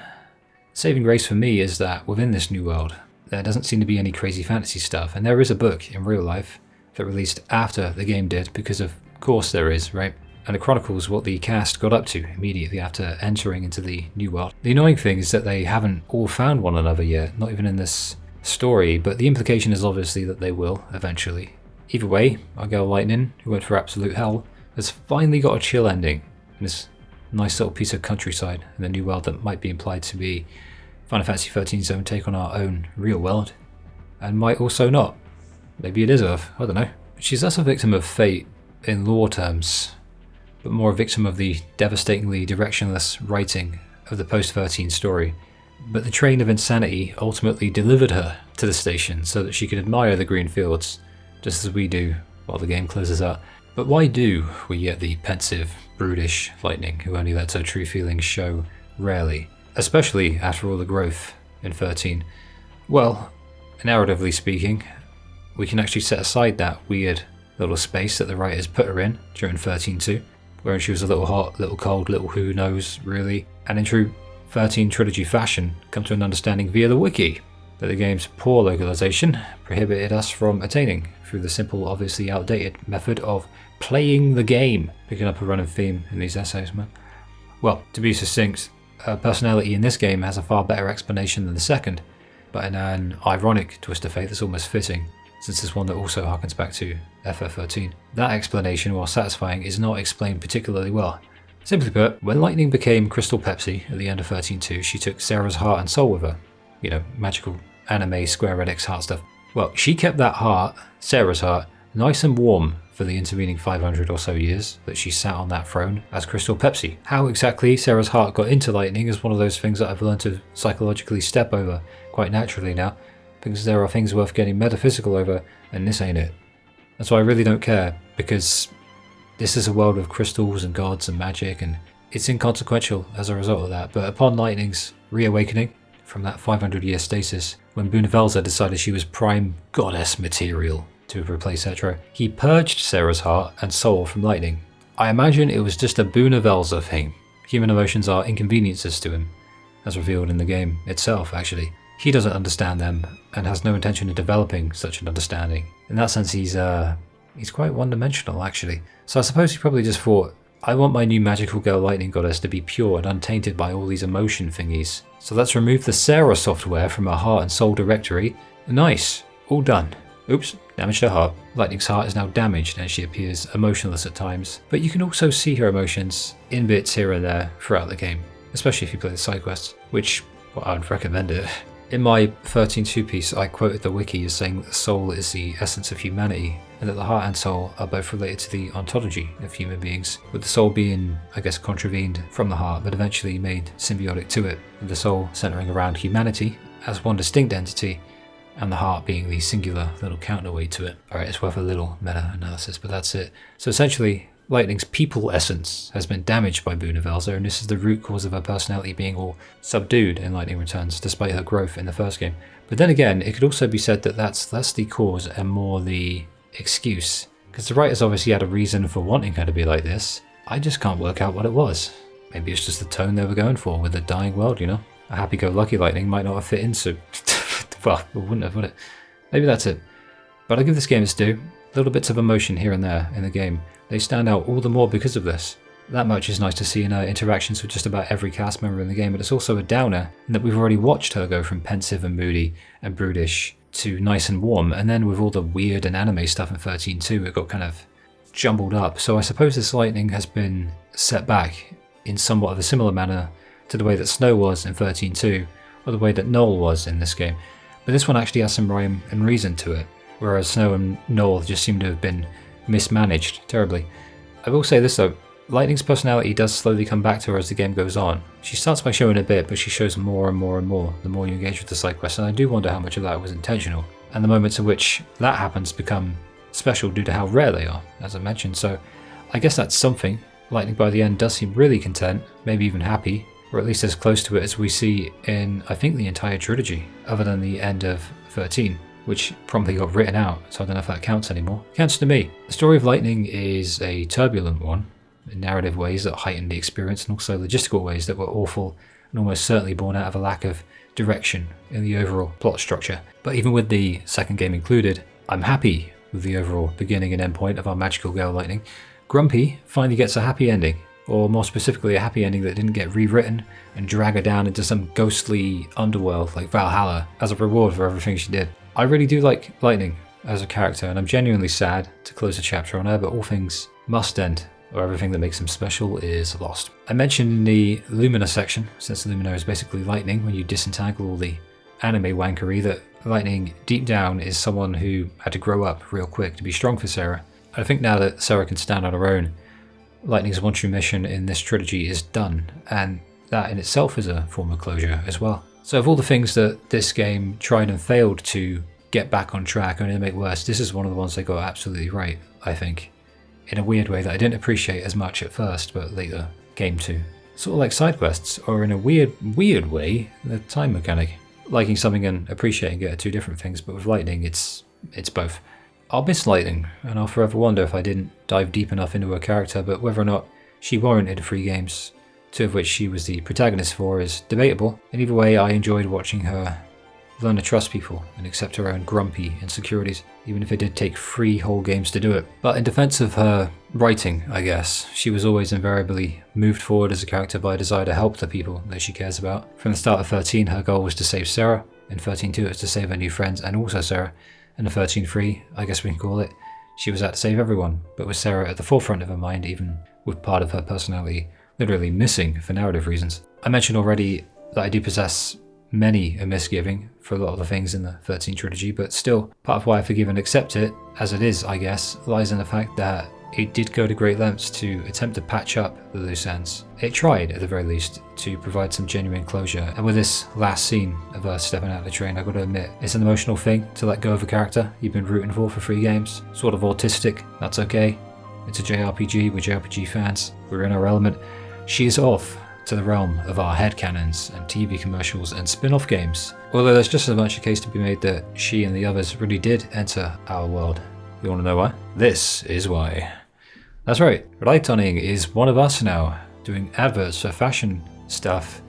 Saving grace for me is that within this new world, there doesn't seem to be any crazy fantasy stuff, and there is a book in real life that released after the game did, because of course there is, right? And it chronicles what the cast got up to immediately after entering into the new world. The annoying thing is that they haven't all found one another yet, not even in this story, but the implication is obviously that they will eventually. Either way, our girl Lightning, who went for absolute hell, has finally got a chill ending in this nice little piece of countryside in the new world that might be implied to be Final Fantasy XIII's own take on our own real world, and might also not. Maybe it is Earth, I don't know. She's less a victim of fate in lore terms, but more a victim of the devastatingly directionless writing of the post-13 story. But the train of insanity ultimately delivered her to the station so that she could admire the green fields, just as we do while the game closes out. But why do we get the pensive, brutish Lightning who only lets her true feelings show rarely, especially after all the growth in 13? Well, narratively speaking, we can actually set aside that weird little space that the writers put her in during 13.2, wherein she was a little hot, little cold, little who knows really, and in true 13 Trilogy fashion, come to an understanding via the wiki that the game's poor localization prohibited us from attaining through the simple, obviously outdated method of playing the game. Picking up a running theme in these essays, man. Well, to be succinct, her personality in this game has a far better explanation than the second, but in an ironic twist of fate that's almost fitting, since it's one that also harkens back to FF13. That explanation, while satisfying, is not explained particularly well. Simply put, when Lightning became Crystal Pepsi at the end of 13.2, she took Sarah's heart and soul with her. You know, magical anime Square Enix heart stuff. Well, she kept that heart, Sarah's heart, nice and warm for the intervening 500 or so years that she sat on that throne as Crystal Pepsi. How exactly Sarah's heart got into Lightning is one of those things that I've learned to psychologically step over quite naturally now, because there are things worth getting metaphysical over, and this ain't it. That's why I really don't care, because this is a world of crystals and gods and magic, and it's inconsequential as a result of that. But upon Lightning's reawakening from that 500-year stasis, when Boone decided she was prime goddess material to replace Etra, he purged Sarah's heart and soul from Lightning. I imagine it was just a Boone thing. Human emotions are inconveniences to him, as revealed in the game itself, actually. He doesn't understand them, and has no intention of developing such an understanding. In that sense, he's quite one-dimensional, actually. So I suppose he probably just thought, I want my new magical girl Lightning goddess to be pure and untainted by all these emotion thingies. So let's remove the Sarah software from her heart and soul directory. Nice. All done. Oops, damaged her heart. Lightning's heart is now damaged and she appears emotionless at times. But you can also see her emotions in bits here and there throughout the game, especially if you play the side quests, which, well, I would recommend it. In my 13.2 piece, I quoted the wiki as saying that the soul is the essence of humanity, and that the heart and soul are both related to the ontology of human beings, with the soul being, I guess, contravened from the heart, but eventually made symbiotic to it, with the soul centering around humanity as one distinct entity, and the heart being the singular little counterweight to it. Alright, it's worth a little meta-analysis, but that's it. So essentially, Lightning's people essence has been damaged by Boone, and this is the root cause of her personality being all subdued in Lightning Returns, despite her growth in the first game. But then again, it could also be said that that's less the cause and more the excuse, because the writers obviously had a reason for wanting her to be like this. I just can't work out what it was. Maybe it's just the tone they were going for with the dying world, you know? A happy-go-lucky Lightning might not have fit into... well, it wouldn't have, would it? Maybe that's it. But I give this game its due. Little bits of emotion here and there in the game. They stand out all the more because of this. That much is nice to see in her interactions with just about every cast member in the game, but it's also a downer in that we've already watched her go from pensive and moody and brutish to nice and warm, and then with all the weird and anime stuff in 13.2 it got kind of jumbled up. So I suppose this Lightning has been set back in somewhat of a similar manner to the way that Snow was in 13.2, or the way that Noel was in this game. But this one actually has some rhyme and reason to it, whereas Snow and Noel just seem to have been mismanaged terribly. I will say this though, Lightning's personality does slowly come back to her as the game goes on. She starts by showing a bit, but she shows more and more and more the more you engage with the side quests, and I do wonder how much of that was intentional. And the moments in which that happens become special due to how rare they are, as I mentioned, so I guess that's something. Lightning by the end does seem really content, maybe even happy, or at least as close to it as we see in, I think, the entire trilogy, other than the end of 13, which promptly got written out, so I don't know if that counts anymore. It counts to me. The story of Lightning is a turbulent one, in narrative ways that heightened the experience, and also logistical ways that were awful and almost certainly born out of a lack of direction in the overall plot structure. But even with the second game included, I'm happy with the overall beginning and end point of our magical girl Lightning. Grumpy finally gets a happy ending, or more specifically a happy ending that didn't get rewritten and drag her down into some ghostly underworld like Valhalla as a reward for everything she did. I really do like Lightning as a character, and I'm genuinely sad to close a chapter on her, but all things must end, or everything that makes them special is lost. I mentioned in the Lumina section, since Lumina is basically Lightning when you disentangle all the anime wankery, that Lightning deep down is someone who had to grow up real quick to be strong for Sarah. I think now that Sarah can stand on her own, Lightning's one true mission in this trilogy is done, and that in itself is a form of closure as well. So of all the things that this game tried and failed to get back on track, only to make worse, this is one of the ones they got absolutely right, I think. In a weird way that I didn't appreciate as much at first, but later came to. Sort of like side quests, or in a weird way, the time mechanic. Liking something and appreciating it are two different things, but with Lightning, it's both. I'll miss Lightning, and I'll forever wonder if I didn't dive deep enough into her character, but whether or not she warranted 3 games, 2 of which she was the protagonist for, is debatable. And either way, I enjoyed watching her learn to trust people and accept her own grumpy insecurities, even if it did take 3 whole games to do it. But in defense of her writing, I guess, she was always invariably moved forward as a character by a desire to help the people that she cares about. From the start of 13, her goal was to save Sarah. In 13.2, it was to save her new friends and also Sarah. And in 13.3, I guess we can call it, she was out to save everyone, but with Sarah at the forefront of her mind, even with part of her personality literally missing for narrative reasons. I mentioned already that I do possess many a misgiving for a lot of the things in the 13 trilogy, but still, part of why I forgive and accept it, as it is, I guess, lies in the fact that it did go to great lengths to attempt to patch up the loose ends. It tried, at the very least, to provide some genuine closure, and with this last scene of her stepping out of the train, I've got to admit, it's an emotional thing to let go of a character you've been rooting for 3 games. Sort of autistic, that's okay. It's a JRPG, we're JRPG fans, we're in our element. She is off to the realm of our headcanons and TV commercials and spin-off games. Although there's just as much a case to be made that she and the others really did enter our world. You want to know why? This is why. That's right, Retconning is one of us now, doing adverts for fashion stuff.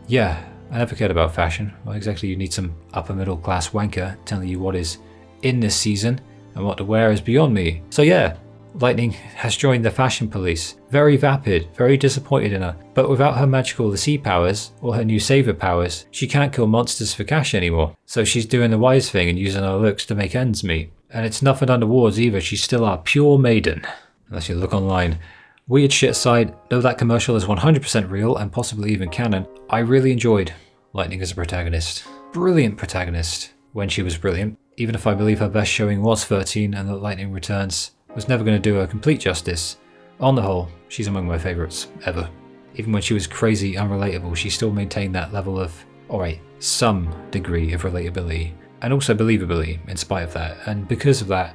Yeah, I never cared about fashion. Why exactly you need some upper middle class wanker telling you what is in this season and what to wear is beyond me. So yeah, Lightning has joined the fashion police. Very vapid, very disappointed in her, but without her magical sea powers or her new saver powers, she can't kill monsters for cash anymore. So she's doing the wise thing and using her looks to make ends meet. And it's nothing untoward either, she's still our pure maiden. Unless you look online. Weird shit aside, though that commercial is 100% real and possibly even canon, I really enjoyed Lightning as a protagonist. Brilliant protagonist when she was brilliant, even if I believe her best showing was 13 and that Lightning Returns was never going to do her complete justice. On the whole, she's among my favourites ever. Even when she was crazy unrelatable, she still maintained that level of, alright, some degree of relatability, and also believability in spite of that, and because of that,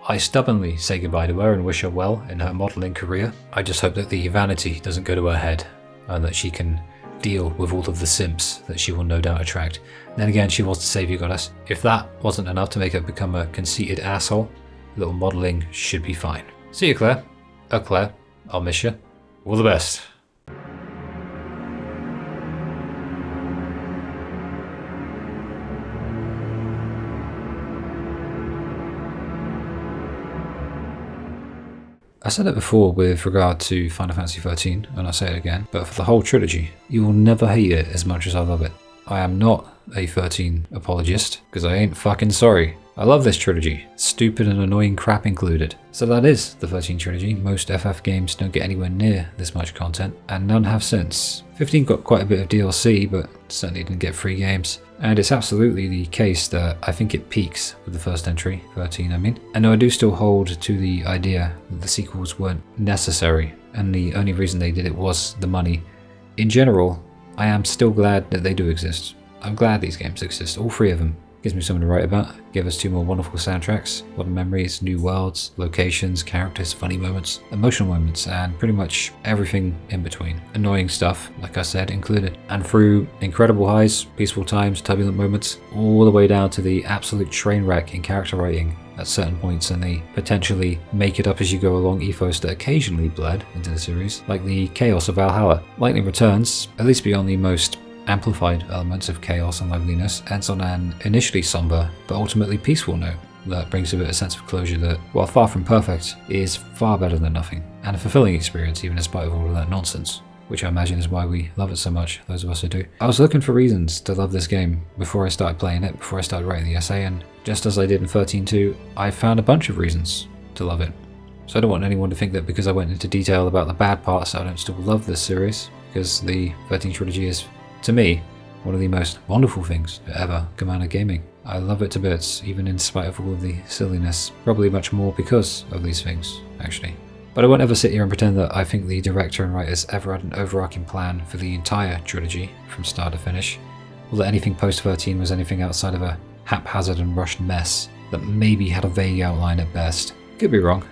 I stubbornly say goodbye to her and wish her well in her modelling career. I just hope that the vanity doesn't go to her head, and that she can deal with all of the simps that she will no doubt attract. Then again, she was the saviour goddess. If that wasn't enough to make her become a conceited asshole, a little modelling should be fine. See you, Claire. Claire, I'll miss you. All the best. I said it before with regard to Final Fantasy XIII, and I'll say it again, but for the whole trilogy, you will never hate it as much as I love it. I am not a 13 apologist, because I ain't fucking sorry. I love this trilogy, stupid and annoying crap included. So that is the 13 trilogy. Most FF games don't get anywhere near this much content, and none have since. 15 got quite a bit of DLC, but certainly didn't get free games. And it's absolutely the case that I think it peaks with the first entry, 13 I mean. And I do still hold to the idea that the sequels weren't necessary, and the only reason they did it was the money. In general, I am still glad that they do exist. I'm glad these games exist, all 3 of them. Gives me something to write about, give us 2 more wonderful soundtracks, modern memories, new worlds, locations, characters, funny moments, emotional moments, and pretty much everything in between. Annoying stuff, like I said, included. And through incredible highs, peaceful times, turbulent moments, all the way down to the absolute train wreck in character writing at certain points, and the potentially make it up as you go along ethos that occasionally bled into the series, like the chaos of Valhalla. Lightning Returns, at least beyond the most amplified elements of chaos and liveliness, ends on an initially somber but ultimately peaceful note that brings a bit of sense of closure that, while far from perfect, is far better than nothing, and a fulfilling experience even in spite of all of that nonsense, which I imagine is why we love it so much, those of us who do. I was looking for reasons to love this game before I started playing it, before I started writing the essay, and just as I did in 13.2, I found a bunch of reasons to love it. So I don't want anyone to think that because I went into detail about the bad parts I don't still love this series, because the 13 trilogy is, to me, one of the most wonderful things to ever come out of gaming. I love it to bits, even in spite of all of the silliness. Probably much more because of these things, actually. But I won't ever sit here and pretend that I think the director and writers ever had an overarching plan for the entire trilogy from start to finish, or that anything post 13 was anything outside of a haphazard and rushed mess that maybe had a vague outline at best. Could be wrong,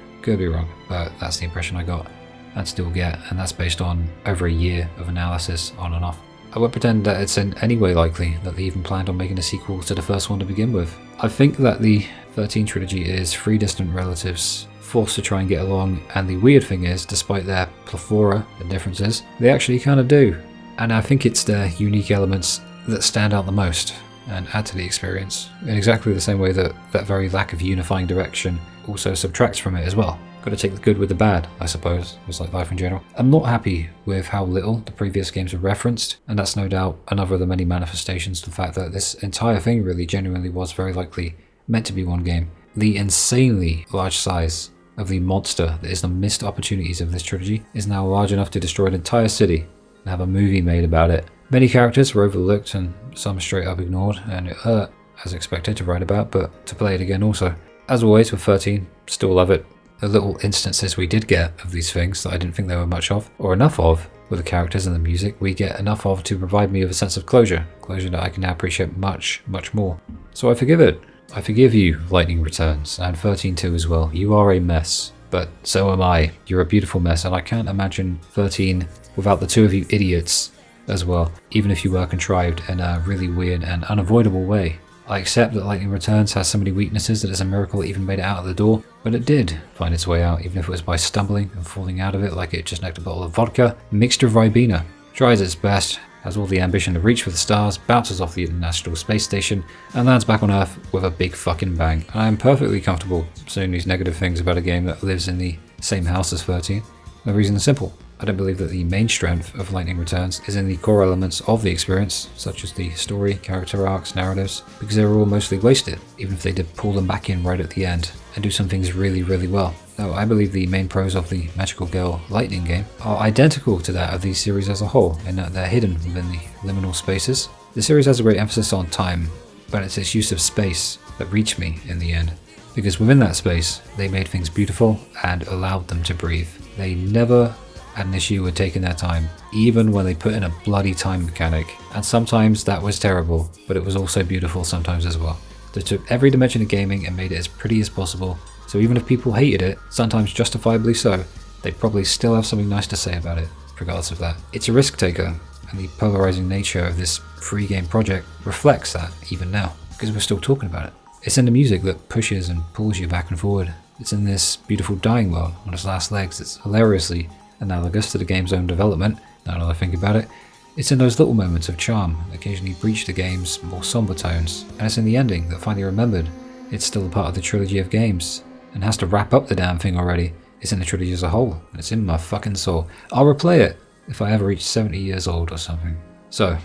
but that's the impression I got and still get, and that's based on over a year of analysis on and off. I won't pretend that it's in any way likely that they even planned on making a sequel to the first one to begin with. I think that the 13 trilogy is 3 distant relatives forced to try and get along, and the weird thing is, despite their plethora of differences, they actually kind of do. And I think it's their unique elements that stand out the most and add to the experience, in exactly the same way that that very lack of unifying direction also subtracts from it as well. Got to take the good with the bad, I suppose, just like life in general. I'm not happy with how little the previous games are referenced, and that's no doubt another of the many manifestations of the fact that this entire thing really genuinely was very likely meant to be one game. The insanely large size of the monster that is the missed opportunities of this trilogy is now large enough to destroy an entire city and have a movie made about it. Many characters were overlooked and some straight up ignored, and it hurt, as expected, to write about, but to play it again also. As always with 13, still love it. The little instances we did get of these things that I didn't think there were much of, or enough of, with the characters and the music, we get enough of to provide me with a sense of closure that I can now appreciate much, much more. So I forgive it. I forgive you, Lightning Returns, and 13.2 as well. You are a mess, but so am I. You're a beautiful mess, and I can't imagine 13 without the 2 of you idiots as well, even if you were contrived in a really weird and unavoidable way. I accept that Lightning Returns has so many weaknesses that it's a miracle it even made it out of the door, but it did find its way out, even if it was by stumbling and falling out of it like it just necked a bottle of vodka mixed with Ribena. Tries its best, has all the ambition to reach for the stars, bounces off the International Space Station, and lands back on Earth with a big fucking bang. And I am perfectly comfortable saying these negative things about a game that lives in the same house as 13. The reason is simple. I don't believe that the main strength of Lightning Returns is in the core elements of the experience, such as the story, character arcs, narratives, because they were all mostly wasted, even if they did pull them back in right at the end and do some things really, really well. No, I believe the main pros of the Magical Girl Lightning game are identical to that of the series as a whole, in that they're hidden within the liminal spaces. The series has a great emphasis on time, but it's its use of space that reached me in the end, because within that space, they made things beautiful and allowed them to breathe. They never had an issue with taking their time, even when they put in a bloody time mechanic, and sometimes that was terrible, but it was also beautiful sometimes as well. They took every dimension of gaming and made it as pretty as possible, so even if people hated it, sometimes justifiably so, they'd probably still have something nice to say about it, regardless of that. It's a risk taker, and the polarizing nature of this free game project reflects that even now, because we're still talking about it. It's in the music that pushes and pulls you back and forward. It's in this beautiful dying world on its last legs that's hilariously analogous to the game's own development, now that I think about it. It's in those little moments of charm that occasionally breach the game's more somber tones, and it's in the ending that finally remembered it's still a part of the trilogy of games, and has to wrap up the damn thing already. It's in the trilogy as a whole, and it's in my fucking soul. I'll replay it if I ever reach 70 years old or something. So,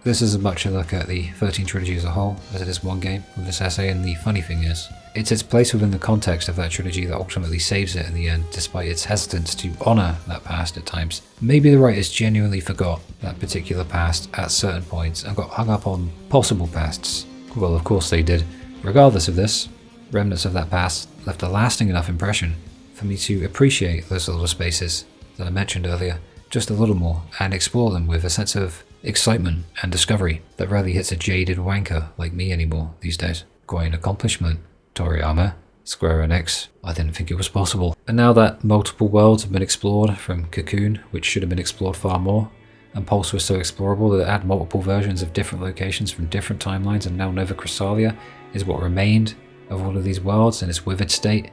This is as much a look at the 13 trilogy as a whole as it is one game with this essay, and the funny thing is, it's its place within the context of that trilogy that ultimately saves it in the end, despite its hesitance to honour that past at times. Maybe the writers genuinely forgot that particular past at certain points and got hung up on possible pasts. Well, of course they did. Regardless of this, remnants of that past left a lasting enough impression for me to appreciate those little spaces that I mentioned earlier just a little more and explore them with a sense of excitement and discovery that rarely hits a jaded wanker like me anymore these days. Quite an accomplishment, Toriyama. Square Enix, I didn't think it was possible. And now that multiple worlds have been explored, from Cocoon, which should have been explored far more, and Pulse was so explorable that it had multiple versions of different locations from different timelines, and now Nova Crystallia is what remained of all of these worlds in its withered state,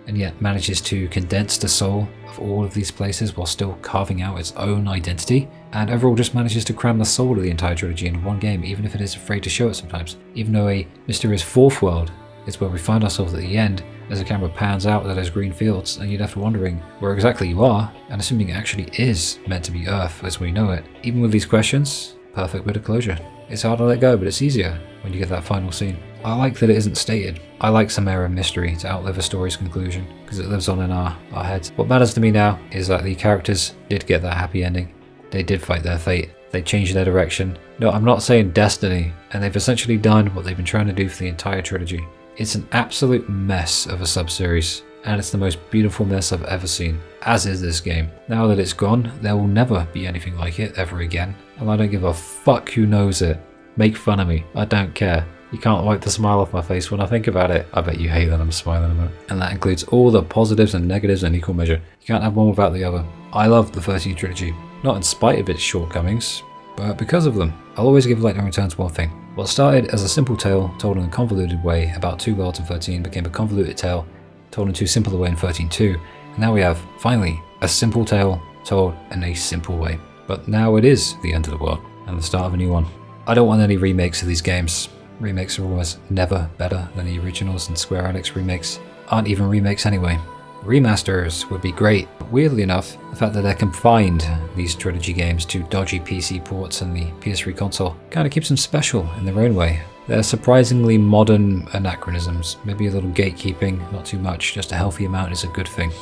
and yet manages to condense the soul of all of these places while still carving out its own identity, and overall just manages to cram the soul of the entire trilogy in one game, even if it is afraid to show it sometimes. Even though a mysterious fourth world is where we find ourselves at the end, as the camera pans out to those green fields, and you're left wondering where exactly you are, and assuming it actually is meant to be Earth as we know it. Even with these questions, perfect bit of closure. It's hard to let go, but it's easier when you get that final scene. I like that it isn't stated. I like some air of mystery to outlive a story's conclusion, because it lives on in our heads. What matters to me now is that the characters did get that happy ending. They did fight their fate. They changed their direction. No, I'm not saying destiny, and they've essentially done what they've been trying to do for the entire trilogy. It's an absolute mess of a sub-series, and it's the most beautiful mess I've ever seen, as is this game. Now that it's gone, there will never be anything like it ever again, and I don't give a fuck who knows it. Make fun of me, I don't care. You can't wipe the smile off my face when I think about it. I bet you hate that I'm smiling about it. And that includes all the positives and negatives in equal measure. You can't have one without the other. I love the 13th trilogy, not in spite of its shortcomings, but because of them. I'll always give Lightning Returns one thing. What started as a simple tale told in a convoluted way about two worlds in 13 became a convoluted tale told in too simple a way in 13-2, and now we have, finally, a simple tale told in a simple way. But now it is the end of the world, and the start of a new one. I don't want any remakes of these games. Remakes are almost never better than the originals, and Square Enix remakes aren't even remakes anyway. Remasters would be great, but weirdly enough, the fact that they're confined, these trilogy games, to dodgy PC ports and the PS3 console kind of keeps them special in their own way. They're surprisingly modern anachronisms, maybe a little gatekeeping, not too much, just a healthy amount is a good thing.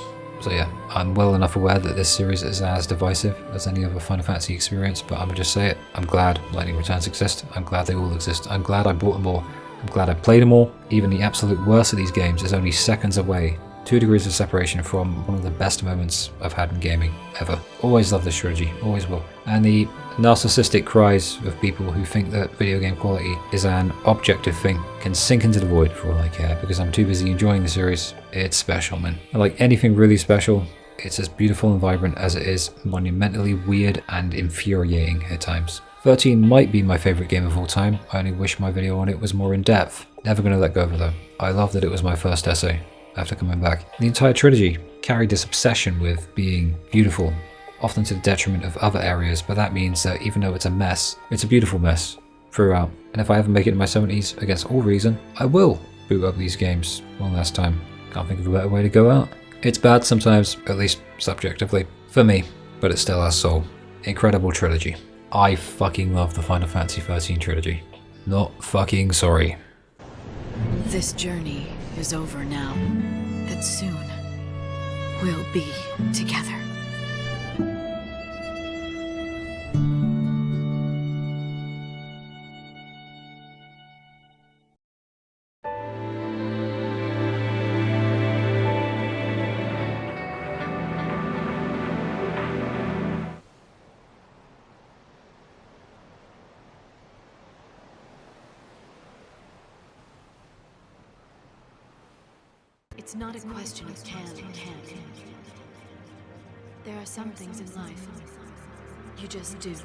So yeah, I'm well enough aware that this series is as divisive as any other Final Fantasy experience, but I'm gonna just say it, I'm glad Lightning Returns exist, I'm glad they all exist, I'm glad I bought them all, I'm glad I played them all. Even the absolute worst of these games is only seconds away, 2 degrees of separation from one of the best moments I've had in gaming ever. Always love this trilogy, always will. And the narcissistic cries of people who think that video game quality is an objective thing can sink into the void for all I care, because I'm too busy enjoying the series. It's special, man. Like anything really special, it's as beautiful and vibrant as it is monumentally weird and infuriating at times. 13 might be my favourite game of all time. I only wish my video on it was more in depth. Never gonna let go of it though. I love that it was my first essay after coming back. The entire trilogy carried this obsession with being beautiful, often to the detriment of other areas, but that means that even though it's a mess, it's a beautiful mess throughout. And if I ever make it in my 70s, against all reason, I will boot up these games one last time. Can't think of a better way to go out. It's bad sometimes, at least subjectively, for me, but it still has soul. Incredible trilogy. I fucking love the Final Fantasy 13 trilogy. Not fucking sorry. This journey is over now, that soon we'll be together. It's not a question of can or can't. There are some things in life you just do.